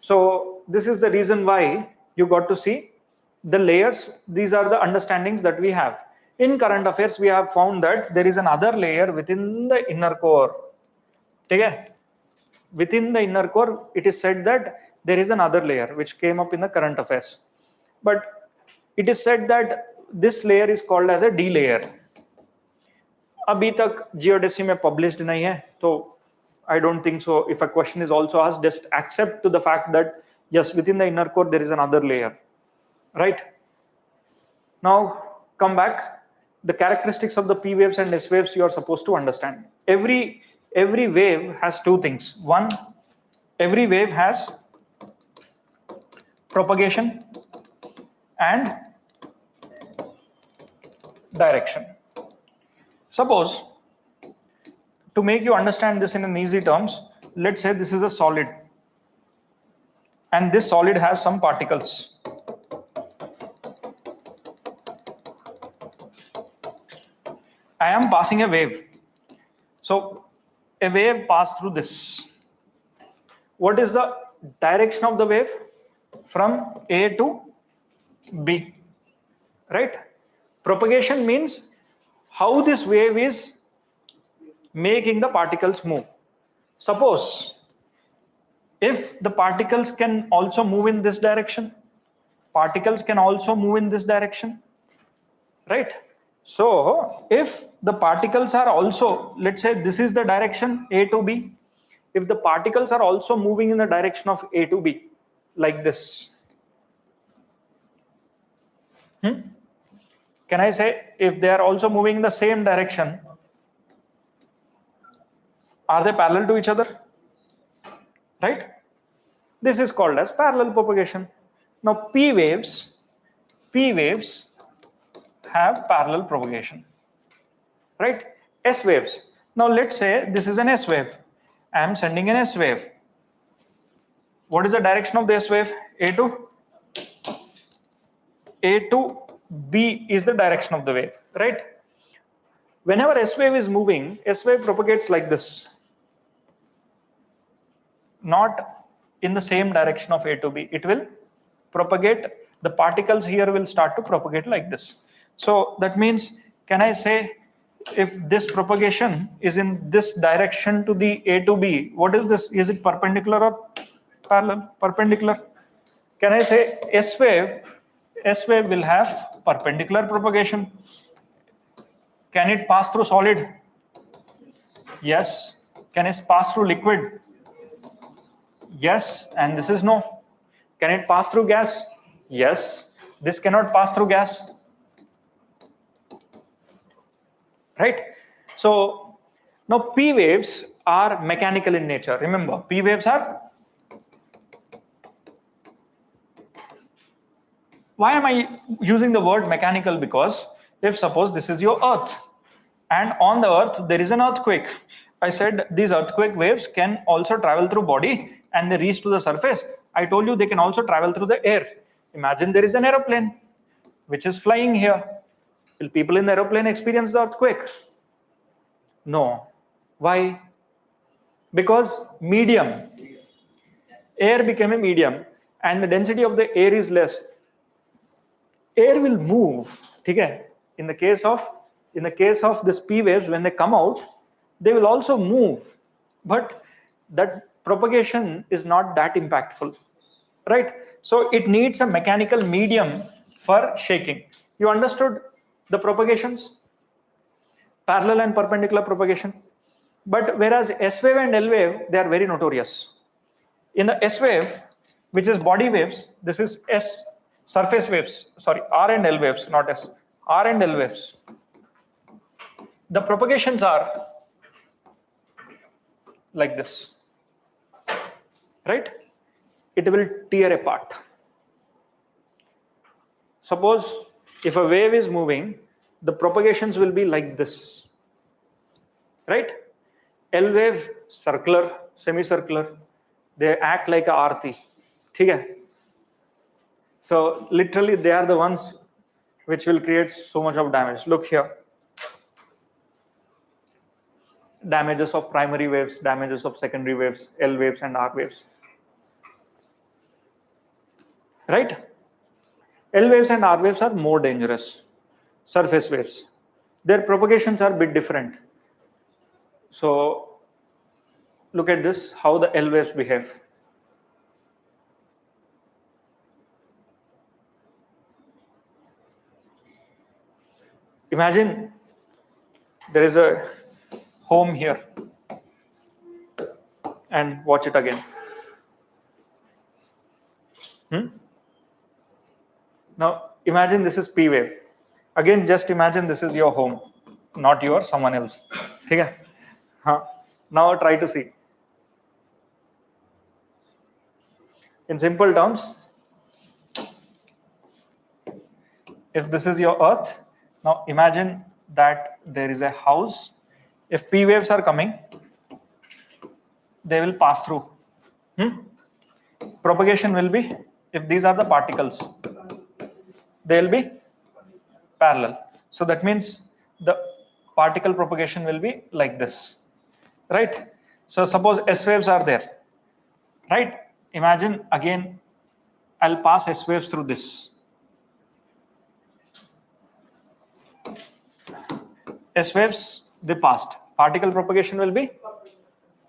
So this is the reason why you got to see the layers. These are the understandings that we have. In current affairs, we have found that there is another layer within the inner core. Okay? Within the inner core, it is said that there is another layer which came up in the current affairs. But it is said that this layer is called as a D layer. अभी तक geodesy में published नहीं है, तो I don't think so. If a question is also asked, just accept to the fact that yes, within the inner core there is another layer, right? Now come back. The characteristics of the P waves and S waves you are supposed to understand. Every wave has two things. One, every wave has propagation and direction. Suppose, to make you understand this in an easy terms, let's say this is a solid and this solid has some particles. I am passing a wave. So a wave passed through this. What is the direction of the wave? From A to B, right? Propagation means how this wave is making the particles move. Suppose if the particles can also move in this direction, particles can also move in this direction, right? So if the particles are also, let's say this is the direction A to B, if the particles are also moving in the direction of A to B, like this, can I say if they are also moving in the same direction, are they parallel to each other? Right? This is called as parallel propagation. Now P waves have parallel propagation, right? S waves. Now let's say this is an S wave. I am sending an S wave. What is the direction of the S wave? A to B is the direction of the wave, right? Whenever S wave is moving, S wave propagates like this, not in the same direction of A to B. It will propagate, the particles here will start to propagate like this. So that means, can I say if this propagation is in this direction to the A to B, what is this? Is it perpendicular or parallel? Perpendicular. Can I say S wave will have perpendicular propagation? Can it pass through solid? Yes. Can it pass through liquid? Yes, and this is no. Can it pass through gas? Yes. This cannot pass through gas. Right? So now P waves are mechanical in nature. Remember, P waves are. Why am I using the word mechanical? Because if suppose this is your Earth and on the Earth there is an earthquake, I said these earthquake waves can also travel through body and they reach to the surface. I told you they can also travel through the air. Imagine there is an aeroplane which is flying here. Will people in the aeroplane experience the earthquake? No. Why? Because medium. Air became a medium and the density of the air is less. Air will move. Okay? In the case of this P waves, when they come out, they will also move. But that propagation is not that impactful. Right? So it needs a mechanical medium for shaking. You understood the propagations? Parallel and perpendicular propagation. But whereas S wave and L wave, they are very notorious. In the S wave, which is body waves, this is S, surface waves, sorry, R and L waves, not S, R and L waves. The propagations are like this, right? It will tear apart. Suppose if a wave is moving, the propagations will be like this, right? L wave, circular, semicircular, they act like a arti. Okay? So literally they are the ones which will create so much of damage. Look here. Damages of primary waves, damages of secondary waves, L waves and R waves. Right? L waves and R waves are more dangerous. Surface waves. Their propagations are a bit different. So look at this, how the L waves behave. Imagine there is a home here and watch it again. Now imagine this is P wave. Again, just imagine this is your home, not yours, someone else. Okay? Now try to see. In simple terms, if this is your Earth, now imagine that there is a house. If P waves are coming, they will pass through. Propagation will be, if these are the particles, they will be parallel. So that means the particle propagation will be like this, right? So suppose S waves are there, right? Imagine again, I'll pass S waves through this. S waves, they passed. Particle propagation will be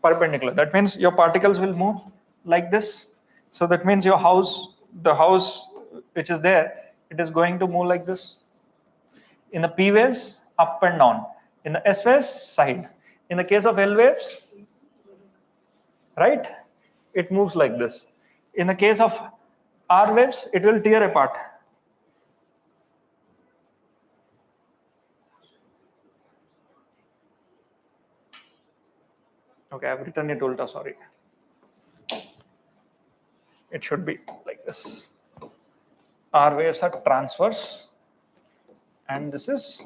perpendicular. That means your particles will move like this. So that means your house, the house which is there, it is going to move like this. In the P waves, up and down. In the S waves, side. In the case of L waves, right, it moves like this. In the case of R waves, it will tear apart. Okay, I've written it ulta, sorry. It should be like this. R waves are transverse, and this is,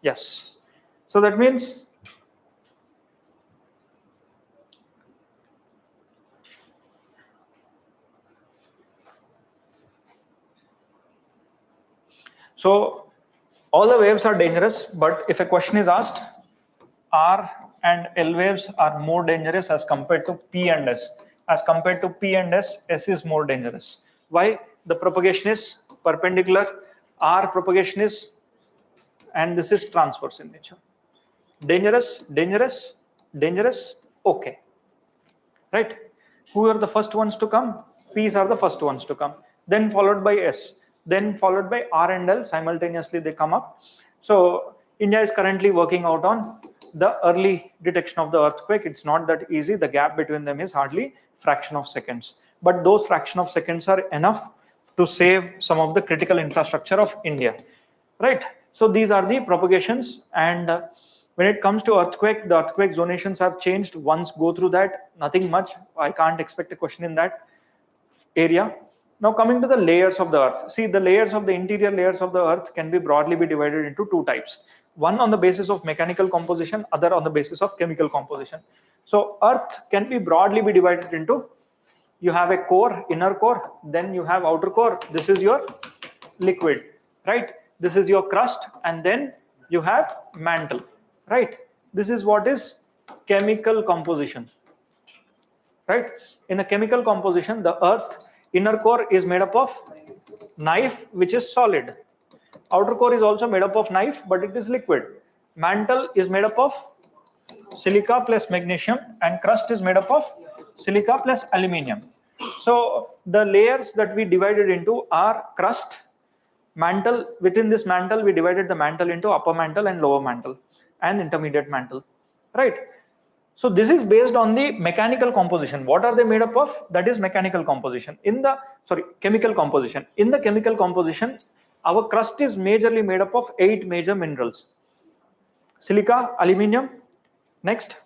yes. So that means so all the waves are dangerous, but if a question is asked, R and L waves are more dangerous as compared to P and S. As compared to P and S, S is more dangerous. Why? The propagation is perpendicular, R propagation is, and this is transverse in nature. Dangerous, dangerous, dangerous, okay. Right? Who are the first ones to come? P's are the first ones to come. Then followed by S. Then followed by R and L. Simultaneously they come up. So India is currently working out on the early detection of the earthquake. It's not that easy. The gap between them is hardly fraction of seconds. But those fraction of seconds are enough to save some of the critical infrastructure of India. Right? So these are the propagations, and when it comes to earthquake, the earthquake zonations have changed. Once go through that, nothing much. I can't expect a question in that area. Now coming to the layers of the earth. See, the layers of the interior layers of the earth can be broadly be divided into two types. One on the basis of mechanical composition, other on the basis of chemical composition. So earth can be broadly be divided into, you have a core, inner core, then you have outer core. This is your liquid, right? This is your crust, and then you have mantle, right? This is what is chemical composition, right? In the chemical composition, the earth inner core is made up of knife, which is solid. Outer core is also made up of knife, but it is liquid. Mantle is made up of silica plus magnesium, and crust is made up of silica plus aluminium. So the layers that we divided into are crust, mantle. Within this mantle, we divided the mantle into upper mantle and lower mantle and intermediate mantle, right? So this is based on the mechanical composition. What are they made up of? That is mechanical composition. Chemical composition. In the chemical composition, our crust is majorly made up of 8 major minerals: silica, aluminium, next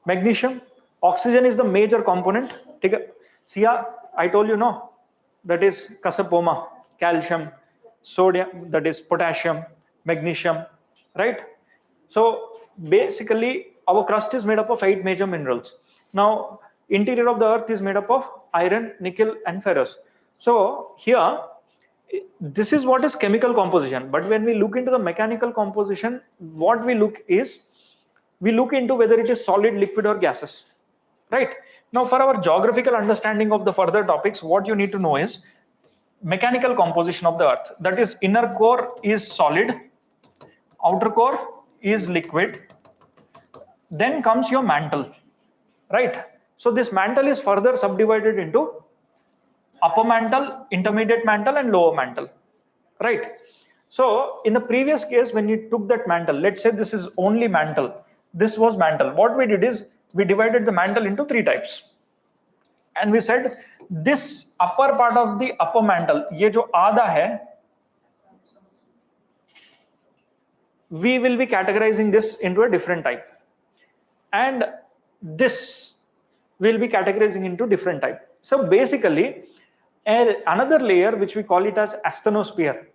magnesium. Oxygen is the major component. Sia, I told you, no, that is casapoma, calcium, sodium, that is potassium, magnesium, right? So basically our crust is made up of 8 major minerals. Now interior of the earth is made up of iron, nickel, and ferrous. So here, this is what is chemical composition. But when we look into the mechanical composition, what we look into whether it is solid, liquid, or gaseous, right? Now for our geographical understanding of the further topics, what you need to know is mechanical composition of the earth. That is, inner core is solid, outer core is liquid, then comes your mantle, right? So this mantle is further subdivided into upper mantle, intermediate mantle, and lower mantle, right? So in the previous case, when you took that mantle, let's say this is only mantle, this was mantle. What we did is we divided the mantle into 3 types, and we said this upper part of the upper mantle, ye jo aadha hai, we will be categorizing this into a different type, and this will be categorizing into different type. So basically, another layer which we call it as asthenosphere.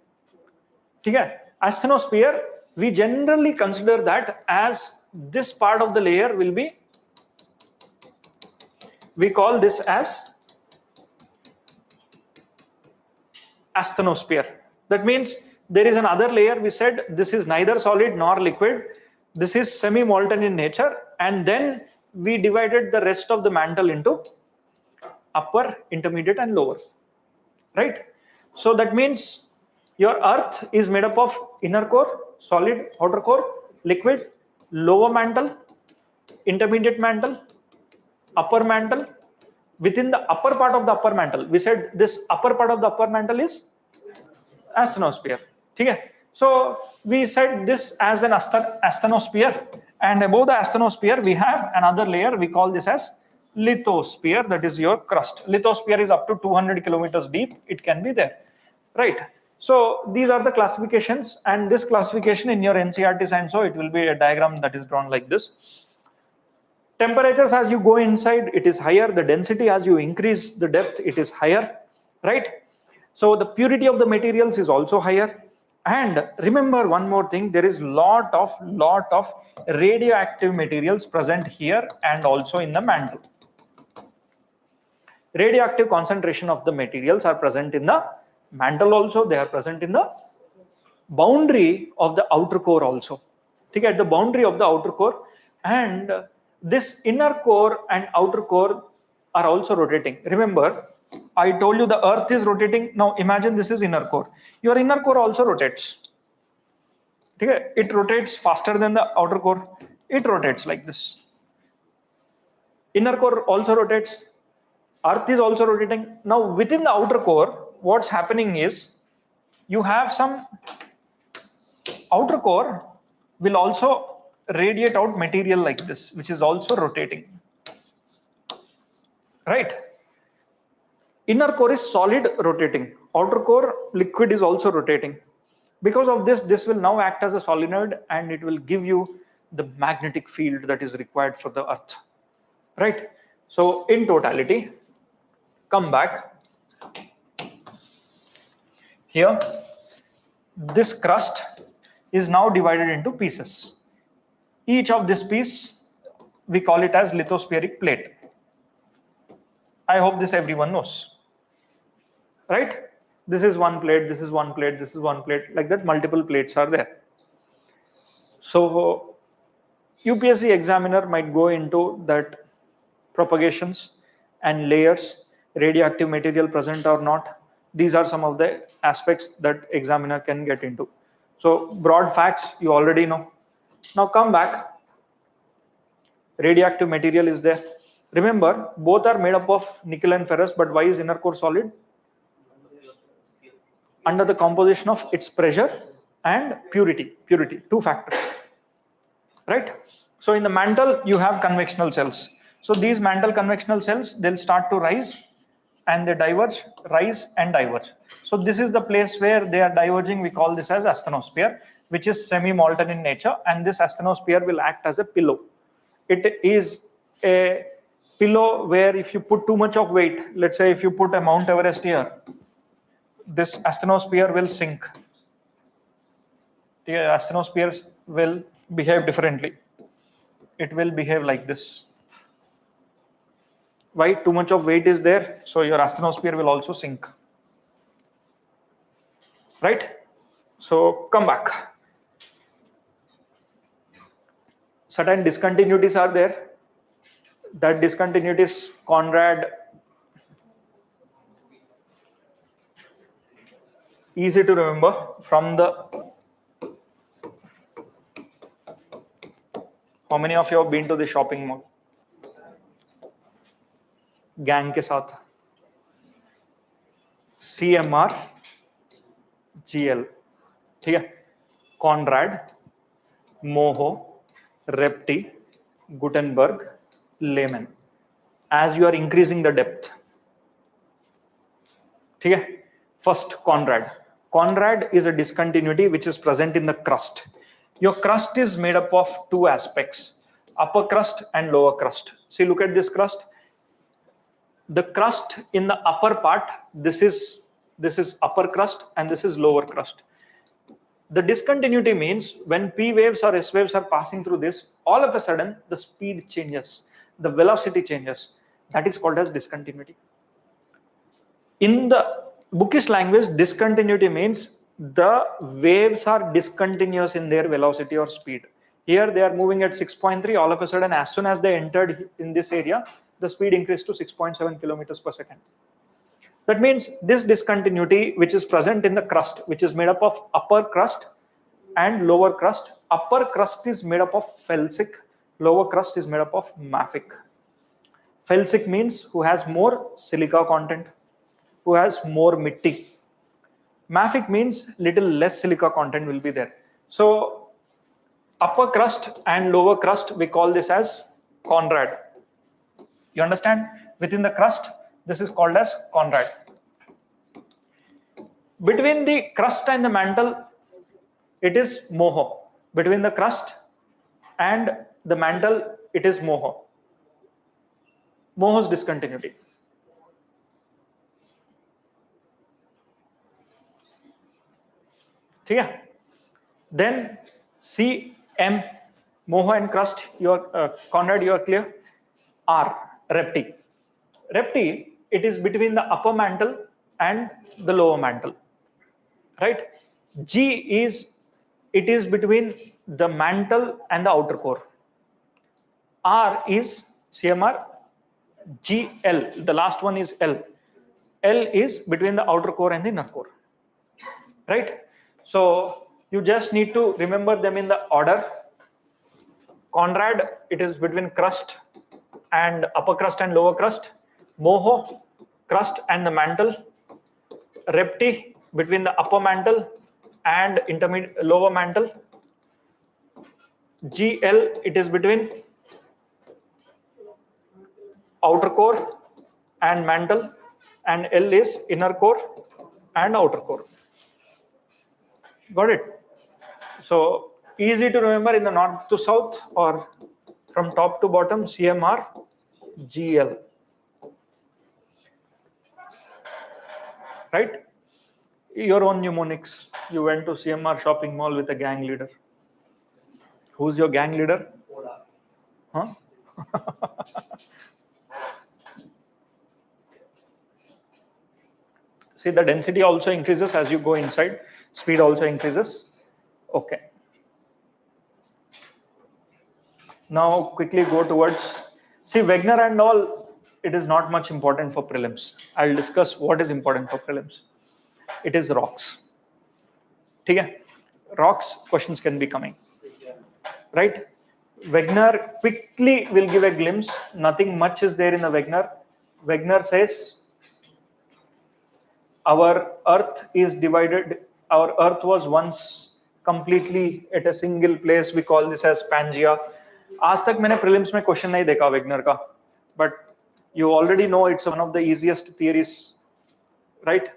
Okay? Asthenosphere, we generally consider that as this part of the layer will be, we call this as asthenosphere. That means there is another layer. We said this is neither solid nor liquid. This is semi-molten in nature, and then we divided the rest of the mantle into upper, intermediate, and lower. Right? So that means your Earth is made up of inner core, solid, outer core, liquid, lower mantle, intermediate mantle, upper mantle. Within the upper part of the upper mantle, we said this upper part of the upper mantle is asthenosphere. Okay? So we said this as an asthenosphere, and above the asthenosphere we have another layer. We call this as lithosphere. That is your crust. Lithosphere is up to 200 kilometers deep. It can be there, right? So these are the classifications, and this classification in your NCERT science, so it will be a diagram that is drawn like this. Temperatures as you go inside, it is higher. The density as you increase the depth, it is higher, right? So the purity of the materials is also higher. And remember one more thing, there is lot of radioactive materials present here and also in the mantle. Radioactive concentration of the materials are present in the mantle also. They are present in the boundary of the outer core also. Okay, at the boundary of the outer core, and this inner core and outer core are also rotating. Remember, I told you the Earth is rotating. Now imagine this is inner core. Your inner core also rotates. Okay, it rotates faster than the outer core. It rotates like this. Inner core also rotates. Earth is also rotating. Now within the outer core, what's happening is you have some outer core will also radiate out material like this, which is also rotating, right? Inner core is solid, rotating. Outer core, liquid, is also rotating. Because of this, this will now act as a solenoid, and it will give you the magnetic field that is required for the Earth, right? So in totality, come back here, this crust is now divided into pieces. Each of this piece, we call it as lithospheric plate. I hope this everyone knows, right? This is one plate, this is one plate, this is one plate, like that multiple plates are there. So UPSC examiner might go into that propagations and layers, radioactive material present or not. These are some of the aspects that examiner can get into. So broad facts you already know. Now come back. Radioactive material is there. Remember, both are made up of nickel and ferrous, but why is inner core solid? Under the composition of its pressure and purity, two factors, right? So in the mantle, you have convectional cells. So these mantle convectional cells, they'll start to rise and they diverge, rise and diverge. So this is the place where they are diverging. We call this as asthenosphere, which is semi-molten in nature, and this asthenosphere will act as a pillow. It is a pillow where if you put too much of weight, let's say if you put a Mount Everest here, this asthenosphere will sink. The asthenosphere will behave differently. It will behave like this. Why? Too much of weight is there, so your asthenosphere will also sink. Right? So come back. Certain discontinuities are there. That discontinuities, Conrad, easy to remember from the. How many of you have been to the shopping mall? Gang के साथ. CMR, GL. ठीक है? Conrad, Moho, Repti, Gutenberg, Lehman. As you are increasing the depth. ठीक है? First, Conrad. Conrad is a discontinuity which is present in the crust. Your crust is made up of two aspects, upper crust and lower crust. See, look at this crust. the crust in the upper part, this is upper crust and this is lower crust. The discontinuity means when P waves or S waves are passing through this, all of a sudden the speed changes, the velocity changes. That is called as discontinuity. In the bookish language, discontinuity means the waves are discontinuous in their velocity or speed. Here they are moving at 6.3. All of a sudden, as soon as they entered in this area, the speed increased to 6.7 kilometers per second. That means this discontinuity, which is present in the crust, which is made up of upper crust and lower crust. Upper crust is made up of felsic, lower crust is made up of mafic. Felsic means who has more silica content, who has more mitti. Mafic means little less silica content will be there. So upper crust and lower crust, we call this as Conrad. You understand? Within the crust, this is called as Conrad. Between the crust and the mantle, it is Moho. Between the crust and the mantle, it is Moho. Moho's discontinuity. Okay. Then CM, Moho and crust, Conrad, you are clear? R, Repti. Repti, it is between the upper mantle and the lower mantle, right? G is, it is between the mantle and the outer core. R is CMR, GL, the last one is L. L is between the outer core and the inner core, right? So you just need to remember them in the order. Conrad, it is between crust and upper crust and lower crust. Moho, crust and the mantle. Repti, between the upper mantle and intermediate lower mantle. GL, it is between outer core and mantle, and L is inner core and outer core. Got it? So easy to remember in the north to south or from top to bottom, CMR, GL. Right? Your own mnemonics. You went to CMR shopping mall with a gang leader. Who's your gang leader? Huh? See, the density also increases as you go inside. Speed also increases. Okay. Now quickly go towards, see, Wegener and all, it is not much important for prelims. I'll discuss what is important for prelims. It is rocks. Okay? Rocks, questions can be coming. Right? Wegener quickly will give a glimpse. Nothing much is there in the Wegener. Wegener says, our earth is divided, our earth was once completely at a single place. We call this as Pangea. आज तक मैंने prelims में question नहीं देखा Wegener का, but you already know it's one of the easiest theories, right?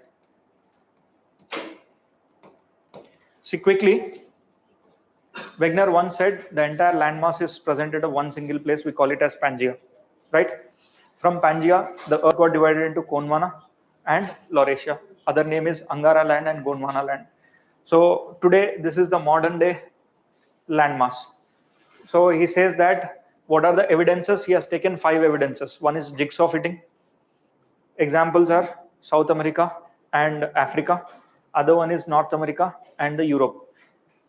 See quickly, Wegener once said the entire landmass is presented at one single place. We call it as Pangea, right? From Pangea, the earth got divided into Gondwana and Laurasia. Other name is Angara land and Gondwana land. So today, this is the modern day landmass. So he says that what are the evidences? He has taken 5 evidences. One is jigsaw fitting. Examples are South America and Africa. Other one is North America and the Europe.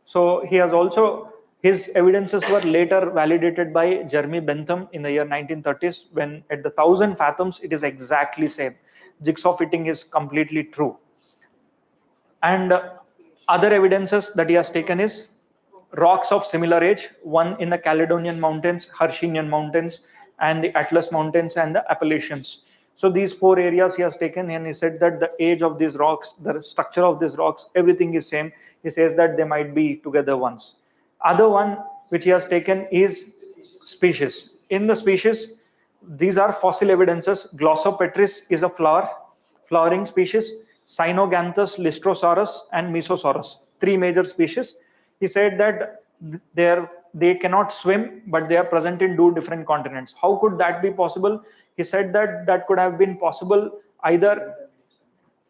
So he has also, his evidences were later validated by Jeremy Bentham in the year 1930s, when at the 1000 fathoms, it is exactly same. Jigsaw fitting is completely true. And other evidences that he has taken is rocks of similar age, one in the Caledonian Mountains, Hercynian Mountains, and the Atlas Mountains and the Appalachians. So these 4 areas he has taken, and he said that the age of these rocks, the structure of these rocks, everything is same. He says that they might be together once. Other one which he has taken is species. In the species, these are fossil evidences. Glossopetris is a flowering species. Cynoganthus, Lystrosaurus, and Mesosaurus, 3 major species. He said that they cannot swim, but they are present in 2 different continents. How could that be possible? He said that that could have been possible. Either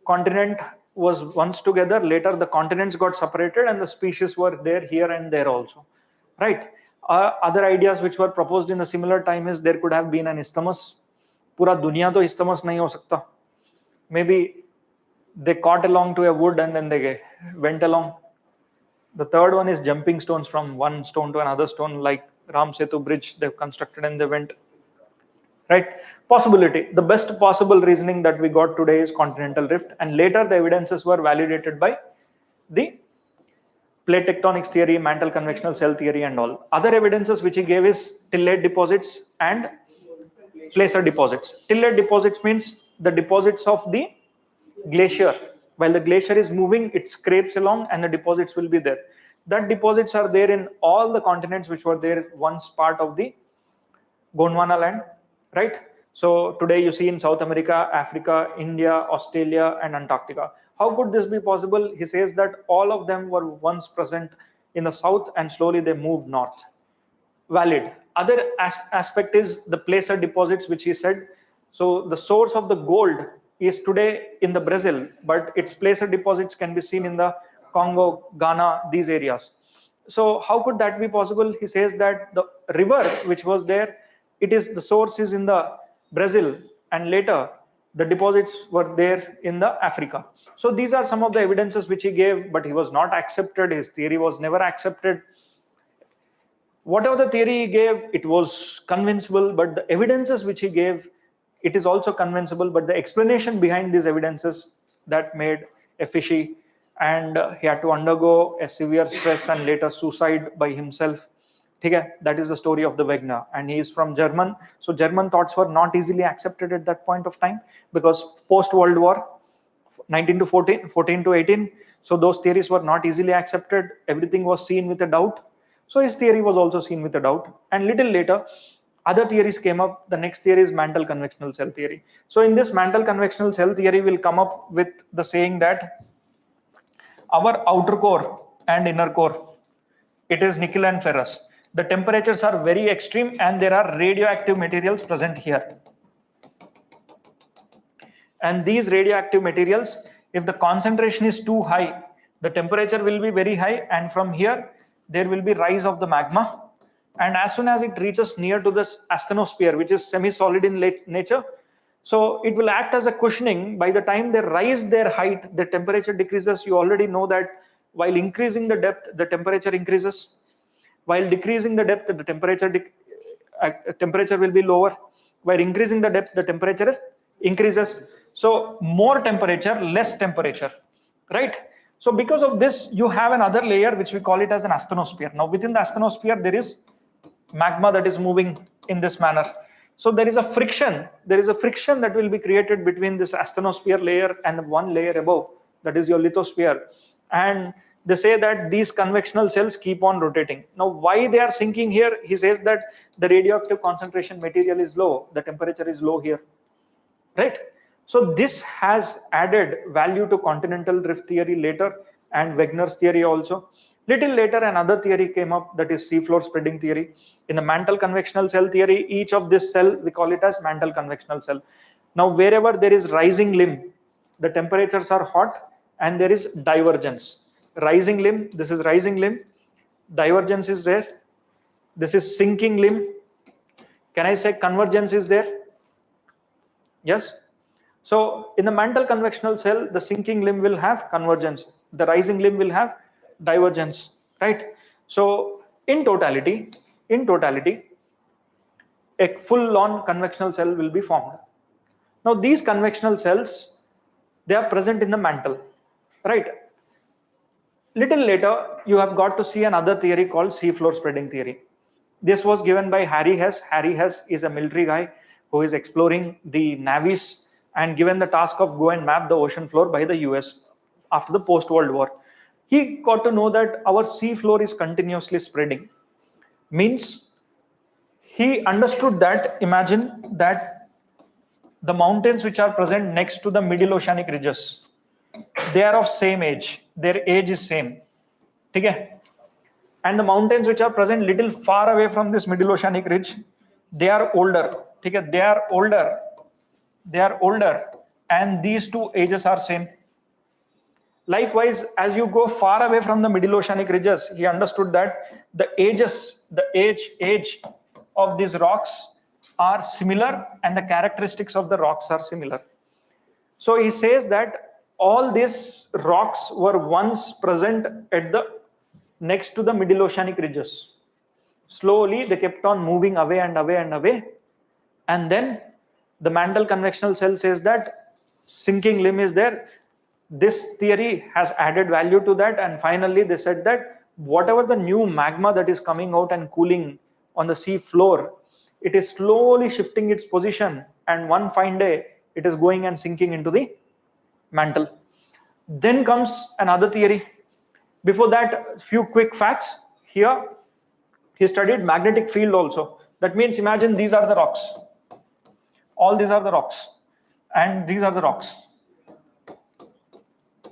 continent was once together, later the continents got separated and the species were there here and there also, right? Other ideas which were proposed in a similar time is there could have been an isthmus. Pura dunya to isthmus nahi ho sakta. Maybe they caught along to a wood and then they went along. The third one is jumping stones from one stone to another stone, like Ram Setu bridge they've constructed and they went. Right? Possibility. The best possible reasoning that we got today is continental rift, and later the evidences were validated by the plate tectonics theory, mantle convectional cell theory, and all. Other evidences which he gave is tillate deposits and placer deposits. Tillate deposits means the deposits of the glacier. While the glacier is moving, it scrapes along and the deposits will be there. That deposits are there in all the continents which were there once part of the Gondwana land, right? So today you see in South America, Africa, India, Australia, and Antarctica. How could this be possible? He says that all of them were once present in the south and slowly they moved north. Valid. Other aspect is the placer deposits, which he said. So the source of the gold is today in the Brazil, but its placer deposits can be seen in the Congo, Ghana, these areas. So how could that be possible? He says that the river which was there, the source is in the Brazil, and later the deposits were there in the Africa. So these are some of the evidences which he gave, but he was not accepted. His theory was never accepted. Whatever the theory he gave, it was convincible, but the evidences which he gave, it is also convincible, but the explanation behind these evidences that made a fishy, and he had to undergo a severe stress and later suicide by himself. That is the story of the Wegener, and he is from German. So German thoughts were not easily accepted at that point of time, because post-World War, 19 to 14, 14 to 18, so those theories were not easily accepted. Everything was seen with a doubt. So his theory was also seen with a doubt. And little later, other theories came up. The next theory is mantle convectional cell theory. So in this mantle convectional cell theory, will come up with the saying that our outer core and inner core, it is nickel and ferrous. The temperatures are very extreme and there are radioactive materials present here. And these radioactive materials, if the concentration is too high, the temperature will be very high, and from here there will be rise of the magma. And as soon as it reaches near to the asthenosphere, which is semi-solid in nature, so it will act as a cushioning. By the time they rise their height, the temperature decreases. You already know that while increasing the depth, the temperature increases. While decreasing the depth, the temperature will be lower. While increasing the depth, the temperature increases. So more temperature, less temperature, right? So because of this, you have another layer which we call it as an asthenosphere. Now within the asthenosphere, there is magma that is moving in this manner. So there is a friction. There is a friction that will be created between this asthenosphere layer and the one layer above, that is your lithosphere. And they say that these convectional cells keep on rotating. Now, why they are sinking here? He says that the radioactive concentration material is low, the temperature is low here, right? So this has added value to continental drift theory later, and Wegener's theory also. Little later, another theory came up, that is seafloor spreading theory. In the mantle convectional cell theory, each of this cell, we call it as mantle convectional cell. Now, wherever there is rising limb, the temperatures are hot and there is divergence. Rising limb, this is rising limb, divergence is there. This is sinking limb. Can I say convergence is there? Yes. So in the mantle convectional cell, the sinking limb will have convergence. The rising limb will have divergence, right? So in totality, a full-on convectional cell will be formed. Now these convectional cells, they are present in the mantle, right? Little later, you have got to see another theory called seafloor spreading theory. This was given by Harry Hess. Harry Hess is a military guy who is exploring the navies and given the task of go and map the ocean floor by the US after the post-World War. He got to know that our sea floor is continuously spreading. Means he understood that, imagine that the mountains which are present next to the middle oceanic ridges, they are of same age. Their age is same. Okay? And the mountains which are present little far away from this middle oceanic ridge, they are older. Okay, they are older. They are older, and these two ages are same. Likewise, as you go far away from the middle oceanic ridges, he understood that the age of these rocks are similar, and the characteristics of the rocks are similar. So he says that all these rocks were once present at the next to the middle oceanic ridges. Slowly, they kept on moving away and away and away, and then the mantle convectional cell says that sinking limb is there. This theory has added value to that, and finally they said that whatever the new magma that is coming out and cooling on the sea floor, it is slowly shifting its position, and one fine day it is going and sinking into the mantle. Then comes another theory. Before that, few quick facts. Here he studied magnetic field also. That means, imagine these are the rocks. All these are the rocks, and these are the rocks.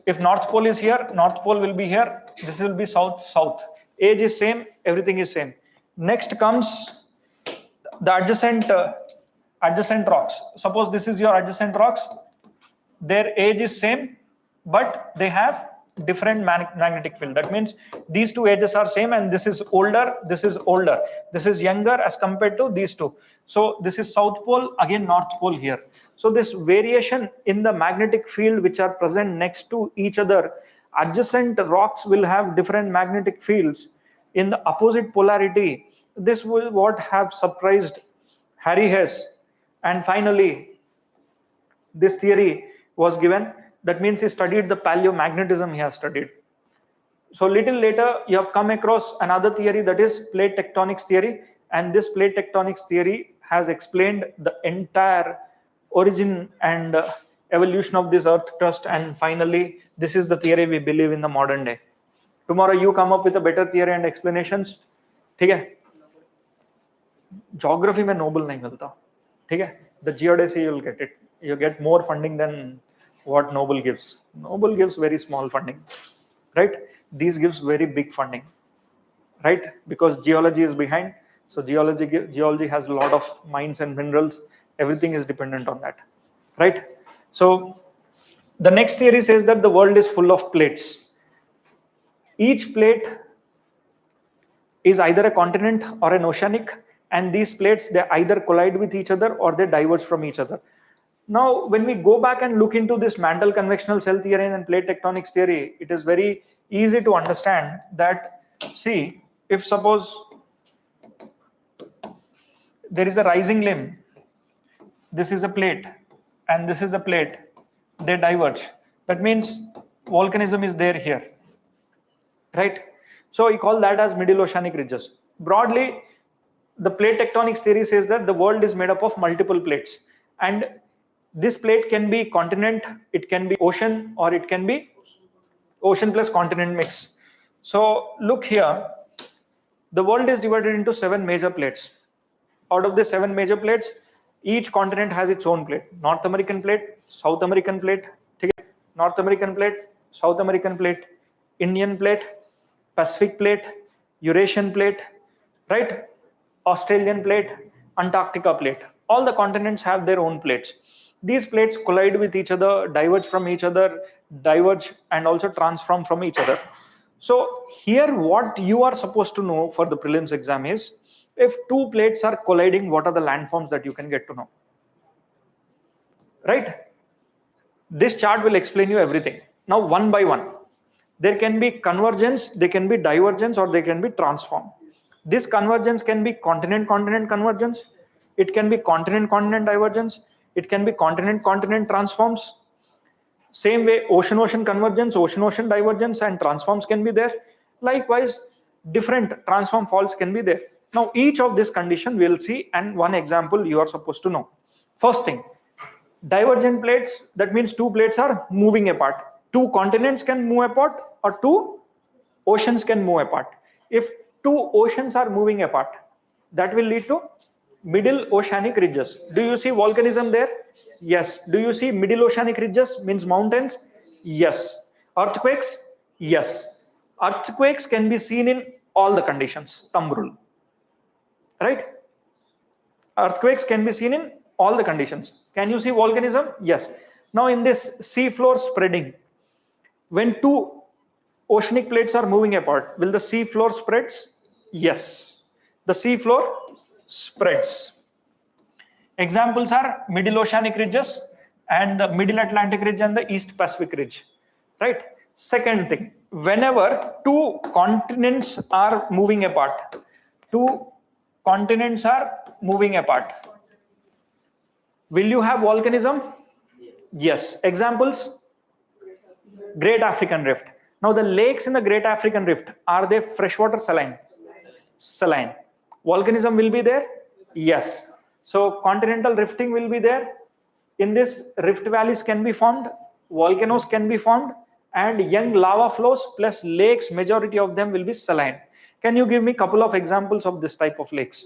If North Pole is here, North Pole will be here. This will be south, south. Age is same, everything is same. Next comes the adjacent rocks. Suppose this is your adjacent rocks. Their age is same, but they have different magnetic field. That means these two ages are same, and this is older, this is older, this is younger as compared to these two. So this is South Pole, again North Pole here. So this variation in the magnetic field which are present next to each other, adjacent rocks will have different magnetic fields in the opposite polarity. This will what have surprised Harry Hess, and finally this theory was given. That means he studied the paleomagnetism he has studied. So little later, you have come across another theory, that is plate tectonics theory. And this plate tectonics theory has explained the entire origin and evolution of this earth crust. And finally, this is the theory we believe in the modern day. Tomorrow you come up with a better theory and explanations. ठीक है? Geography में Nobel नहीं मिलता. ठीक है? The geodesy you'll get it. You get more funding than what Nobel gives. Nobel gives very small funding, right? These gives very big funding, right? Because geology is behind. So geology has a lot of mines and minerals. Everything is dependent on that, right? So the next theory says that the world is full of plates. Each plate is either a continent or an oceanic, and these plates, they either collide with each other or they diverge from each other. Now, when we go back and look into this mantle convectional cell theory and plate tectonics theory, it is very easy to understand that, see, if suppose there is a rising limb, this is a plate, and this is a plate, they diverge. That means volcanism is there here, right? So we call that as middle oceanic ridges. Broadly, the plate tectonics theory says that the world is made up of multiple plates, and this plate can be continent, it can be ocean, or it can be ocean plus continent mix. So look here, the world is divided into 7 major plates. Out of the 7 major plates, each continent has its own plate. North American plate, South American plate, North American plate, South American plate, Indian plate, Pacific plate, Eurasian plate, right? Australian plate, Antarctica plate. All the continents have their own plates. These plates collide with each other, diverge from each other, diverge and also transform from each other. So here what you are supposed to know for the prelims exam is, if 2 plates are colliding, what are the landforms that you can get to know? Right? This chart will explain you everything. Now one by one. There can be convergence, there can be divergence, or they can be transform. This convergence can be continent-continent convergence. It can be continent-continent divergence. It can be continent-continent transforms. Same way, ocean-ocean convergence, ocean-ocean divergence, and transforms can be there. Likewise, different transform faults can be there. Now, each of this condition we'll see, and one example you are supposed to know. First thing, divergent plates, that means 2 plates are moving apart. 2 continents can move apart, or 2 oceans can move apart. If 2 oceans are moving apart, that will lead to middle oceanic ridges. Do you see volcanism there? Yes. Do you see middle oceanic ridges, means mountains? Yes. Earthquakes? Yes. Earthquakes can be seen in all the conditions, thumb rule. Right? Earthquakes can be seen in all the conditions. Can you see volcanism? Yes. Now in this sea floor spreading, when two oceanic plates are moving apart, will the sea floor spreads? Yes. The sea floor spreads. Examples are middle oceanic ridges and the middle Atlantic ridge and the East Pacific ridge. Right? Second thing, whenever two continents are moving apart, two continents are moving apart, will you have volcanism? Yes. Examples? Great African Rift. Now the lakes in the Great African Rift, are they freshwater saline? Saline. Volcanism will be there? Yes. So continental rifting will be there. In this, rift valleys can be formed, volcanoes can be formed, and young lava flows plus lakes, majority of them will be saline. Can you give me a couple of examples of this type of lakes?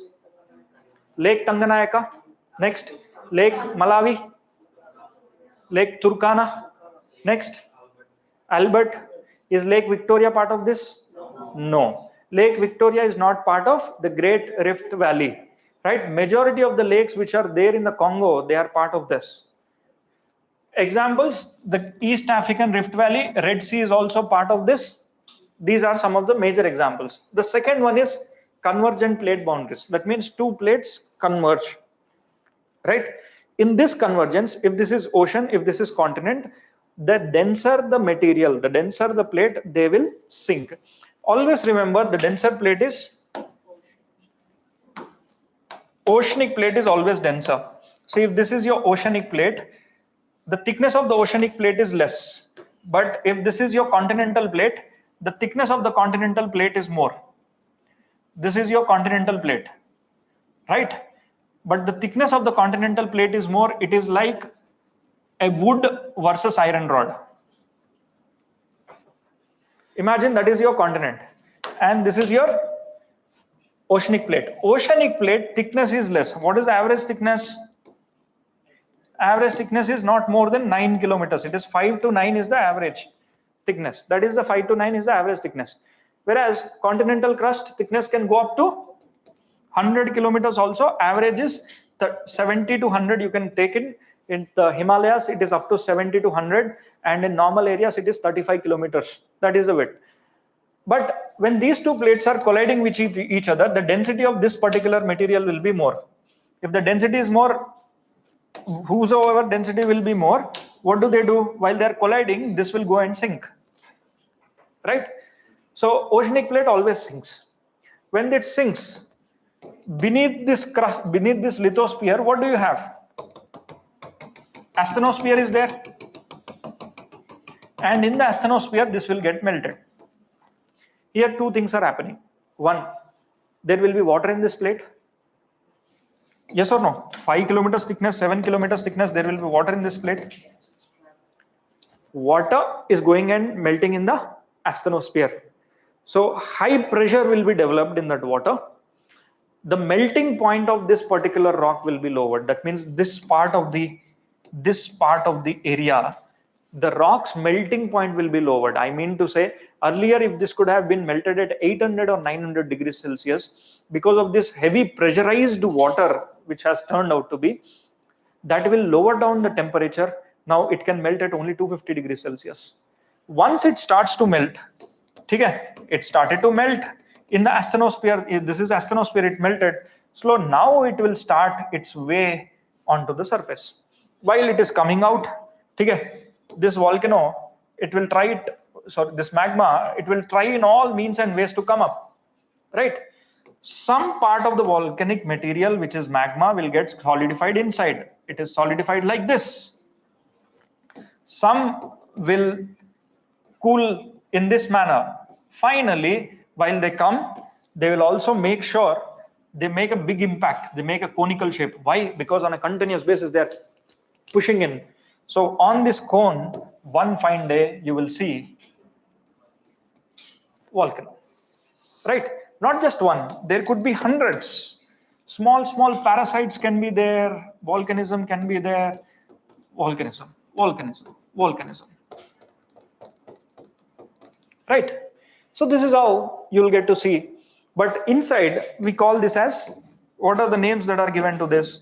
Lake Tanganayika, next Lake Malawi, Lake Turkana, next Albert. Is Lake Victoria part of this? No. Lake Victoria is not part of the Great Rift Valley. Right? Majority of the lakes which are there in the Congo, they are part of this. Examples, the East African Rift Valley, Red Sea is also part of this. These are some of the major examples. The second one is convergent plate boundaries. That means two plates converge. Right? In this convergence, if this is ocean, if this is continent, the denser the material, the denser the plate, they will sink. Always remember, the denser plate is oceanic plate is always denser. So if this is your oceanic plate, the thickness of the oceanic plate is less. But if this is your continental plate, the thickness of the continental plate is more. This is your continental plate, right? But the thickness of the continental plate is more. It is like a wood versus iron rod. Imagine that is your continent and this is your oceanic plate. Oceanic plate thickness is less. What is the average thickness? Average thickness is not more than 9 kilometers. It is 5 to 9 is the average thickness. That is the 5 to 9 is the average thickness. Whereas continental crust thickness can go up to 100 kilometers also. Average is 70 to 100. You can take it. In the Himalayas, it is up to 70 to 100. And in normal areas, it is 35 kilometers. That is the width. But when these two plates are colliding with each other, the density of this particular material will be more. If the density is more, whosoever density will be more, what do? While they are colliding, this will go and sink. Right? So oceanic plate always sinks. When it sinks, beneath this crust, beneath this lithosphere, what do you have? Asthenosphere is there. And in the asthenosphere, this will get melted. Here two things are happening. One, there will be water in this plate. Yes or no? 5 kilometers thickness, 7 kilometers thickness, there will be water in this plate. Water is going and melting in the asthenosphere. So high pressure will be developed in that water. The melting point of this particular rock will be lowered. That means this part of the area, the rock's melting point will be lowered. I mean to say, earlier if this could have been melted at 800 or 900 degrees Celsius, because of this heavy pressurized water which has turned out to be, that will lower down the temperature. Now it can melt at only 250 degrees Celsius. Once it starts to melt, it started to melt in the asthenosphere. This is asthenosphere, it melted. So now it will start its way onto the surface. While it is coming out, this volcano, it will try it, this magma, it will try in all means and ways to come up, right? Some part of the volcanic material, which is magma, will get solidified inside. It is solidified like this. Some will cool in this manner. Finally, while they come, they will also make sure they make a big impact. They make a conical shape. Why? Because on a continuous basis, they are pushing in. So on this cone, one fine day, you will see volcano, right? Not just one, there could be hundreds. Small parasites can be there, volcanism can be there, volcanism. Right? So this is how you'll get to see. But inside, we call this as What are the names that are given to this?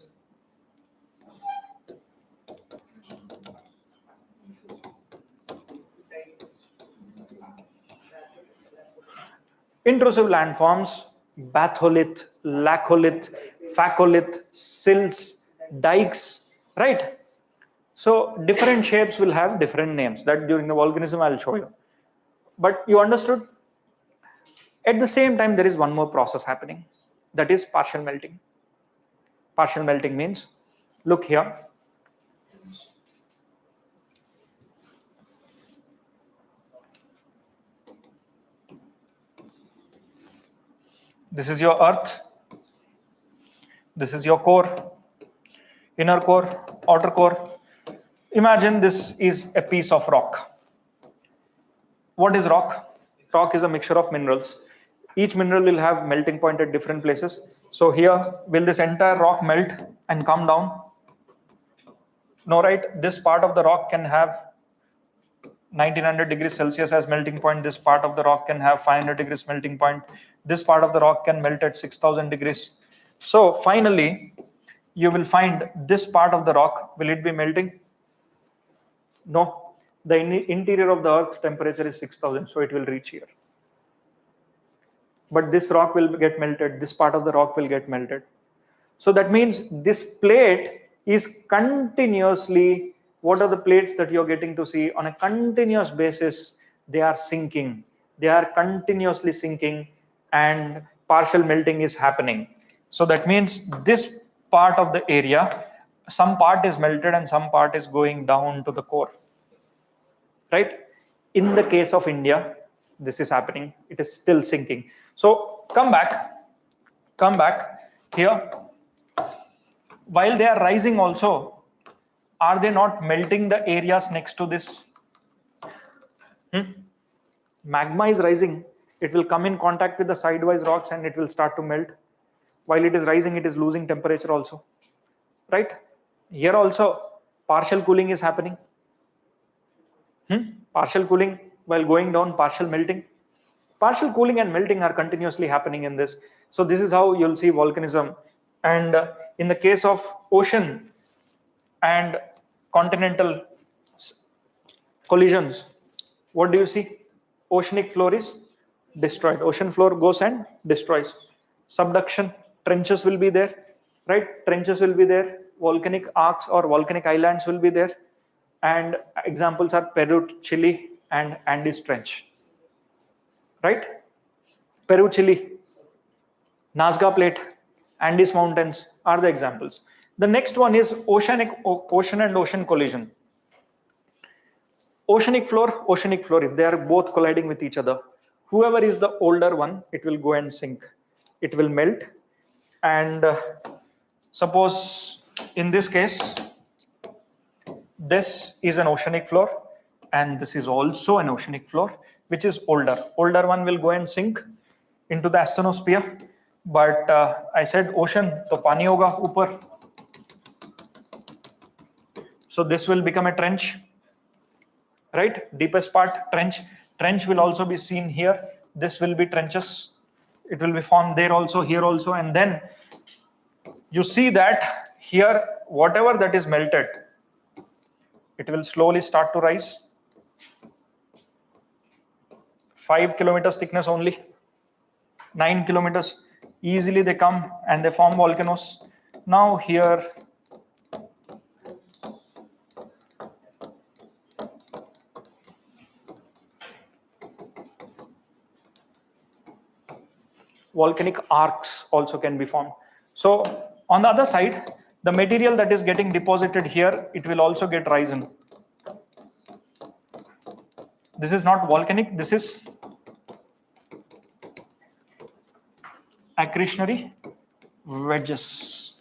Intrusive landforms, batholith, laccolith, phacolith, sills, dikes, right? So different shapes will have different names. That during the volcanism I'll show you. But you understood? At the same time, there is one more process happening. That is partial melting. Partial melting means, look here. This is your earth. This is your core, inner core, outer core. Imagine this is a piece of rock. What is rock? Rock is a mixture of minerals. Each mineral will have melting point at different places. So here, will this entire rock melt and come down? No, right? This part of the rock can have 1900 degrees Celsius as melting point. This part of the rock can have 500 degrees melting point. This part of the rock can melt at 6000 degrees. So finally, you will find this part of the rock, will it be melting? No. The interior of the earth temperature is 6000, so it will reach here. But this rock will get melted, this part of the rock will get melted. So that means this plate is continuously, what are the plates that you're getting to see? On a continuous basis, they are sinking. They are continuously sinking and partial melting is happening. So that means this part of the area, some part is melted and some part is going down to the core. Right? In the case of India, this is happening. It is still sinking. So come back here. While they are rising also, are they not melting the areas next to this? Magma is rising. It will come in contact with the sidewise rocks and it will start to melt. While it is rising, it is losing temperature also. Right? Here also, partial cooling is happening. Partial cooling while going down, partial melting. Partial cooling and melting are continuously happening in this. So this is how you'll see volcanism. And in the case of ocean and continental collisions, what do you see? Oceanic floor is destroyed. Ocean floor goes and destroys. Subduction, trenches will be there, right? Trenches will be there. Volcanic arcs or volcanic islands will be there. And examples are Peru, Chile, and Andes Trench. Right? Peru, Chile, Nazca Plate, Andes Mountains are the examples. The next one is ocean and ocean collision. Oceanic floor, if they are both colliding with each other, whoever is the older one, it will go and sink. It will melt. And suppose in this case, this is an oceanic floor and this is also an oceanic floor, which is older. Older one will go and sink into the astrosphere. But I said ocean, so pani hoga upar. So this will become a trench, right? Deepest part, trench. Trench will also be seen here. This will be trenches. It will be formed there also, here also. And then you see that here, whatever that is melted, it will slowly start to rise. 5 kilometers thickness only, 9 kilometers. Easily they come and they form volcanoes. Now here, volcanic arcs also can be formed. So on the other side, the material that is getting deposited here, it will also get risen. This is not volcanic, this is accretionary wedges.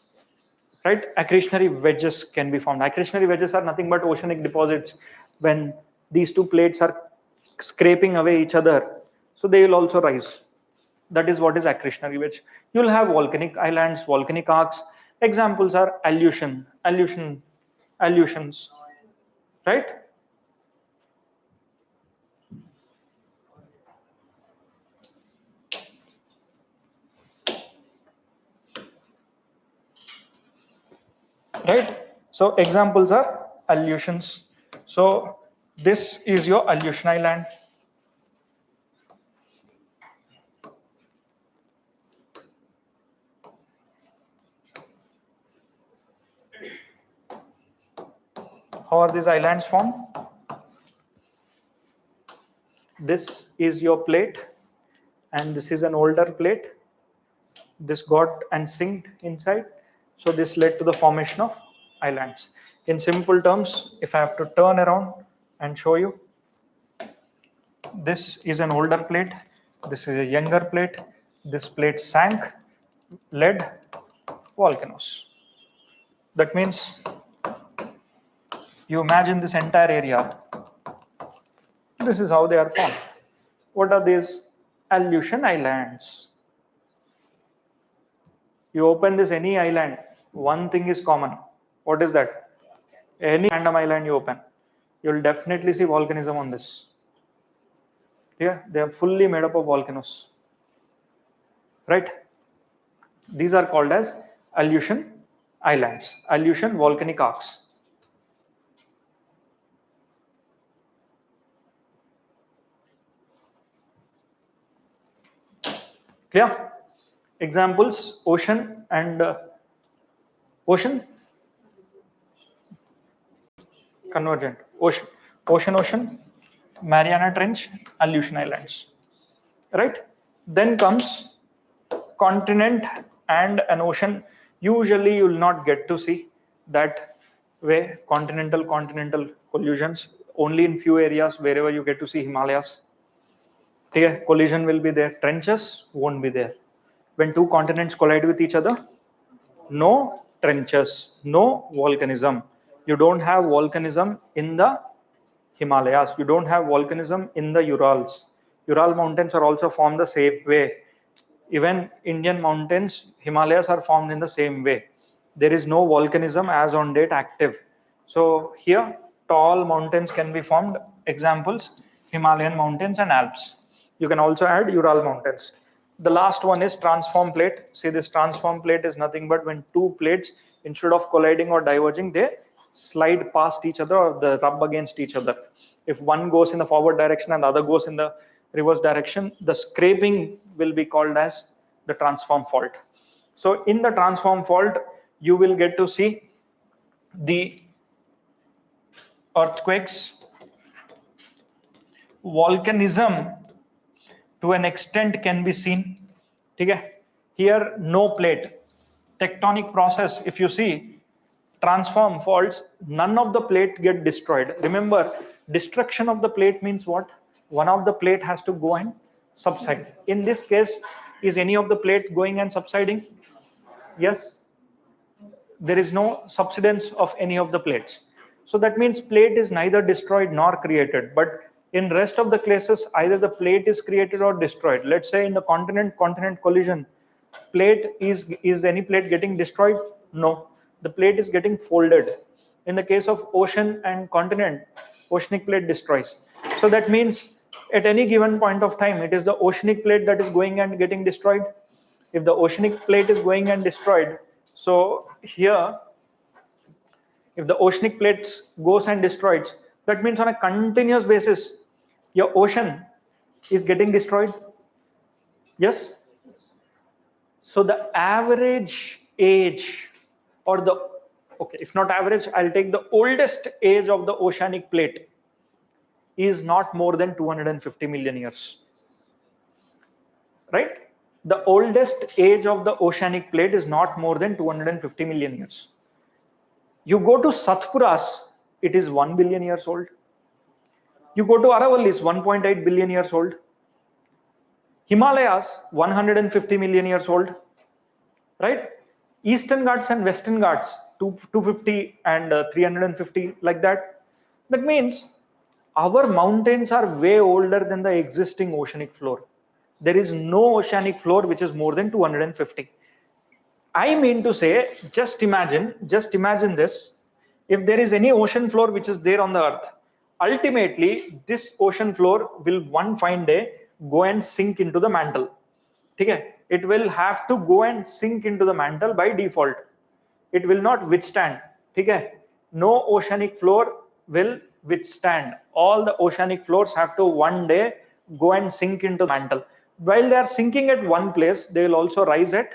Right? Accretionary wedges can be formed. Accretionary wedges are nothing but oceanic deposits. When these two plates are scraping away each other, so they will also rise. That is what is accretionary wedge. You will have volcanic islands, volcanic arcs. Examples are allusions, right? right? So examples are Aleutians. So this is your Aleutian Island. How are these islands formed? This is your plate, and this is an older plate. This got and sinked inside, so this led to the formation of islands. In simple terms, if I have to turn around and show you, this is an older plate, this is a younger plate, this plate sank, led volcanoes. That means you imagine this entire area, this is how they are formed. What are these? Aleutian islands. You open this any island, one thing is common. What is that? Any random island you open, you'll definitely see volcanism on this. Yeah, they are fully made up of volcanoes, right? These are called as Aleutian islands, Aleutian volcanic arcs. Clear? Examples: ocean and ocean, convergent, ocean, Mariana Trench, Aleutian Islands, right? Then comes continent and an ocean. Usually you will not get to see that way, continental collisions, only in few areas wherever you get to see Himalayas. Okay, collision will be there, trenches won't be there. When two continents collide with each other, no trenches, no volcanism. You don't have volcanism in the Himalayas. You don't have volcanism in the Urals. Ural mountains are also formed the same way. Even Indian mountains, Himalayas are formed in the same way. There is no volcanism as on date active. So here, tall mountains can be formed. Examples: Himalayan mountains and Alps. You can also add Ural mountains. The last one is transform plate. See, this transform plate is nothing but when two plates, instead of colliding or diverging, they slide past each other or they rub against each other. If one goes in the forward direction and the other goes in the reverse direction, the scraping will be called as the transform fault. So in the transform fault, you will get to see the earthquakes, volcanism to an extent can be seen. Okay? Here, no plate. Tectonic process, if you see, transform faults, none of the plate get destroyed. Remember, destruction of the plate means what? One of the plate has to go and subside. In this case, is any of the plate going and subsiding? Yes. There is no subsidence of any of the plates. So that means plate is neither destroyed nor created. But in rest of the cases, either the plate is created or destroyed. Let's say in the continent collision, plate is any plate getting destroyed? No, the plate is getting folded. In the case of ocean and continent, oceanic plate destroys. So that means at any given point of time, it is the oceanic plate that is going and getting destroyed. If the oceanic plate is going and destroyed, so here, if the oceanic plate goes and destroys, that means on a continuous basis, your ocean is getting destroyed. Yes. So the average age, or the, okay, if not average, I'll take the oldest age of the oceanic plate is not more than 250 million years. Right? The oldest age of the oceanic plate is not more than 250 million years. You go to Satpuras, it is 1 billion years old. You go to Aravallis, 1.8 billion years old. Himalayas, 150 million years old. Right? Eastern Ghats and Western Ghats, 250 and 350, like that. That means our mountains are way older than the existing oceanic floor. There is no oceanic floor which is more than 250. I mean to say, just imagine this. If there is any ocean floor which is there on the earth, ultimately this ocean floor will one fine day go and sink into the mantle. Okay? It will have to go and sink into the mantle by default. It will not withstand. ठीक है, no oceanic floor will withstand. All the oceanic floors have to one day go and sink into the mantle. While they are sinking at one place, they will also rise at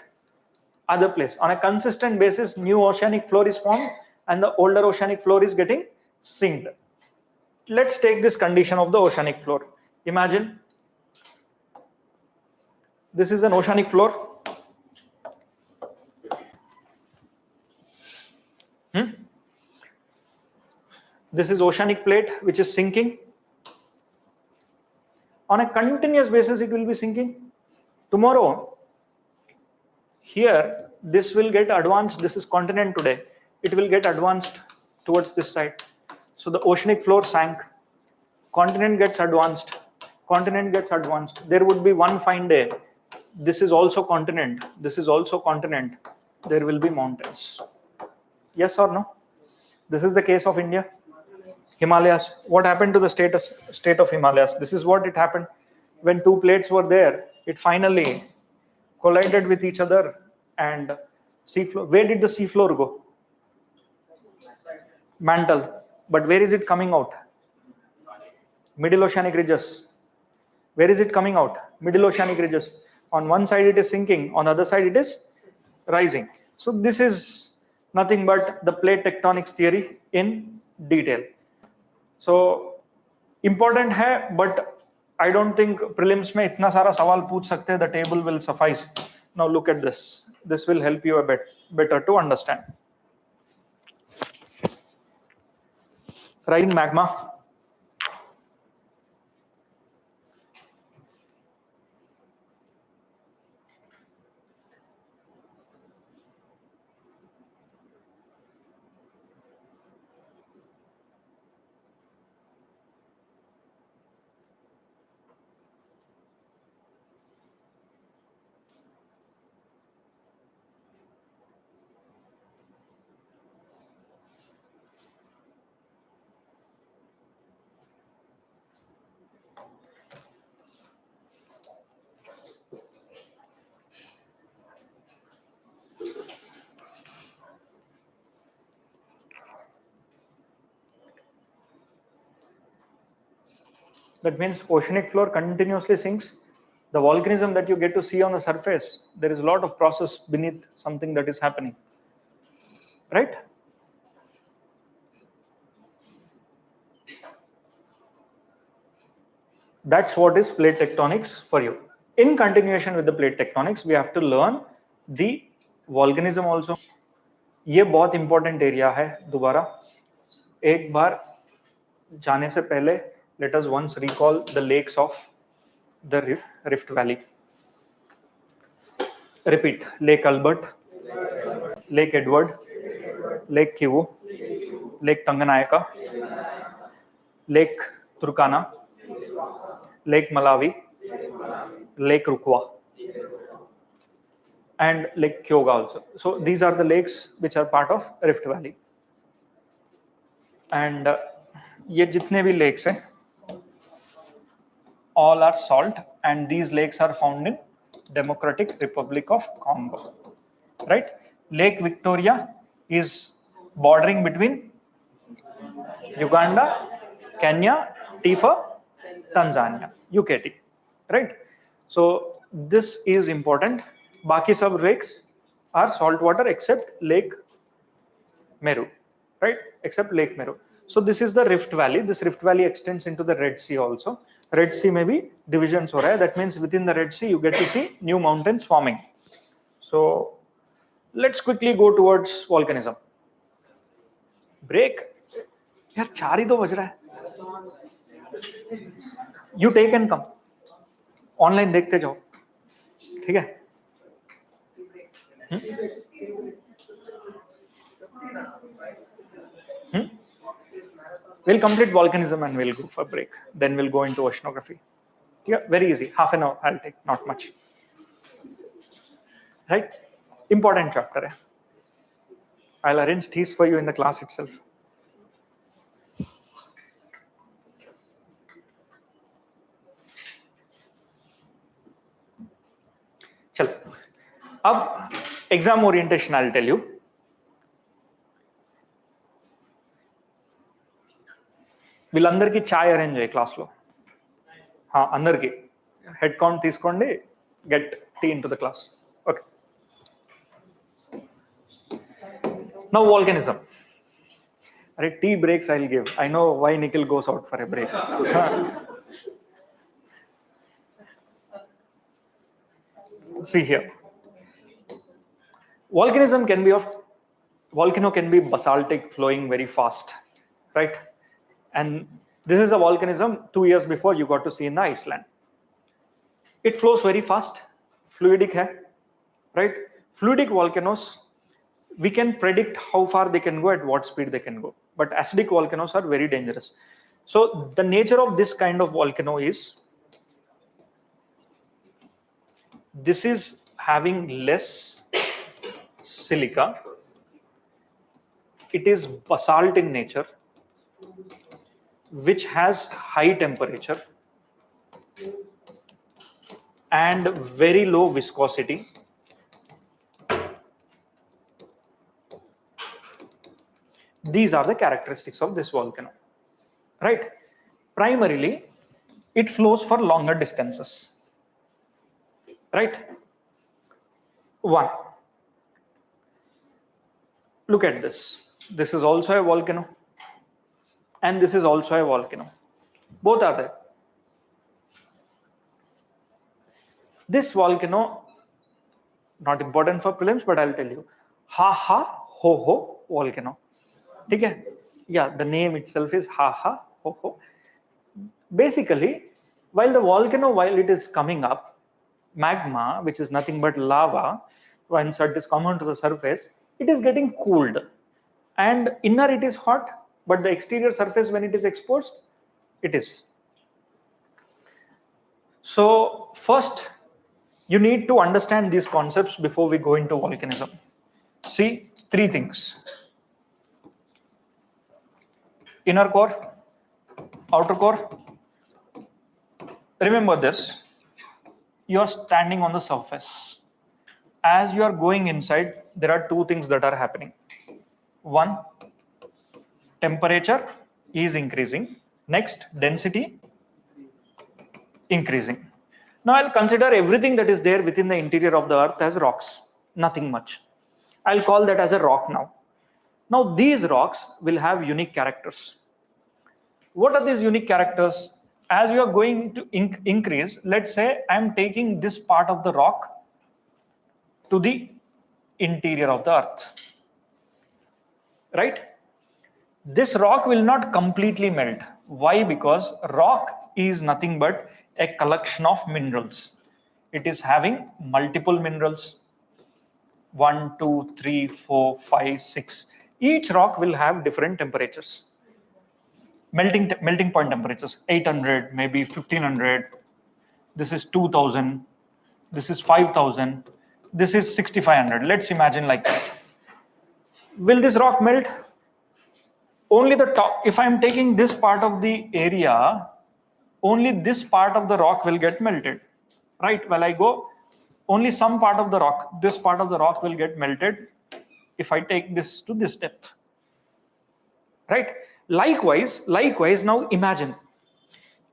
other place. On a consistent basis, new oceanic floor is formed and the older oceanic floor is getting sinked. Let's take this condition of the oceanic floor. Imagine this is an oceanic floor. This is oceanic plate which is sinking. On a continuous basis, it will be sinking. Tomorrow, here, this will get advanced. This is continent today. It will get advanced towards this side. So the oceanic floor sank. Continent gets advanced. Continent gets advanced. There would be one fine day. This is also continent. This is also continent. There will be mountains. Yes or no? This is the case of India. Himalayas. What happened to the state of Himalayas? This is what it happened. When two plates were there, it finally collided with each other and seafloor. Where did the seafloor go? Mantle. But where is it coming out? Middle oceanic ridges. Where is it coming out? Middle oceanic ridges. On one side it is sinking, on the other side it is rising. So this is nothing but the plate tectonics theory in detail. So important है, but I don't think prelims में इतना सारा सवाल पूछ सकते हैं. The table will suffice. Now look at this. This will help you a bit better to understand. Rising magma. That means oceanic floor continuously sinks. The volcanism that you get to see on the surface, there is a lot of process beneath something that is happening. Right? That's what is plate tectonics for you. In continuation with the plate tectonics, we have to learn the volcanism also. ये बहुत important area है. दोबारा एक बार जाने से पहले, let us once recall the lakes of the Rift Valley. Repeat: Lake Albert, Lake Edward, Lake Kivu, Lake Tanganyika, Lake Turkana, Lake Malawi, Lake Rukwa, and Lake Kyoga also. So these are the lakes which are part of Rift Valley. And ये जितने भी lakes हैं, all are salt, and these lakes are found in Democratic Republic of Congo. Right? Lake Victoria is bordering between Uganda, Kenya, T for Tanzania, UKT. Right? So this is important. Baki sab lakes are salt water except Lake Meru. Right? Except Lake Meru. So this is the Rift Valley. This Rift Valley extends into the Red Sea also. Red Sea may be divisions ho raha hai. That means within the Red Sea you get to see new mountains forming. So let's quickly go towards volcanism. Break. यार 4 ही तो बज रहा है. You take and come. Online देखते जाओ. ठीक है? We'll complete volcanism and we'll go for a break. Then we'll go into oceanography. Yeah, very easy. Half an hour I'll take, not much. Right? Important chapter. I'll arrange these for you in the class itself. चलो, अब exam orientation I'll tell you. వీళ్ళందరికీ చాయ్ arrange అయ్యి క్లాస్లో అందరికీ head count తీసుకోండి, get tea into the class. Okay, now volcanism. అరే tea breaks I will give. I know why Nikhil goes out for a break. See here, volcanism can be volcano can be basaltic, flowing very fast, right? And this is a volcanism 2 years before you got to see in the Iceland. It flows very fast, fluidic hai, right? Fluidic volcanoes, we can predict how far they can go, at what speed they can go, but acidic volcanoes are very dangerous. So the nature of this kind of volcano is, this is having less silica, it is basalt in nature, which has high temperature and very low viscosity. These are the characteristics of this volcano, right? Primarily, it flows for longer distances, right? One, look at this. This is also a volcano, and this is also a volcano. Both are there. This volcano, not important for prelims, but I'll tell you. Ha ha ho ho volcano. Okay? Yeah, the name itself is ha ha ho ho. Basically, while the volcano, while it is coming up, magma, which is nothing but lava, once it is come onto the surface, it is getting cooled, and inner it is hot, but the exterior surface, when it is exposed, it is. So first, you need to understand these concepts before we go into volcanism. See, 3 things: inner core, outer core. Remember this, you are standing on the surface. As you are going inside, there are 2 things that are happening. One, temperature is increasing. Next, density increasing. Now I'll consider everything that is there within the interior of the earth as rocks, nothing much. I'll call that as a rock now. Now these rocks will have unique characters. What are these unique characters? As you are going to increase, let's say I'm taking this part of the rock to the interior of the earth, right? This rock will not completely melt. Why? Because rock is nothing but a collection of minerals. It is having multiple minerals. 1, 2, 3, 4, 5, 6. Each rock will have different temperatures. Melting point temperatures, 800, maybe 1500. This is 2000. This is 5000. This is 6500. Let's imagine like that. Will this rock melt? Only the top. If I'm taking this part of the area, only this part of the rock will get melted, right? While I go, only some part of the rock, this part of the rock will get melted if I take this to this depth, right? Likewise, now imagine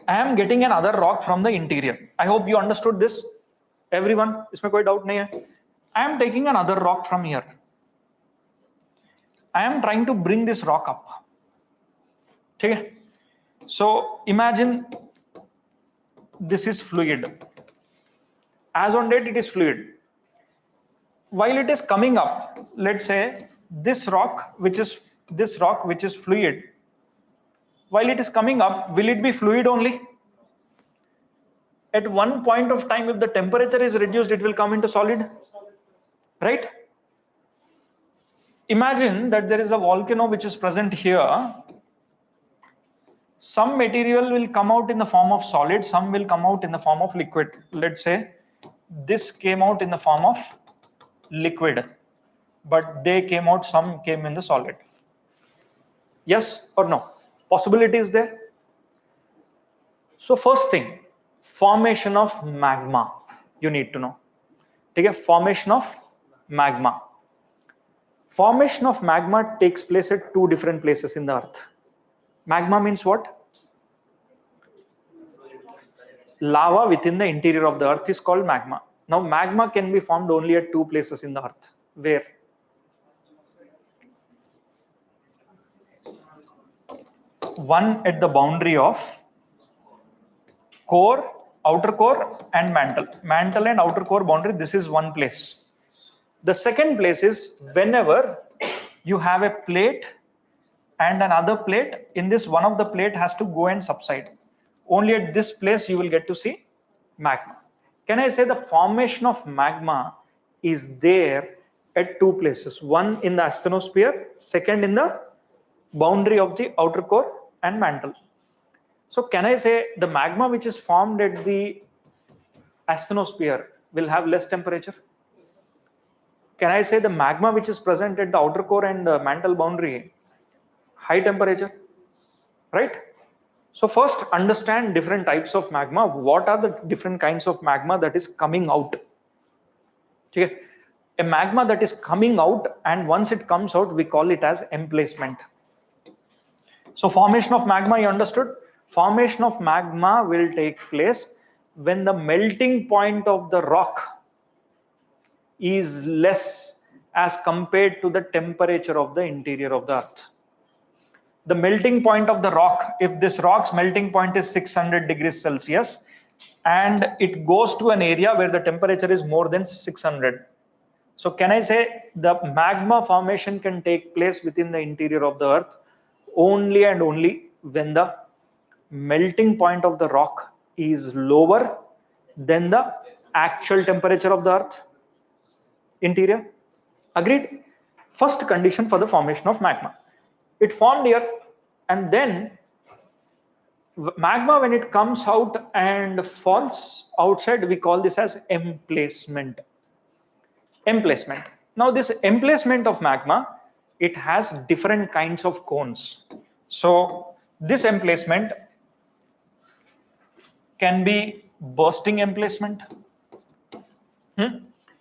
I am getting another rock from the interior. I hope you understood this, everyone. Isme koi doubt nahi hai. I am taking another rock from here. I am trying to bring this rock up. Okay? So imagine this is fluid. As on date, it is fluid. While it is coming up, let's say this rock, which is fluid, while it is coming up, will it be fluid only? At one point of time, if the temperature is reduced, it will come into solid, right? Imagine that there is a volcano which is present here. Some material will come out in the form of solid, some will come out in the form of liquid. Let's say this came out in the form of liquid, but some came in the solid. Yes or no? Possibility is there. So first thing, formation of magma, you need to know. Okay, formation of magma. Formation of magma takes place at 2 different places in the earth. Magma means what? lava within the interior of the earth is called magma. Now magma can be formed only at two places in the earth. Where? One at the boundary of core, outer core and mantle. Mantle and outer core boundary, this is one place. The second place is whenever you have a plate and another plate, in this one of the plate has to go and subside. Only at this place you will get to see magma. Can I say the formation of magma is there at two places? One in the asthenosphere, second in the boundary of the outer core and mantle. So can I say the magma which is formed at the asthenosphere will have less temperature? Can I say the magma which is present at the outer core and the mantle boundary, high temperature, right? So first understand different types of magma. What are the different kinds of magma that is coming out? Okay. A magma that is coming out, and once it comes out, we call it as emplacement. So formation of magma, you understood? Formation of magma will take place when the melting point of the rock is less as compared to the temperature of the interior of the earth. The melting point of the rock, if this rock's melting point is 600 degrees Celsius and it goes to an area where the temperature is more than 600. So can I say the magma formation can take place within the interior of the earth only and only when the melting point of the rock is lower than the actual temperature of the earth interior? Agreed? First condition for the formation of magma. It formed here, and then magma, when it comes out and falls outside, we call this as emplacement. Emplacement. Now this emplacement of magma, it has different kinds of cones. So this emplacement can be bursting emplacement.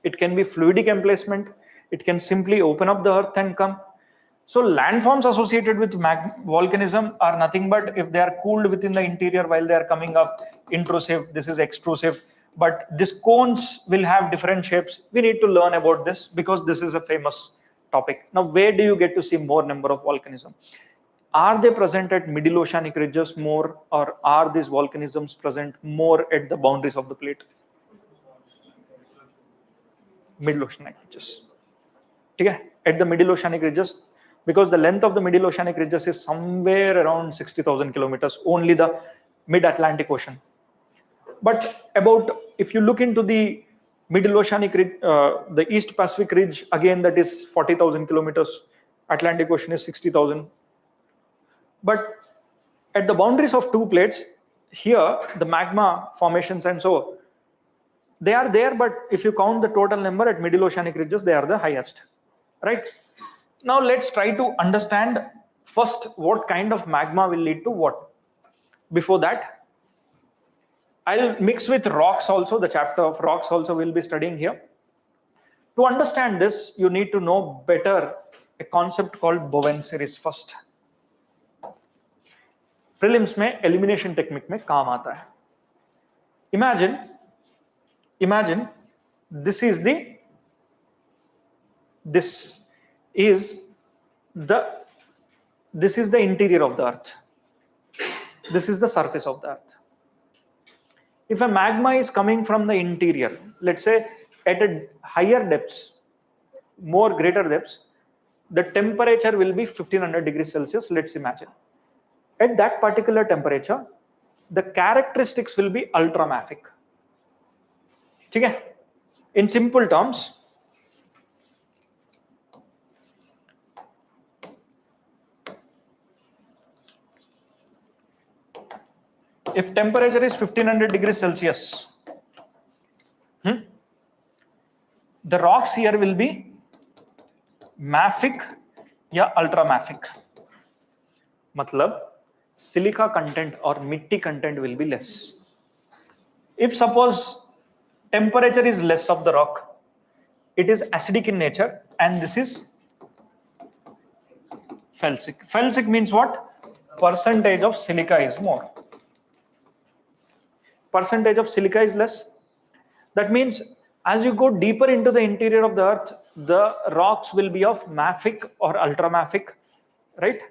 It can be fluidic emplacement. It can simply open up the earth and come. So landforms associated with volcanism are nothing but if they are cooled within the interior while they are coming up, intrusive, this is extrusive. But these cones will have different shapes. We need to learn about this because this is a famous topic. Now, where do you get to see more number of volcanism? Are they present at middle oceanic ridges more, or are these volcanisms present more at the boundaries of the plate? Middle oceanic ridges. Okay? At the middle oceanic ridges, because the length of the middle oceanic ridges is somewhere around 60,000 kilometers, only the mid-Atlantic Ocean. But about, if you look into the middle oceanic ridge, the East Pacific ridge, again that is 40,000 kilometers, Atlantic Ocean is 60,000. But at the boundaries of two plates, here the magma formations and so, they are there, but if you count the total number at middle oceanic ridges, they are the highest, right? Now let's try to understand first what kind of magma will lead to what. Before that, I'll mix with rocks also. The chapter of rocks also we'll be studying here. To understand this, you need to know better a concept called Bowen series first. Prelims में elimination technique में काम आता है. Imagine this is the interior of the earth. This is the surface of the earth. If a magma is coming from the interior, let's say at a higher depths, more greater depths, the temperature will be 1500 degrees Celsius, let's imagine. At that particular temperature, the characteristics will be ultramafic. Okay? In simple terms, if temperature is 1500 degrees Celsius, the rocks here will be mafic या ultramafic. मतलब silica content or mitti content will be less. If suppose temperature is less of the rock, it is acidic in nature, and this is felsic. Felsic means what? Percentage of silica is more. percentage of silica is less. That means as you go deeper into the interior of the earth, the rocks will be of mafic or ultramafic, right?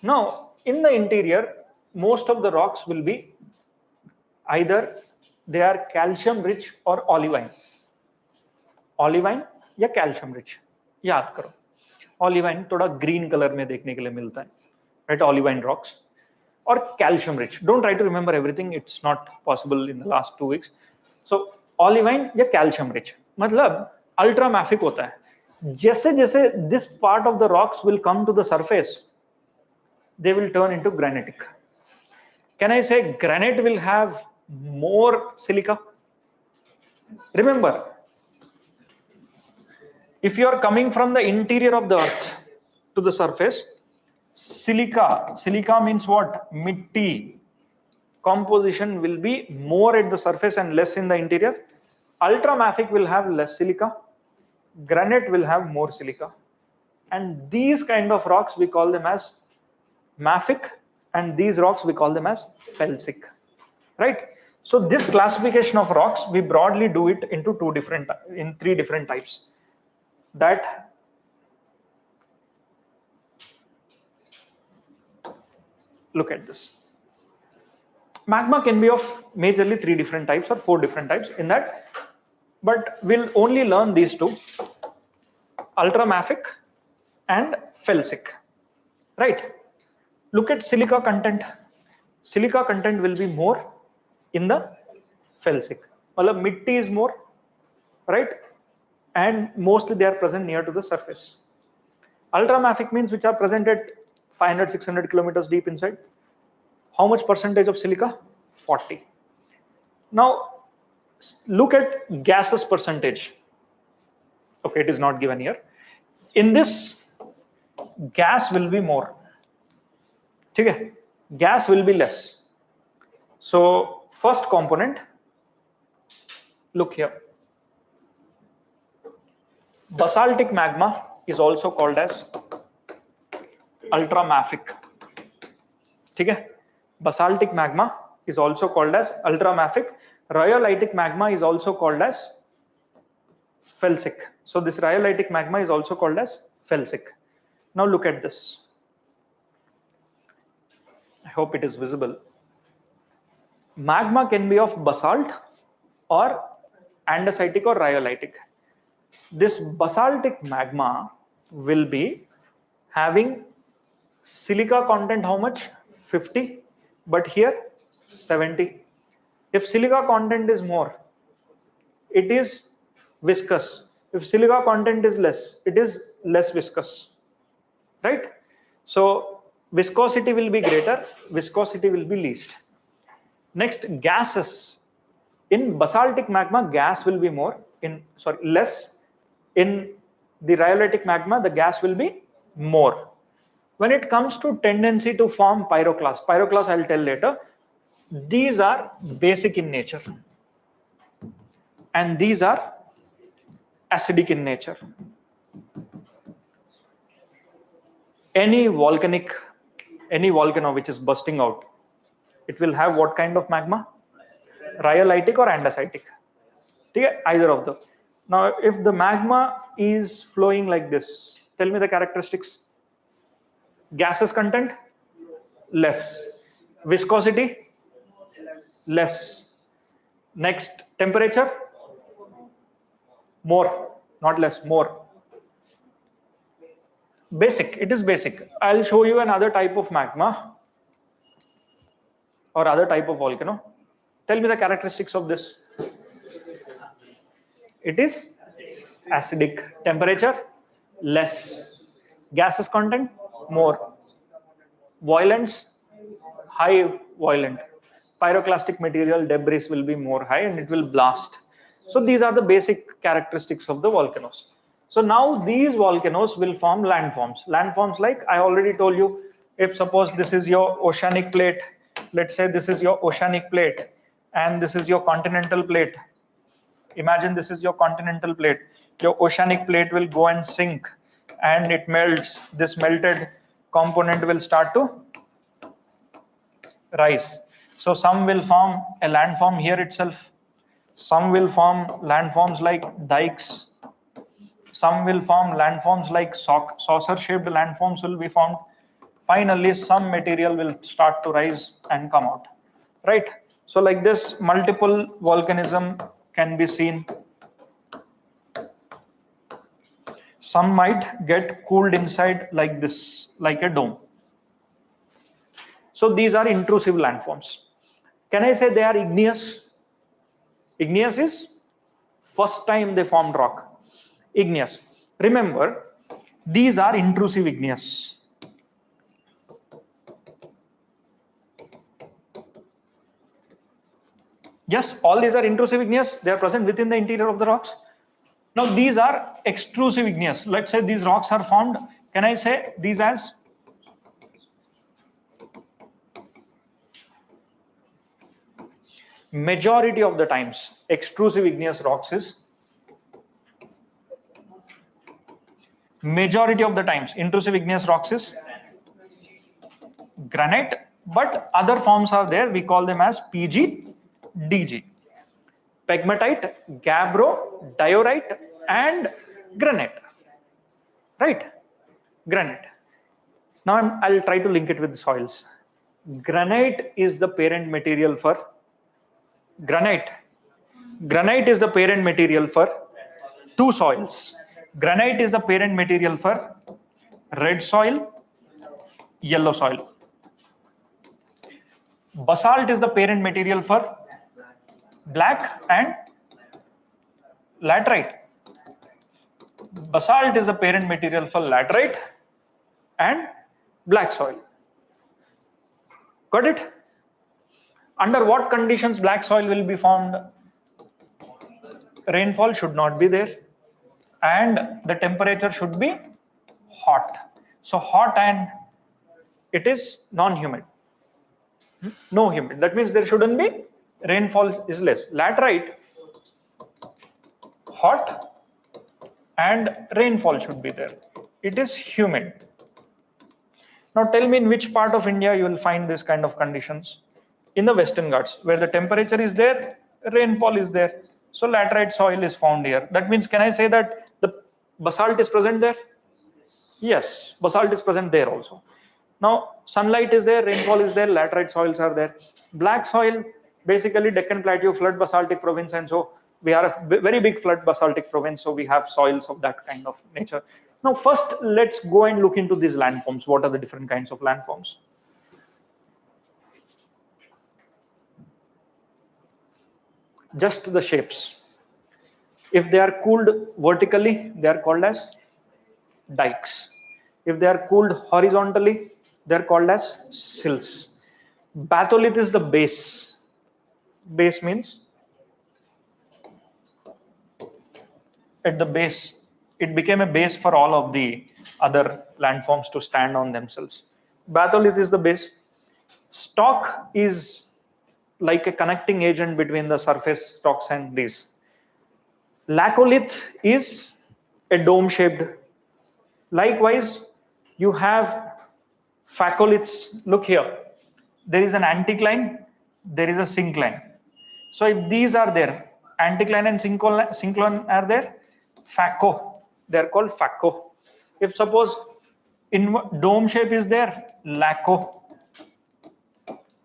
Now, in the interior, most of the rocks will be either they are calcium rich or olivine. Olivine या calcium rich, याद करो. Olivine थोड़ा green color में देखने के लिए मिलता है, right? Olivine rocks or calcium rich. Don't try to remember everything. It's not possible in the last 2 weeks. So olivine या calcium rich मतलब ultramafic होता है. जैसे जैसे this part of the rocks will come to the surface, they will turn into granitic. Can I say granite will have more silica? Remember, if you are coming from the interior of the earth to the surface, silica means what? Mitti composition will be more at the surface and less in the interior. Ultramafic will have less silica. Granite will have more silica. And these kind of rocks we call them as mafic, and these rocks we call them as felsic, right? So this classification of rocks, we broadly do it into three different types. That look at this. Magma can be of majorly 3 different types or 4 different types in that, but we'll only learn these two: ultramafic and felsic, right? Look at silica content. Silica content will be more in the felsic. Well, mitti is more, right? And mostly they are present near to the surface. Ultramafic means which are present at 500, 600 kilometers deep inside. How much percentage of silica? 40. Now, look at gases percentage. Okay, it is not given here. In this, gas will be more. Okay, gas will be less. So, first component, look here. Basaltic magma is also called as ultramafic. Okay? Basaltic magma is also called as ultramafic. Rhyolitic magma is also called as felsic. So this rhyolitic magma is also called as felsic. Now look at this. I hope it is visible. Magma can be of basalt or andesitic or rhyolitic. This basaltic magma will be having silica content how much? 50, but here 70. If silica content is more, it is viscous. If silica content is less, it is less viscous, right? So viscosity will be greater, viscosity will be least. Next, gases. In basaltic magma, gas will be less. In the rhyolitic magma, the gas will be more. When it comes to tendency to form pyroclast I'll tell later, these are basic in nature and these are acidic in nature. Any volcano which is bursting out, it will have what kind of magma? Rhyolitic or andesitic. Okay? Either of those. Now, if the magma is flowing like this, tell me the characteristics. Gases content? Less. Viscosity? Less. Next, temperature? More. Not less, more. Basic. It is basic. I'll show you another type of magma or other type of volcano. Tell me the characteristics of this. It is acidic. Temperature? Less. Gases content? More. Violence? High violent. Pyroclastic material debris will be more high and it will blast. So these are the basic characteristics of the volcanoes. So now these volcanoes will form landforms. Landforms, like I already told you, if suppose this is your oceanic plate, let's say this is your oceanic plate and this is your continental plate. Imagine this is your continental plate. Your oceanic plate will go and sink and it melts. This melted component will start to rise. So some will form a landform here itself. Some will form landforms like dikes. Some will form landforms like saucer-shaped landforms will be formed. Finally, some material will start to rise and come out, right? So like this, multiple volcanism can be seen. Some might get cooled inside like this, like a dome. So these are intrusive landforms. Can I say they are igneous? Igneous is first time they formed rock. Igneous. Remember, these are intrusive igneous. Yes, all these are intrusive igneous. They are present within the interior of the rocks. Now these are extrusive igneous. Let's say these rocks are formed. Can I say these as majority of the times extrusive igneous rocks is majority of the times intrusive igneous rocks is granite, but other forms are there. We call them as PG, DG. Pegmatite, gabbro, diorite, and granite. Right? Granite. Now I'll try to link it with soils. Granite is the parent material for granite. Granite is the parent material for two soils. Granite is the parent material for red soil, yellow soil. Basalt is the parent material for black and laterite. Basalt is the parent material for laterite and black soil. Got it? Under what conditions black soil will be formed? Rainfall should not be there and the temperature should be hot. So hot and it is non-humid. No humid. That means there shouldn't be rainfall is less. Laterite, hot and rainfall should be there. It is humid. Now tell me in which part of India you will find this kind of conditions. In the Western Ghats, where the temperature is there, rainfall is there. So laterite soil is found here. That means, can I say that the basalt is present there? Yes, basalt is present there also. Now sunlight is there, rainfall is there, laterite soils are there. Black soil, basically Deccan Plateau, flood basaltic province, and so we are a very big flood basaltic province, so we have soils of that kind of nature. Now first let's go and look into these landforms. What are the different kinds of landforms? Just the shapes. If they are cooled vertically, they are called as dikes. If they are cooled horizontally, they are called as sills. Batholith is the base. Base means at the base, it became a base for all of the other landforms to stand on themselves. Batholith is the base. Stalk is like a connecting agent between the surface rocks and these. Laccolith is a dome shaped. Likewise, you have phacoliths. Look here. There is an anticline, there is a syncline. So if these are there, anticline and syncline are there, phaco, they are called phaco. If suppose in dome shape is there, laco.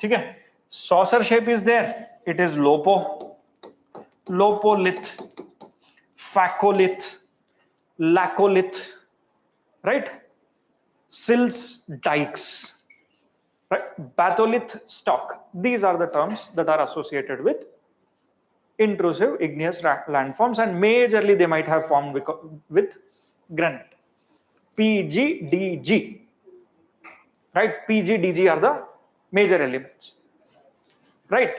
Okay. Saucer shape is there, it is lopo, lopolith, phacolith, lacolith, right? Sills, dikes, right? Batholith, stock. These are the terms that are associated with intrusive igneous landforms, and majorly they might have formed with granite. PGDG, right? PGDG are the major elements, right?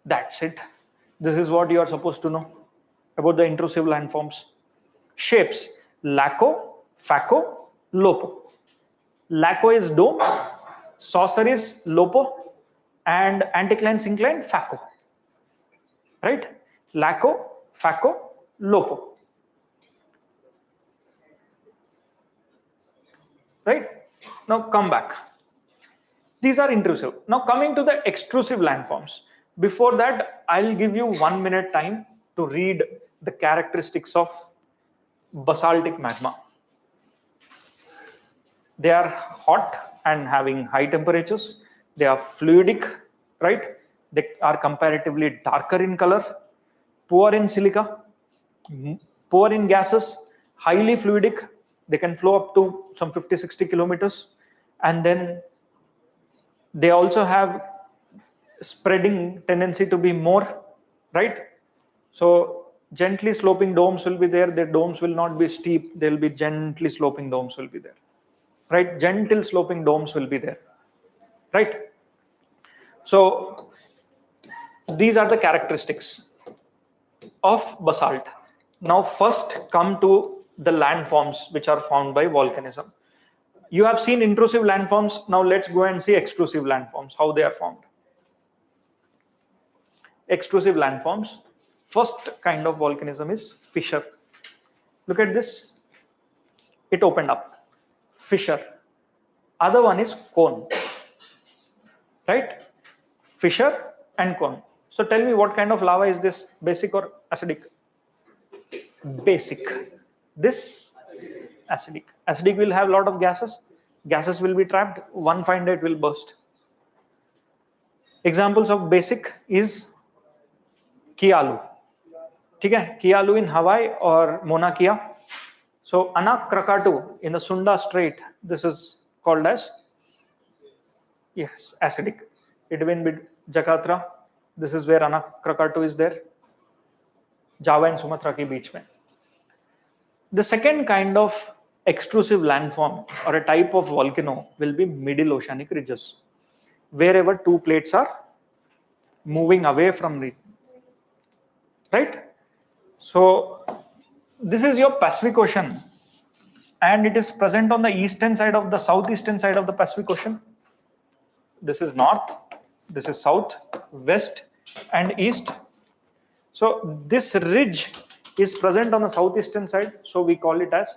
That's it. This is what you are supposed to know about the intrusive landforms. Shapes: laco, phaco, lopo. Laco is dome, saucer is lopo, and anticline, syncline, phaco. Right? Laco, phaco, lopo. Right? Now come back. These are intrusive. Now coming to the extrusive landforms. Before that, I'll give you 1 minute time to read the characteristics of basaltic magma. They are hot and having high temperatures. They are fluidic, right? They are comparatively darker in color, poor in silica, poor in gases, highly fluidic. They can flow up to some 50-60 kilometers. And then they also have spreading tendency to be more, right? So gently sloping domes will be there. The domes will not be steep. There will be gently sloping domes will be there, right? Gentle sloping domes will be there, right? So these are the characteristics of basalt. Now first come to the landforms which are found by volcanism. You have seen intrusive landforms. Now let's go and see extrusive landforms, how they are formed. Extrusive landforms. First kind of volcanism is fissure. Look at this. It opened up. Fissure. Other one is cone. Right? Fissure and cone. So tell me, what kind of lava is this? Basic or acidic? Basic. This acidic. Acidic will have a lot of gases. Gases will be trapped. One fine day it will burst. Examples of basic is Kialu. Okay? Kialu in Hawaii or Mauna Kea. So Anak Krakatau in the Sunda Strait, this is called as, yes, acidic. Between Jakarta, this is where Anak Krakatau is there. Java and Sumatra ke beech mein. The second kind of extrusive landform or a type of volcano will be middle oceanic ridges, wherever two plates are moving away from region. Right? So this is your Pacific Ocean, and it is present on the eastern side of the southeastern side of the Pacific Ocean. This is north, this is south, west, and east. So this ridge is present on the southeastern side, so we call it as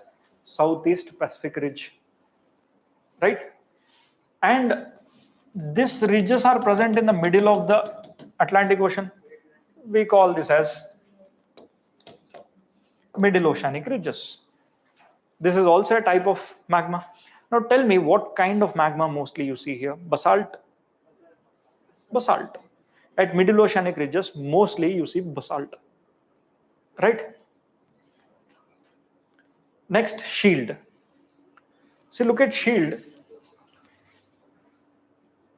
Southeast Pacific Ridge. Right? And these ridges are present in the middle of the Atlantic Ocean. We call this as middle oceanic ridges. This is also a type of magma. Now tell me, what kind of magma mostly you see here? Basalt. Basalt. At middle oceanic ridges, mostly you see basalt. Right? Next, shield. See, look at shield.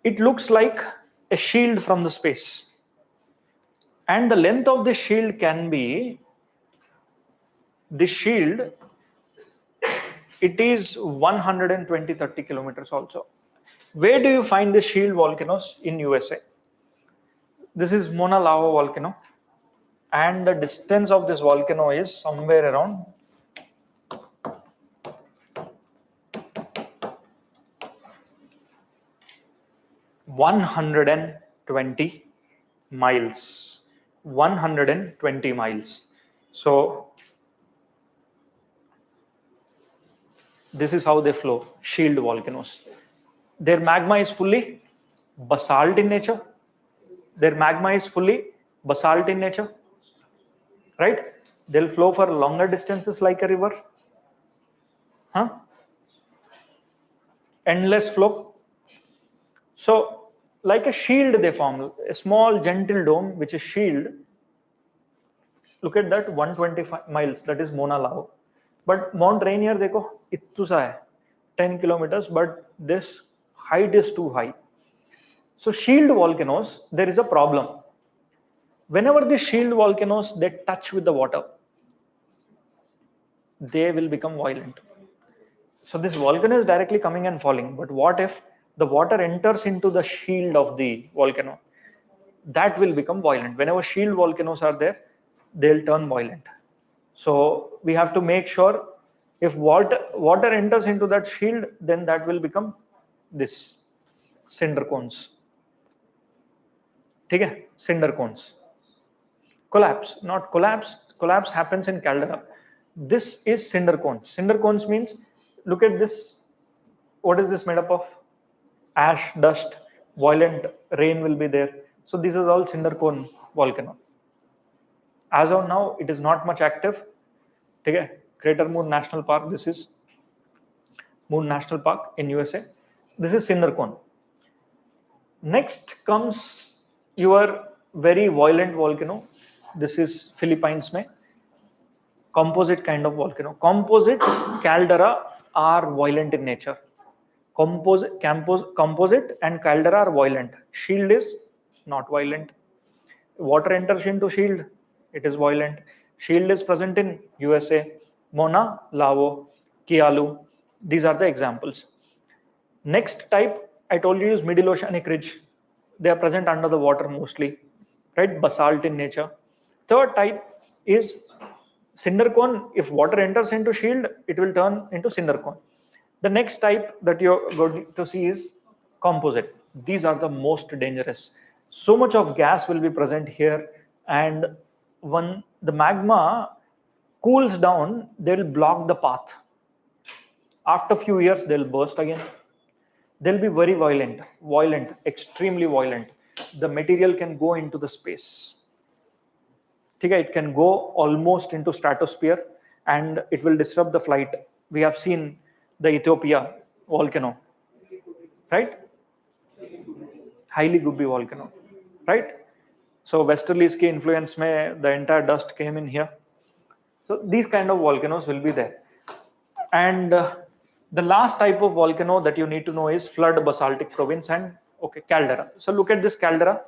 It looks like a shield from the space. And the length of the shield can be, this shield, it is 120-30 kilometers also. Where do you find the shield volcanoes? In USA. This is Mauna Lava volcano, and the distance of this volcano is somewhere around 120 miles. 120 miles. So this is how they flow, shield volcanoes. Their magma is fully basalt in nature. Their magma is fully basalt in nature. Right? They'll flow for longer distances like a river. Huh? Endless flow. So like a shield they form, a small gentle dome which is shield. Look at that, 125 miles, that is Mauna Lava. But Mount Rainier, dekho, ittu sa hai, 10 kilometers, but this height is too high. So shield volcanoes, there is a problem. Whenever these shield volcanoes, they touch with the water, they will become violent. So this volcano is directly coming and falling, but what if the water enters into the shield of the volcano? That will become violent. Whenever shield volcanoes are there, they'll turn violent. So we have to make sure if water enters into that shield, then that will become this cinder cones. Okay? Cinder cones. Collapse, not collapse. Collapse happens in caldera. This is cinder cones. Cinder cones means, look at this. What is this made up of? ash, dust, violent rain will be there. So this is all cinder cone volcano. As of now, it is not much active. Okay, Crater Moon National Park. This is Moon National Park in USA. This is cinder cone. Next comes your very violent volcano. This is Philippines mein. Composite kind of volcano. Composite caldera are violent in nature. Composite and caldera are violent. Shield is not violent. Water enters into shield, it is violent. Shield is present in USA, Mona, Lavo, Kialu. These are the examples. Next type I told you is middle oceanic ridge. They are present under the water mostly, right? Basalt in nature. Third type is cinder cone. If water enters into shield, it will turn into cinder cone. The next type that you're going to see is composite. These are the most dangerous. So much of gas will be present here, and when the magma cools down, they'll block the path. After a few years, they'll burst again. They'll be very violent, extremely violent. The material can go into the space. It can go almost into stratosphere, and it will disrupt the flight. We have seen the Ethiopia volcano, right? Highly gubby volcano, right? So westerly ski influence mein the entire dust came in here. So these kind of volcanoes will be there. And the last type of volcano that you need to know is flood basaltic province and caldera. So look at this caldera.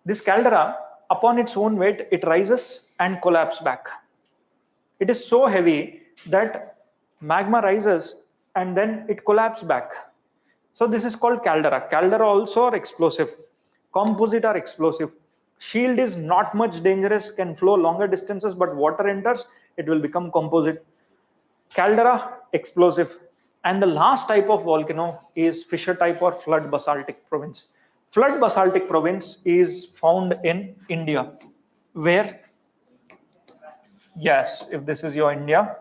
This caldera, upon its own weight, it rises and collapses back. It is so heavy that magma rises and then it collapses back. So this is called caldera. Caldera also are explosive. Composite are explosive. Shield is not much dangerous, can flow longer distances, but water enters, it will become composite. Caldera, explosive. And the last type of volcano is fissure type or flood basaltic province. Flood basaltic province is found in India, where, yes, if this is your India,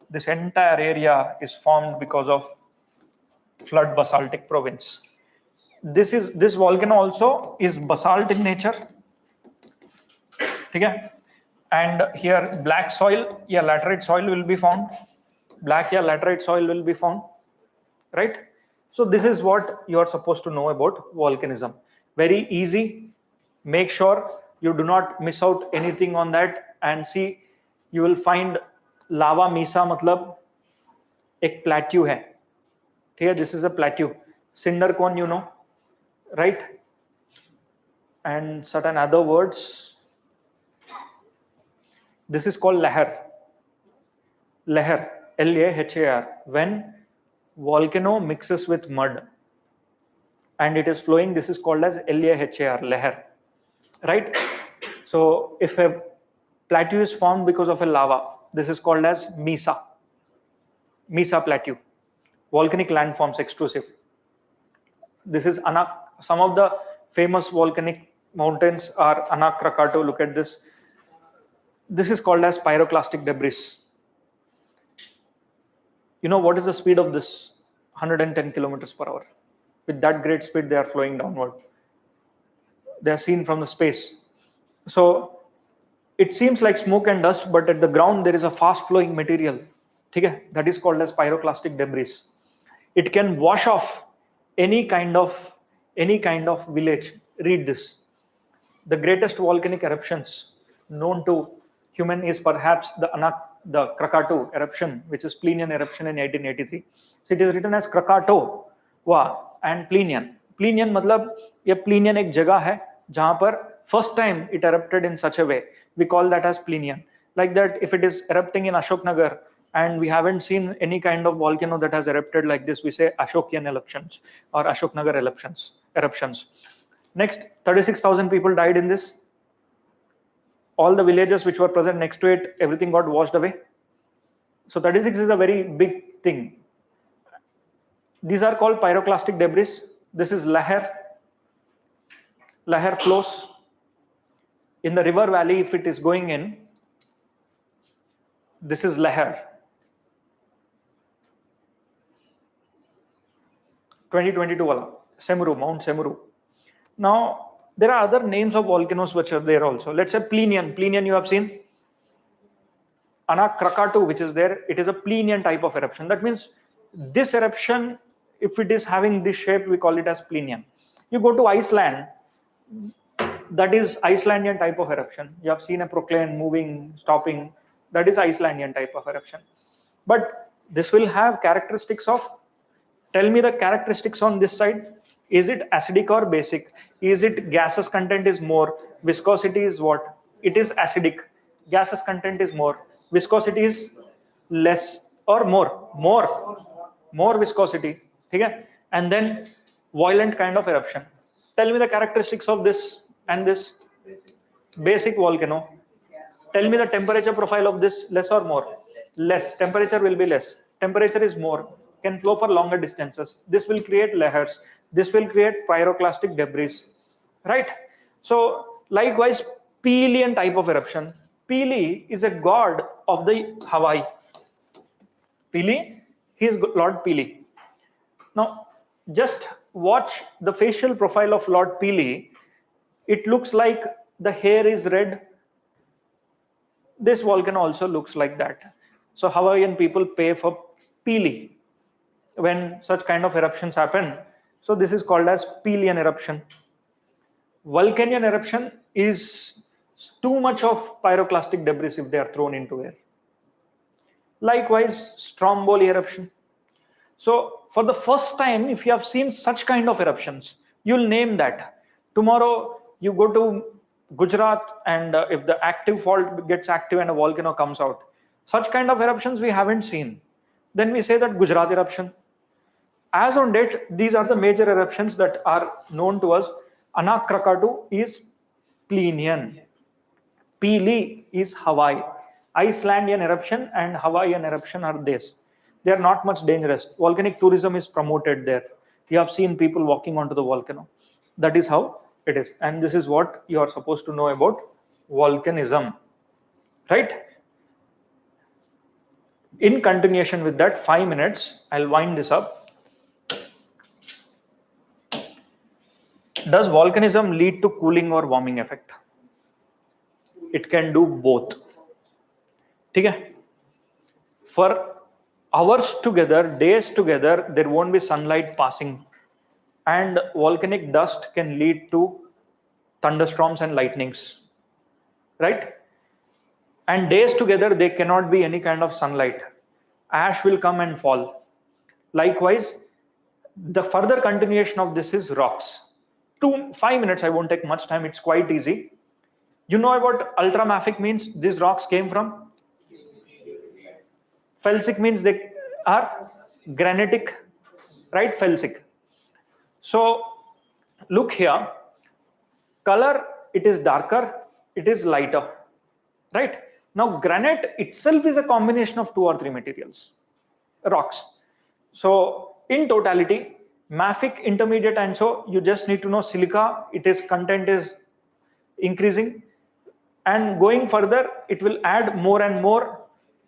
this entire area is formed because of flood basaltic province. This volcano also is basalt in nature. Okay? And here black soil, laterite soil will be found. Black laterite soil will be found, right? So this is what you are supposed to know about volcanism. Very easy. Make sure you do not miss out anything on that, and see, you will find lava mesa matlab ek plateau hai. Here this is a plateau. Cinder cone, you know, right? And certain other words. This is called lahar. Lahar, Lahar. When volcano mixes with mud and it is flowing, this is called as Lahar, lahar, right? So if a plateau is formed because of a lava, this is called as mesa plateau. Volcanic landforms, extrusive. This is Anak. Some of the famous volcanic mountains are Anak Krakatau. Look at this. This is called as pyroclastic debris. You know what is the speed of this? 110 kilometers per hour. With that great speed, they are flowing downward. They are seen from the space. So it seems like smoke and dust, but at the ground there is a fast flowing material. That is called as pyroclastic debris. It can wash off any kind of village. Read this. The greatest volcanic eruptions known to human is perhaps the Krakatau eruption, which is Plinian eruption in 1883. So it is written as Krakatau and Plinian. Plinian matlab ye Plinian ek jagah hai jahan par first time it erupted in such a way. We call that as Plinian. Like that, if it is erupting in Ashok Nagar and we haven't seen any kind of volcano that has erupted like this, we say Ashokian eruptions or Ashok Nagar eruptions. Next, 36,000 people died in this. All the villages which were present next to it, everything got washed away. So 36 is a very big thing. These are called pyroclastic debris. This is lahar. Lahar flows in the river valley. If it is going in, this is lahar. 2022 wala, Semuru, Mount Semuru. Now, there are other names of volcanoes which are there also. Let's say Plinian. Plinian you have seen. Anak Krakatu, which is there, it is a Plinian type of eruption. That means this eruption, if it is having this shape, we call it as Plinian. You go to Iceland, that is Icelandian type of eruption. You have seen a proclane moving, stopping. That is Icelandian type of eruption. But this will have characteristics of, tell me the characteristics on this side. Is it acidic or basic? Is it gaseous content is more? Viscosity is what? It is acidic. Gaseous content is more. Viscosity is less or more? More viscosity. Okay? And then violent kind of eruption. Tell me the characteristics of this and this. Basic volcano. Tell me the temperature profile of this, less or more? Less. Temperature will be less. Temperature is more. Can flow for longer distances. This will create layers. This will create pyroclastic debris. Right? So, likewise, Pelian type of eruption. Pele is a god of the Hawaii. Pele, he is Lord Pele. Now, just watch the facial profile of Lord Pele. It looks like the hair is red. This volcano also looks like that. So Hawaiian people pay for Pele when such kind of eruptions happen. So this is called as Pelian eruption. Volcanian eruption is too much of pyroclastic debris if they are thrown into air. Likewise, Stromboli eruption. So for the first time, if you have seen such kind of eruptions, you'll name that. Tomorrow you go to Gujarat and if the active fault gets active and a volcano comes out, such kind of eruptions we haven't seen. Then we say that Gujarat eruption. As on date, these are the major eruptions that are known to us. Anak Krakatu is Plinian. Pele is Hawaii. Icelandian eruption and Hawaiian eruption are this. They are not much dangerous. Volcanic tourism is promoted there. You have seen people walking onto the volcano. That is how it is. And this is what you are supposed to know about volcanism. Right? In continuation with that, 5 minutes, I'll wind this up. Does volcanism lead to cooling or warming effect? It can do both. Okay? For hours together, days together, there won't be sunlight passing. And volcanic dust can lead to thunderstorms and lightnings. Right? And days together, there cannot be any kind of sunlight. Ash will come and fall. Likewise, the further continuation of this is rocks. 5 minutes, I won't take much time, it's quite easy. You know what ultramafic means? These rocks came from? Felsic means they are granitic, right? Felsic. So look here, color, it is darker, it is lighter, right? Now granite itself is a combination of 2 or 3 materials, rocks. So in totality, mafic, intermediate, and so you just need to know silica, its content is increasing, and going further, it will add more and more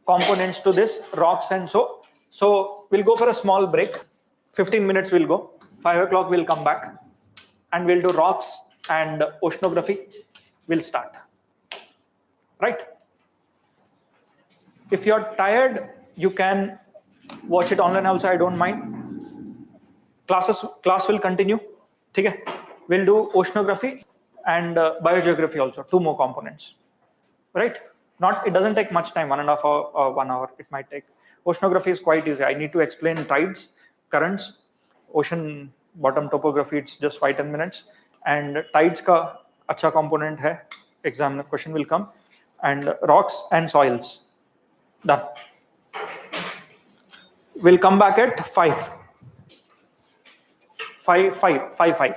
components to this, rocks and so. So we'll go for a small break. 15 minutes we'll go. 5 o'clock we'll come back and we'll do rocks and oceanography. We'll start. Right? If you're tired, you can watch it online also, I don't mind. Class will continue. Okay? We'll do oceanography and biogeography also, 2 more components. Right? It doesn't take much time, 1.5 hour or 1 hour it might take. Oceanography is quite easy. I need to explain tides, currents, ocean bottom topography, it's just 5-10 minutes. And tides ka acha component hai, exam question will come. And rocks and soils. Done. We'll come back at 5. 5.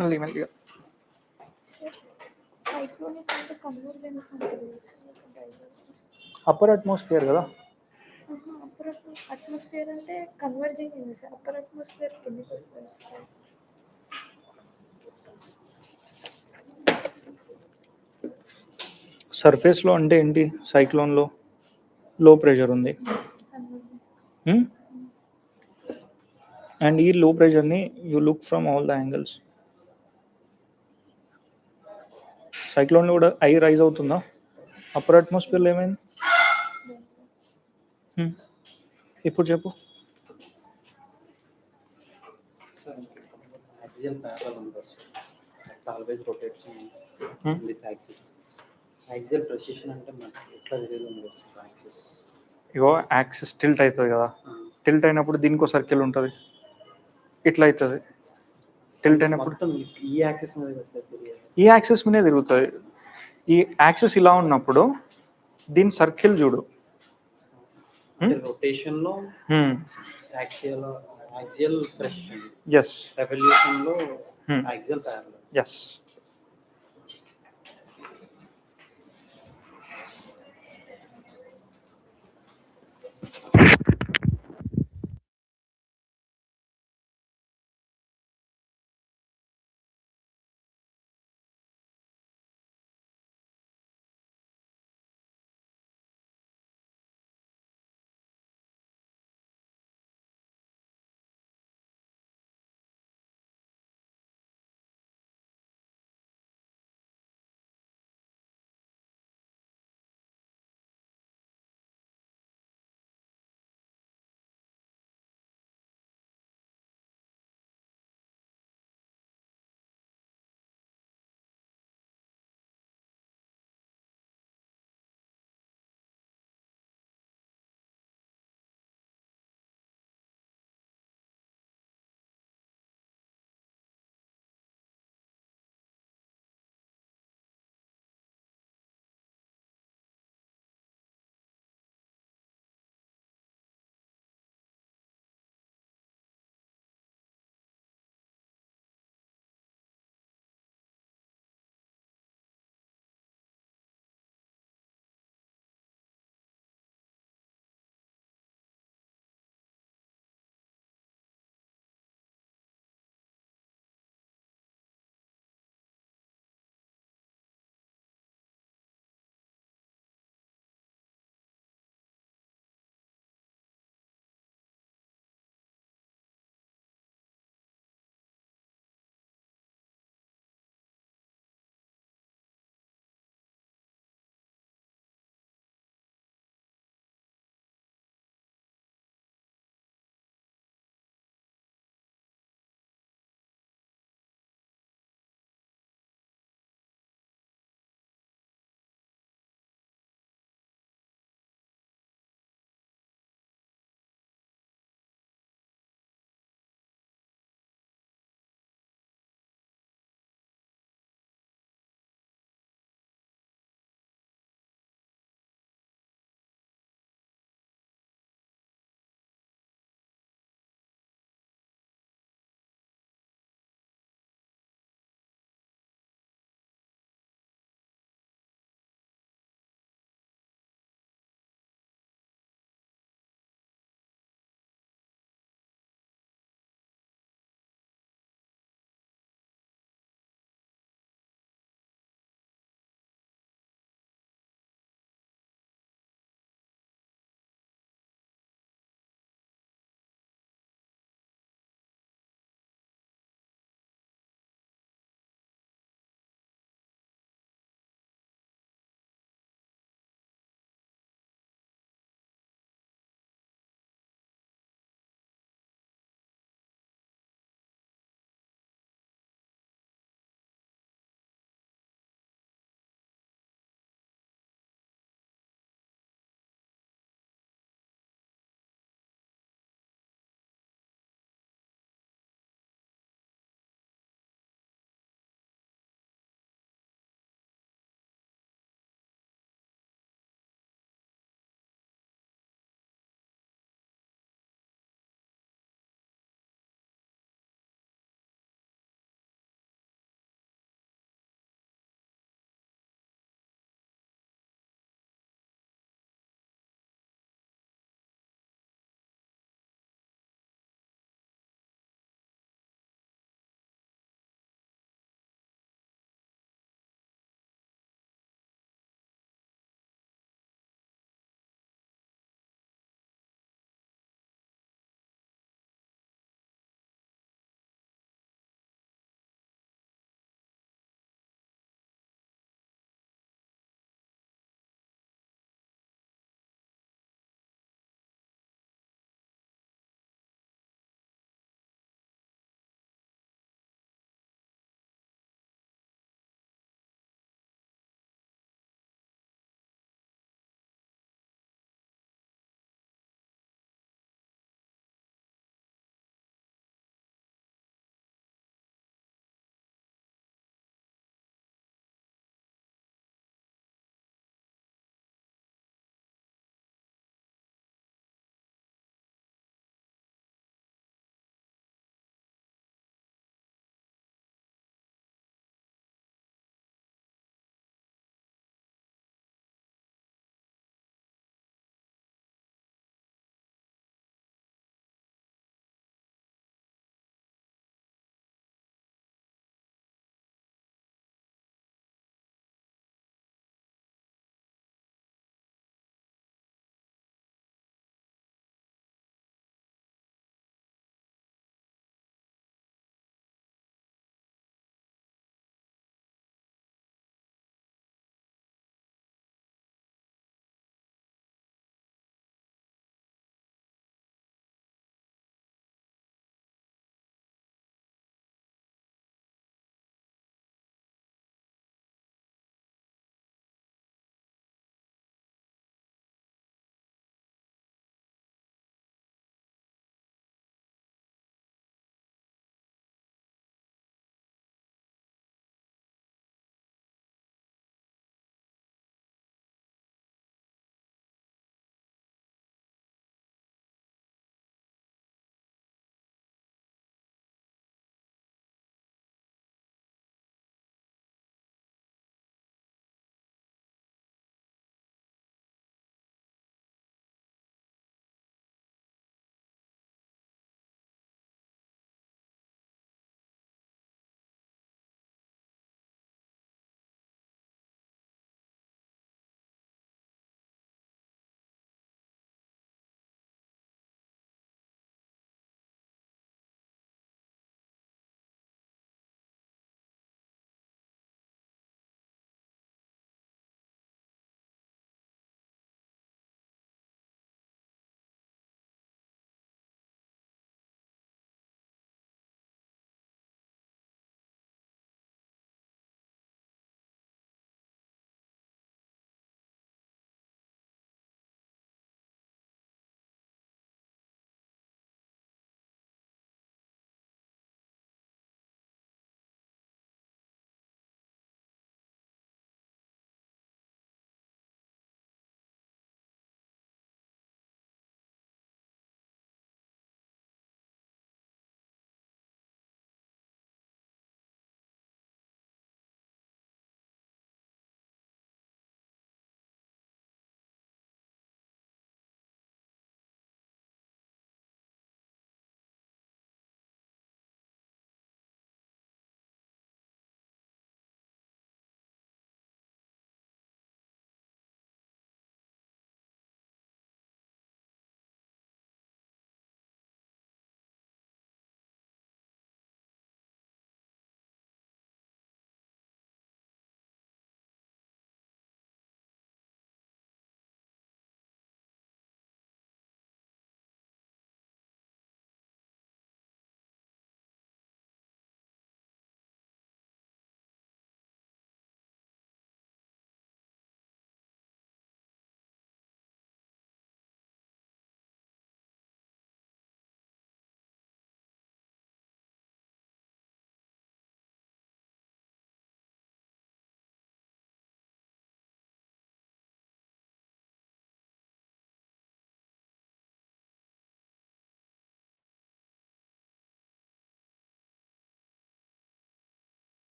మెల్లిగా. So cyclonic అంటే convergence ఉంటుంది. Upper atmosphere కదా. Upper atmosphere అంటే converging ఉంది sir. Upper atmosphere కిందకి వస్తుంది sir. సర్ఫేస్లో అంటే ఏంటి? సైక్లోన్లో లో ప్రెషర్ ఉంది. అండ్ ఈ లో ప్రెషర్ని you look from all the angles. సైక్లోన్లో కూడా ఐ రైజ్ అవుతుందా? అప్పర్ అట్మాస్ఫియర్లో ఏమైంది? ఇప్పుడు చెప్పు. Axial parallel numbers. It always rotates in this axis. Axial precision అంటే మనకి ఎట్లా తెలియదు ఉండొచ్చు యాక్సిస్. ఇగో యాక్సిస్ టిల్ట్ అవుతుంది కదా. టిల్ట్ అయినప్పుడు దీనికి ఒక సర్కిల్ ఉంటుంది, ఇట్లా అవుతుంది. టిల్ట్ అయినప్పుడు మొత్తం ఈ యాక్సిస్ మీద కదా సార్ తిరిగేది. ఈ యాక్సిస్ మీదే తిరుగుతుంది. ఈ యాక్సిస్ ఇలా ఉన్నప్పుడు దీని సర్కిల్ చూడు. అంటే రొటేషన్ లో యాక్సియల్ ప్రెసిషన్, ఎస్. రెవల్యూషన్ లో యాక్సియల్ ప్యారలల్. ఎస్.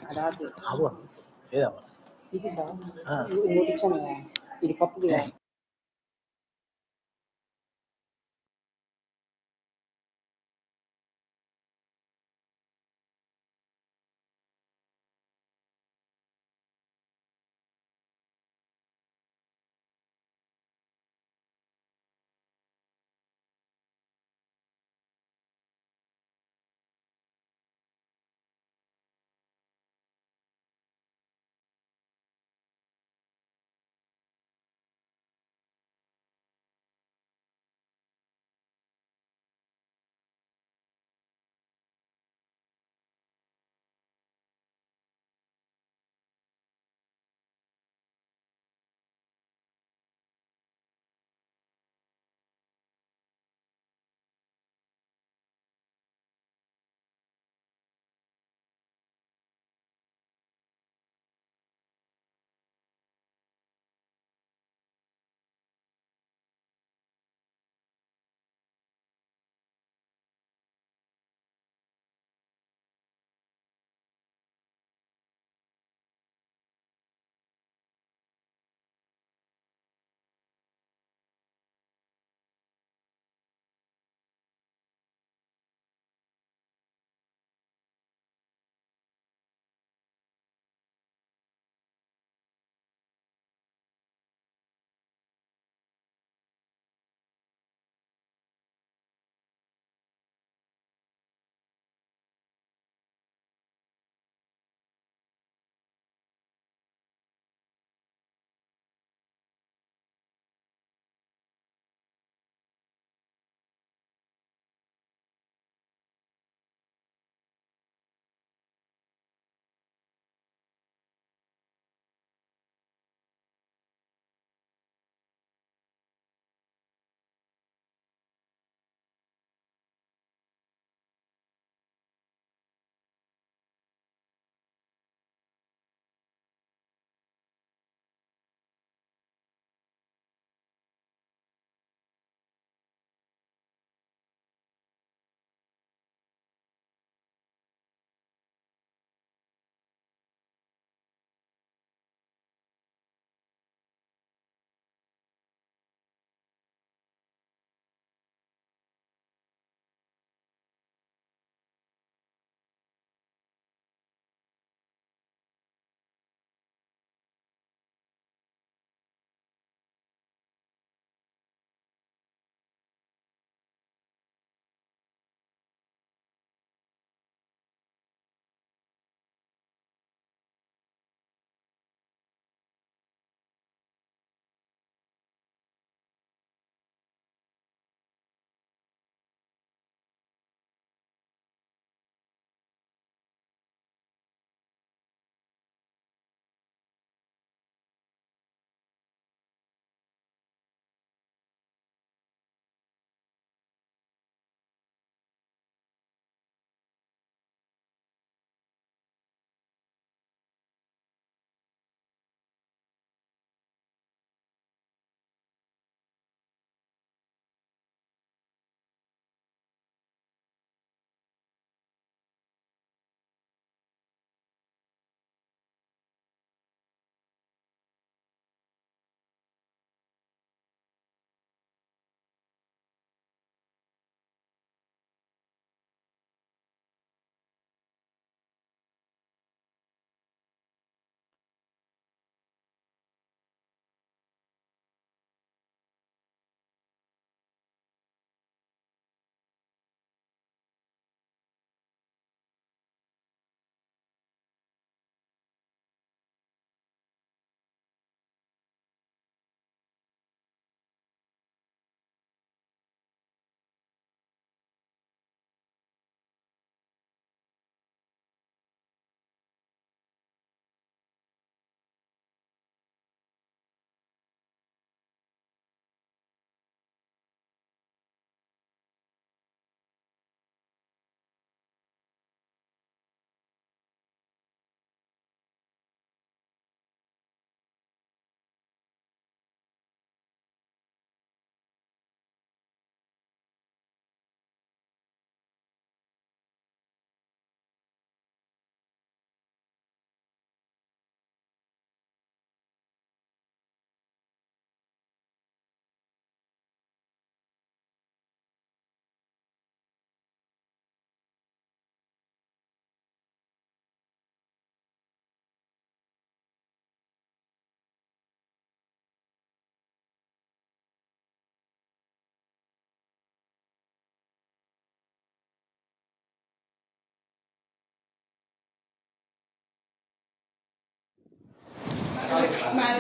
అదాదు అవ్వ ఏదవ్వ ఇది సార్ ఆ. ఇంకోటి ఇచ్చాను కదా ఇది కొత్తది కదా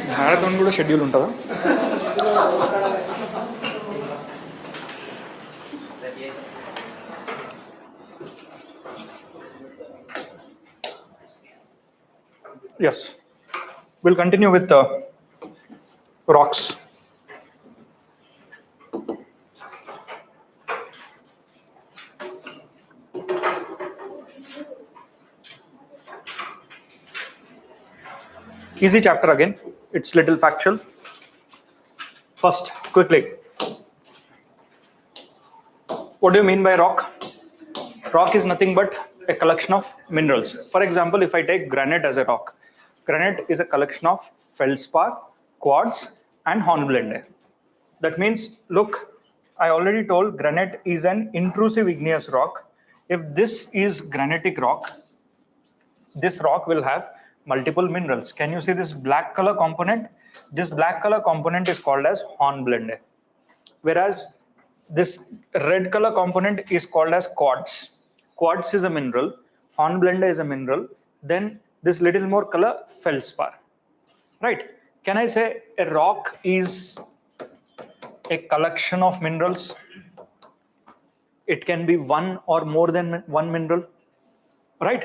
మ్యారథాన్ కూడా షెడ్యూల్ ఉంటుందా? Yes, we'll continue with the rocks. Easy chapter again. It's little factual. First, quickly, what do you mean by rock? Rock is nothing but a collection of minerals. For example, if I take granite as a rock, granite is a collection of feldspar, quartz, and hornblende. That means, look, I already told granite is an intrusive igneous rock. If this is granitic rock, this rock will have multiple minerals. Can you see this black color component? This black color component is called as hornblende, whereas this red color component is called as quartz. Quartz is a mineral, hornblende is a mineral, then this little more color feldspar, right? Can I say a rock is a collection of minerals? It can be one or more than one mineral, right?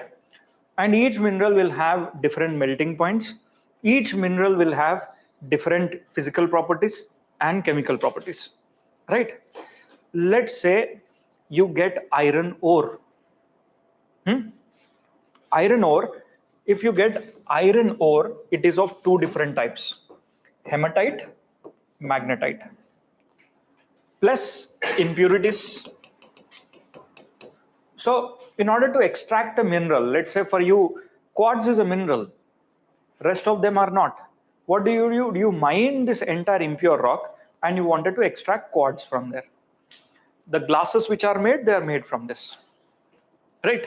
And each mineral will have different melting points. Each mineral will have different physical properties and chemical properties, right? Let's say you get iron ore. Iron ore, if you get iron ore, it is of two different types: hematite, magnetite, plus impurities. So in order to extract a mineral, let's say for you, quartz is a mineral, rest of them are not. What do? You mine this entire impure rock and you wanted to extract quartz from there. The glasses which are made, they are made from this, right?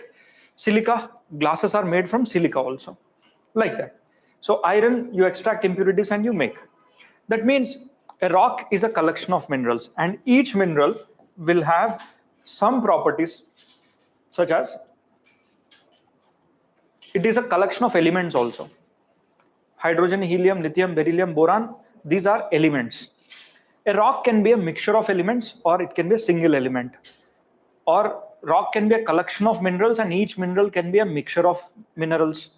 Silica, glasses are made from silica also, like that. So iron, you extract impurities and you make. That means a rock is a collection of minerals, and each mineral will have some properties, such as it is a collection of elements also. Hydrogen, helium, lithium, beryllium, boron, these are elements. A rock can be a mixture of elements, or it can be a single element. Or rock can be a collection of minerals, and each mineral can be a mixture of minerals.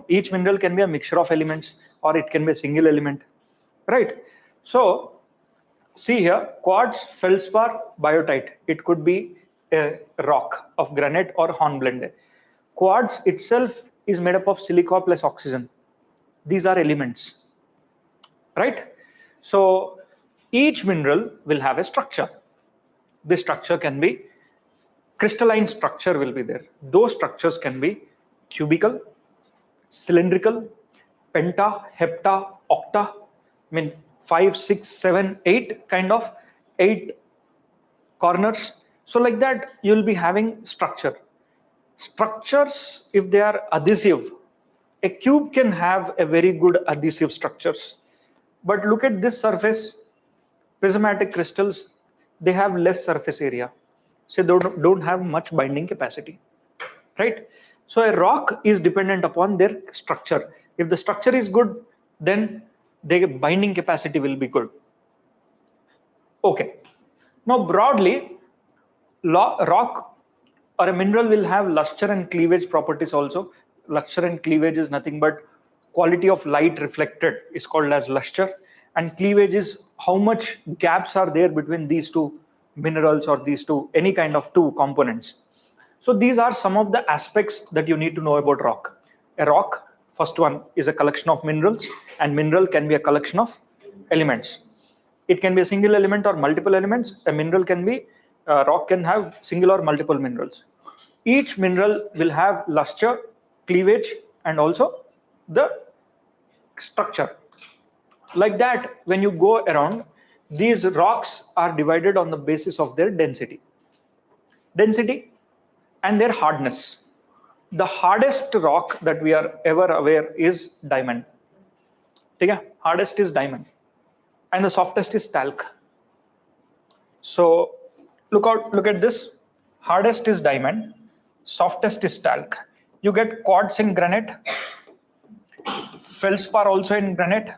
Each mineral can be a mixture of elements, or it can be a single element, right? So see here, quartz, feldspar, biotite. It could be a rock of granite or hornblende. Quartz itself is made up of silica plus oxygen. These are elements, right? So each mineral will have a structure. This structure can be crystalline structure will be there. Those structures can be cubical, cylindrical, penta, hepta, octa. I mean 5, 6, 7, 8 kind of 8 corners. So like that, you'll be having structure. Structures, if they are adhesive, a cube can have a very good adhesive structures. But look at this surface, prismatic crystals, they have less surface area. So they don't have much binding capacity, right? So a rock is dependent upon their structure. If the structure is good, then their binding capacity will be good. Okay. Now broadly, rock or a mineral will have luster and cleavage properties also. Luster and cleavage is nothing but quality of light reflected is called as luster, and cleavage is how much gaps are there between these two minerals or these two, any kind of two components. So these are some of the aspects that you need to know about rock. A rock, first one, is a collection of minerals, and mineral can be a collection of elements. It can be a single element or multiple elements. A mineral can be, rock can have single or multiple minerals. Each mineral will have luster, cleavage, and also the structure. Like that, when you go around, these rocks are divided on the basis of their density and their hardness. The hardest rock that we are ever aware is diamond. Okay? Hardest is diamond, and the softest is talc. So look at this. Hardest is diamond, softest is talc. You get quartz in granite, feldspar also in granite,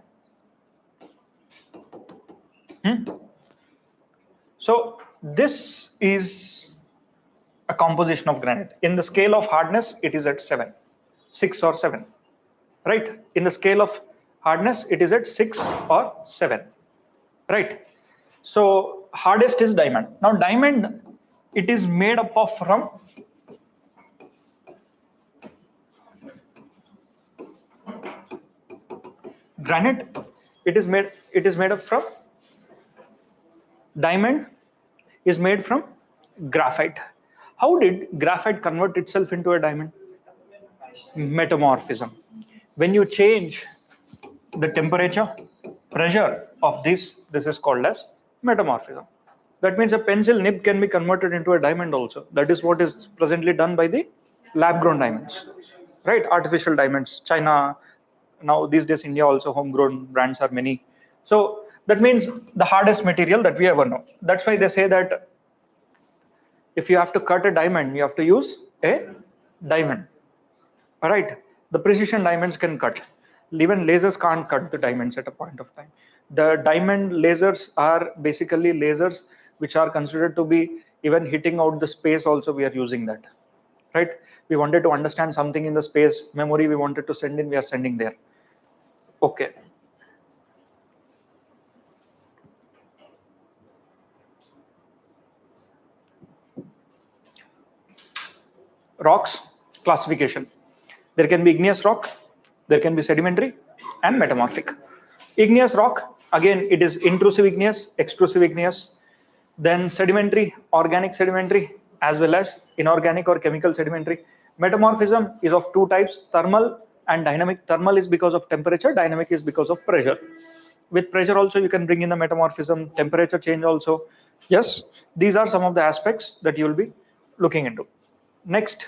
So this is a composition of granite. In the scale of hardness, it is at 7, 6 or 7, right? In the scale of hardness, it is at 6 or 7, right? So hardest is diamond. Now diamond, it is made up of from granite. It is made up from diamond is made from graphite. How did graphite convert itself into a diamond? Metamorphism. When you change the temperature, pressure of this is called as metamorphism. That means a pencil nib can be converted into a diamond also. That is what is presently done by the lab-grown diamonds, right? Artificial diamonds. China, now these days India also, homegrown brands are many. So that means the hardest material that we ever know. That's why they say that if you have to cut a diamond, you have to use a diamond. All right, the precision diamonds can cut. Even lasers can't cut the diamonds at a point of time. The diamond lasers are basically lasers which are considered to be even hitting out the space also. We are using that, right? We wanted to understand something in the space memory. We wanted to send in. We are sending there. Okay. Rocks classification. There can be igneous rock, there can be sedimentary and metamorphic. Igneous rock, again, it is intrusive igneous, extrusive igneous, then sedimentary, organic sedimentary, as well as inorganic or chemical sedimentary. Metamorphism is of two types, thermal and dynamic. Thermal is because of temperature, dynamic is because of pressure. With pressure also you can bring in the metamorphism, temperature change also. Yes, these are some of the aspects that you will be looking into. Next,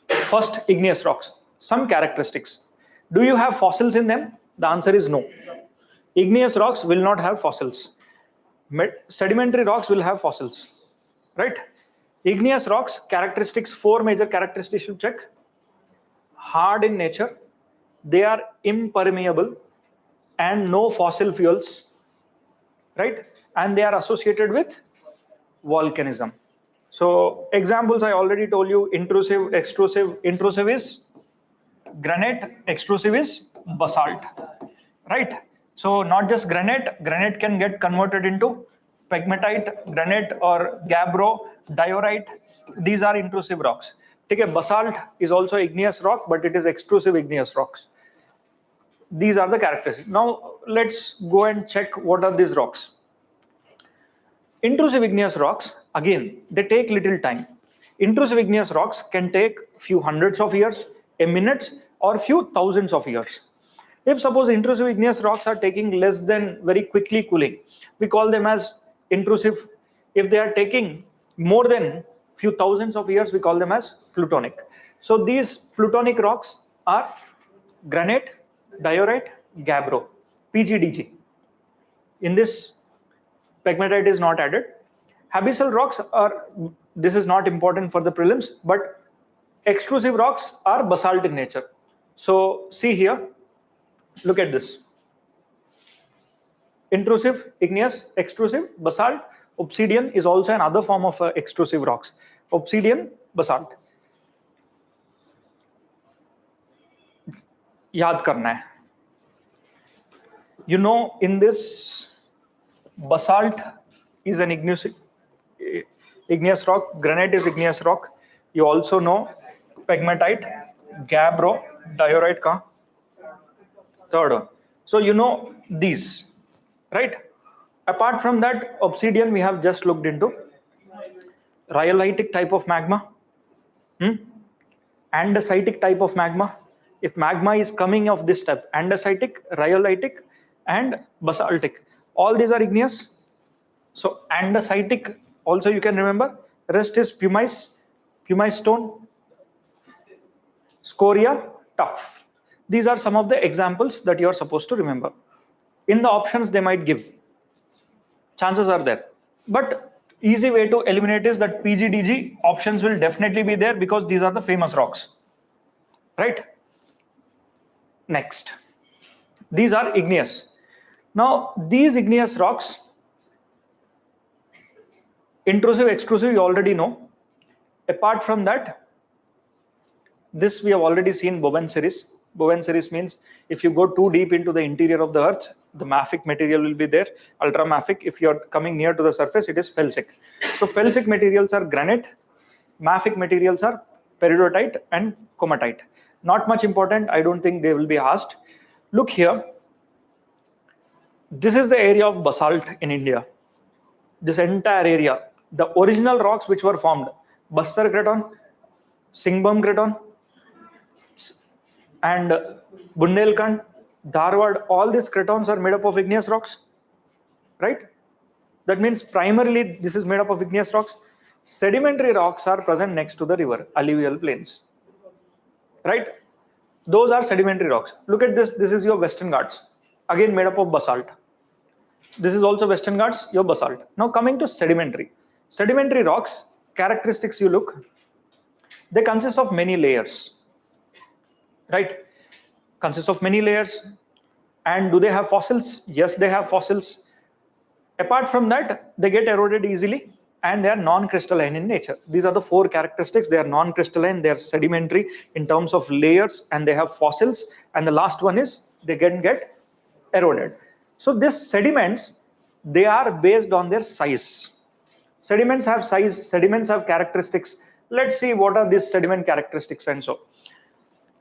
first, igneous rocks. Some characteristics. Do you have fossils in them? The answer is no. Igneous rocks will not have fossils. Sedimentary rocks will have fossils, right? Igneous rocks, characteristics, 4 major characteristics to check. Hard in nature, they are impermeable and no fossil fuels, right? And they are associated with volcanism. So examples I already told you, intrusive, extrusive. Intrusive is granite, extrusive is basalt, right? So not just granite, granite can get converted into pegmatite, granite or gabbro, diorite. These are intrusive rocks. Okay, basalt is also igneous rock, but it is extrusive igneous rocks. These are the characteristics. Now let's go and check what are these rocks. Intrusive igneous rocks, again, they take little time. Intrusive igneous rocks can take few hundreds of years, a minute, or few thousands of years. If suppose intrusive igneous rocks are taking less than very quickly cooling, we call them as intrusive. If they are taking more than few thousands of years, we call them as plutonic. So these plutonic rocks are granite, diorite, gabbro, PGDG. In this, pegmatite is not added. Abyssal rocks are, this is not important for the prelims, but extrusive rocks are basalt in nature. So see here, look at this. Intrusive, igneous, extrusive, basalt. Obsidian is also another form of extrusive rocks. Obsidian, basalt. याद करना है. You know, in this, basalt is an igneous rock, granite is igneous rock. You also know pegmatite, gabbro, diorite ka third one. So you know these, right? Apart from that, obsidian we have just looked into. Rhyolitic type of magma, andesitic type of magma. If magma is coming of this type, andesitic, rhyolitic, and basaltic, all these are igneous. So andesitic also you can remember. Rest is pumice, pumice stone, scoria, tuff. These are some of the examples that you are supposed to remember. In the options they might give. Chances are there. But easy way to eliminate is that PGDG options will definitely be there because these are the famous rocks. Right? Next. These are igneous. Now these igneous rocks, Intrusive, extrusive, you already know. Apart from that, this we have already seen Bowen series. Bowen series means if you go too deep into the interior of the earth, the mafic material will be there, ultramafic. If you're coming near to the surface, it is felsic. So felsic materials are granite, mafic materials are peridotite and comatite. Not much important, I don't think they will be asked. Look here, this is the area of basalt in India. This entire area, the original rocks which were formed, Bastar Craton, Singbham Craton, and Bundelkhand, Dharwad, all these cratons are made up of igneous rocks, right? That means primarily this is made up of igneous rocks. Sedimentary rocks are present next to the river, alluvial plains, right? Those are sedimentary rocks. Look at this. This is your Western Ghats, again made up of basalt. This is also Western Ghats, your basalt. Now coming to sedimentary. Sedimentary rocks, characteristics you look, they consist of many layers, right? Consist of many layers. And do they have fossils? Yes, they have fossils. Apart from that, they get eroded easily and they are non-crystalline in nature. These are the four characteristics. They are non-crystalline, they are sedimentary in terms of layers, and they have fossils. And the last one is they can get eroded. So these sediments, they are based on their size. Sediments have size, sediments have characteristics. Let's see what are these sediment characteristics. And so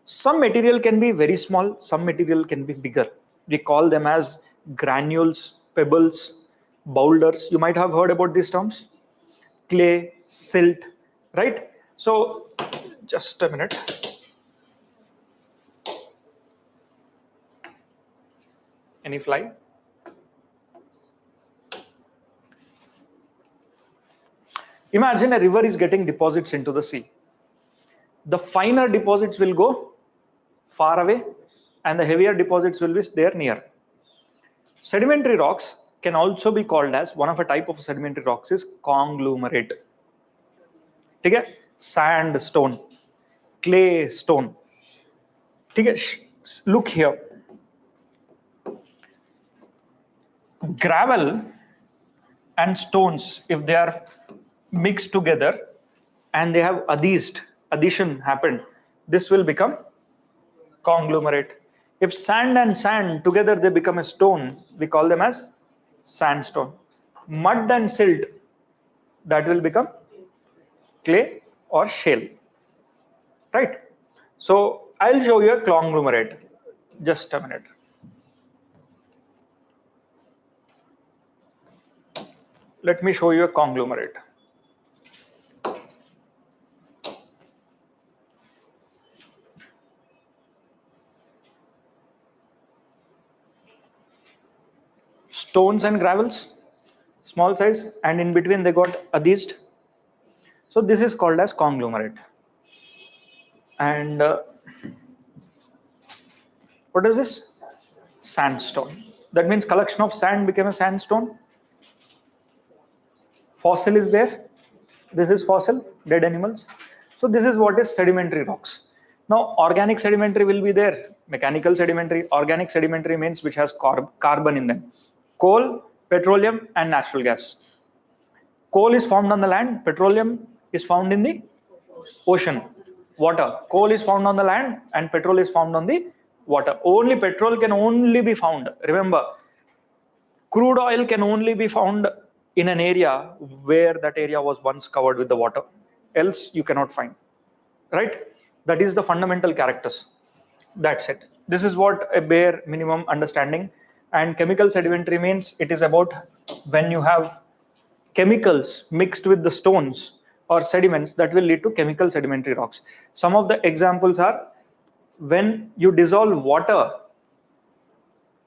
some material can be very small, some material can be bigger. We call them as granules, pebbles, boulders. You might have heard about these terms. Clay, silt, right? So just a minute. Any fly? Imagine a river is getting deposits into the sea. The finer deposits will go far away and the heavier deposits will be there near. Sedimentary rocks can also be called as, one of a type of sedimentary rocks is conglomerate. Okay? Sandstone, clay stone. Okay? Look here. Gravel and stones, if they are mixed together and they have addition happened, this will become conglomerate. If sand and sand together they become a stone, we call them as sandstone. Mud and silt, that will become clay or shale, right? So I'll show you a conglomerate. Just a minute. Let me show you a conglomerate. Stones and gravels, small size, and in between they got adhesed. So this is called as conglomerate. And what is this? Sandstone. That means collection of sand became a sandstone. Fossil is there. This is fossil, dead animals. So this is what is sedimentary rocks. Now organic sedimentary will be there. Mechanical sedimentary. Organic sedimentary means which has carbon in them. Coal, petroleum, and natural gas. Coal is found on the land. Petroleum is found in the ocean. Water. Coal is found on the land and petrol is found on the water. Only petrol can only be found. Remember, crude oil can only be found in an area where that area was once covered with the water. Else you cannot find. Right? That is the fundamental characters. That's it. This is what a bare minimum understanding. And chemical sedimentary means it is about when you have chemicals mixed with the stones or sediments that will lead to chemical sedimentary rocks. Some of the examples are when you dissolve water,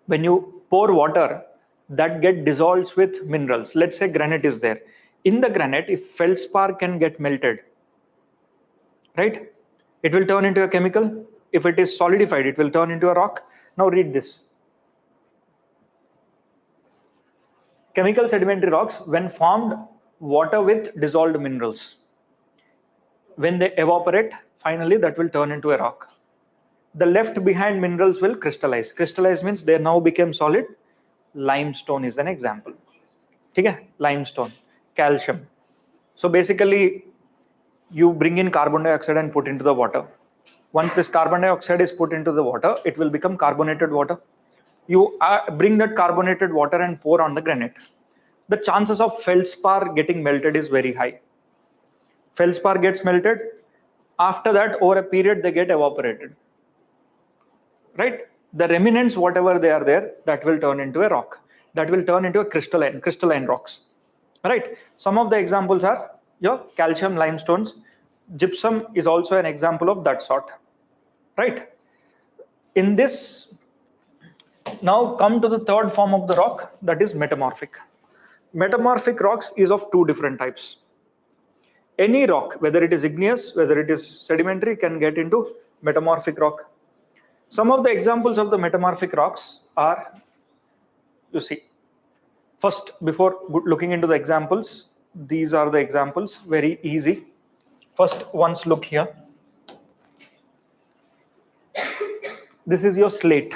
when you pour water, that get dissolved with minerals. Let's say granite is there. In the granite, if feldspar can get melted, right? It will turn into a chemical. If it is solidified, it will turn into a rock. Now read this. Chemical sedimentary rocks, when formed, water with dissolved minerals. When they evaporate, finally that will turn into a rock. The left behind minerals will crystallize. Crystallize means they now became solid. Limestone is an example. Okay? Limestone, calcium. So basically, you bring in carbon dioxide and put into the water. Once this carbon dioxide is put into the water, it will become carbonated water. You bring that carbonated water and pour on the granite. The chances of feldspar getting melted is very high. Feldspar gets melted. After that, over a period, they get evaporated. Right? The remnants, whatever they are there, that will turn into a rock. That will turn into a crystalline rocks. Right? Some of the examples are your calcium limestones. Gypsum is also an example of that sort. Right? In this, now come to the third form of the rock, that is metamorphic. Metamorphic rocks is of two different types. Any rock, whether it is igneous, whether it is sedimentary, can get into metamorphic rock. Some of the examples of the metamorphic rocks are, you see, first, before looking into the examples, these are the examples, very easy. First, once look here. This is your slate.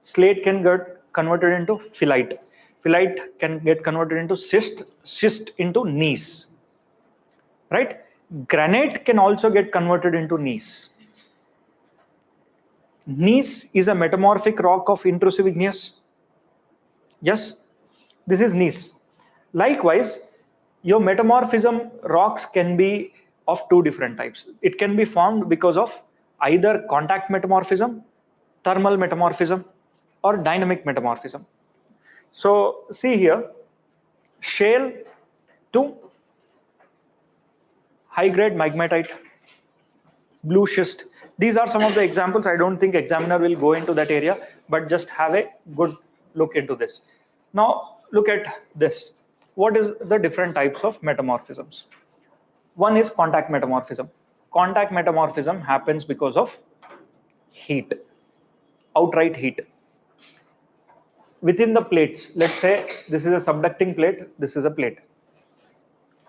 Slate can get converted into phyllite. Phyllite can get converted into schist into gneiss. Right? Granite can also get converted into gneiss. Gneiss is a metamorphic rock of intrusive igneous. Yes, this is gneiss. Likewise, your metamorphism rocks can be of two different types. It can be formed because of either contact metamorphism, thermal metamorphism, or dynamic metamorphism. So see here, shale to high-grade magmatite, blue schist. These are some of the examples. I don't think examiner will go into that area, but just have a good look into this. Now look at this. What is the different types of metamorphisms? One is contact metamorphism. Contact metamorphism happens because of heat, outright heat. Within the plates, let's say this is a subducting plate, this is a plate.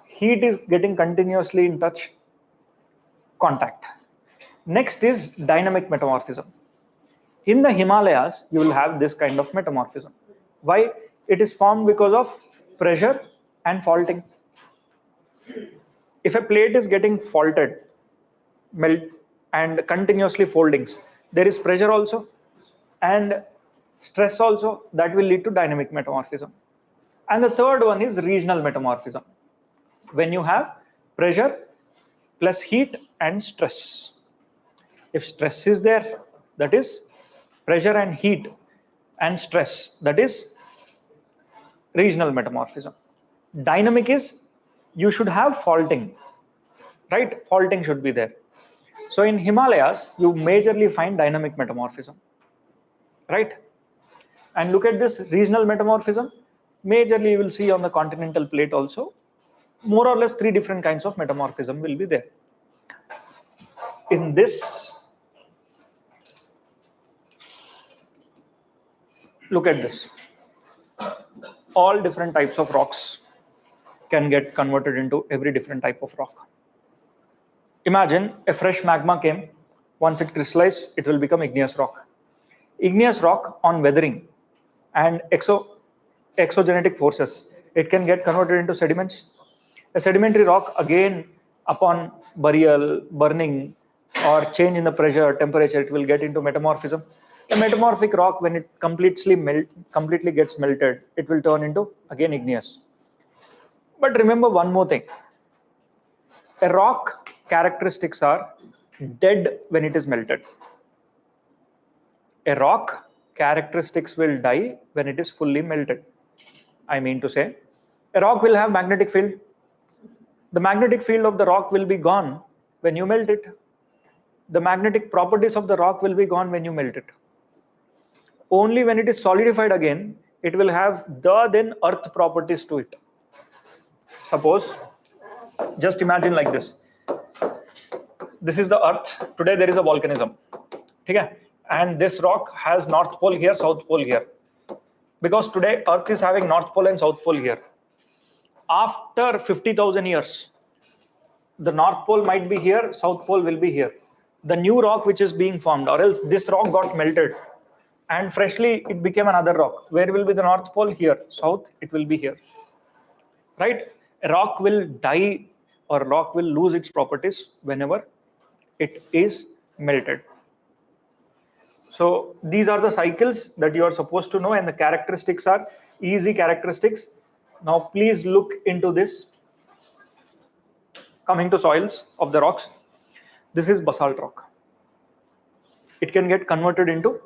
Heat is getting continuously in touch, contact. Next is dynamic metamorphism. In the Himalayas, you will have this kind of metamorphism. Why? It is formed because of pressure and faulting. If a plate is getting faulted, melt, and continuously foldings, there is pressure also and stress also, that will lead to dynamic metamorphism. And the third one is regional metamorphism. When you have pressure plus heat and stress. If stress is there, that is pressure and heat and stress, that is regional metamorphism. Dynamic is you should have faulting, right? Faulting should be there. So in Himalayas, you majorly find dynamic metamorphism, right? And look at this regional metamorphism. Majorly you will see on the continental plate also. More or less 3 different kinds of metamorphism will be there. In this, look at this. All different types of rocks can get converted into every different type of rock. Imagine a fresh magma came. Once it crystallizes, it will become igneous rock. Igneous rock on weathering and exogenetic forces, it can get converted into sediments. A sedimentary rock, again, upon burial, burning, or change in the pressure, temperature, it will get into metamorphism. A metamorphic rock, when it completely gets melted, it will turn into, again, igneous. But remember one more thing. A rock characteristics are dead when it is melted. A rock characteristics will die when it is fully melted. I mean to say, a rock will have magnetic field. The magnetic field of the rock will be gone when you melt it. The magnetic properties of the rock will be gone when you melt it. Only when it is solidified again, it will have the then earth properties to it. Suppose, just imagine like this. This is the earth. Today there is a volcanism. Okay? And this rock has north pole here, south pole here. Because today earth is having north pole and south pole here. After 50,000 years, the north pole might be here, south pole will be here. The new rock which is being formed, or else this rock got melted and freshly it became another rock. Where will be the north pole? Here. South, it will be here. Right? A rock will die or rock will lose its properties whenever it is melted. So these are the cycles that you are supposed to know, and the characteristics are easy characteristics. Now please look into this. Coming to soils of the rocks, this is basalt rock. It can get converted into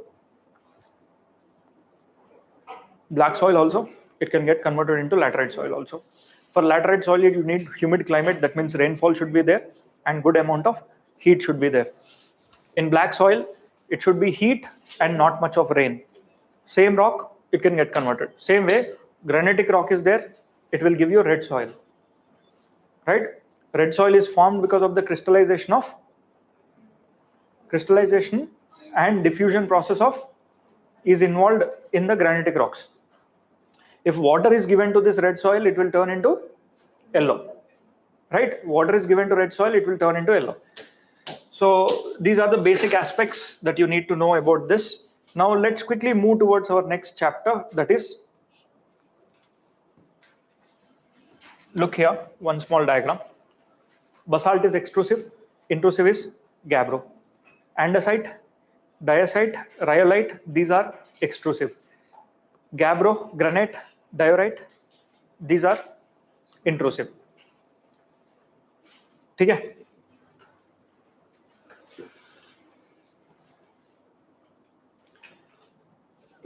black soil also. It can get converted into laterite soil also. For laterite soil, you need humid climate. That means rainfall should be there and good amount of heat should be there. In black soil, it should be heat and not much of rain. Same rock, it can get converted. Same way, granitic rock is there, it will give you red soil. Right? Red soil is formed because of the crystallization and diffusion process is involved in the granitic rocks. If water is given to this red soil, it will turn into yellow. Right? Water is given to red soil, it will turn into yellow. So these are the basic aspects that you need to know about this. Now let's quickly move towards our next chapter, that is, look here, one small diagram. Basalt is extrusive, intrusive is gabbro. Andesite, diacite, rhyolite, these are extrusive. Gabbro, granite, diorite, these are intrusive. Okay?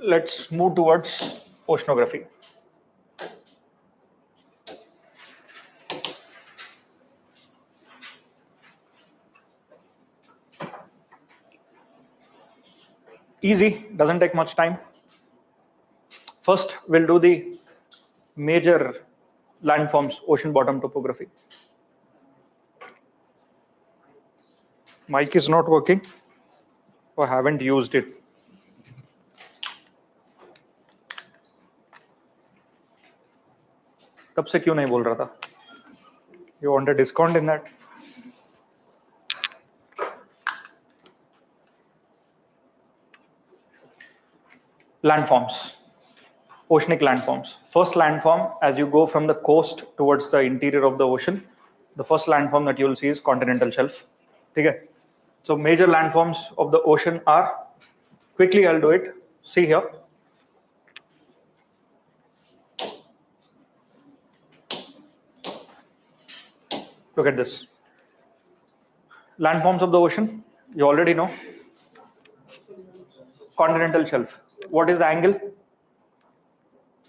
Let's move towards oceanography. Easy, doesn't take much time. First, we'll do the major landforms, ocean bottom topography. Mic is not working, or haven't used it. तब से क्यों नहीं बोल रहा था? You want a discount in that? Landforms, oceanic landforms. First landform, as you go from the coast towards the interior of the ocean, the first landform that you will see is continental shelf. Okay? So major landforms of the ocean are, quickly I'll do it. See here. Look at this. Landforms of the ocean, you already know. Continental shelf. What is the angle?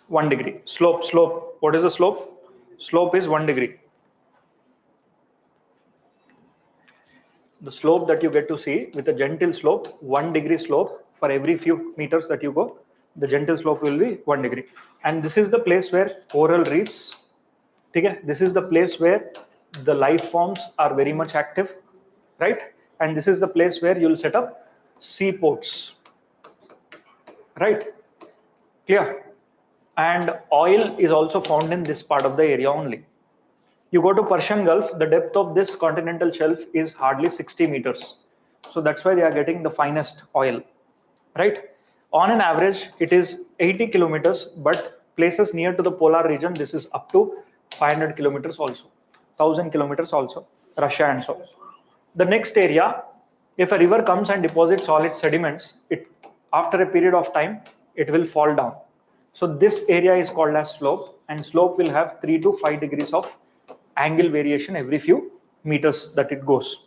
1 degree. Slope. What is the slope? Slope is 1 degree. The slope that you get to see with a gentle slope, 1 degree slope for every few meters that you go, the gentle slope will be 1 degree. And this is the place where coral reefs, okay? This is the place where the life forms are very much active, right? And this is the place where you'll set up seaports, right? Clear? And oil is also found in this part of the area only. You go to Persian Gulf, the depth of this continental shelf is hardly 60 meters. So that's why they are getting the finest oil, right? On an average, it is 80 kilometers, but places near to the polar region, this is up to 500 kilometers also, 1000 kilometers also, Russia and so. The next area, if a river comes and deposits all its sediments, after a period of time, it will fall down. So this area is called as slope, and slope will have 3 to 5 degrees of angle variation every few meters that it goes.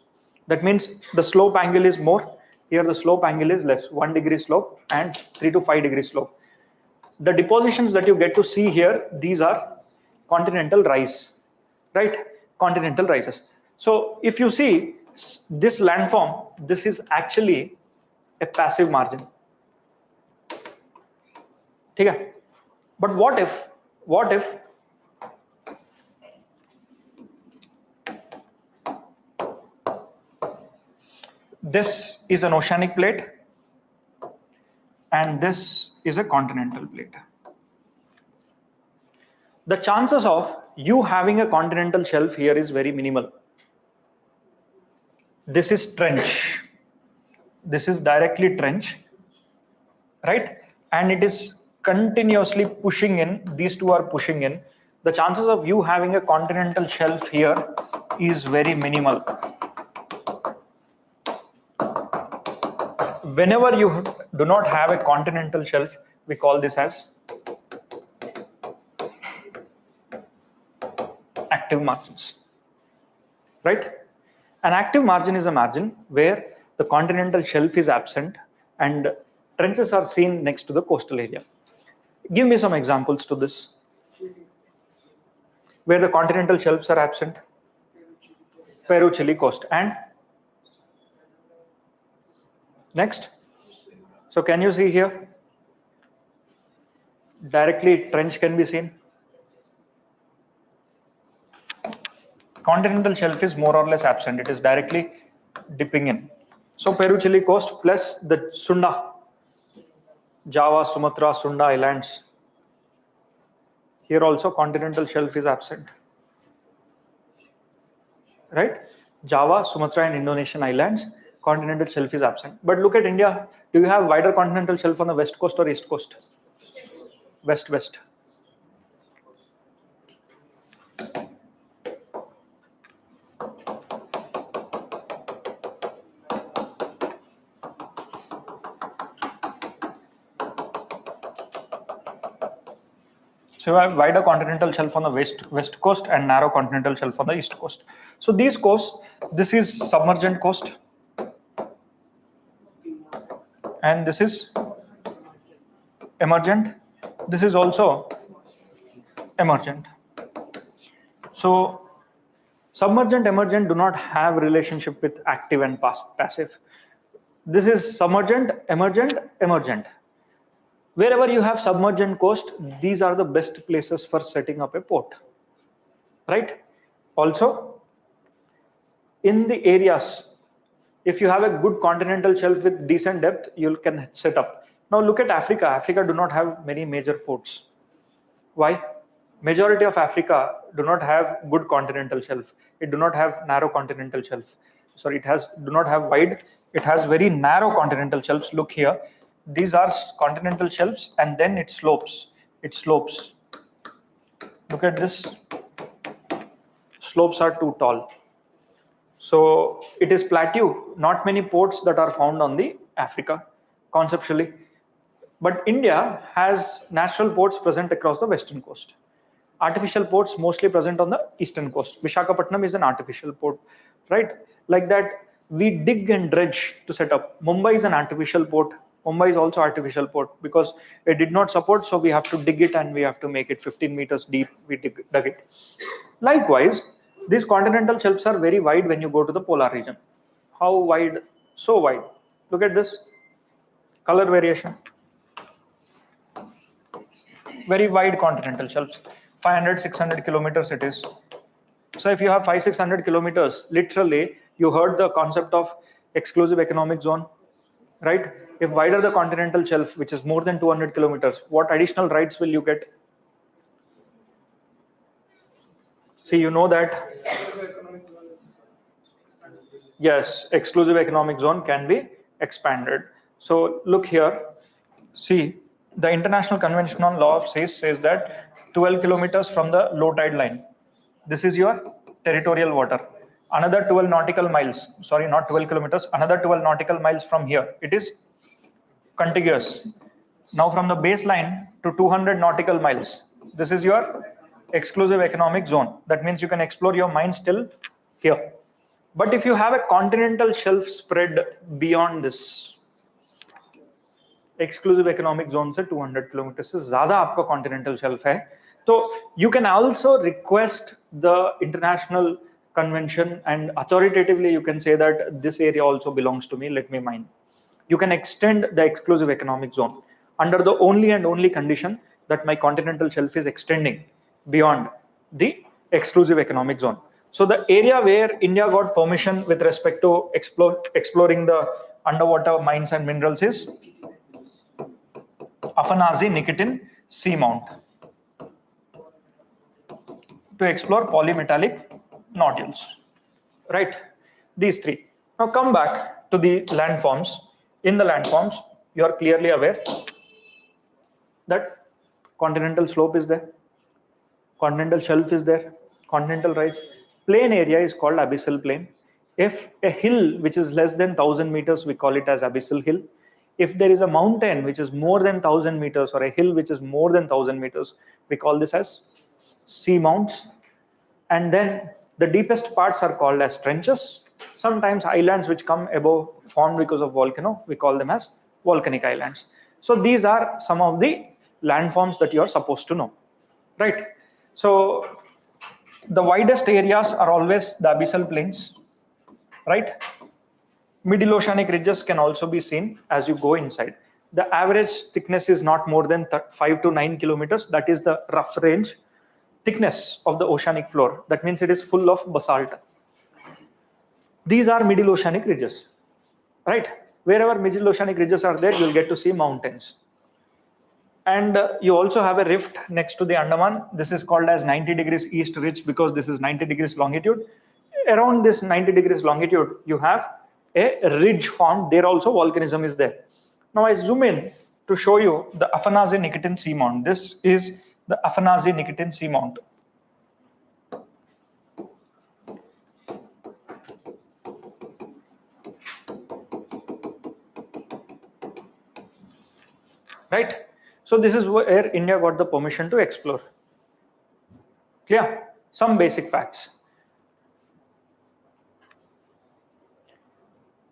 That means the slope angle is more. Here the slope angle is less, 1 degree slope and 3 to 5 degree slope. The depositions that you get to see here, these are continental rise, right? Continental rises. So if you see this landform, this is actually a passive margin. Okay? But what if this is an oceanic plate and this is a continental plate? The chances of you having a continental shelf here is very minimal. This is trench. This is directly trench, right? And it is continuously pushing in. These two are pushing in. The chances of you having a continental shelf here is very minimal. Whenever you do not have a continental shelf, we call this as active margins, right? An active margin is a margin where the continental shelf is absent and trenches are seen next to the coastal area. Give me some examples to this. Where the continental shelves are absent. Peru, Chile coast. And next. So can you see here? Directly trench can be seen. Continental shelf is more or less absent. It is directly dipping in. So Peru, Chile coast plus the Sunda, Java, Sumatra, Sunda islands. Here also continental shelf is absent. Right? Java, Sumatra and Indonesian islands, continental shelf is absent. But look at India. Do you have wider continental shelf on the west coast or east coast? West. So you have wider continental shelf on the west coast and narrow continental shelf on the east coast. So these coasts, this is submergent coast and this is emergent. This is also emergent. So submergent, emergent do not have relationship with active and passive. This is submergent, emergent. Wherever you have submergent coast, these are the best places for setting up a port, right? Also, in the areas, if you have a good continental shelf with decent depth, you can set up. Now look at Africa. Africa do not have many major ports. Why? Majority of Africa do not have good continental shelf. It do not have narrow continental shelf. Sorry, do not have wide. It has very narrow continental shelves. Look here. These are continental shelves and then it slopes. Look at this. Slopes are too tall. So it is plateau. Not many ports that are found on the Africa conceptually. But India has natural ports present across the western coast. Artificial ports mostly present on the eastern coast. Visakhapatnam is an artificial port, right? Like that, we dig and dredge to set up. Mumbai is an artificial port. Mumbai is also artificial port because it did not support, so we have to dig it and we have to make it 15 meters deep. We dug it. Likewise, these continental shelves are very wide when you go to the polar region. How wide? So wide. Look at this color variation. Very wide continental shelves. 500, 600 kilometers it is. So if you have 500-600 kilometers, literally you heard the concept of exclusive economic zone, right? If wider the continental shelf, which is more than 200 kilometers, what additional rights will you get? See, you know that. Yes, exclusive economic zone can be expanded. So look here. See, the International Convention on Law of Seas says that 12 kilometers from the low tide line. This is your territorial water. Another 12 nautical miles, sorry, not 12 kilometers, another 12 nautical miles from here. It is contiguous. Now from the baseline to 200 nautical miles, this is your exclusive economic zone. That means you can explore your mines till here. But if you have a continental shelf spread beyond this, exclusive economic zone से 200 kilometers से ज़्यादा आपका continental shelf है, तो you can also request the international convention and authoritatively you can say that this area also belongs to me, let me mine. You can extend the exclusive economic zone under the only and only condition that my continental shelf is extending beyond the exclusive economic zone. So the area where India got permission with respect to exploring the underwater mines and minerals is Afanazi Nikitin Seamount to explore polymetallic nodules, right? These three. Now come back to the landforms. In the landforms, you are clearly aware that continental slope is there, continental shelf is there, continental rise. plain area is called abyssal plain. If a hill which is less than 1000 meters, we call it as abyssal hill. If there is a mountain which is more than 1000 meters or a hill which is more than 1000 meters, we call this as sea mounts. And then the deepest parts are called as trenches. Sometimes islands which come above formed because of volcano, we call them as volcanic islands. So these are some of the landforms that you are supposed to know, right? So the widest areas are always the abyssal plains, right? Middle oceanic ridges can also be seen as you go inside. The average thickness is not more than 5 to 9 kilometers. That is the rough range thickness of the oceanic floor. That means it is full of basalt. These are middle oceanic ridges, right? Wherever middle oceanic ridges are there, you'll get to see mountains. And you also have a rift next to the Andaman. This is called as 90 degrees east ridge because this is 90 degrees longitude. Around this 90 degrees longitude, you have a ridge formed. There also volcanism is there. Now I zoom in to show you the Afanasy-Nikitin Seamount. This is the Afanasy-Nikitin Seamount. Right? So this is where India got the permission to explore. Clear? Some basic facts.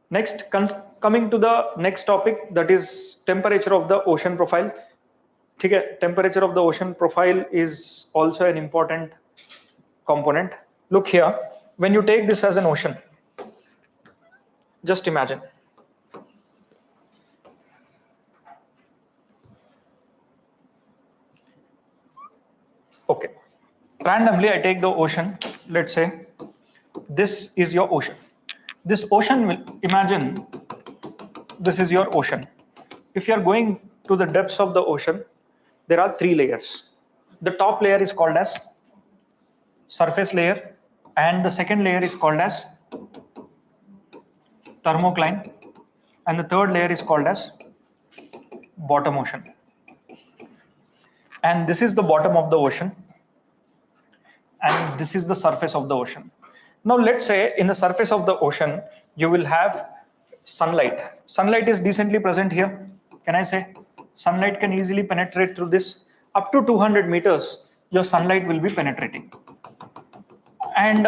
Next, coming to the next topic, that is temperature of the ocean profile. Okay, temperature of the ocean profile is also an important component. Look here, when you take this as an ocean, just imagine. Okay, randomly I take the ocean. Let's say this is your ocean. This ocean will, imagine this is your ocean. If you are going to the depths of the ocean, there are 3 layers. The top layer is called as surface layer, and the second layer is called as thermocline, and the third layer is called as bottom ocean. And this is the bottom of the ocean, and this is the surface of the ocean. Now let's say in the surface of the ocean, you will have sunlight. Sunlight is decently present here. Can I say? Sunlight can easily penetrate through this. Up to 200 meters, your sunlight will be penetrating. And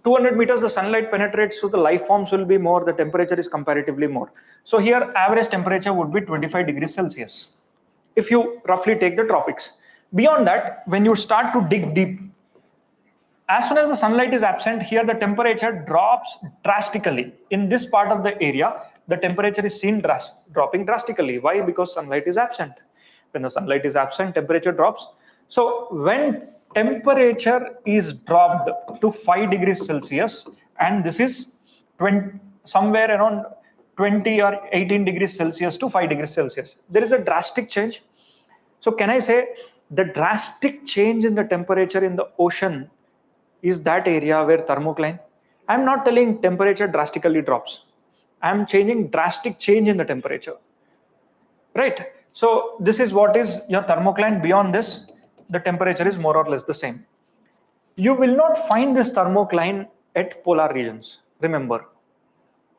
200 meters, the sunlight penetrates, so the life forms will be more, the temperature is comparatively more. So here, average temperature would be 25 degrees Celsius, if you roughly take the tropics. Beyond that, when you start to dig deep, as soon as the sunlight is absent, here the temperature drops drastically. In this part of the area, the temperature is seen dropping drastically. Why? Because sunlight is absent. When the sunlight is absent, temperature drops. So when temperature is dropped to 5 degrees Celsius, and this is somewhere around 20 or 18 degrees Celsius to 5 degrees Celsius, there is a drastic change. So can I say the drastic change in the temperature in the ocean is that area where thermocline? I'm not telling temperature drastically drops. I'm changing drastic change in the temperature, right? So this is what is your thermocline. Beyond this, the temperature is more or less the same. You will not find this thermocline at polar regions. Remember,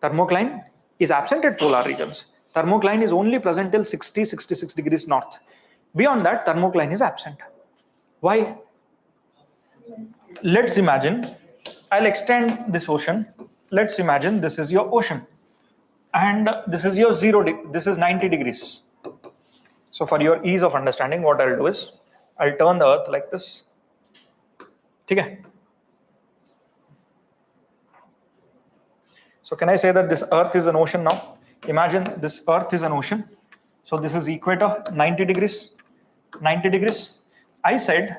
thermocline is absent at polar regions. Thermocline is only present till 66 degrees north. Beyond that, thermocline is absent. Why? Let's imagine, I'll extend this ocean. Let's imagine this is your ocean, and this is your this is 90 degrees. So for your ease of understanding, what I'll do is I'll turn the earth like this. Okay. So can I say that this earth is an ocean now? Imagine this earth is an ocean. So this is equator, 90 degrees, 90 degrees. I said,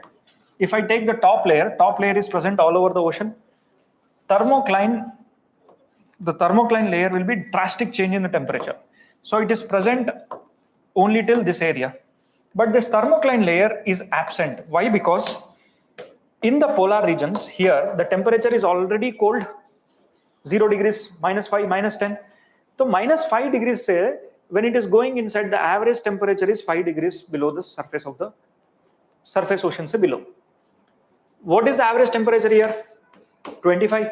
if I take the top layer is present all over the ocean. The thermocline layer will be drastic change in the temperature. So it is present only till this area. But this thermocline layer is absent. Why? Because in the polar regions here, the temperature is already cold, 0 degrees, -5, -10. So -5 degrees, say, when it is going inside, the average temperature is 5 degrees below the surface ocean, say below. What is the average temperature here? 25,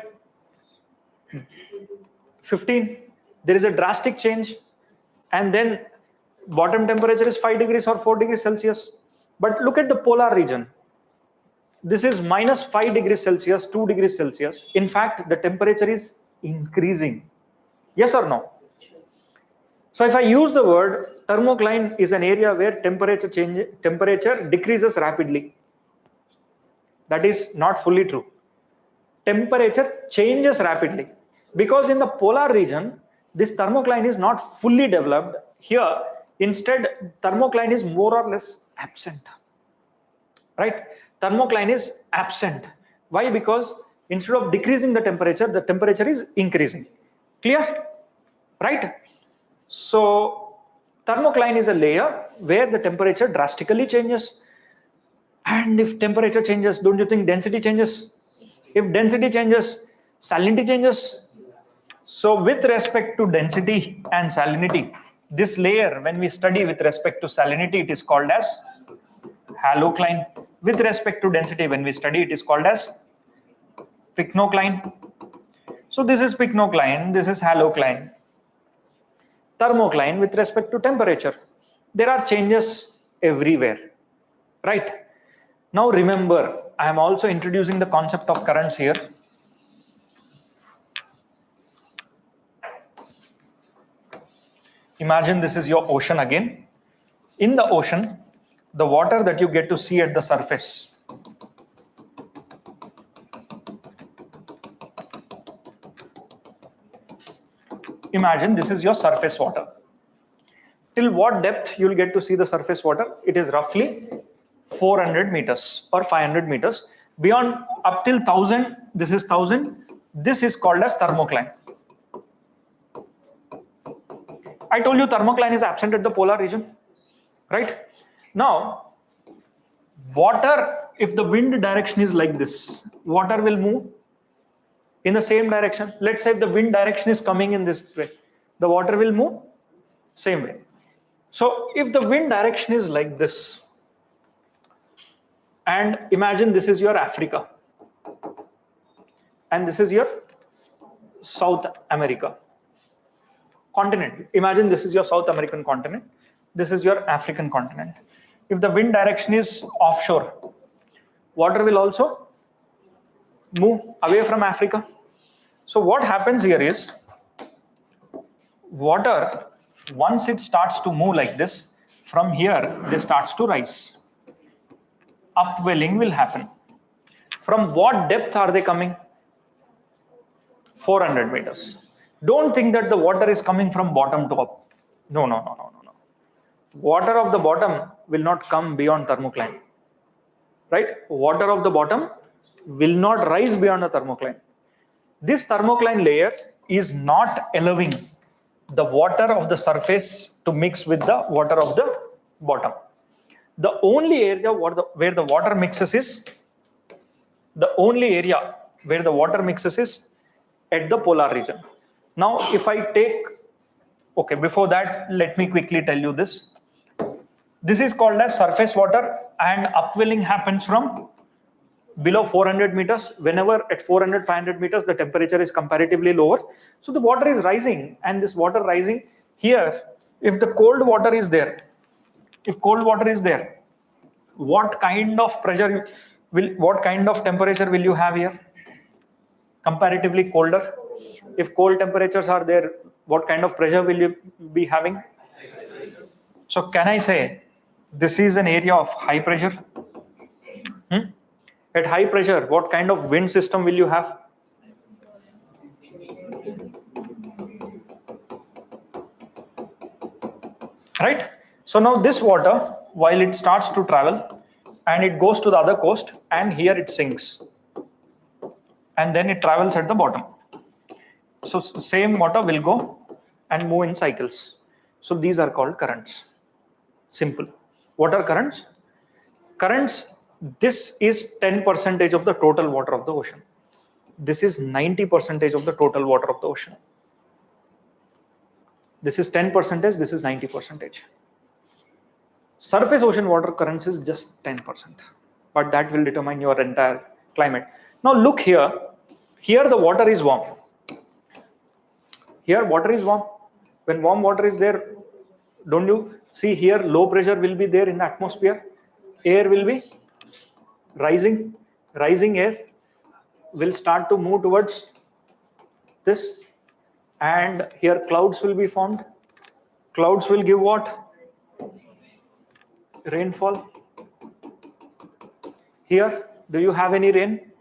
15. There is a drastic change, and then bottom temperature is 5 degrees or 4 degrees Celsius. But look at the polar region. This is minus 5 degrees Celsius, 2 degrees Celsius. In fact, the temperature is increasing. Yes or no? So if I use the word thermocline is an area where temperature decreases rapidly. That is not fully true. Temperature changes rapidly, because in the polar region, this thermocline is not fully developed. Here, instead, thermocline is more or less absent. Right? Thermocline is absent. Why? Because instead of decreasing the temperature is increasing. Clear? Right? So thermocline is a layer where the temperature drastically changes. And if temperature changes, don't you think density changes? If density changes, salinity changes. So with respect to density and salinity, this layer, when we study with respect to salinity, it is called as halocline. With respect to density, when we study, it is called as pycnocline. So this is pycnocline, this is halocline. Thermocline with respect to temperature. There are changes everywhere, right? Now remember, I am also introducing the concept of currents here. Imagine this is your ocean again. In the ocean, the water that you get to see at the surface, imagine this is your surface water. Till what depth you will get to see the surface water? It is roughly 400 meters or 500 meters. Beyond, up till 1000, this is 1000. This is called as thermocline. I told you thermocline is absent at the polar region, right? Now, water, if the wind direction is like this, water will move in the same direction. Let's say if the wind direction is coming in this way, the water will move same way. So if the wind direction is like this, and imagine this is your Africa, and this is your South America continent. Imagine this is your South American continent, this is your African continent. If the wind direction is offshore, water will also move away from Africa. So what happens here is, water, once it starts to move like this, from here, this starts to rise. Upwelling will happen. From what depth are they coming? 400 meters. Don't think that the water is coming from bottom to up. No. Water of the bottom will not come beyond thermocline. Right? Water of the bottom will not rise beyond the thermocline. This thermocline layer is not allowing the water of the surface to mix with the water of the bottom. The only area where the water mixes is at the polar region. Now, if I take, okay, before that, let me quickly tell you this. This is called as surface water, and upwelling happens from below 400 meters. Whenever at 400, 500 meters, the temperature is comparatively lower. So the water is rising, and this water rising here, if the cold water is there, what kind of temperature will you have here? Comparatively colder. If cold temperatures are there, what kind of pressure will you be having? So can I say this is an area of high pressure? At high pressure, what kind of wind system will you have? Right? So now this water, while it starts to travel and it goes to the other coast, and here it sinks, and then it travels at the bottom. So same water will go and move in cycles. So these are called currents. Simple. What are currents? Currents, this is 10% of the total water of the ocean. This is 90% of the total water of the ocean. This is 10%, this is 90%. Surface ocean water currents is just 10%, but that will determine your entire climate. Now look here, Here the water is warm. Here water is warm. When warm water is there, don't you see here low pressure will be there in the atmosphere? Air will be rising. Rising air will start to move towards this, and here clouds will be formed. Clouds will give what? Rainfall. Here, do you have any rain?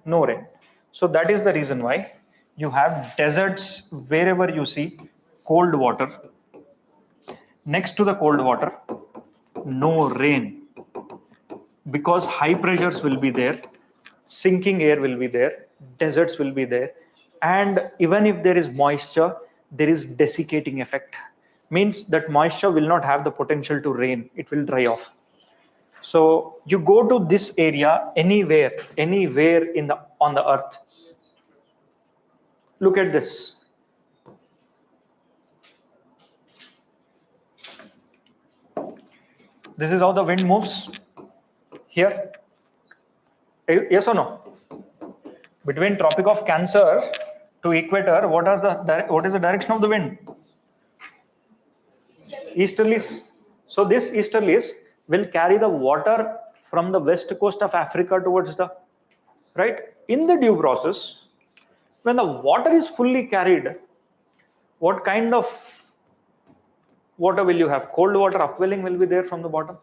No rain. So that is the reason why you have deserts wherever you see cold water. Next to the cold water, no rain, because high pressures will be there, sinking air will be there, deserts will be there, and even if there is moisture, there is desiccating effect. Means that moisture will not have the potential to rain, it will dry off. So you go to this area anywhere in the on the earth. Look at this. This is how the wind moves here. Yes or no? Between Tropic of Cancer to equator, what is the direction of the wind? Easterlies. So this easterlies will carry the water from the west coast of Africa towards the right. In the due process, when the water is fully carried, what kind of water will you have? Cold water upwelling will be there from the bottom.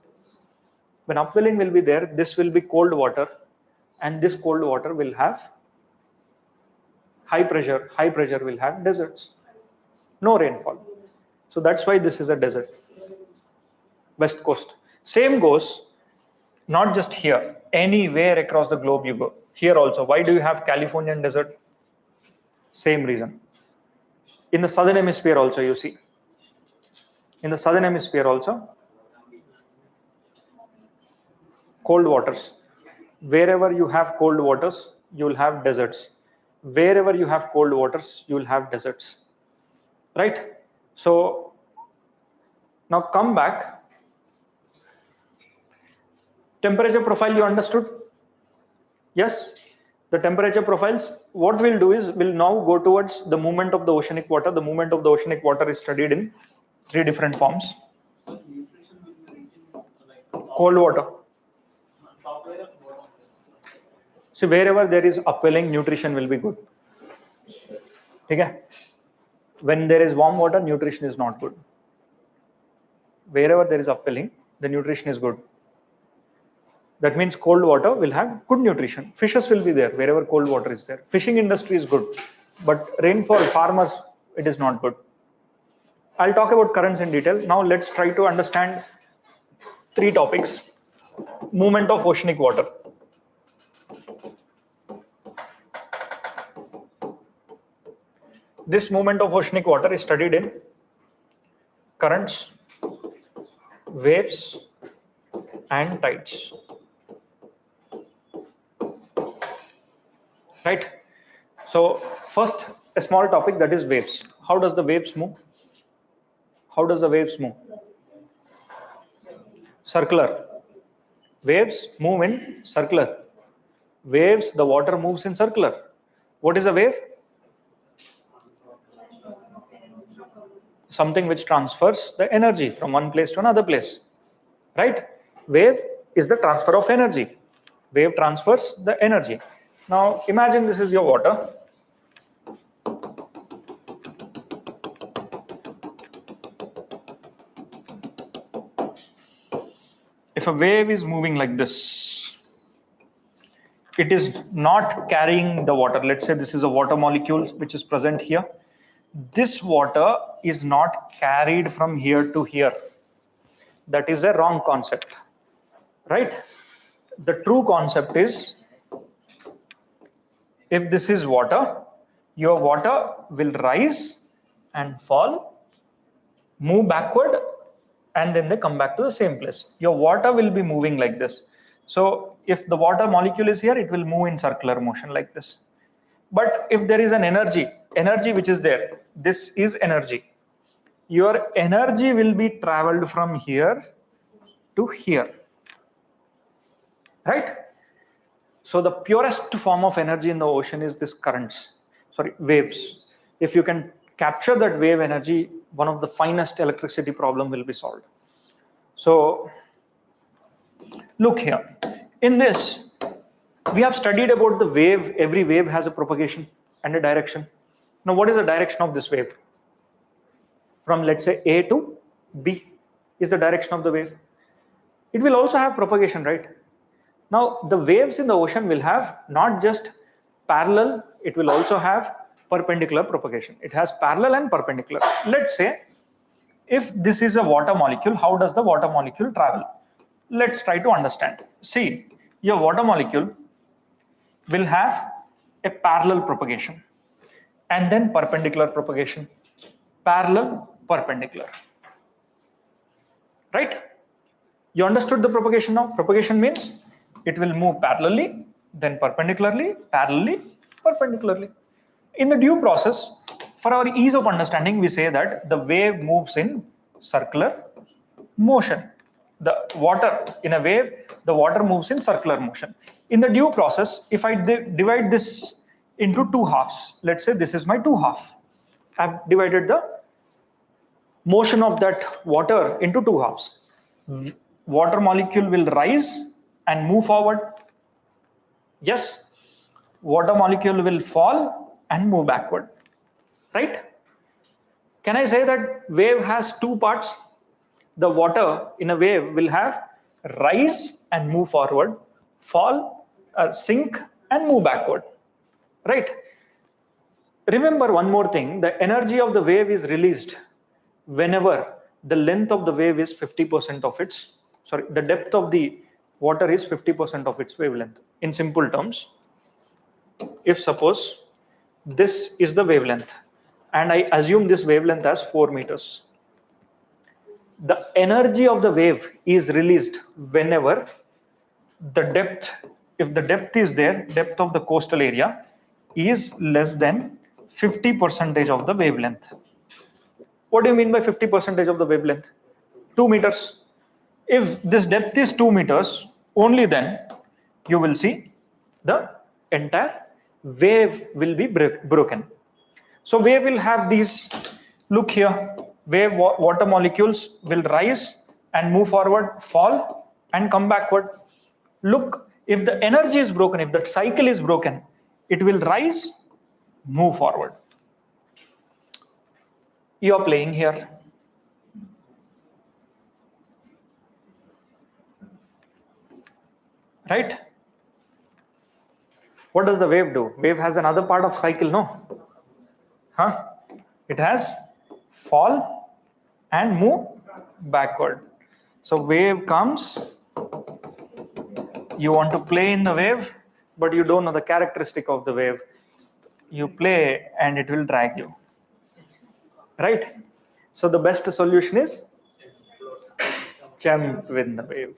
When upwelling will be there, this will be cold water, and this cold water will have high pressure. High pressure will have deserts. No rainfall. So that's why this is a desert. West coast. Same goes not just here, anywhere across the globe you go. Here also. Why do you have Californian desert? Same reason. In the southern hemisphere also you see. In the southern hemisphere also, cold waters. Wherever you have cold waters, you will have deserts. Wherever you have cold waters, you will have deserts. Right? So now come back. Temperature profile you understood? Yes? The temperature profiles, what we'll do is we'll now go towards the movement of the oceanic water. The movement of the oceanic water is studied in 3 different forms. Cold water. So wherever there is upwelling, nutrition will be good. Okay? When there is warm water, nutrition is not good. Wherever there is upwelling, the nutrition is good. That means cold water will have good nutrition. Fishes will be there wherever cold water is there. Fishing industry is good. But rainfall, farmers, it is not good. I'll talk about currents in detail. Now let's try to understand 3 topics. Movement of oceanic water. This movement of oceanic water is studied in currents, waves, and tides. Right? So first, a small topic, that is waves. How does the waves move? How does the waves move? Circular. Waves move in circular. Waves, the water moves in circular. What is a wave? Something which transfers the energy from one place to another place. Right? Wave is the transfer of energy. Wave transfers the energy. Now imagine this is your water. If a wave is moving like this, it is not carrying the water. Let's say this is a water molecule which is present here. This water is not carried from here to here. That is a wrong concept. Right? The true concept is, if this is water, your water will rise and fall, move backward, and then they come back to the same place. Your water will be moving like this. So if the water molecule is here, it will move in circular motion like this. But if there is an energy which is there, this is energy. Your energy will be traveled from here to here. Right? So the purest form of energy in the ocean is this waves. If you can capture that wave energy, one of the finest electricity problem will be solved. So look here. In this, we have studied about the wave. Every wave has a propagation and a direction. Now, what is the direction of this wave? From, let's say, A to B is the direction of the wave. It will also have propagation, right? Now, the waves in the ocean will have not just parallel, it will also have perpendicular propagation. It has parallel and perpendicular. Let's say, if this is a water molecule, how does the water molecule travel? Let's try to understand. See, your water molecule will have a parallel propagation and then perpendicular propagation. Parallel, perpendicular. Right? You understood the propagation now? Propagation means it will move parallelly, then perpendicularly, parallelly, perpendicularly. In the due process, for our ease of understanding, we say that the wave moves in circular motion. The water, in a wave, the water moves in circular motion. In the due process, if I divide this into two halves, let's say this is my two half. I've divided the motion of that water into two halves. Water molecule will rise and move forward. Yes. Water molecule will fall and move backward. Right? Can I say that wave has two parts? The water in a wave will have rise and move forward, fall, sink and move backward. Right? Remember one more thing, the energy of the wave is released whenever the length of the wave is 50% of its, the depth of the water is 50% of its wavelength. In simple terms, if suppose this is the wavelength and I assume this wavelength as 4 meters, the energy of the wave is released whenever the depth, if the depth is there, depth of the coastal area is less than 50% of the wavelength. What do you mean by 50% of the wavelength? 2 meters. If this depth is 2 meters, only then you will see the entire wave will be broken. So wave will have these, look here, wave water molecules will rise and move forward, fall and come backward. Look, if the energy is broken, if that cycle is broken, it will rise, move forward. You are playing here. Right? What does the wave do? Wave has another part of cycle, no? Huh? It has fall and move backward. So wave comes, you want to play in the wave, but you don't know the characteristic of the wave. You play and it will drag you. Right? So the best solution is jump with the wave.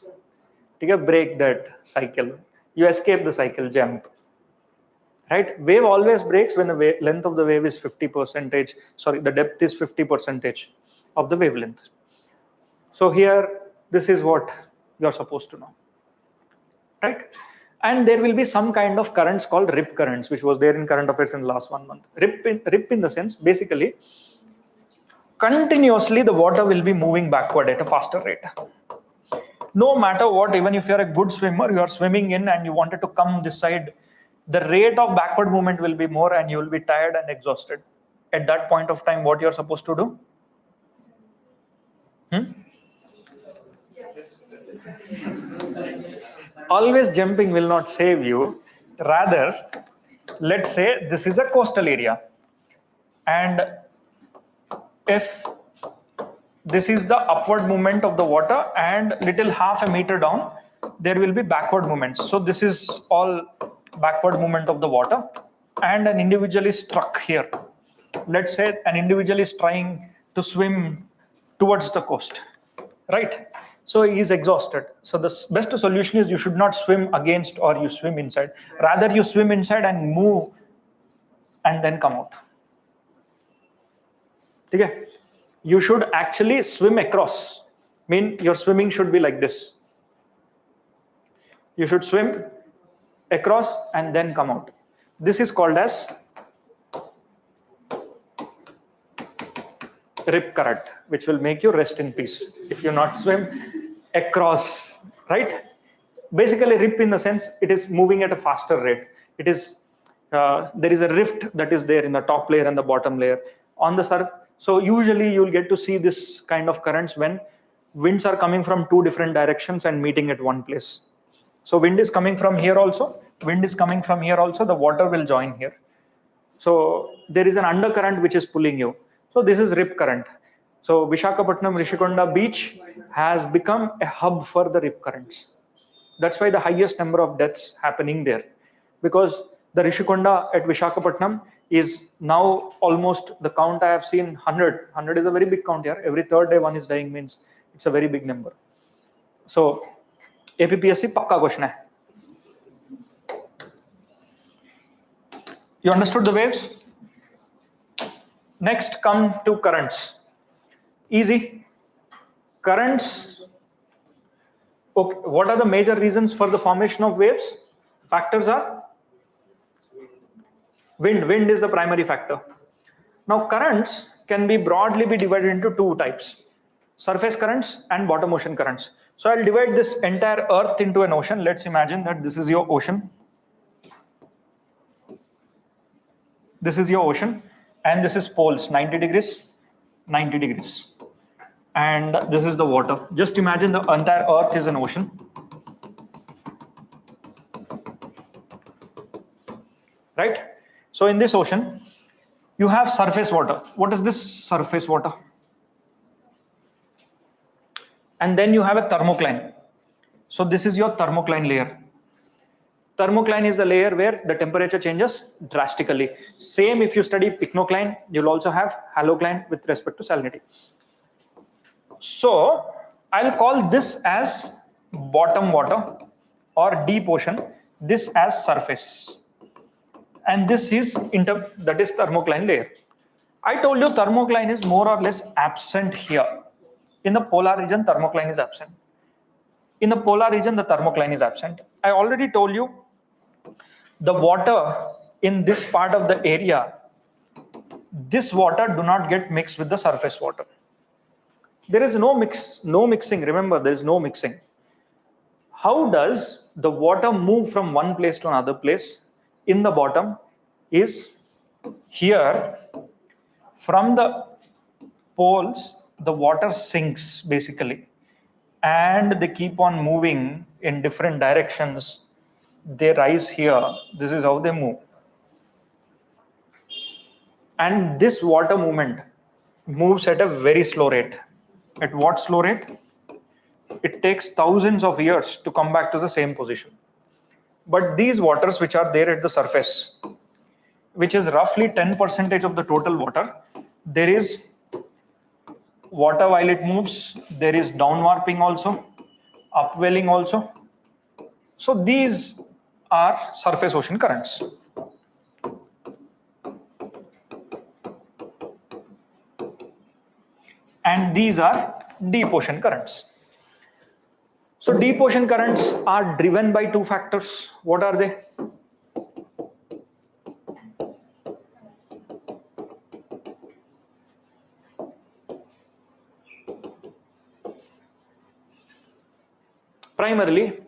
Break that cycle. You escape the cycle, jump. Right? Wave always breaks when the length of the wave is 50%, the depth is 50% of the wavelength. So here, this is what you're supposed to know. Right? And there will be some kind of currents called rip currents, which was there in current affairs in the last 1 month. Rip in the sense, basically, continuously the water will be moving backward at a faster rate. No matter what, even if you're a good swimmer, you are swimming in and you wanted to come this side, the rate of backward movement will be more and you will be tired and exhausted. At that point of time, what you're supposed to do? Always jumping will not save you. Rather, let's say this is a coastal area. And if this is the upward movement of the water and little half a meter down, there will be backward movements. So this is all backward movement of the water and an individual is struck here. Let's say an individual is trying to swim towards the coast, right? So he is exhausted. So the best solution is you should not swim against or you swim inside. Rather you swim inside and move and then come out. Okay? You should actually swim across. Mean your swimming should be like this. You should swim across and then come out. This is called as rip current, which will make you rest in peace if you not swim across, right? Basically, rip in the sense it is moving at a faster rate. It is there is a rift that is there in the top layer and the bottom layer on the surface. So usually you'll get to see this kind of currents when winds are coming from two different directions and meeting at one place. So wind is coming from here also, wind is coming from here also, the water will join here. So there is an undercurrent which is pulling you. So this is rip current. So Visakhapatnam Rishikonda beach has become a hub for the rip currents. That's why the highest number of deaths happening there, because the Rishikonda at Visakhapatnam is now almost, the count I have seen, 100. 100 is a very big count here. Every third day one is dying means it's a very big number. So APPSC pakka question hai. You understood the waves? Next, come to currents. Easy. Currents. Okay. What are the major reasons for the formation of waves? Factors are wind. Wind is the primary factor. Now, currents can be broadly divided into two types: surface currents and bottom ocean currents. So I'll divide this entire earth into an ocean. Let's imagine that this is your ocean. This is your ocean, and this is poles, 90 degrees, 90 degrees. And this is the water. Just imagine the entire earth is an ocean. Right? So in this ocean, you have surface water. What is this surface water? And then you have a thermocline. So this is your thermocline layer. Thermocline is the layer where the temperature changes drastically. Same if you study pycnocline, you'll also have halocline with respect to salinity. So I'll call this as bottom water or deep ocean, this as surface. And this is that is thermocline layer. I told you thermocline is more or less absent here. In the polar region, thermocline is absent. In the polar region, the thermocline is absent. I already told you the water in this part of the area, this water do not get mixed with the surface water. There is no mixing. Remember, there is no mixing. How does the water move from one place to another place? In the bottom is here, from the poles, the water sinks basically, and they keep on moving in different directions. They rise here. This is how they move. And this water movement moves at a very slow rate. At what slow rate? It takes thousands of years to come back to the same position. But these waters which are there at the surface, which is roughly 10% of the total water, there is water while it moves, there is downwarping also, upwelling also. So these are surface ocean currents. And these are deep ocean currents. So deep ocean currents are driven by two factors. What are they? Primarily,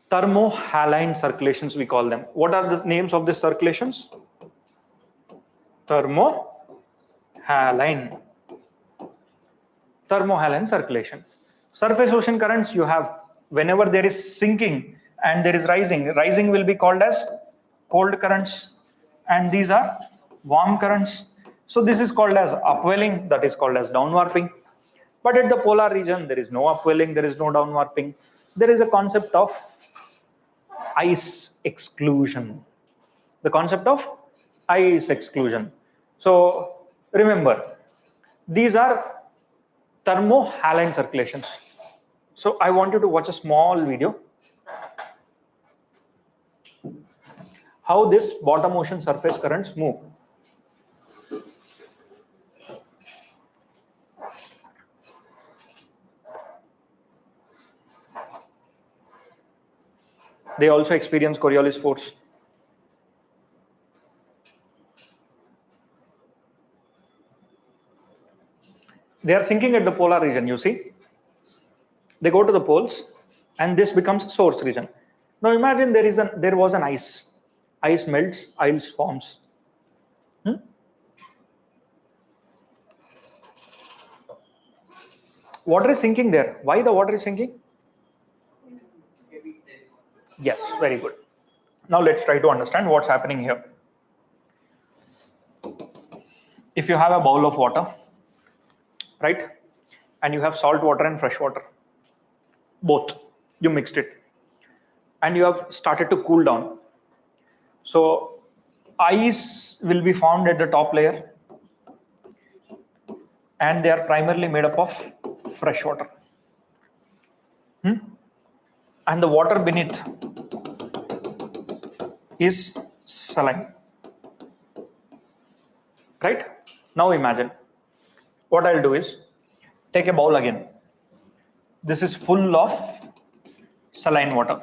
thermohaline circulations, we call them. What are the names of these circulations? Thermohaline circulation. Surface ocean currents, you have whenever there is sinking and there is rising. Rising will be called as cold currents, and these are warm currents. So this is called as upwelling, that is called as downwarping. But at the polar region, there is no upwelling, there is no downwarping. There is a concept of ice exclusion. The concept of ice exclusion. So remember, these are thermohaline circulations. So I want you to watch a small video. How this bottom ocean surface currents move. They also experience Coriolis force. They are sinking at the polar region, you see. They go to the poles and this becomes source region. Now imagine there was an ice. Ice melts, ice forms. Water is sinking there. Why the water is sinking? Yes, very good. Now let's try to understand what's happening here. If you have a bowl of water, right, and you have salt water and fresh water, both, you mixed it, and you have started to cool down. So ice will be formed at the top layer, and they are primarily made up of fresh water. And the water beneath is saline. Right? Now imagine, what I'll do is, take a bowl again. This is full of saline water.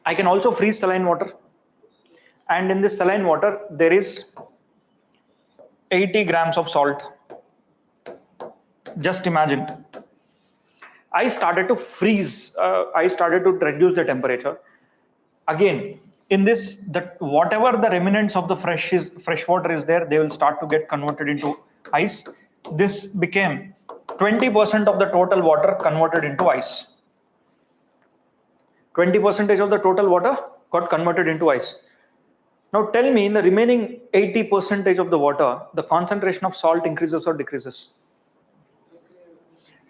I can also freeze saline water. And in this saline water, there is 80 grams of salt. Just imagine. I started to freeze. I started to reduce the temperature. Again, in this, whatever the remnants of the fresh water is there, they will start to get converted into ice. This became 20% of the total water converted into ice. 20% of the total water got converted into ice. Now tell me, in the remaining 80% of the water, the concentration of salt increases or decreases?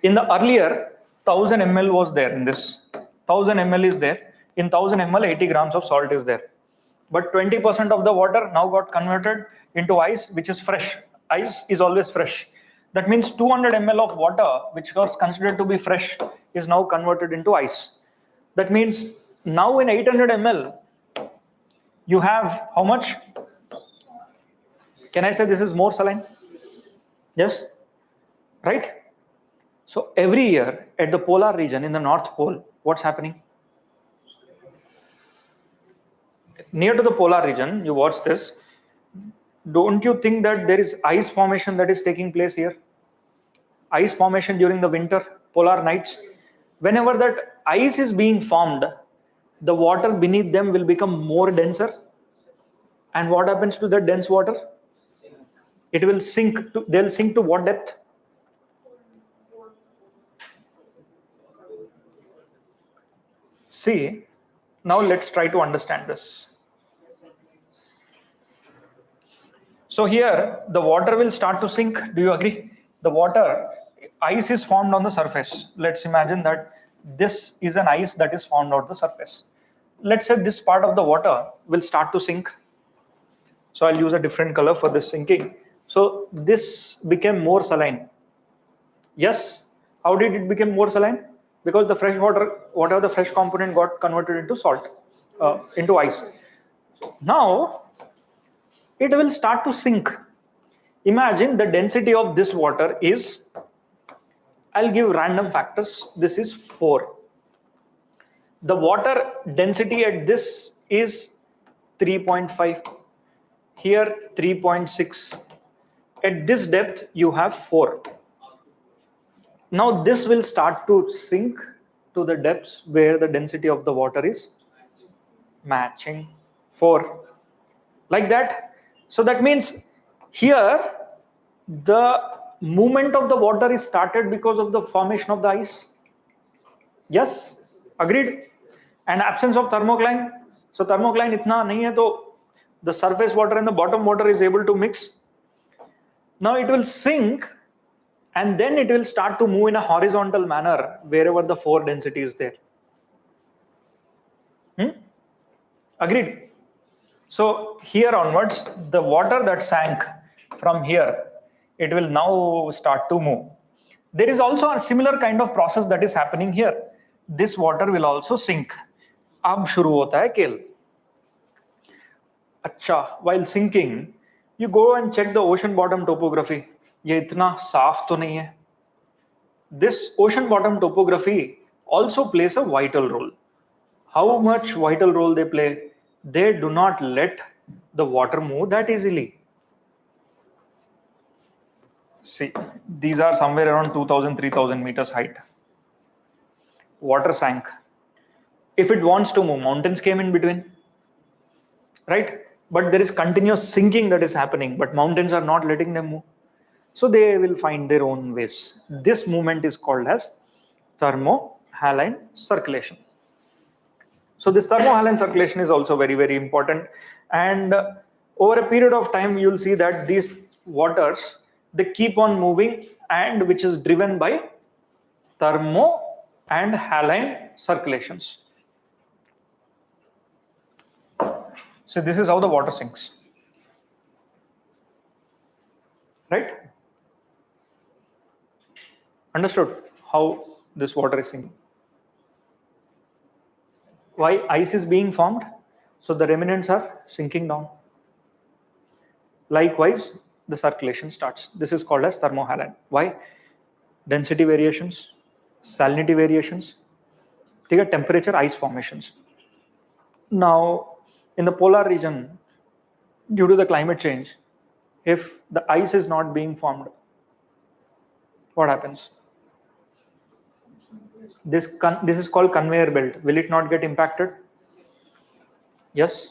In the earlier, 1000 ml was there in this. 1000 ml is there. In 1000 ml, 80 grams of salt is there. But 20% of the water now got converted into ice, which is fresh. Ice is always fresh. That means 200 ml of water, which was considered to be fresh, is now converted into ice. That means now in 800 ml, you have how much? Can I say this is more saline? Yes? Right? So every year at the polar region in the North Pole, what's happening? Near to the polar region, you watch this. Don't you think that there is ice formation that is taking place here? Ice formation during the winter, polar nights. Whenever that ice is being formed, the water beneath them will become more denser. And what happens to that dense water? It will sink to, they'll sink to what depth? See, now let's try to understand this. So here, the water will start to sink. Do you agree? The water, ice is formed on the surface. Let's imagine that this is an ice that is formed on the surface. Let's say this part of the water will start to sink. So I'll use a different color for this sinking. So this became more saline. Yes. How did it become more saline? Because the fresh water, whatever the fresh component got converted into salt, into ice. Now, it will start to sink. Imagine the density of this water is, I'll give random factors. This is 4. The water density at this is 3.5. Here 3.6. At this depth you have 4. Now this will start to sink to the depths where the density of the water is matching 4. Like that. So that means here the movement of the water is started because of the formation of the ice. Yes? Agreed? And absence of thermocline. So thermocline itna nahi hai, to the surface water and the bottom water is able to mix. Now it will sink and then it will start to move in a horizontal manner wherever the 4 density is there. Agreed? So here onwards, the water that sank from here, it will now start to move. There is also a similar kind of process that is happening here. This water will also sink. Ab shuru hota hai kale. Acha, while sinking, you go and check the ocean bottom topography. Ye itna saaf to nahi hai. This ocean bottom topography also plays a vital role. How much vital role they play? They do not let the water move that easily. See, these are somewhere around 2000, 3000 meters height. Water sank. If it wants to move, mountains came in between, right? But there is continuous sinking that is happening, but mountains are not letting them move. So they will find their own ways. This movement is called as thermohaline circulation. So this thermohaline circulation is also very, very important. And over a period of time, you'll see that these waters, they keep on moving, and which is driven by thermo and haline circulations. So this is how the water sinks. Right? Understood how this water is sinking? Why ice is being formed? So the remnants are sinking down. Likewise, the circulation starts. This is called as thermohaline. Why? Density variations, salinity variations, temperature, ice formations. Now, in the polar region, due to the climate change, if the ice is not being formed, what happens? This is called conveyor belt. Will it not get impacted? Yes.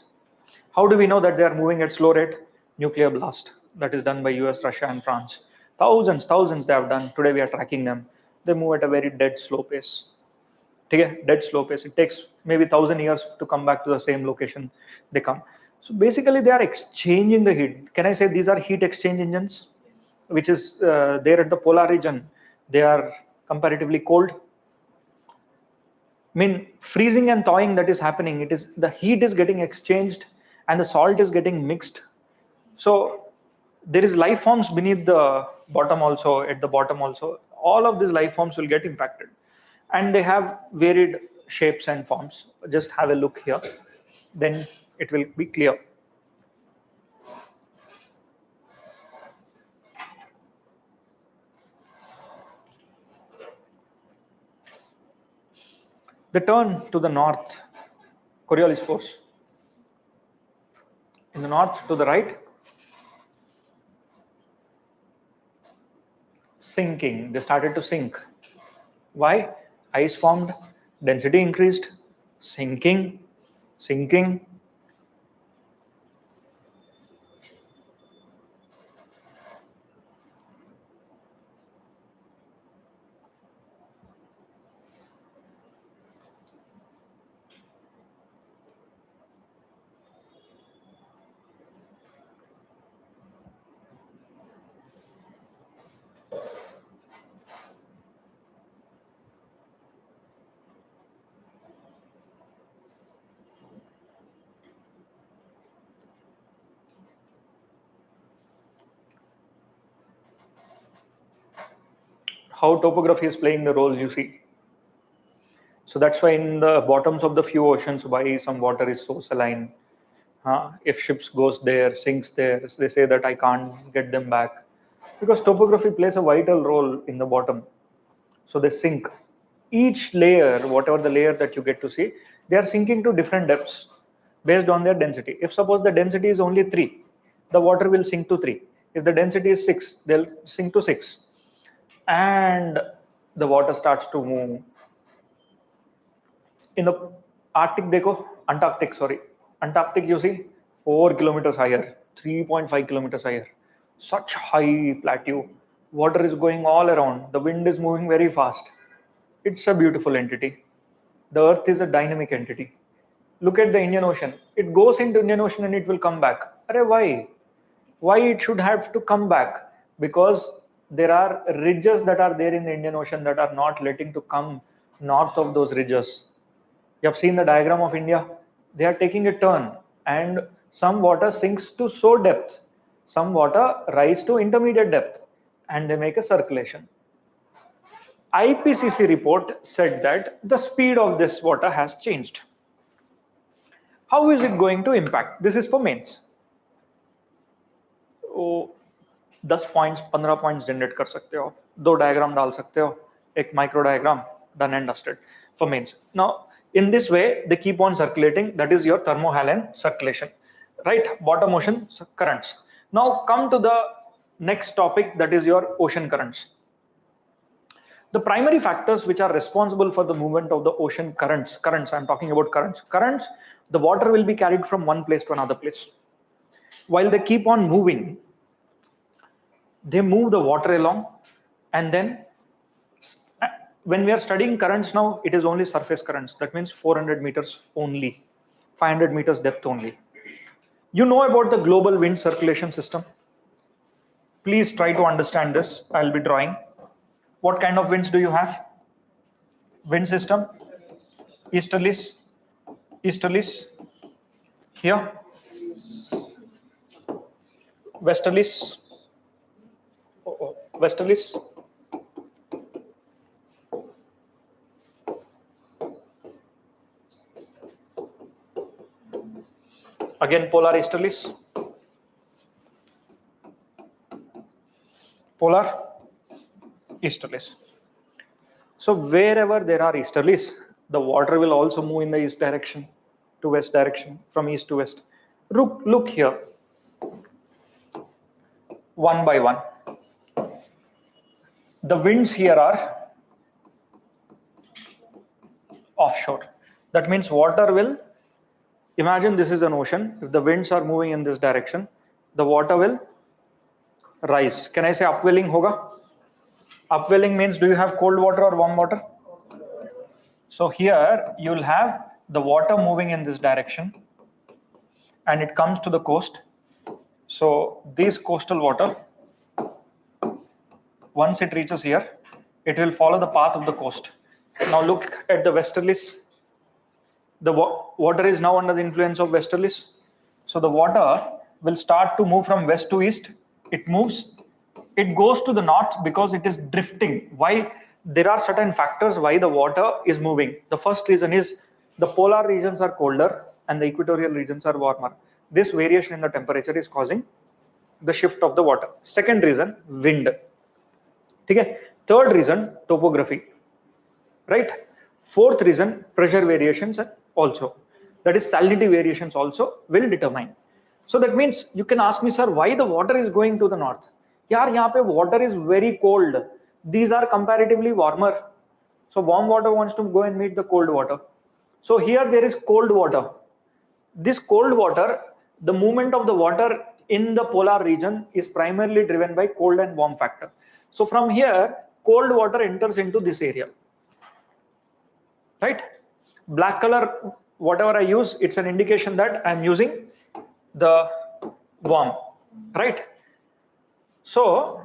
How do we know that they are moving at slow rate? Nuclear blast that is done by US, Russia, and France. Thousands they have done. Today we are tracking them. They move at a very dead slow pace. Dead slow pace. It takes maybe 1,000 years to come back to the same location they come. So basically they are exchanging the heat. Can I say these are heat exchange engines? Which is there at the polar region. They are comparatively cold. I mean, freezing and thawing that is happening, it is the heat is getting exchanged and the salt is getting mixed. So there is life forms beneath the bottom also, at the bottom also. All of these life forms will get impacted. And they have varied shapes and forms. Just have a look here. Then it will be clear. The turn to the north, Coriolis force. In the north to the right, sinking. They started to sink. Why? Ice formed, density increased, sinking. How topography is playing the role, you see. So that's why in the bottoms of the few oceans, why some water is so saline. If ships goes there, sinks there, they say that I can't get them back. Because topography plays a vital role in the bottom. So they sink. Each layer, whatever the layer that you get to see, they are sinking to different depths based on their density. If suppose the density is only 3, the water will sink to 3. If the density is 6, they'll sink to 6. And the water starts to move. In the Arctic, Antarctic, you see, 4 kilometers higher, 3.5 kilometers higher. Such high plateau. Water is going all around. The wind is moving very fast. It's a beautiful entity. The Earth is a dynamic entity. Look at the Indian Ocean. It goes into Indian Ocean and it will come back. Why? Why it should have to come back? Because there are ridges that are there in the Indian Ocean that are not letting to come north of those ridges. You have seen the diagram of India. They are taking a turn, and some water sinks to so depth, some water rise to intermediate depth, and they make a circulation. IPCC report said that the speed of this water has changed. How is it going to impact? This is for mains. 10 points 15 points generate कर सकते हो, 2 diagram डाल सकते हो, एक micro diagram, done and dusted. for mains. Now, in this way, they keep on circulating. That is your thermohaline circulation, right? Bottom ocean currents. Now, come to the next topic, that is your ocean currents. The primary factors which are responsible for the movement of the ocean currents, I'm talking about currents, the water will be carried from one place to another place. While they keep on moving, they move the water along, and then when we are studying currents now, it is only surface currents. That means 400 meters only, 500 meters depth only. You know about the global wind circulation system. Please try to understand this. I'll be drawing. What kind of winds do you have? Wind system? Easterlies, here, westerlies, westerlies, again polar easterlies, polar easterlies. So wherever there are easterlies, the water will also move in the east direction to west direction, from east to west. Look here, one by one. The winds here are offshore. That means water will, imagine this is an ocean. If the winds are moving in this direction, the water will rise. Can I say upwelling hoga? Upwelling means, do you have cold water or warm water? So here you will have the water moving in this direction, and it comes to the coast. So this coastal water, once it reaches here, it will follow the path of the coast. Now look at the westerlies. The water is now under the influence of westerlies. So the water will start to move from west to east. It moves. It goes to the north because it is drifting. Why? There are certain factors why the water is moving. The first reason is the polar regions are colder and the equatorial regions are warmer. This variation in the temperature is causing the shift of the water. Second reason, wind. Okay. Third reason, topography. Right? Fourth reason, pressure variations also. That is salinity variations also will determine. So that means you can ask me, sir, why the water is going to the north? Yaar, yahan pe water is very cold. These are comparatively warmer. So warm water wants to go and meet the cold water. So here there is cold water. This cold water, the movement of the water in the polar region is primarily driven by cold and warm factor. So from here, cold water enters into this area. Right? Black color, whatever I use, it's an indication that I'm using the warm. Right? So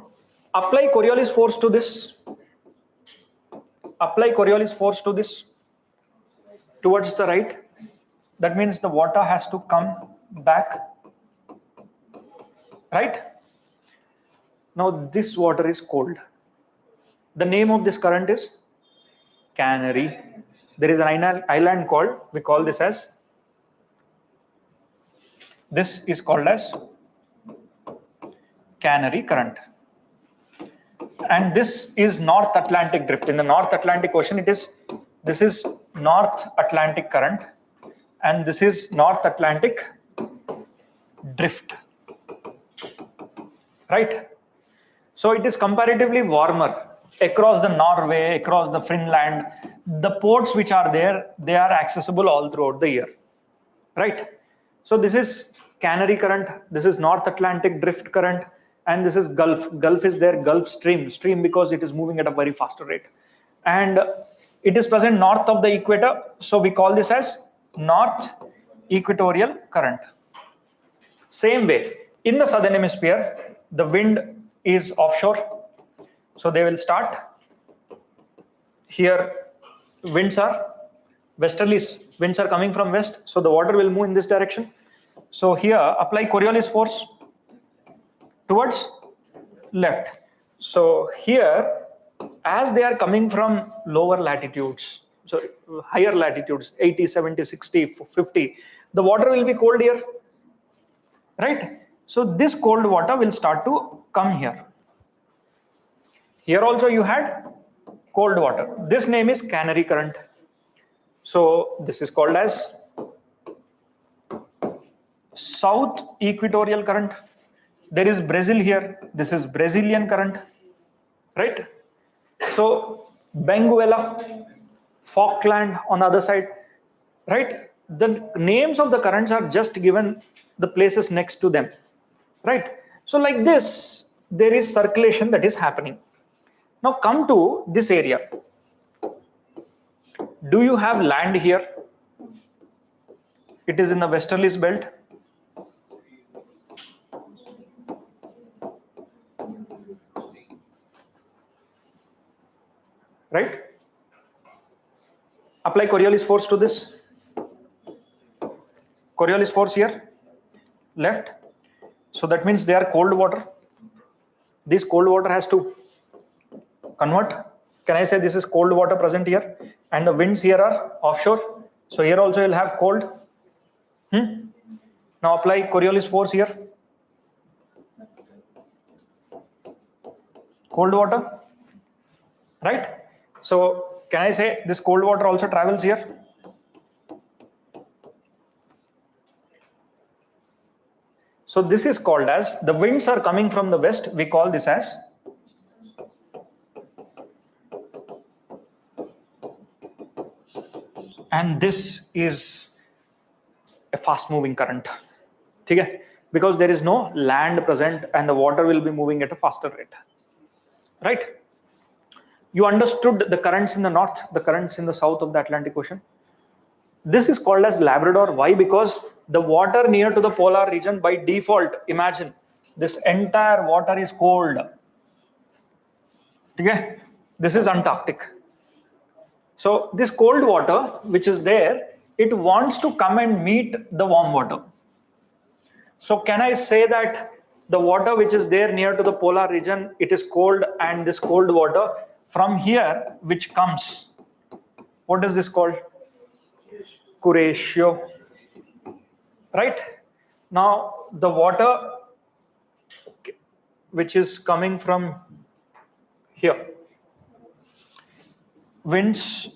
apply Coriolis force to this. Apply Coriolis force to this towards the right. That means the water has to come back. Right? Now this water is cold. The name of this current is Canary. There is an island called, we call this as, this is called as Canary current. And this is North Atlantic drift. In the North Atlantic Ocean, this is North Atlantic current, and this is North Atlantic drift. Right? So it is comparatively warmer across the Norway, across the Finland. The ports which are there, they are accessible all throughout the year. Right? So this is Canary current, this is North Atlantic drift current, and this is Gulf. Gulf is there, Gulf stream because it is moving at a very faster rate. And it is present north of the equator, so we call this as North Equatorial current. Same way, in the southern hemisphere, the wind is offshore, so they will start. Here, winds are westerlies, winds are coming from west, so the water will move in this direction. So here, apply Coriolis force towards left. So here, as they are coming from lower latitudes, so higher latitudes, 80, 70, 60, 50, the water will be cold here. Right? So this cold water will start to come here. Here also you had cold water. This name is Canary current. So this is called as south equatorial current. There is Brazil here. This is Brazilian current, right? So Benguela, Falkland on the other side, right? The names of the currents are just given the places next to them, right? So like this, there is circulation that is happening. Now come to this area. Do you have land here? It is in the westerlies belt. Right? Apply Coriolis force to this. Coriolis force here, left. So that means they are cold water. This cold water has to convert. Can I say this is cold water present here? And the winds here are offshore. So here also you'll have cold. Now apply Coriolis force here. Cold water, right? So can I say this cold water also travels here? So this is called as, the winds are coming from the west. We call this as and this is a fast moving current. Okay? Because there is no land present and the water will be moving at a faster rate. Right? You understood the currents in the north, the currents in the south of the Atlantic Ocean. This is called as Labrador. Why? Because the water near to the polar region by default, imagine this entire water is cold. Okay? This is Antarctic. So this cold water which is there, it wants to come and meet the warm water. So can I say that the water which is there near to the polar region, it is cold, and this cold water from here which comes, what is this called? Kuratio. Right? Now the water which is coming from here, winds,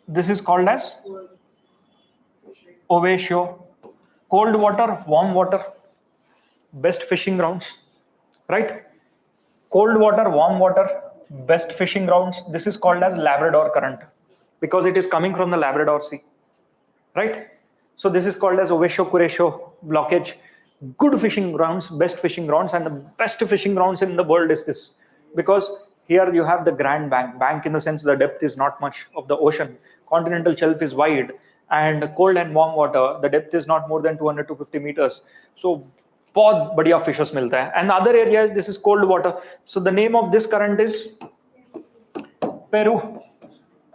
this is called as Ovatio. Cold water, warm water, best fishing grounds, right? Cold water, warm water, best fishing grounds. This is called as Labrador current because it is coming from the Labrador Sea, right? So this is called as Ovatio-Kuratio blockage. Good fishing grounds, best fishing grounds, and the best fishing grounds in the world is this, because here you have the Grand Bank in the sense the depth is not much of the ocean. Continental shelf is wide, and cold and warm water, the depth is not more than 200 to 50 meters. So बहुत बढ़िया fishes मिलता है. And the other areas, this is cold water. So the name of this current is Peru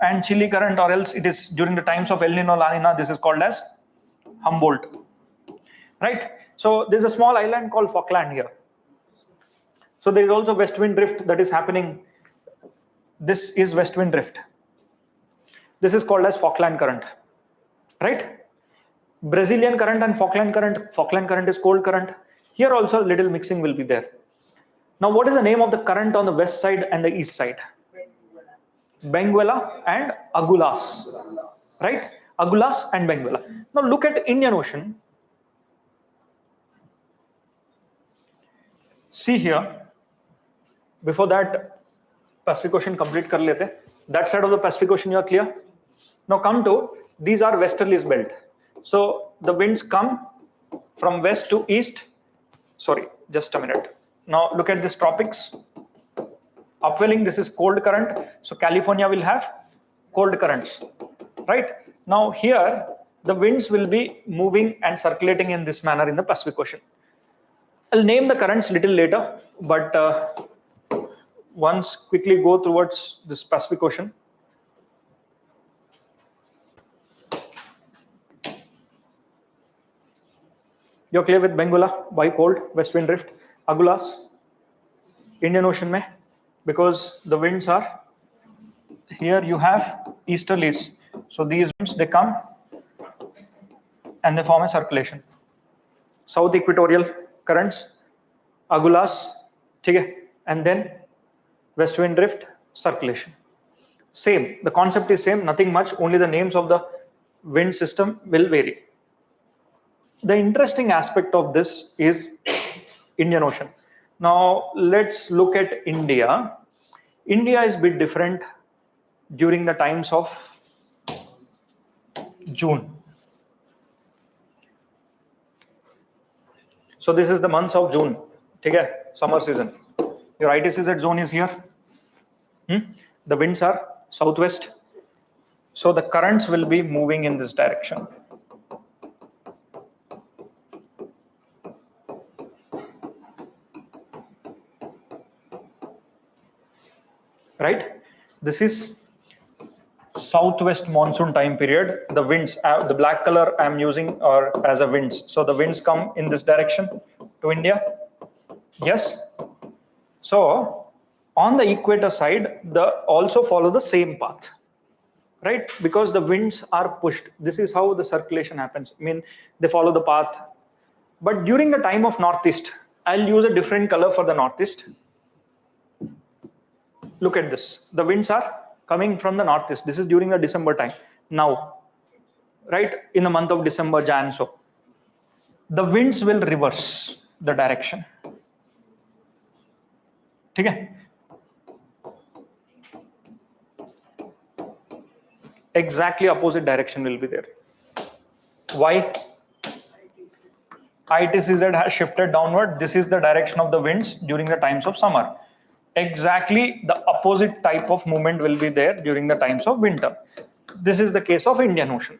and Chile current, or else it is during the times of El Nino, La Nina, this is called as Humboldt, right? So there's a small island called Falkland here. So there is also west wind drift that is happening. This is west wind drift. This is called as Falkland current, right? Brazilian current and Falkland current is cold current. Here also a little mixing will be there. Now what is the name of the current on the west side and the east side? Benguela and Agulhas, right? Agulhas and Benguela. Now look at Indian Ocean. See here, before that Pacific Ocean complete kar lete. That side of the Pacific Ocean you are clear. Now come to, these are westerlies belt. So the winds come from west to east. Sorry, just a minute. Now look at this tropics. Upwelling, this is cold current. So California will have cold currents, right? Now here, the winds will be moving and circulating in this manner in the Pacific Ocean. I'll name the currents little later, but once quickly go towards this Pacific Ocean. You're clear with Benguela? Why cold? West wind drift. Agulhas, Indian Ocean mein, because the winds are, here you have easterlies. So these winds, they come and they form a circulation. South equatorial currents, Agulhas, and then west wind drift, circulation. Same, the concept is same, nothing much, only the names of the wind system will vary. The interesting aspect of this is Indian Ocean. Now let's look at India. India is a bit different during the times of June. So this is the months of June, okay? Summer season. Your ITCZ zone is here. The winds are southwest. So the currents will be moving in this direction. Right? This is southwest monsoon time period. The winds, the black color I'm using are as a winds. So the winds come in this direction to India. Yes. So on the equator side, the also follow the same path, right? Because the winds are pushed. This is how the circulation happens. I mean, they follow the path. But during the time of northeast, I'll use a different color for the northeast. Look at this. The winds are coming from the northeast. This is during the December time. Now, right, in the month of December, Jan, so the winds will reverse the direction. Okay? Exactly opposite direction will be there. Why? ITCZ has shifted downward. This is the direction of the winds during the times of summer. Exactly the opposite type of movement will be there during the times of winter. This is the case of Indian Ocean.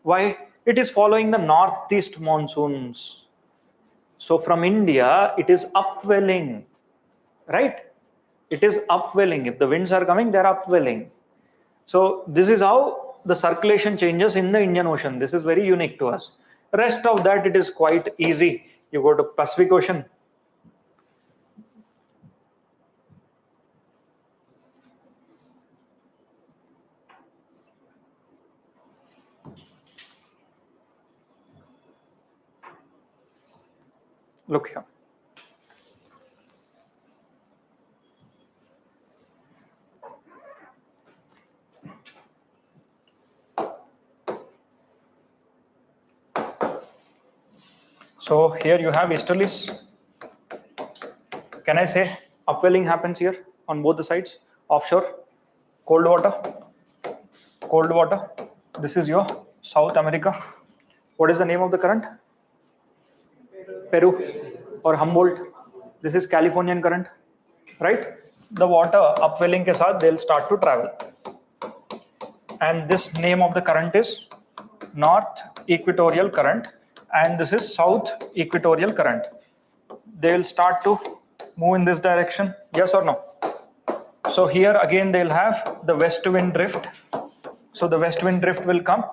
Why? It is following the northeast monsoons. So from India, it is upwelling, right? It is upwelling. If the winds are coming, they're upwelling. So this is how the circulation changes in the Indian Ocean. This is very unique to us. Rest of that, it is quite easy. You go to Pacific Ocean. Look here. So here you have easterlies. Can I say upwelling happens here on both the sides? Offshore, cold water, cold water. This is your South America. What is the name of the current? Peru or Humboldt. This is Californian current, right? The water upwelling ke saath they'll start to travel. And this name of the current is North Equatorial Current, and this is South Equatorial Current. They'll start to move in this direction, yes or no? So here again they'll have the west wind drift. So the west wind drift will come.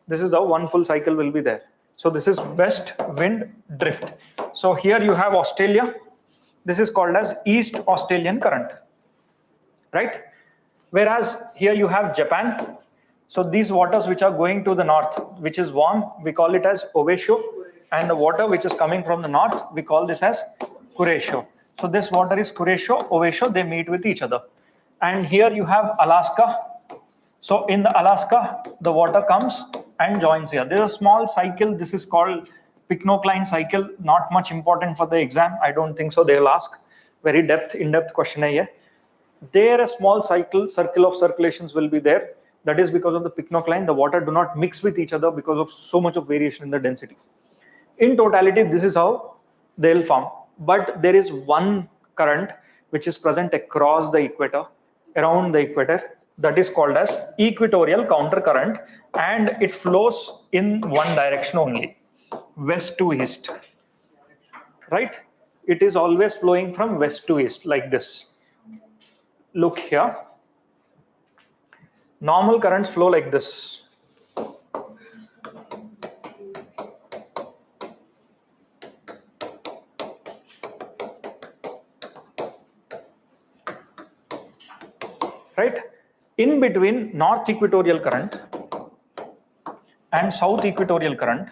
This is how one full cycle will be there. So this is west wind drift. So here you have Australia. This is called as East Australian Current, right? Whereas here you have Japan. So these waters which are going to the north, which is warm, we call it as Ovesho. And the water which is coming from the north, we call this as Kuresho. So this water is Kuresho, Ovesho, they meet with each other. And here you have Alaska. So in the Alaska, the water comes and joins here. There's a small cycle. This is called Pycnocline cycle. Not much important for the exam. I don't think so. They'll ask very in-depth question. There a small circle of circulations will be there. That is because of the Pycnocline. The water do not mix with each other because of so much of variation in the density. In totality, this is how they'll form. But there is one current which is present across the equator, around the equator. That is called as equatorial counter current, and it flows in one direction only, west to east, right? It is always flowing from west to east like this. Look here. Normal currents flow like this. Right? In between north equatorial current and south equatorial current,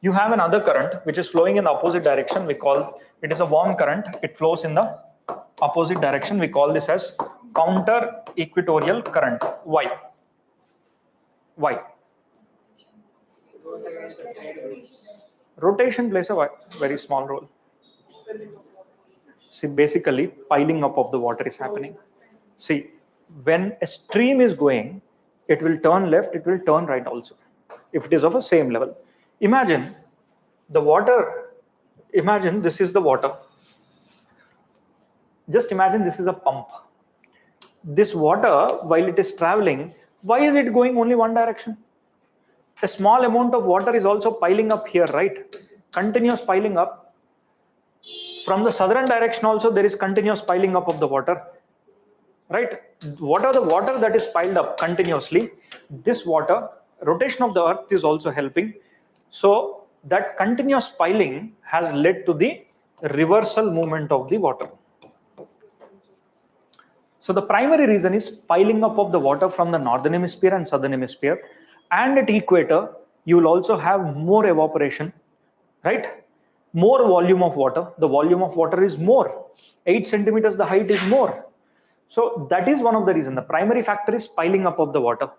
you have another current which is flowing in the opposite direction. We call it is a warm current. It flows in the opposite direction. We call this as counter equatorial current. Why? Why? Rotation plays a very small role. See, basically, piling up of the water is happening. See, when a stream is going, it will turn left, it will turn right also, if it is of a same level. Imagine the water, imagine this is the water. Just imagine this is a pump. This water, while it is traveling, why is it going only one direction? A small amount of water is also piling up here, right? Continuous piling up. From the southern direction also there is continuous piling up of the water, right? What are the water that is piled up continuously? This water, rotation of the earth is also helping. So that continuous piling has led to the reversal movement of the water. So the primary reason is piling up of the water from the northern hemisphere and southern hemisphere, and at equator you will also have more evaporation, right? More volume of water. The volume of water is more. 8 centimeters the height is more. So that is one of the reasons. The primary factor is piling up of the water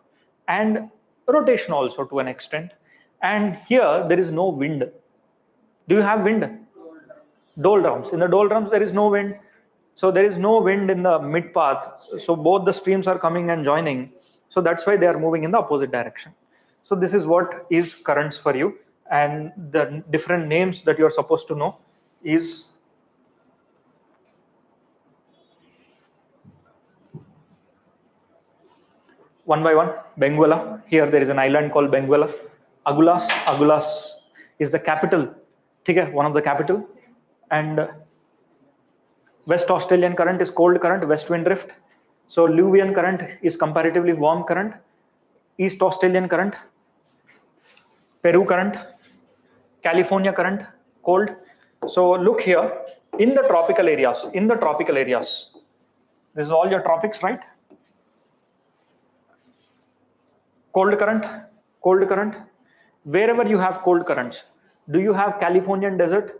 and rotation also to an extent. And here there is no wind. Do you have wind? Doldrums. In the doldrums there is no wind. So there is no wind in the mid path. So both the streams are coming and joining. So that's why they are moving in the opposite direction. So this is what is currents for you. And the different names that you are supposed to know is one by one. Benguela. Here there is an island called Benguela. Agulhas. Agulhas is the capital. Okay, one of the capital. And West Australian current is cold current, west wind drift. So Luvian current is comparatively warm current. East Australian current, Peru current, California current, cold. So look here, in the tropical areas, this is all your tropics, right? Cold current. Wherever you have cold currents, do you have Californian desert?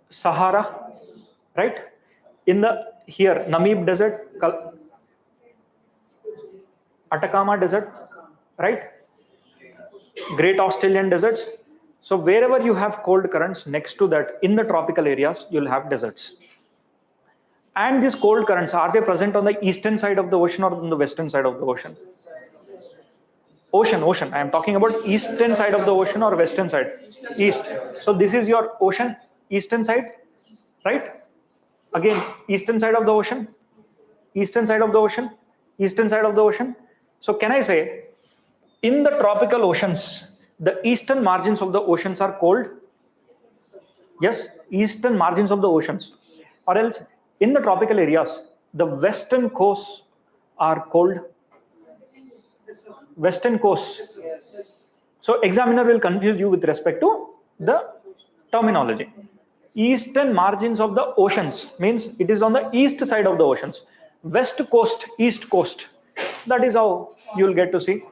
Sahara, right? In the here, Namib desert, Atacama desert, right? Great Australian deserts. So wherever you have cold currents, next to that, in the tropical areas, you'll have deserts. And these cold currents, are they present on the eastern side of the ocean or on the western side of the ocean? Ocean. I am talking about eastern side of the ocean or western side? East. So this is your ocean, eastern side, right? Again, eastern side of the ocean, eastern side of the ocean, eastern side of the ocean. So can I say, in the tropical oceans, the eastern margins of the oceans are cold? Yes, eastern margins of the oceans. Or else, in the tropical areas, the western coasts are cold? Western coasts. So examiner will confuse you with respect to the terminology. Eastern margins of the oceans means it is on the east side of the oceans. West coast, east coast. That is how you will get to see.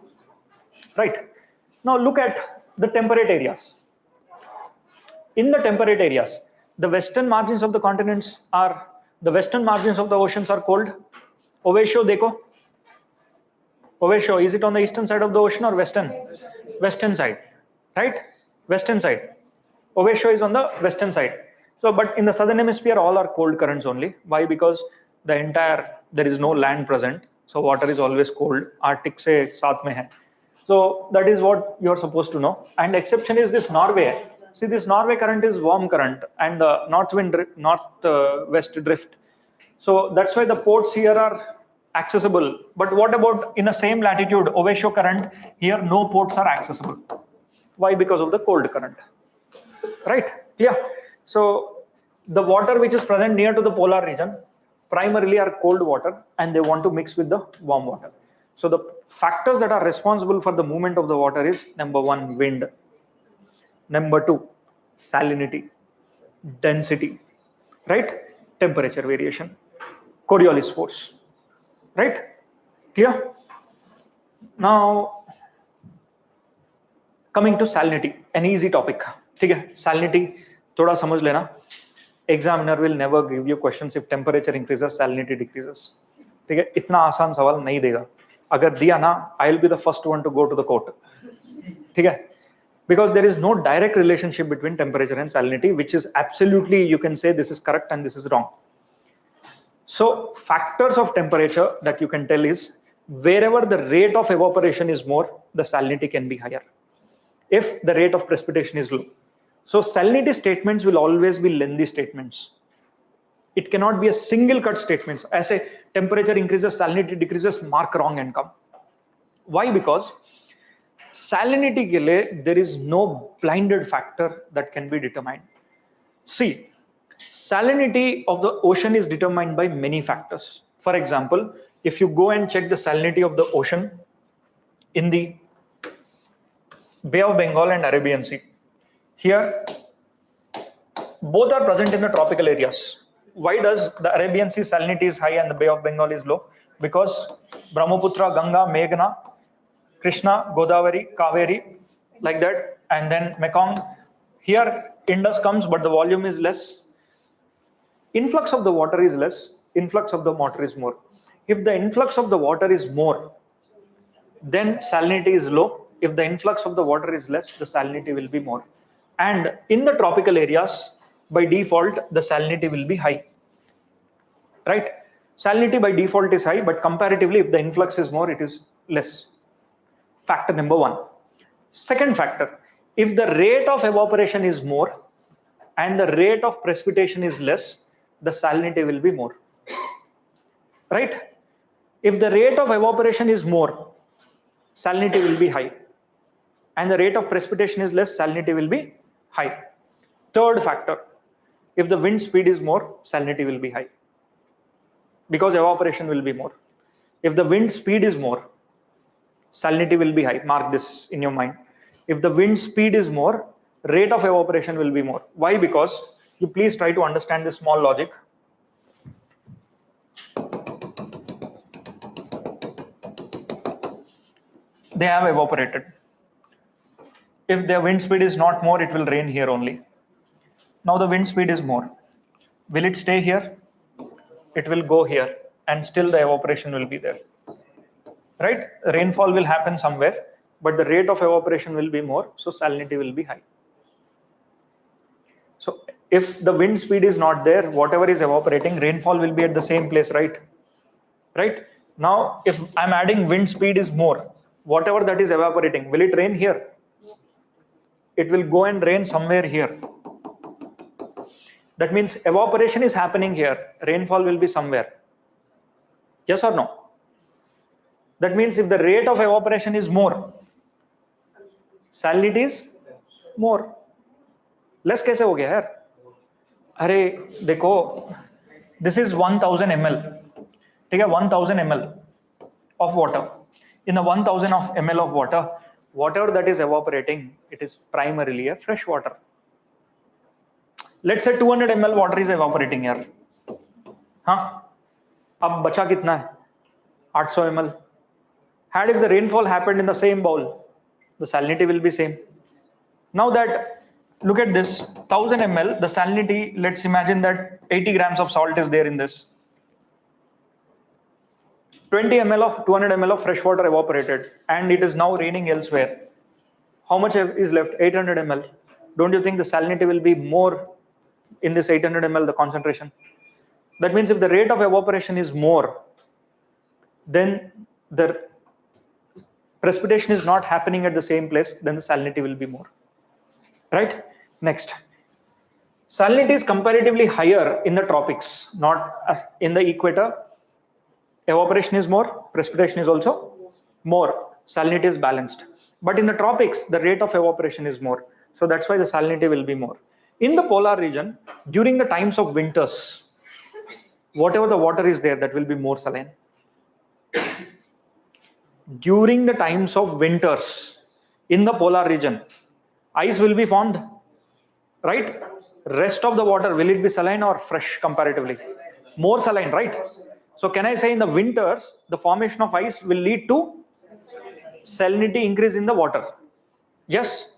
Right. Now look at the temperate areas. In the temperate areas, the western margins of the continents are, the western margins of the oceans are cold. Ovesho, dekho. Ovesho, is it on the eastern side of the ocean or western? Western side, right? Western side. Ovesho is on the western side. So, but in the southern hemisphere, all are cold currents only. Why? Because there is no land present. So water is always cold. Arctic se saath mein hai. So that is what you are supposed to know. And exception is this Norway. See, this Norway current is warm current and the north-west drift. So that's why the ports here are accessible. But what about in the same latitude, Ovesho current, here no ports are accessible. Why? Because of the cold current. Right? Yeah. So the water which is present near to the polar region primarily are cold water and they want to mix with the warm water. So the factors that are responsible for the movement of the water is number 1, wind. Number 2, salinity, density, right? Temperature variation, Coriolis force, right? Clear? Now, coming to salinity, an easy topic. ठीक है, salinity थोड़ा समझ लेना. examiner will never give you questions if temperature increases, salinity decreases. ठीक है, इतना आसान सवाल नहीं देगा. अगर दिया ना, I'll be the first one to go to the court. ठीक है, because there is no direct relationship between temperature and salinity, which is absolutely, you can say this is correct and this is wrong. So factors of temperature that you can tell is wherever the rate of evaporation is more, the salinity can be higher if the rate of precipitation is low. So salinity statements will always be lengthy statements. It cannot be a single cut statements. As a temperature increases, salinity decreases, mark wrong and come. Why? Because salinity ke liye, there is no blinded factor that can be determined. See, salinity of the ocean is determined by many factors. For example, if you go and check the salinity of the ocean in the Bay of Bengal and Arabian Sea, here both are present in the tropical areas. Why does the Arabian Sea salinity is high and the Bay of Bengal is low? Because Brahmaputra, Ganga, Meghna, Krishna, Godavari, Kaveri, like that, and then Mekong. Here Indus comes, but the volume is less. Influx of the water is less, influx of the water is more. If the influx of the water is more, then salinity is low. If the influx of the water is less, the salinity will be more. And in the tropical areas, by default, the salinity will be high. Right? Salinity by default is high, but comparatively, if the influx is more, it is less. Factor number one. Second factor, if the rate of evaporation is more and the rate of precipitation is less, the salinity will be more. Right? If the rate of evaporation is more, salinity will be high. And the rate of precipitation is less, salinity will be high. Third factor, if the wind speed is more, salinity will be high. Because evaporation will be more. If the wind speed is more, salinity will be high. Mark this in your mind. If the wind speed is more, rate of evaporation will be more. Why? Because you please try to understand this small logic. They have evaporated. If their wind speed is not more, it will rain here only. Now the wind speed is more. Will it stay here? It will go here, and still the evaporation will be there. Right? Rainfall will happen somewhere, but the rate of evaporation will be more, so salinity will be high. So if the wind speed is not there, whatever is evaporating, rainfall will be at the same place, right? Right? Now, if I'm adding wind speed is more, whatever that is evaporating, will it rain here? It will go and rain somewhere here. That means evaporation is happening here, rainfall will be somewhere. Yes or no? That means if the rate of evaporation is more, salinity is more. Less कैसे हो गया यार? अरे देखो, this is 1000 ml. ठीक है, 1000 ml of water. In the 1000 ml of water, whatever that is evaporating, it is primarily a fresh water. Let's say 200 ml water is evaporating here. हाँ, अब बचा कितना है? 800 ml. Had if the rainfall happened in the same bowl, the salinity will be same. Now that, look at this, 1000 ml, the salinity, let's imagine that 80 grams of salt is there in this. 20 ml of 200 ml of fresh water evaporated, and it is now raining elsewhere. How much is left? 800 ml. Don't you think the salinity will be more in this 800 ml, the concentration? That means if the rate of evaporation is more, then the precipitation is not happening at the same place, then the salinity will be more. Right? Next. Salinity is comparatively higher in the tropics, not in the equator. Evaporation is more, precipitation is also more. Salinity is balanced. But in the tropics, the rate of evaporation is more. So that's why the salinity will be more. In the polar region, during the times of winters, whatever the water is there, that will be more saline. During the times of winters, in the polar region, ice will be formed, right? Rest of the water, will it be saline or fresh comparatively? More saline, right? So can I say in the winters, the formation of ice will lead to salinity increase in the water? Yes.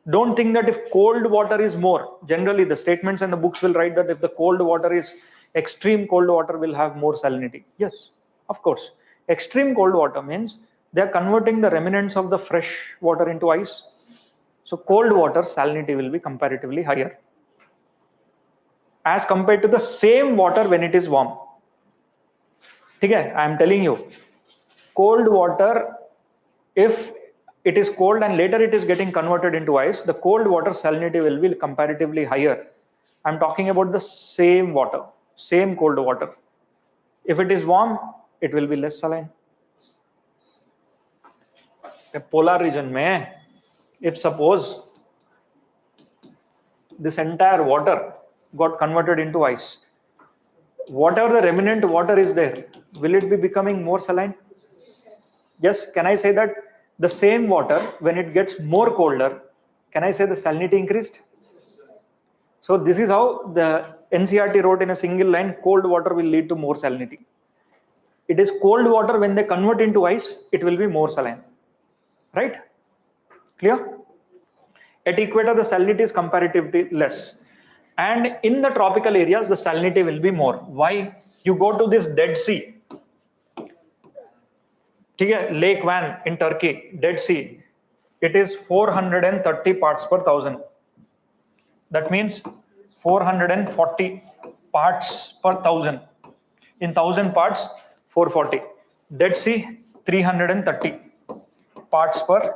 Don't think that if cold water is more, generally the statements and the books will write that if the cold water is extreme cold water will have more salinity. Yes, of course. Extreme cold water means they are converting the remnants of the fresh water into ice. So cold water salinity will be comparatively higher as compared to the same water when it is warm. Okay, I am telling you, cold water, if it is cold and later it is getting converted into ice, the cold water salinity will be comparatively higher. I am talking about the same water, same cold water. If it is warm, it will be less saline. The polar region mein, if suppose this entire water got converted into ice, whatever the remnant water is there, will it be becoming more saline? Yes, can I say that the same water, when it gets more colder, can I say the salinity increased? So this is how the NCERT wrote in a single line, cold water will lead to more salinity. It is cold water, when they convert into ice, it will be more saline. Right? Clear? At equator, the salinity is comparatively less. And in the tropical areas, the salinity will be more. Why? You go to this Dead Sea. Lake Van in Turkey, Dead Sea. It is 430 parts per thousand. That means 440 parts per thousand. In 1000 parts, 440. Dead Sea, 330 parts per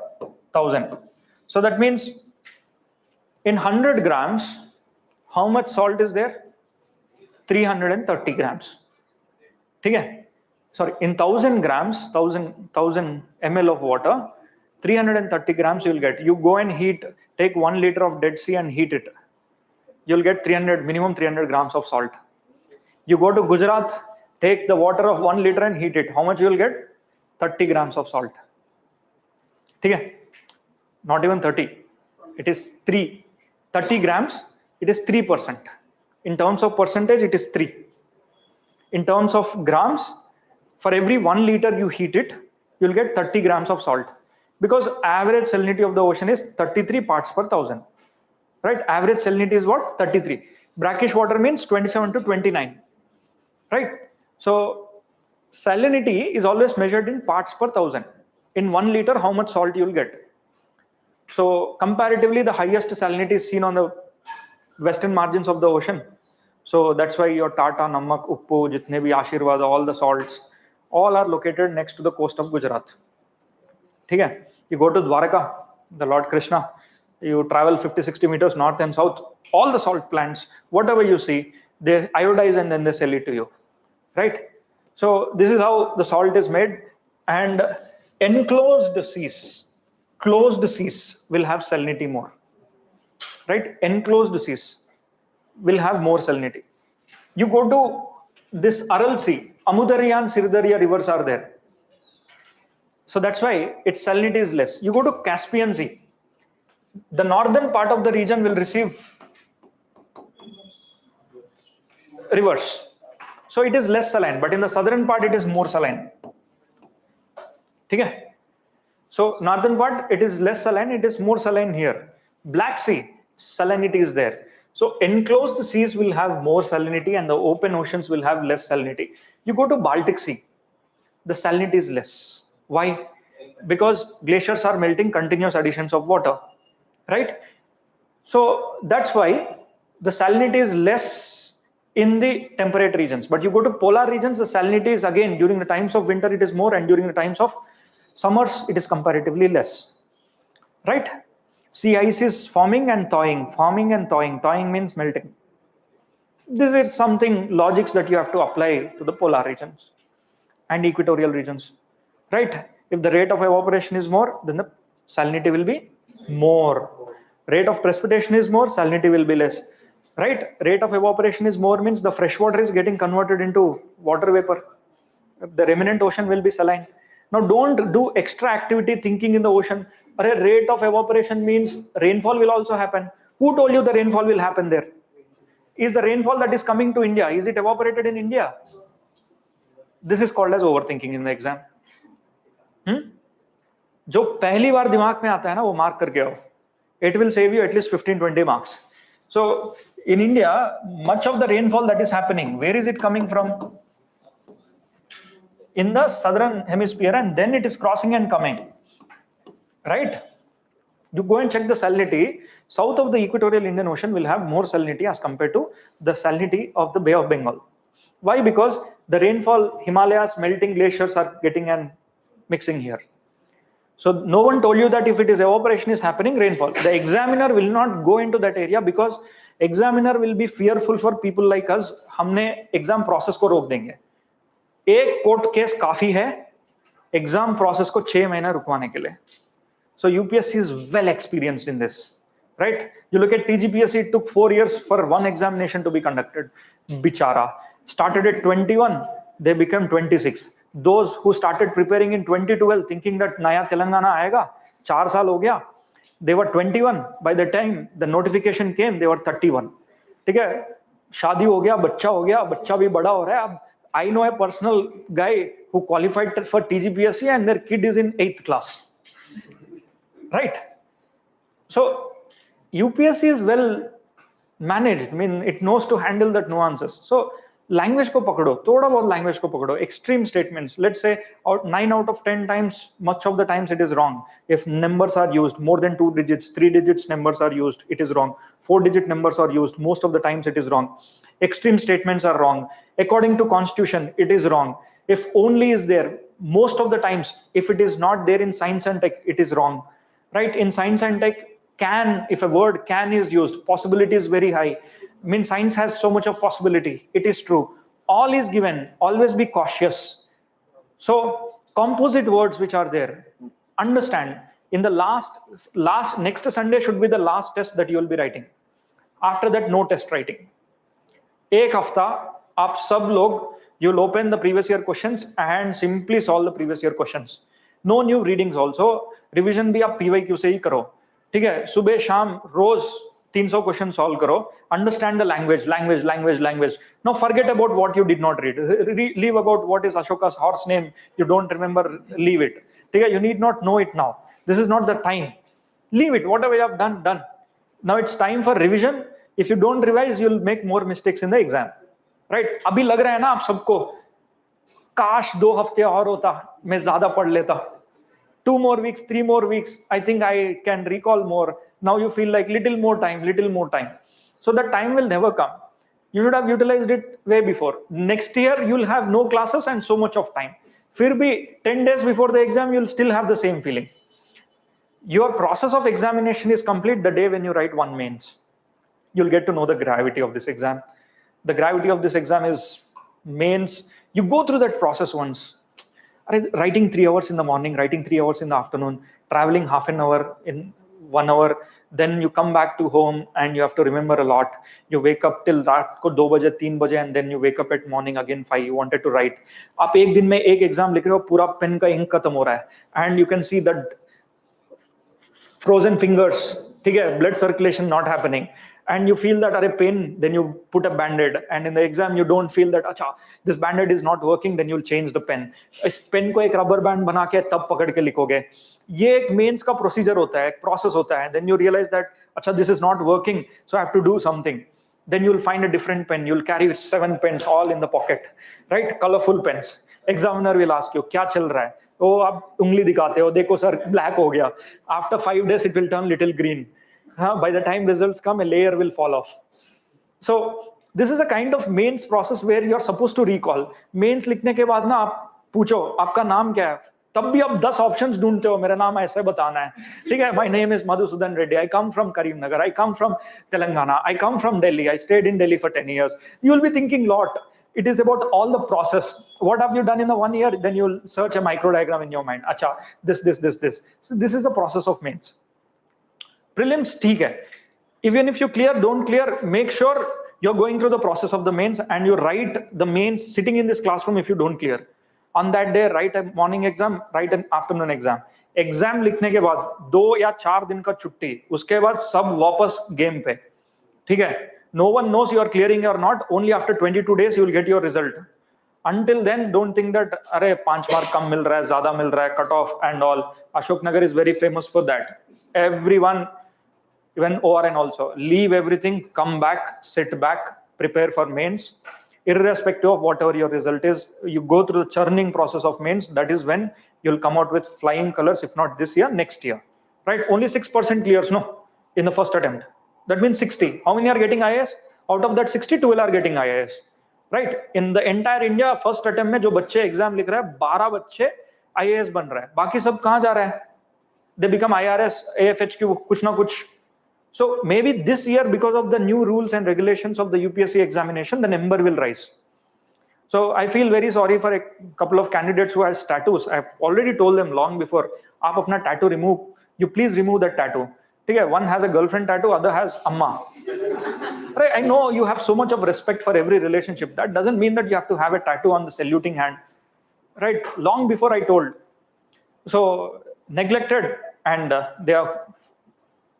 thousand. So that means in 100 grams, how much salt is there? 330 grams. Okay? Sorry, in 1000 grams, 1000 ml of water, 330 grams you will get. You go and heat, take 1 liter of Dead Sea and heat it. You'll get minimum 300 grams of salt. You go to Gujarat, take the water of 1 liter and heat it. How much you will get? 30 grams of salt. Okay? Not even 30. It is 30 grams, it is 3%. In terms of percentage, it is 3. In terms of grams, for every 1 liter you heat it, you'll get 30 grams of salt. Because average salinity of the ocean is 33 parts per thousand. Right? Average salinity is what? 33. Brackish water means 27 to 29. Right? So salinity is always measured in parts per thousand. In 1 liter, how much salt you'll get. So comparatively, the highest salinity is seen on the western margins of the ocean. So that's why your Tata, Namak, Uppu, Jitne bhi Ashirwad, all the salts, all are located next to the coast of Gujarat. Okay? You go to Dwarka, the Lord Krishna, you travel 50-60 meters north and south, all the salt plants, whatever you see, they iodize and then they sell it to you. Right? So this is how the salt is made. And enclosed seas, closed seas will have salinity more. Right? Enclosed seas will have more salinity. You go to this Aral Sea, Amudariya and Sirdariya rivers are there. So that's why its salinity is less. You go to Caspian Sea. The northern part of the region will receive rivers. So it is less saline, but in the southern part it is more saline. Okay? So northern part it is less saline, it is more saline here. Black Sea, salinity is there. So enclosed seas will have more salinity and the open oceans will have less salinity. You go to Baltic Sea, the salinity is less. Why? Because glaciers are melting, continuous additions of water. Right? So that's why the salinity is less in the temperate regions. But you go to polar regions, the salinity is again, during the times of winter it is more and during the times of summers it is comparatively less. Right? Sea ice is forming and thawing, forming and thawing. Thawing means melting. This is something logics that you have to apply to the polar regions and equatorial regions. Right? If the rate of evaporation is more, then the salinity will be more. Rate of precipitation is more, salinity will be less. Right? Rate of evaporation is more means the fresh water is getting converted into water vapor. The remnant ocean will be saline. Now don't do extra activity thinking in the ocean. A rate of evaporation means rainfall will also happen. Who told you the rainfall will happen there? Is the rainfall that is coming to India, is it evaporated in India? This is called as overthinking in the exam. जो पहली बार दिमाग में आता है ना वो mark करके आओ. it will save you at least 15-20 marks. So in India, much of the rainfall that is happening, where is it coming from? In the southern hemisphere, and then it is crossing and coming, right? You go and check the salinity. South of the equatorial Indian Ocean will have more salinity as compared to the salinity of the Bay of Bengal. Why? Because the rainfall, Himalayas, melting glaciers are getting and mixing here. So no one told you that if it is evaporation is happening, rainfall. The examiner will not go into that area because examiner will be fearful for people like us. हमने exam process को रोक देंगे. एक court case काफी है exam process को 6 महीना रुकवाने के लिए. So UPSC is well experienced in this, right? You look at TGPSC, it took 4 years for one examination to be conducted. Bichara. Started at 21, they became 26. Those who started preparing in 2012 thinking that Naya Telangana aayega, 4 saal ho gaya, they were 21. By the time the notification came, they were 31. ठीक है? शादी हो गया, बच्चा भी बड़ा हो रहा है. I know a personal guy who qualified for TGPSC and their kid is in 8th class. Right? So UPSC is well managed. I mean, it knows to handle that nuances. So language ko pakdo, thoda bahut language ko pakdo. Extreme statements. Let's say 9 out of 10 times, much of the times it is wrong. If numbers are used, more than 2 digits, 3 digits numbers are used, it is wrong. 4-digit numbers are used, most of the times it is wrong. Extreme statements are wrong. According to Constitution, it is wrong. If only is there, most of the times, if it is not there in science and tech, it is wrong. Right? In science and tech, can, if a word can is used, possibility is very high. I mean, science has so much of possibility. It is true. All is given. Always be cautious. So composite words which are there, understand. In the next Sunday should be the last test that you will be writing. After that, no test writing. एक हफ्ता आप सब लोग, you'll open the previous year questions and simply solve the previous year questions. No new readings also. Revision भी आप PYQ से ही करो. ठीक है? सुबह शाम रोज 300 क्वेश्चन सॉल्व करो. Understand the language. Now forget about what you did not read. Leave about what is Ashoka's horse name. You don't remember. Leave it. ठीक है? You need not know it now. This is not the time. Leave it. Whatever you have done. Now it's time for revision. If you don't revise, you'll make more mistakes in the exam. Right? अभी लग रहा है ना आप सबको, काश 2 हफ्ते और होता, मैं ज्यादा पढ़ लेता. 2 more weeks, 3 more weeks, I think I can recall more. Now you feel like little more time. So the time will never come. You should have utilized it way before. Next year, you'll have no classes and so much of time. फिर भी 10 days before the exam, you'll still have the same feeling. Your process of examination is complete the day when you write one mains. You'll get to know the gravity of this exam. The gravity of this exam is mains. You go through that process once. Writing 3 hours in the morning, writing 3 hours in the afternoon, traveling half an hour in 1 hour, then you come back to home and you have to remember a lot. You wake up till रात को 2 बजे 3 बजे and then you wake up at morning again 5. You wanted to write. आप एक दिन में एक exam लिख रहे हो, पूरा पेन का इंक खत्म हो रहा है, and you can see that frozen fingers. ठीक है? Blood circulation not happening. And you feel that are pain, then you put a band-aid, and in the exam you don't feel that acha this band-aid is not working, then you'll change the pen. इस pen को एक rubber band बना के तब पकड़ के लिखोगे. ये एक मेंस का प्रोसीजर होता है, एक प्रोसेस होता है. Then you realize that अच्छा this is not working, so I have to do something. Then you'll find a different pen. You'll carry 7 pens all in the pocket, right? Colorful pens. Examiner will ask you क्या चल रहा है. वो आप उंगली दिखाते हो, देखो सर ब्लैक हो गया. After 5 days it will turn little green. By the time results come, a layer will fall off. So this is a kind of mains process where you are supposed to recall. Mains लिखने के बाद ना आप पूछो आपका नाम क्या है, तब भी आप 10 options ढूंढते हो. मेरा नाम ऐसे बताना है. ठीक है? My name is Madhu Sudhan Reddy. I come from Karimnagar. I come from Telangana. I come from Delhi. I stayed in Delhi for 10 years. You will be thinking lot. It is about all the process. What have you done in the 1 year? Then you'll search a micro diagram in your mind. Acha, this. So this is the process of mains. Prelims, ठीक है. Even if you clear, don't clear, make sure you're going through the process of the mains and you write the mains sitting in this classroom if you don't clear. On that day, write a morning exam, write an afternoon exam. Exam लिखने के बाद 2 या 4 दिन का छुट्टी, उसके बाद सब वापस गेम पे. ठीक है? No one knows you are clearing or not. Only after 22 days you will get your result. Until then, don't think that अरे 5 मार्क कम मिल रहा है, ज्यादा मिल रहा है, cut off and all. Ashok Nagar is very famous for that. Everyone even ORN also, leave everything, come back, sit back, prepare for mains. Irrespective of whatever your result is, you go through the churning process of mains. That is when you'll come out with flying colors, if not this year, next year, right? Only 6% clears, no, in the first attempt. That means 60. How many are getting IAS? Out of that 60, 12 are getting IAS, right? In the entire India, first attempt में जो बच्चे exam लिख रहे हैं, 12 बच्चे IAS बन रहे हैं. बाकी सब कहाँ जा रहे हैं? They become IRS, AFHQ, कुछ ना कुछ. So maybe this year, because of the new rules and regulations of the UPSC examination, the number will rise. So I feel very sorry for a couple of candidates who has tattoos. I've already told them long before, आप अपना tattoo remove, you please remove that tattoo. Okay, one has a girlfriend tattoo, other has amma. Right? I know you have so much of respect for every relationship. That doesn't mean that you have to have a tattoo on the saluting hand. Right? Long before I told. So neglected, and they are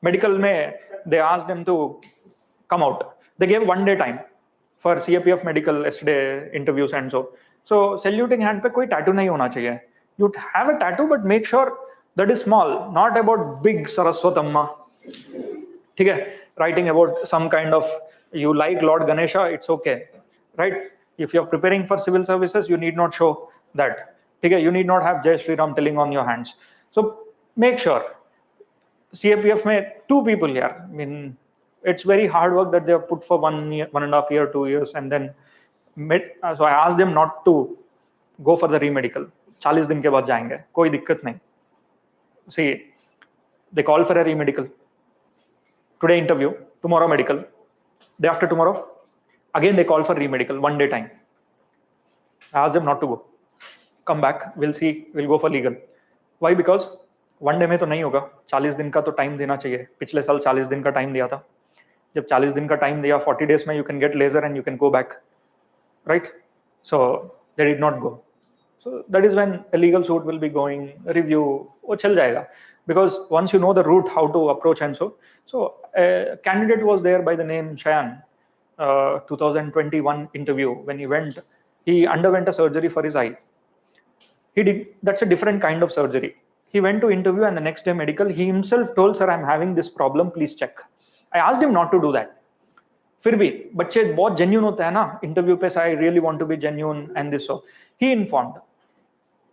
medical mein, they asked them to come out. They gave 1 day time for CAPF medical yesterday interviews and so. So saluting hand pe koi tattoo nahi hona chahiye. You have a tattoo, but make sure that is small, not about big Saraswatamma. Okay? Writing about some kind of, you like Lord Ganesha, it's okay, right? If you're preparing for civil services, you need not show that. Okay? You need not have Jai Shri Ram telling on your hands. So make sure. CAPF mein 2 people here. I mean, it's very hard work that they have put for 1 year, 1.5 years, 2 years, and then so I asked them not to go for the remedical. 40 दिन के बाद जाएंगे, कोई दिक्कत नहीं. See, they call for a remedical. Today interview, tomorrow medical, day after tomorrow, again they call for remedical, 1 day time. I asked them not to go. Come back, we'll see, we'll go for legal. Why? Because 1 day में तो नहीं होगा, 40 दिन का तो time देना चाहिए. पिछले साल 40 दिन का टाइम दिया था. जब 40 दिन का टाइम दिया, 40 days में you can get laser and you can go back, right? So they did not go. So that is when a legal suit will be going, review, वो चल जाएगा. Because once you know the route, how to approach and so. So a candidate was there by the name Shayan, 2021 interview. When he went, he underwent a surgery for his eye. He did, that's a different kind of surgery. He went to interview and the next day medical, he himself told, sir, I'm having this problem, please check. I asked him not to do that. फिर भी बच्चे बहुत genuine होते हैं ना interview पे, I really want to be genuine and this so. He informed.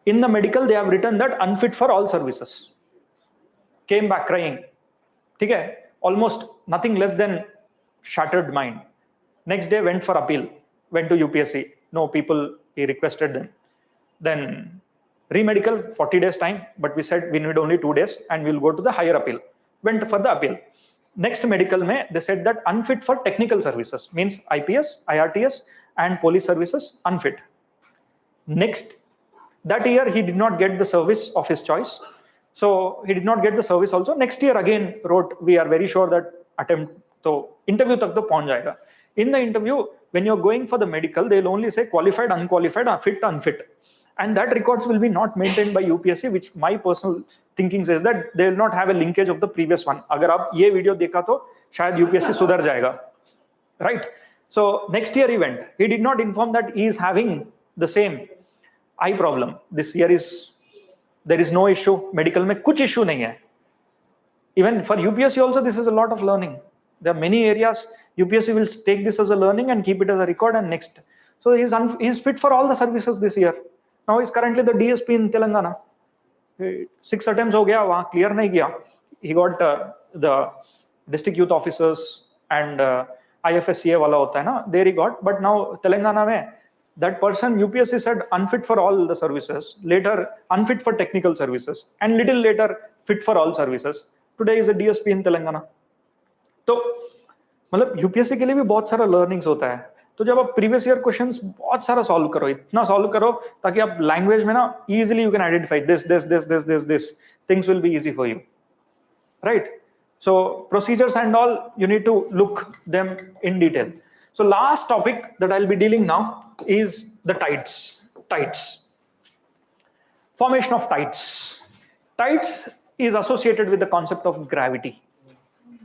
In the medical, they have written that unfit for all services. Came back crying. ठीक है? Almost nothing less than shattered mind. Next day went for appeal. Went to UPSC. No people, he requested them. Then remedical, 40 days time, but we said we need only 2 days and we'll go to the higher appeal. Went for the appeal. Next medical mein, they said that unfit for technical services, means IPS, IRTS and police services, unfit. Next, that year he did not get the service of his choice. So he did not get the service also. Next year again wrote, we are very sure that attempt, so interview tak to pahunch jayega. In the interview, when you're going for the medical, they'll only say qualified, unqualified, fit, unfit. And that records will be not maintained by UPSC, which my personal thinking says that they will not have a linkage of the previous one. Agar aap ye video dekha to shayad UPSC sudhar jayega, right? So next year he went. He did not inform that he is having the same eye problem. This year there is no issue. Medical mein kuch issue nahi hai. Even for UPSC also, this is a lot of learning. There are many areas UPSC will take this as a learning and keep it as a record and next. So he is fit for all the services this year. Now he's currently the DSP in Telangana. 6 attempts ho gaya, wahan clear nahi kiya. He got the district youth officers and IFSCA wala hota hai na, there he got. But now Telangana mein, that person UPSC said unfit for all the services, later unfit for technical services, and little later fit for all services. Today is a DSP in Telangana. तो मतलब UPSC के लिए भी बहुत सारा learnings होता है. तो जब आप प्रीवियस ईयर क्वेश्चंस बहुत सारा सॉल्व करो, इतना सॉल्व करो ताकि आप लैंग्वेज में ना easily you can identify this things will be easy for you, right? So procedures and all you need to look them in detail. So last topic that I will be dealing now is the tides. Formation of tides. Tides is associated with the concept of gravity,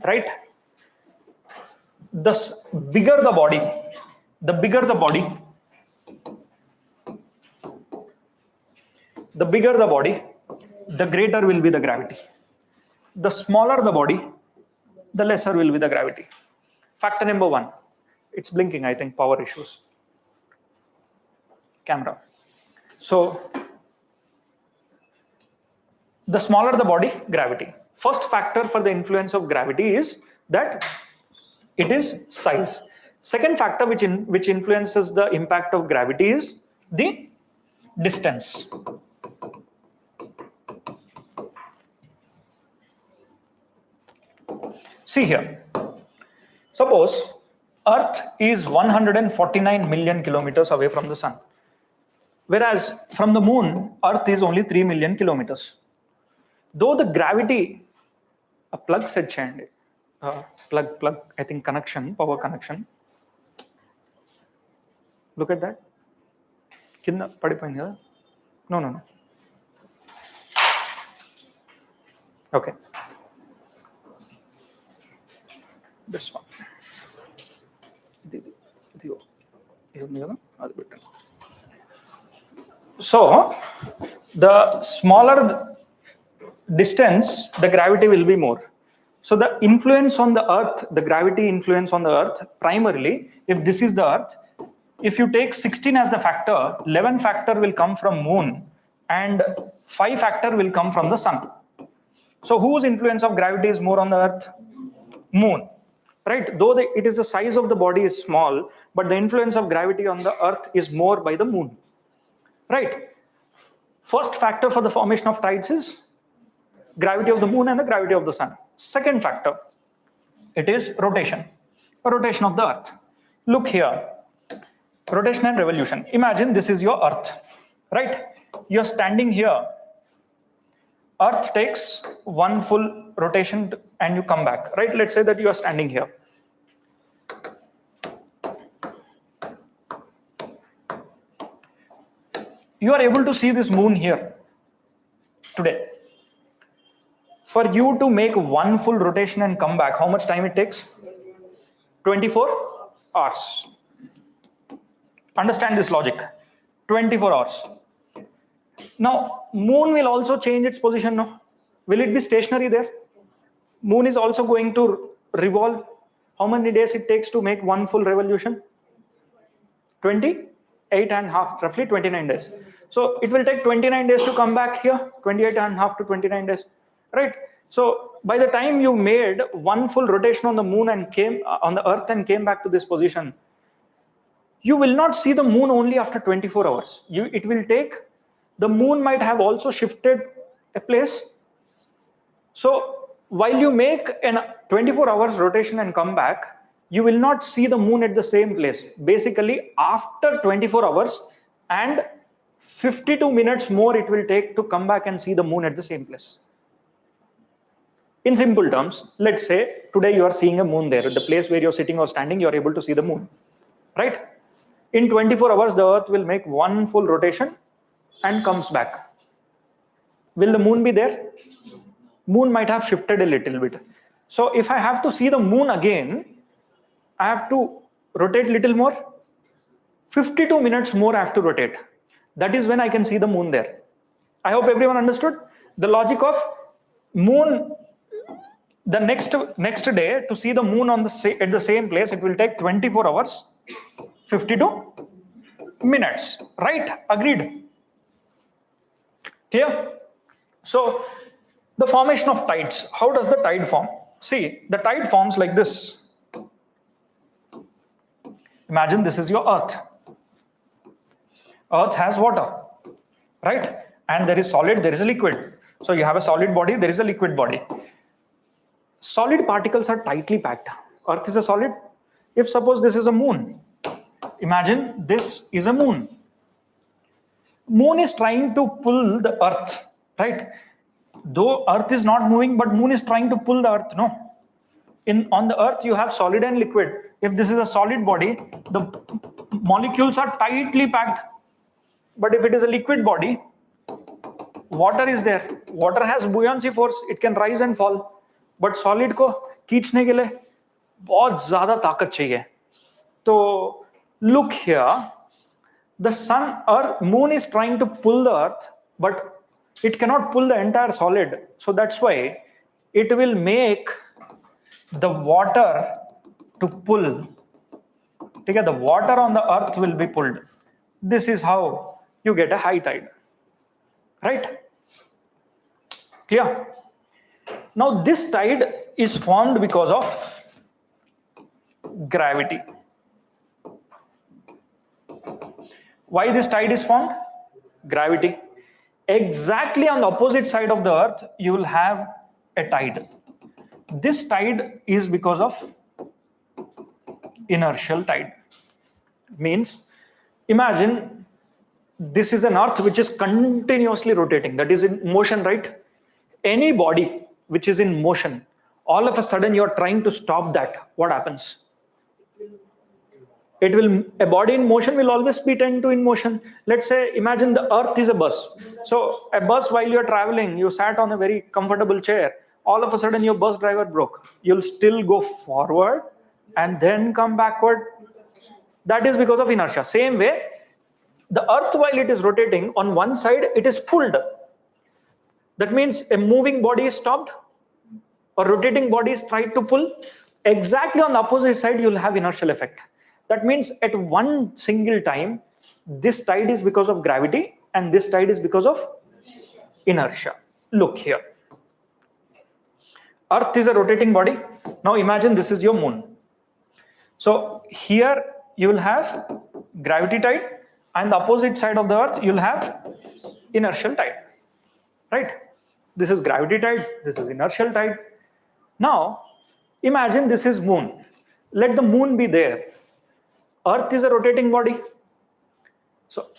right? The bigger the body, the bigger the body, the greater will be the gravity. The smaller the body, the lesser will be the gravity. Factor number 1, it's blinking, I think, power issues. Camera. So the smaller the body, gravity. First factor for the influence of gravity is that it is size. Second factor which influences the impact of gravity is the distance. See here. Suppose Earth is 149 million kilometers away from the sun, whereas from the moon, Earth is only 3 million kilometers. Though the gravity, a plug set cheyandi, plug, I think connection, power connection. Look at that. Kinda padipoyindi kada? No. Okay. This one. So the smaller distance, the gravity will be more. So the influence on the Earth, the gravity influence on the Earth, primarily, if this is the Earth, if you take 16 as the factor, 11 factor will come from moon and 5 factor will come from the sun. So whose influence of gravity is more on the Earth? Moon. Right? Though it is the size of the body is small, but the influence of gravity on the Earth is more by the moon. Right? First factor for the formation of tides is gravity of the moon and the gravity of the sun. Second factor, it is rotation. Rotation of the Earth. Look here. Rotation and revolution. Imagine this is your Earth. Right? You are standing here. Earth takes one full rotation and you come back, right? Let's say that you are standing here. You are able to see this moon here today. For you to make one full rotation and come back, how much time it takes? 24 hours. Understand this logic. 24 hours. Now, moon will also change its position, no? Will it be stationary there? Moon is also going to revolve. How many days it takes to make one full revolution? 28 and a half, roughly 29 days. So it will take 29 days to come back here, 28 and a half to 29 days, right? So by the time you made one full rotation on the moon and came on the Earth and came back to this position, you will not see the moon only after 24 hours. It will take, the moon might have also shifted a place. So while you make a 24 hours rotation and come back, you will not see the moon at the same place. Basically, after 24 hours and 52 minutes more it will take to come back and see the moon at the same place. In simple terms, let's say today you are seeing a moon there. The place where you're sitting or standing, you're able to see the moon, right? In 24 hours, the Earth will make one full rotation and comes back. Will the moon be there? Moon might have shifted a little bit. So if I have to see the moon again, I have to rotate little more. 52 minutes more I have to rotate. That is when I can see the moon there. I hope everyone understood the logic of moon. The next day to see the moon on at the same place, it will take 24 hours, 52 minutes. Right? Agreed? Clear? So the formation of tides. How does the tide form? See, the tide forms like this. Imagine this is your Earth. Earth has water, right? And there is solid, there is a liquid. So you have a solid body, there is a liquid body. Solid particles are tightly packed. Earth is a solid. If suppose this is a moon, imagine this is a moon. Moon is trying to pull the Earth, right? Though Earth is not moving, but moon is trying to pull the Earth, no? On the Earth, you have solid and liquid. If this is a solid body, the molecules are tightly packed. But if it is a liquid body, water is there. Water has buoyancy force. It can rise and fall. But solid को खींचने के लिए बहुत ज़्यादा ताकत चाहिए. So look here, the sun or moon is trying to pull the Earth, but it cannot pull the entire solid. So that's why it will make the water to pull, okay, the water on the earth will be pulled. This is how you get a high tide, right? Clear? Now this tide is formed because of gravity. Why this tide is formed? Gravity. Exactly on the opposite side of the earth, you will have a tide. This tide is because of inertial tide. Means, imagine this is an earth which is continuously rotating, that is in motion, right? Any body which is in motion, all of a sudden you are trying to stop that. What happens? It will, a body in motion will always be tend to in motion. Let's say, imagine the earth is a bus. So a bus, while you're traveling, you sat on a very comfortable chair. All of a sudden your bus driver broke. You'll still go forward and then come backward. That is because of inertia. Same way, the earth, while it is rotating, on one side it is pulled. That means a moving body is stopped, or rotating body is tried to pull. Exactly on the opposite side, you'll have inertial effect. That means at one single time, this tide is because of gravity and this tide is because of inertia. Look here. Earth is a rotating body. Now imagine this is your moon. So here you will have gravity tide, and the opposite side of the earth you'll have inertial tide. Right? This is gravity tide, this is inertial tide. Now imagine this is moon. Let the moon be there. Earth is a rotating body. So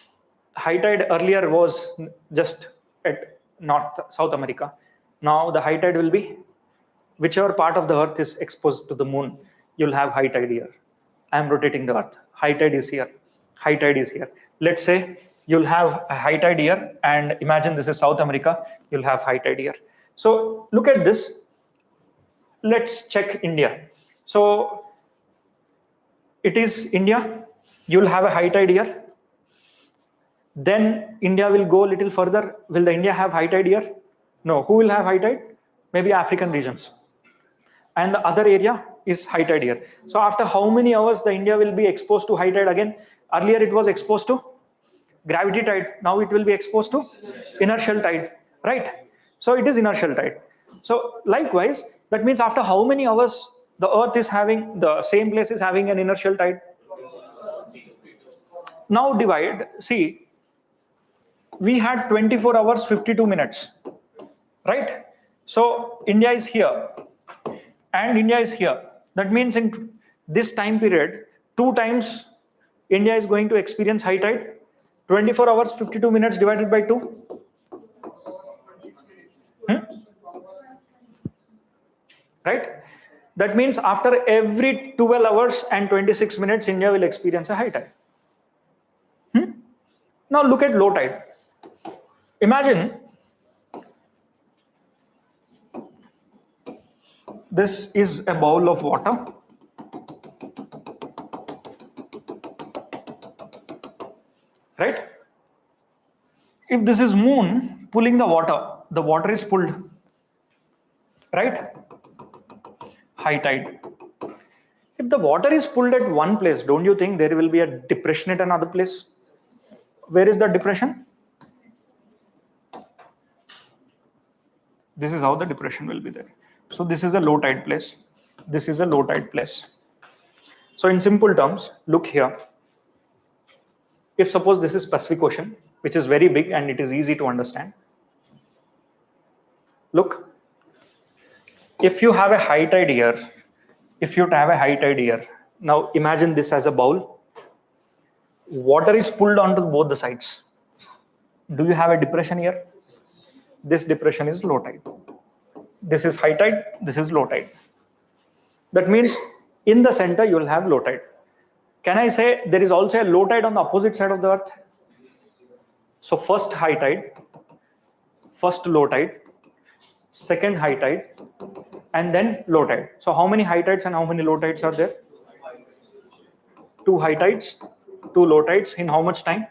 high tide earlier was just at South America. Now the high tide will be whichever part of the earth is exposed to the moon, you'll have high tide here. I am rotating the earth. High tide is here. High tide is here. Let's say you'll have a high tide here, and imagine this is South America, you'll have high tide here. So look at this. Let's check India. So it is India, you'll have a high tide here. Then India will go a little further. Will the India have high tide here? No. Who will have high tide? Maybe African regions. And the other area is high tide here. So after how many hours the India will be exposed to high tide again? Earlier it was exposed to gravity tide. Now it will be exposed to inertial tide, right? So it is inertial tide. So likewise, that means after how many hours the earth is having, the same place is having an inertial tide? Now divide, see, we had 24 hours, 52 minutes, right? So India is here and India is here. That means in this time period, 2 times India is going to experience high tide. 24 hours, 52 minutes divided by 2. Right? That means after every 12 hours and 26 minutes, India will experience a high tide. Now look at low tide. Imagine this is a bowl of water. Right? If this is moon pulling the water is pulled. Right? High tide. If the water is pulled at one place, don't you think there will be a depression at another place? Where is the depression? This is how the depression will be there. So this is a low tide place. This is a low tide place. So in simple terms, look here. If suppose this is Pacific Ocean, which is very big and it is easy to understand. Look, if you have a high tide here, now imagine this as a bowl. Water is pulled onto both the sides. Do you have a depression here? This depression is low tide. This is high tide, this is low tide. That means in the center you will have low tide. Can I say there is also a low tide on the opposite side of the earth? So first high tide, first low tide, second high tide, and then low tide. So how many high tides and how many low tides are there? 2 high tides, 2 low tides in how much time?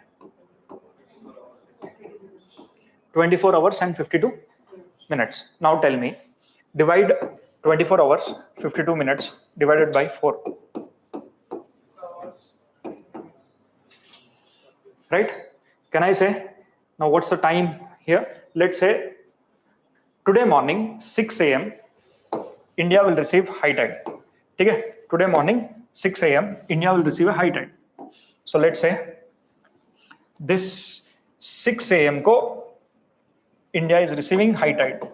24 hours and 52 minutes. Now tell me, divide 24 hours, 52 minutes divided by 4. Right? Can I say, now what's the time here? Let's say today morning, 6 a.m., India will receive high tide. Okay? Today morning, 6 a.m., India will receive a high tide. So let's say this 6 a.m. ko India is receiving high tide.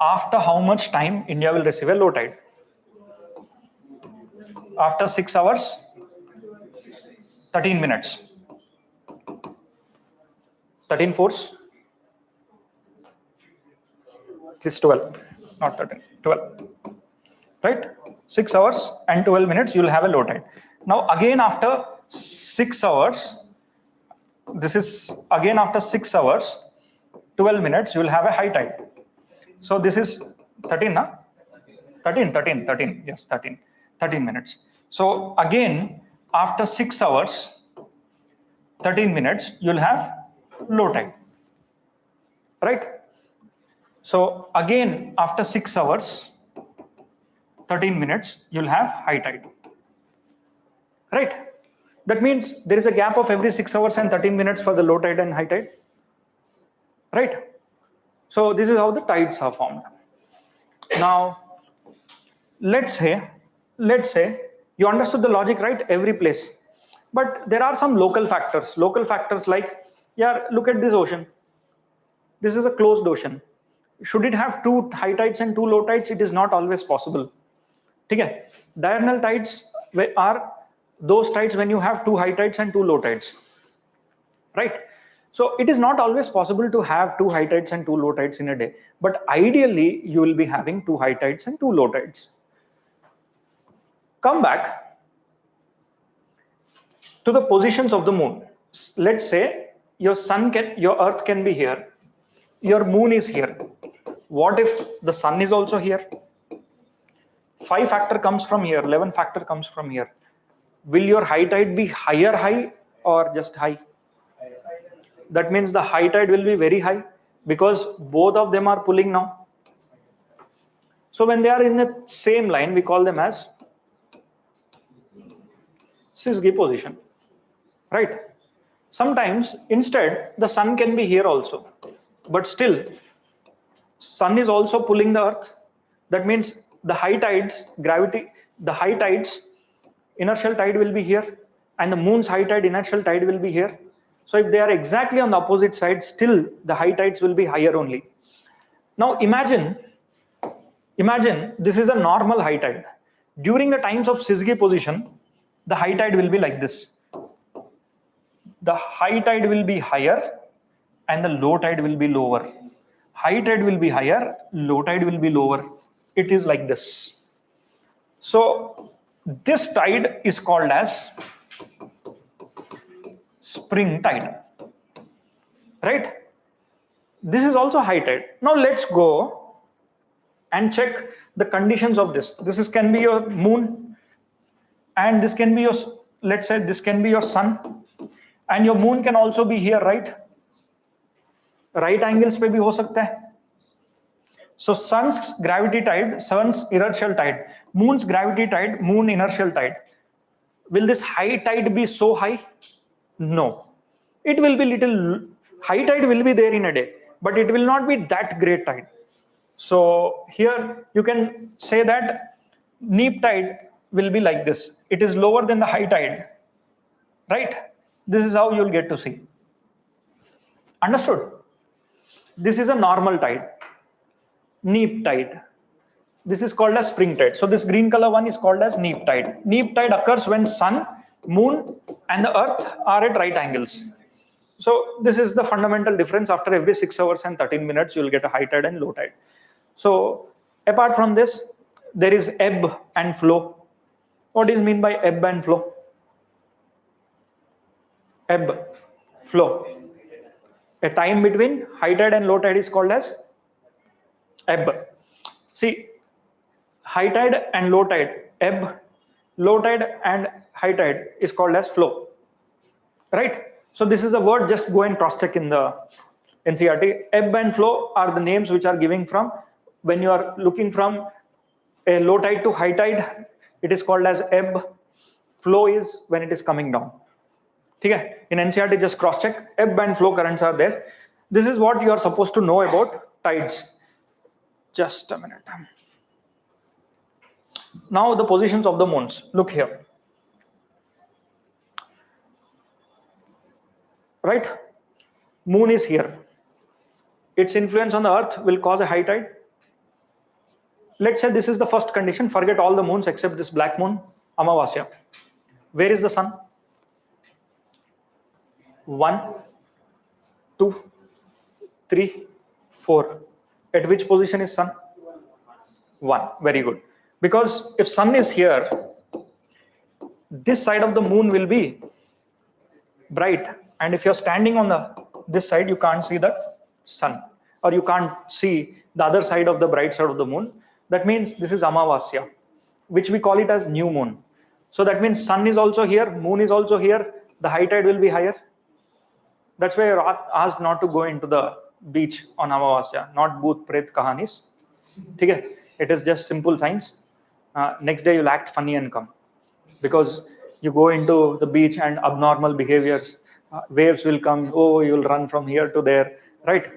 After how much time India will receive a low tide? After 6 hours, 13 minutes. 13 fours? It is 12, not 13, 12. Right? 6 hours and 12 minutes, you will have a low tide. Now again after 6 hours, this is again after 6 hours, 12 minutes, you will have a high tide. So this is 13, na? 13, yes, 13 minutes. So again, after 6 hours, 13 minutes, you'll have low tide, right? So again, after 6 hours, 13 minutes, you'll have high tide, right? That means there is a gap of every 6 hours and 13 minutes for the low tide and high tide, right? So this is how the tides are formed. Now, let's say you understood the logic, right? Every place. But there are some local factors like, yeah, look at this ocean. This is a closed ocean. Should it have 2 high tides and 2 low tides? It is not always possible. Okay? Diurnal tides are those tides when you have 2 high tides and 2 low tides, right? So it is not always possible to have 2 high tides and 2 low tides in a day, but ideally you will be having 2 high tides and 2 low tides. Come back to the positions of the moon. Let's say your Earth can be here, your moon is here. What if the sun is also here? 5 factor comes from here, 11 factor comes from here. Will your high tide be higher high or just high? That means the high tide will be very high because both of them are pulling now. So when they are in the same line, we call them as CSE position, right? Sometimes instead the sun can be here also, but still sun is also pulling the earth. That means the high tides, inertial tide will be here, and the moon's high tide, inertial tide will be here. So if they are exactly on the opposite side, still the high tides will be higher only. Now imagine this is a normal high tide. During the times of CSE position, the high tide will be like this. The high tide will be higher and the low tide will be lower. High tide will be higher, low tide will be lower. It is like this. So this tide is called as spring tide, right? This is also high tide. Now let's go and check the conditions of this. This can be your moon, and this can be your, let's say this can be your sun, and your moon can also be here, right? Right angles pe bhi ho sakta hai. So sun's gravity tide, sun's inertial tide, moon's gravity tide, moon inertial tide. Will this high tide be so high? No. It will be little, high tide will be there in a day, but it will not be that great tide. So here you can say that neap tide will be like this. It is lower than the high tide, right? This is how you'll get to see. Understood? This is a normal tide. Neap tide. This is called as spring tide. So this green color one is called as neap tide. Neap tide occurs when sun, moon and the earth are at right angles. So this is the fundamental difference. After every 6 hours and 13 minutes, you'll get a high tide and low tide. So apart from this, there is ebb and flow. What is mean by ebb and flow? Ebb, flow. A time between high tide and low tide is called as ebb. See, high tide and low tide, ebb, low tide and high tide is called as flow, right? So this is a word, just go and cross check in the NCERT. Ebb and flow are the names which are given from When you are looking from a low tide to high tide, it is called as ebb. Flow is when it is coming down. Okay? In NCERT, just cross check. Ebb and flow currents are there. This is what you are supposed to know about tides. Just a minute. Now the positions of the moons. Look here. Right? Moon is here. Its influence on the earth will cause a high tide. Let's say this is the first condition. Forget all the moons except this black moon, Amavasya. Where is the sun? 1, 2, 3, 4. At which position is sun? 1. Very good. Because if sun is here, this side of the moon will be bright. And if you're standing on this side, you can't see the sun. Or you can't see the other side of the bright side of the moon. That means this is Amavasya, which we call it as new moon. So that means sun is also here, moon is also here. The high tide will be higher. That's why you're asked not to go into the beach on Amavasya, not Bhoot Pret Kahanis. Okay? It is just simple science. Next day you'll act funny and come. Because you go into the beach and abnormal behaviors, waves will come, oh, you'll run from here to there, right?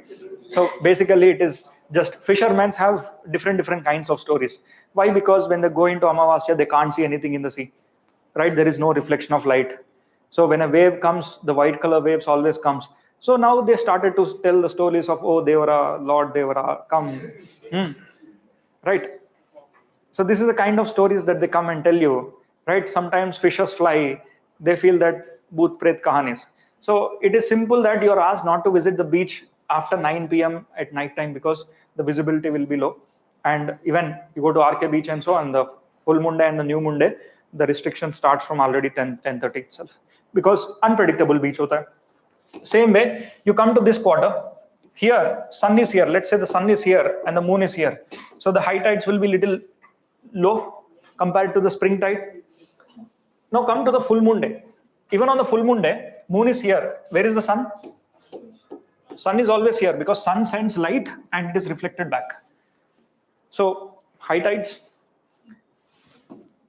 So basically it is just fishermen have different kinds of stories. Why? Because when they go into Amavasya, they can't see anything in the sea, right? There is no reflection of light. So when a wave comes, the white color waves always comes. So now they started to tell the stories of, oh, Devara, Lord Devara, come. Right? So this is the kind of stories that they come and tell you, right? Sometimes fishes fly, they feel that Bhoot Pret Kahanis. So it is simple that you are asked not to visit the beach after 9 p.m. at night time because the visibility will be low. And even you go to ARK beach and so on, the full moon day and the new moon day, the restriction starts from already 10:30 itself because unpredictable beach hota hai. Same way, you come to this quarter, here, sun is here, let's say the sun is here and the moon is here. So the high tides will be little low compared to the spring tide. Now come to the full moon day. Even on the full moon day, moon is here. Where is the sun? Sun is always here because sun sends light and it is reflected back. So high tides,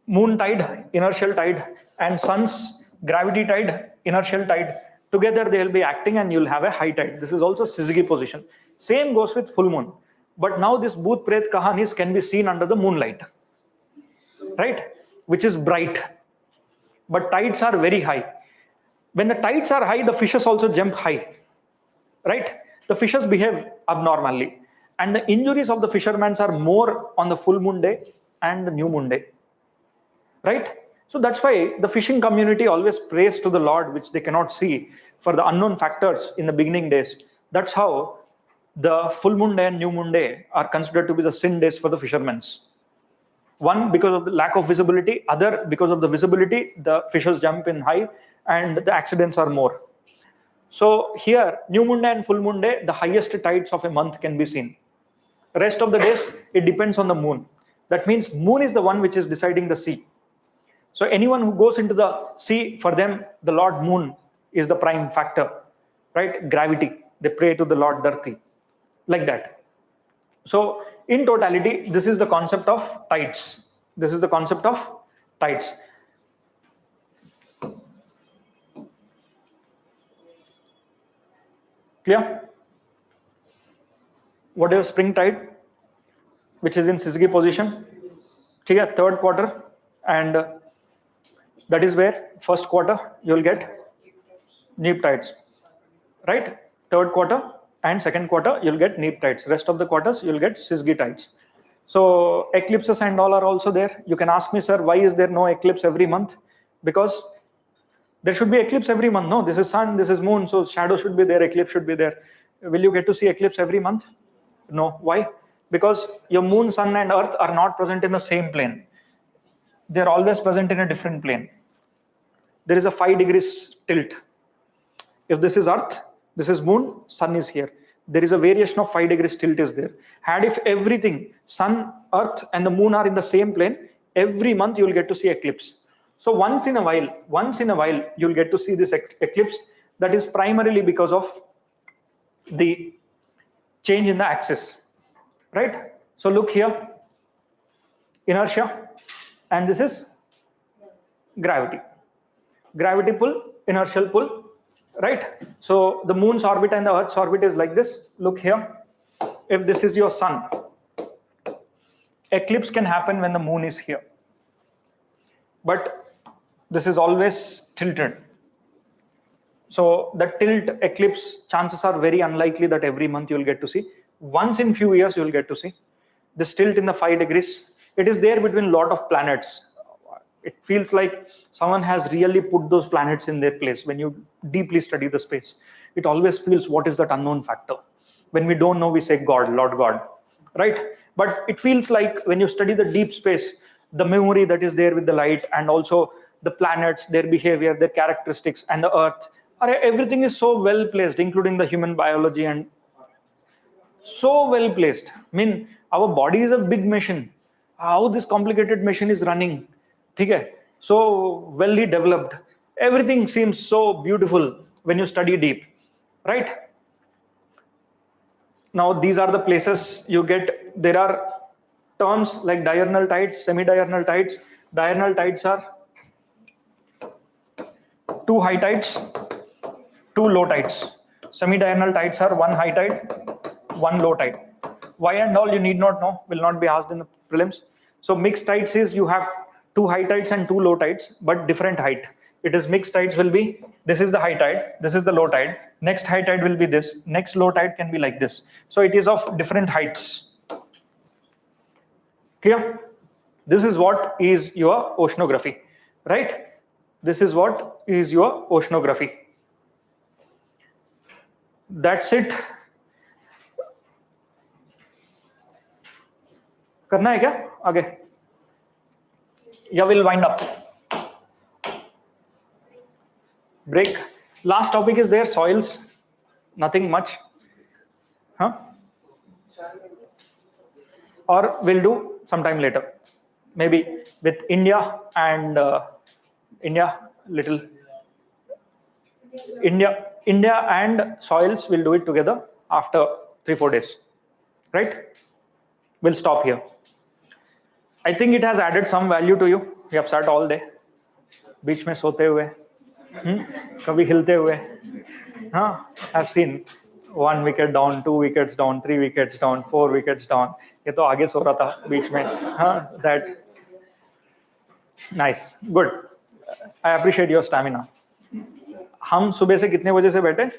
moon tide, inertial tide, and sun's gravity tide, inertial tide, together they will be acting and you'll have a high tide. This is also syzygy position. Same goes with full moon. But now this Bhoot Pret Kahanis can be seen under the moonlight, right? Which is bright. But tides are very high. When the tides are high, the fishes also jump high, right? The fishes behave abnormally. And the injuries of the fishermen are more on the full moon day and the new moon day, right? So that's why the fishing community always prays to the Lord, which they cannot see, for the unknown factors in the beginning days. That's how the full moon day and new moon day are considered to be the sin days for the fishermen. One, because of the lack of visibility. Other, because of the visibility, the fishes jump in high and the accidents are more. So here, new moon day and full moon day, the highest tides of a month can be seen. Rest of the days, it depends on the moon. That means moon is the one which is deciding the sea. So anyone who goes into the sea, for them, the Lord Moon is the prime factor, right? Gravity. They pray to the Lord Dharti, like that. So in totality, this is the concept of tides. This is the concept of tides. Clear? What is spring tide, which is in syzygy position? Clear? Third quarter, and that is where first quarter you will get neap tides, right? Third quarter and second quarter you will get neap tides. Rest of the quarters you will get syzygy tides. So eclipses and all are also there. You can ask me, sir, why is there no eclipse every month? Because there should be eclipse every month. No, this is sun, this is moon, so shadow should be there, eclipse should be there. Will you get to see eclipse every month? No. Why? Because your moon, sun and earth are not present in the same plane. They are always present in a different plane. There is a 5 degrees tilt. If this is earth, this is moon, sun is here. There is a variation of 5 degrees tilt is there. Had if everything, sun, earth and the moon are in the same plane, every month you will get to see eclipse. So once in a while, you'll get to see this eclipse. That is primarily because of the change in the axis, right? So look here, inertia, and this is gravity. Gravity pull, inertial pull, right? So the moon's orbit and the Earth's orbit is like this. Look here. If this is your sun, eclipse can happen when the moon is here. But this is always tilted. So the tilt eclipse chances are very unlikely that every month you'll get to see. Once in few years you'll get to see. This tilt in the 5 degrees, it is there between a lot of planets. It feels like someone has really put those planets in their place. When you deeply study the space, it always feels, what is that unknown factor? When we don't know, we say God, Lord God, right? But it feels like when you study the deep space, the memory that is there with the light, and also the planets, their behavior, their characteristics, and the Earth, everything is so well placed, including the human biology, and so well placed. I mean, our body is a big machine. How this complicated machine is running, okay? So well developed. Everything seems so beautiful when you study deep, right? Now these are the places you get. There are terms like diurnal tides, semi-diurnal tides. Diurnal tides are 2 high tides, 2 low tides. Semi-diurnal tides are 1 high tide, 1 low tide. Why and all you need not know, will not be asked in the prelims. So mixed tides is you have 2 high tides and 2 low tides, but different height. It is mixed tides will be, this is the high tide, this is the low tide. Next high tide will be this, next low tide can be like this. So it is of different heights. Clear? This is what is your oceanography, right? This is what is your oceanography. That's it. करना है क्या आगे? Yeah, we'll wind up. Break. Last topic is there, soils. Nothing much. Huh? Or we'll do sometime later. Maybe with India and India and soils, we'll do it together after 3-4 days. Right? We'll stop here. I think it has added some value to you. You have sat all day. बीच में सोते हुए, कभी हिलते हुए. I've seen 1 wicket down, 2 wickets down, 3 wickets down, 4 wickets down. ये तो आगे सो रहा था बीच में. That nice, good. I appreciate your stamina. हम सुबह से कितने बजे से बैठे?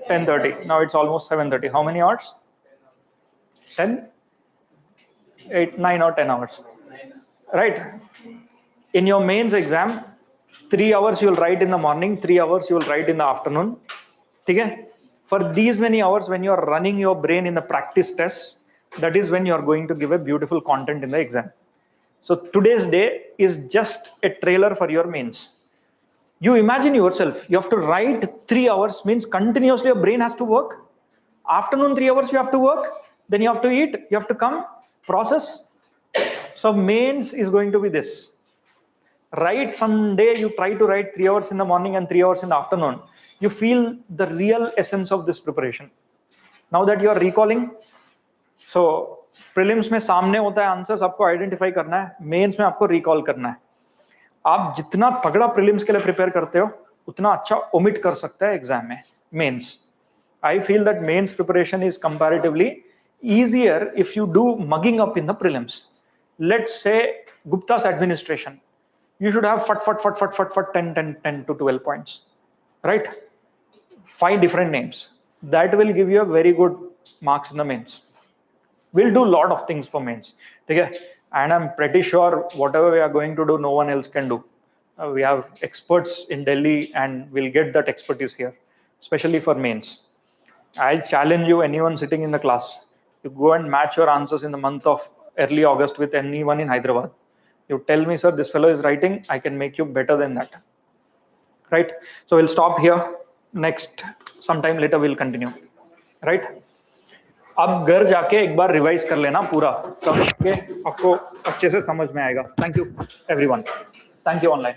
10:30. Now it's almost 7:30. How many hours? 10? 8, 9 or 10 hours. Right? In your mains exam, 3 hours you'll write in the morning, 3 hours you'll write in the afternoon. Okay? For these many hours, when you're running your brain in the practice tests, that is when you're going to give a beautiful content in the exam. So today's day is just a trailer for your mains. You imagine yourself, you have to write 3 hours, means continuously your brain has to work. Afternoon 3 hours you have to work, then you have to eat, you have to come, process. So mains is going to be this. Right, someday you try to write 3 hours in the morning and 3 hours in the afternoon. You feel the real essence of this preparation. Now that you are recalling, so prelims में सामने होता है answers, आपको identify करना है, mains में आपको recall करना है. आप जितना तगड़ा prelims के लिए prepare करते हो, उतना अच्छा omit कर सकते हैं exam में, mains. I feel that mains preparation is comparatively easier if you do mugging up in the prelims. Let's say Gupta's administration. You should have 10 to 12 points, right? 5 different names. That will give you a very good marks in the mains. We'll do a lot of things for mains. Okay? And I'm pretty sure whatever we are going to do, no one else can do. We have experts in Delhi and we'll get that expertise here, especially for mains. I'll challenge you, anyone sitting in the class, you go and match your answers in the month of early August with anyone in Hyderabad. You tell me, sir, this fellow is writing, I can make you better than that. Right? So we'll stop here. Next, sometime later we'll continue. Right? अब घर जाके एक बार revise कर लेना पूरा, तब आपको अच्छे से समझ में आएगा. Thank you, everyone. Thank you, online.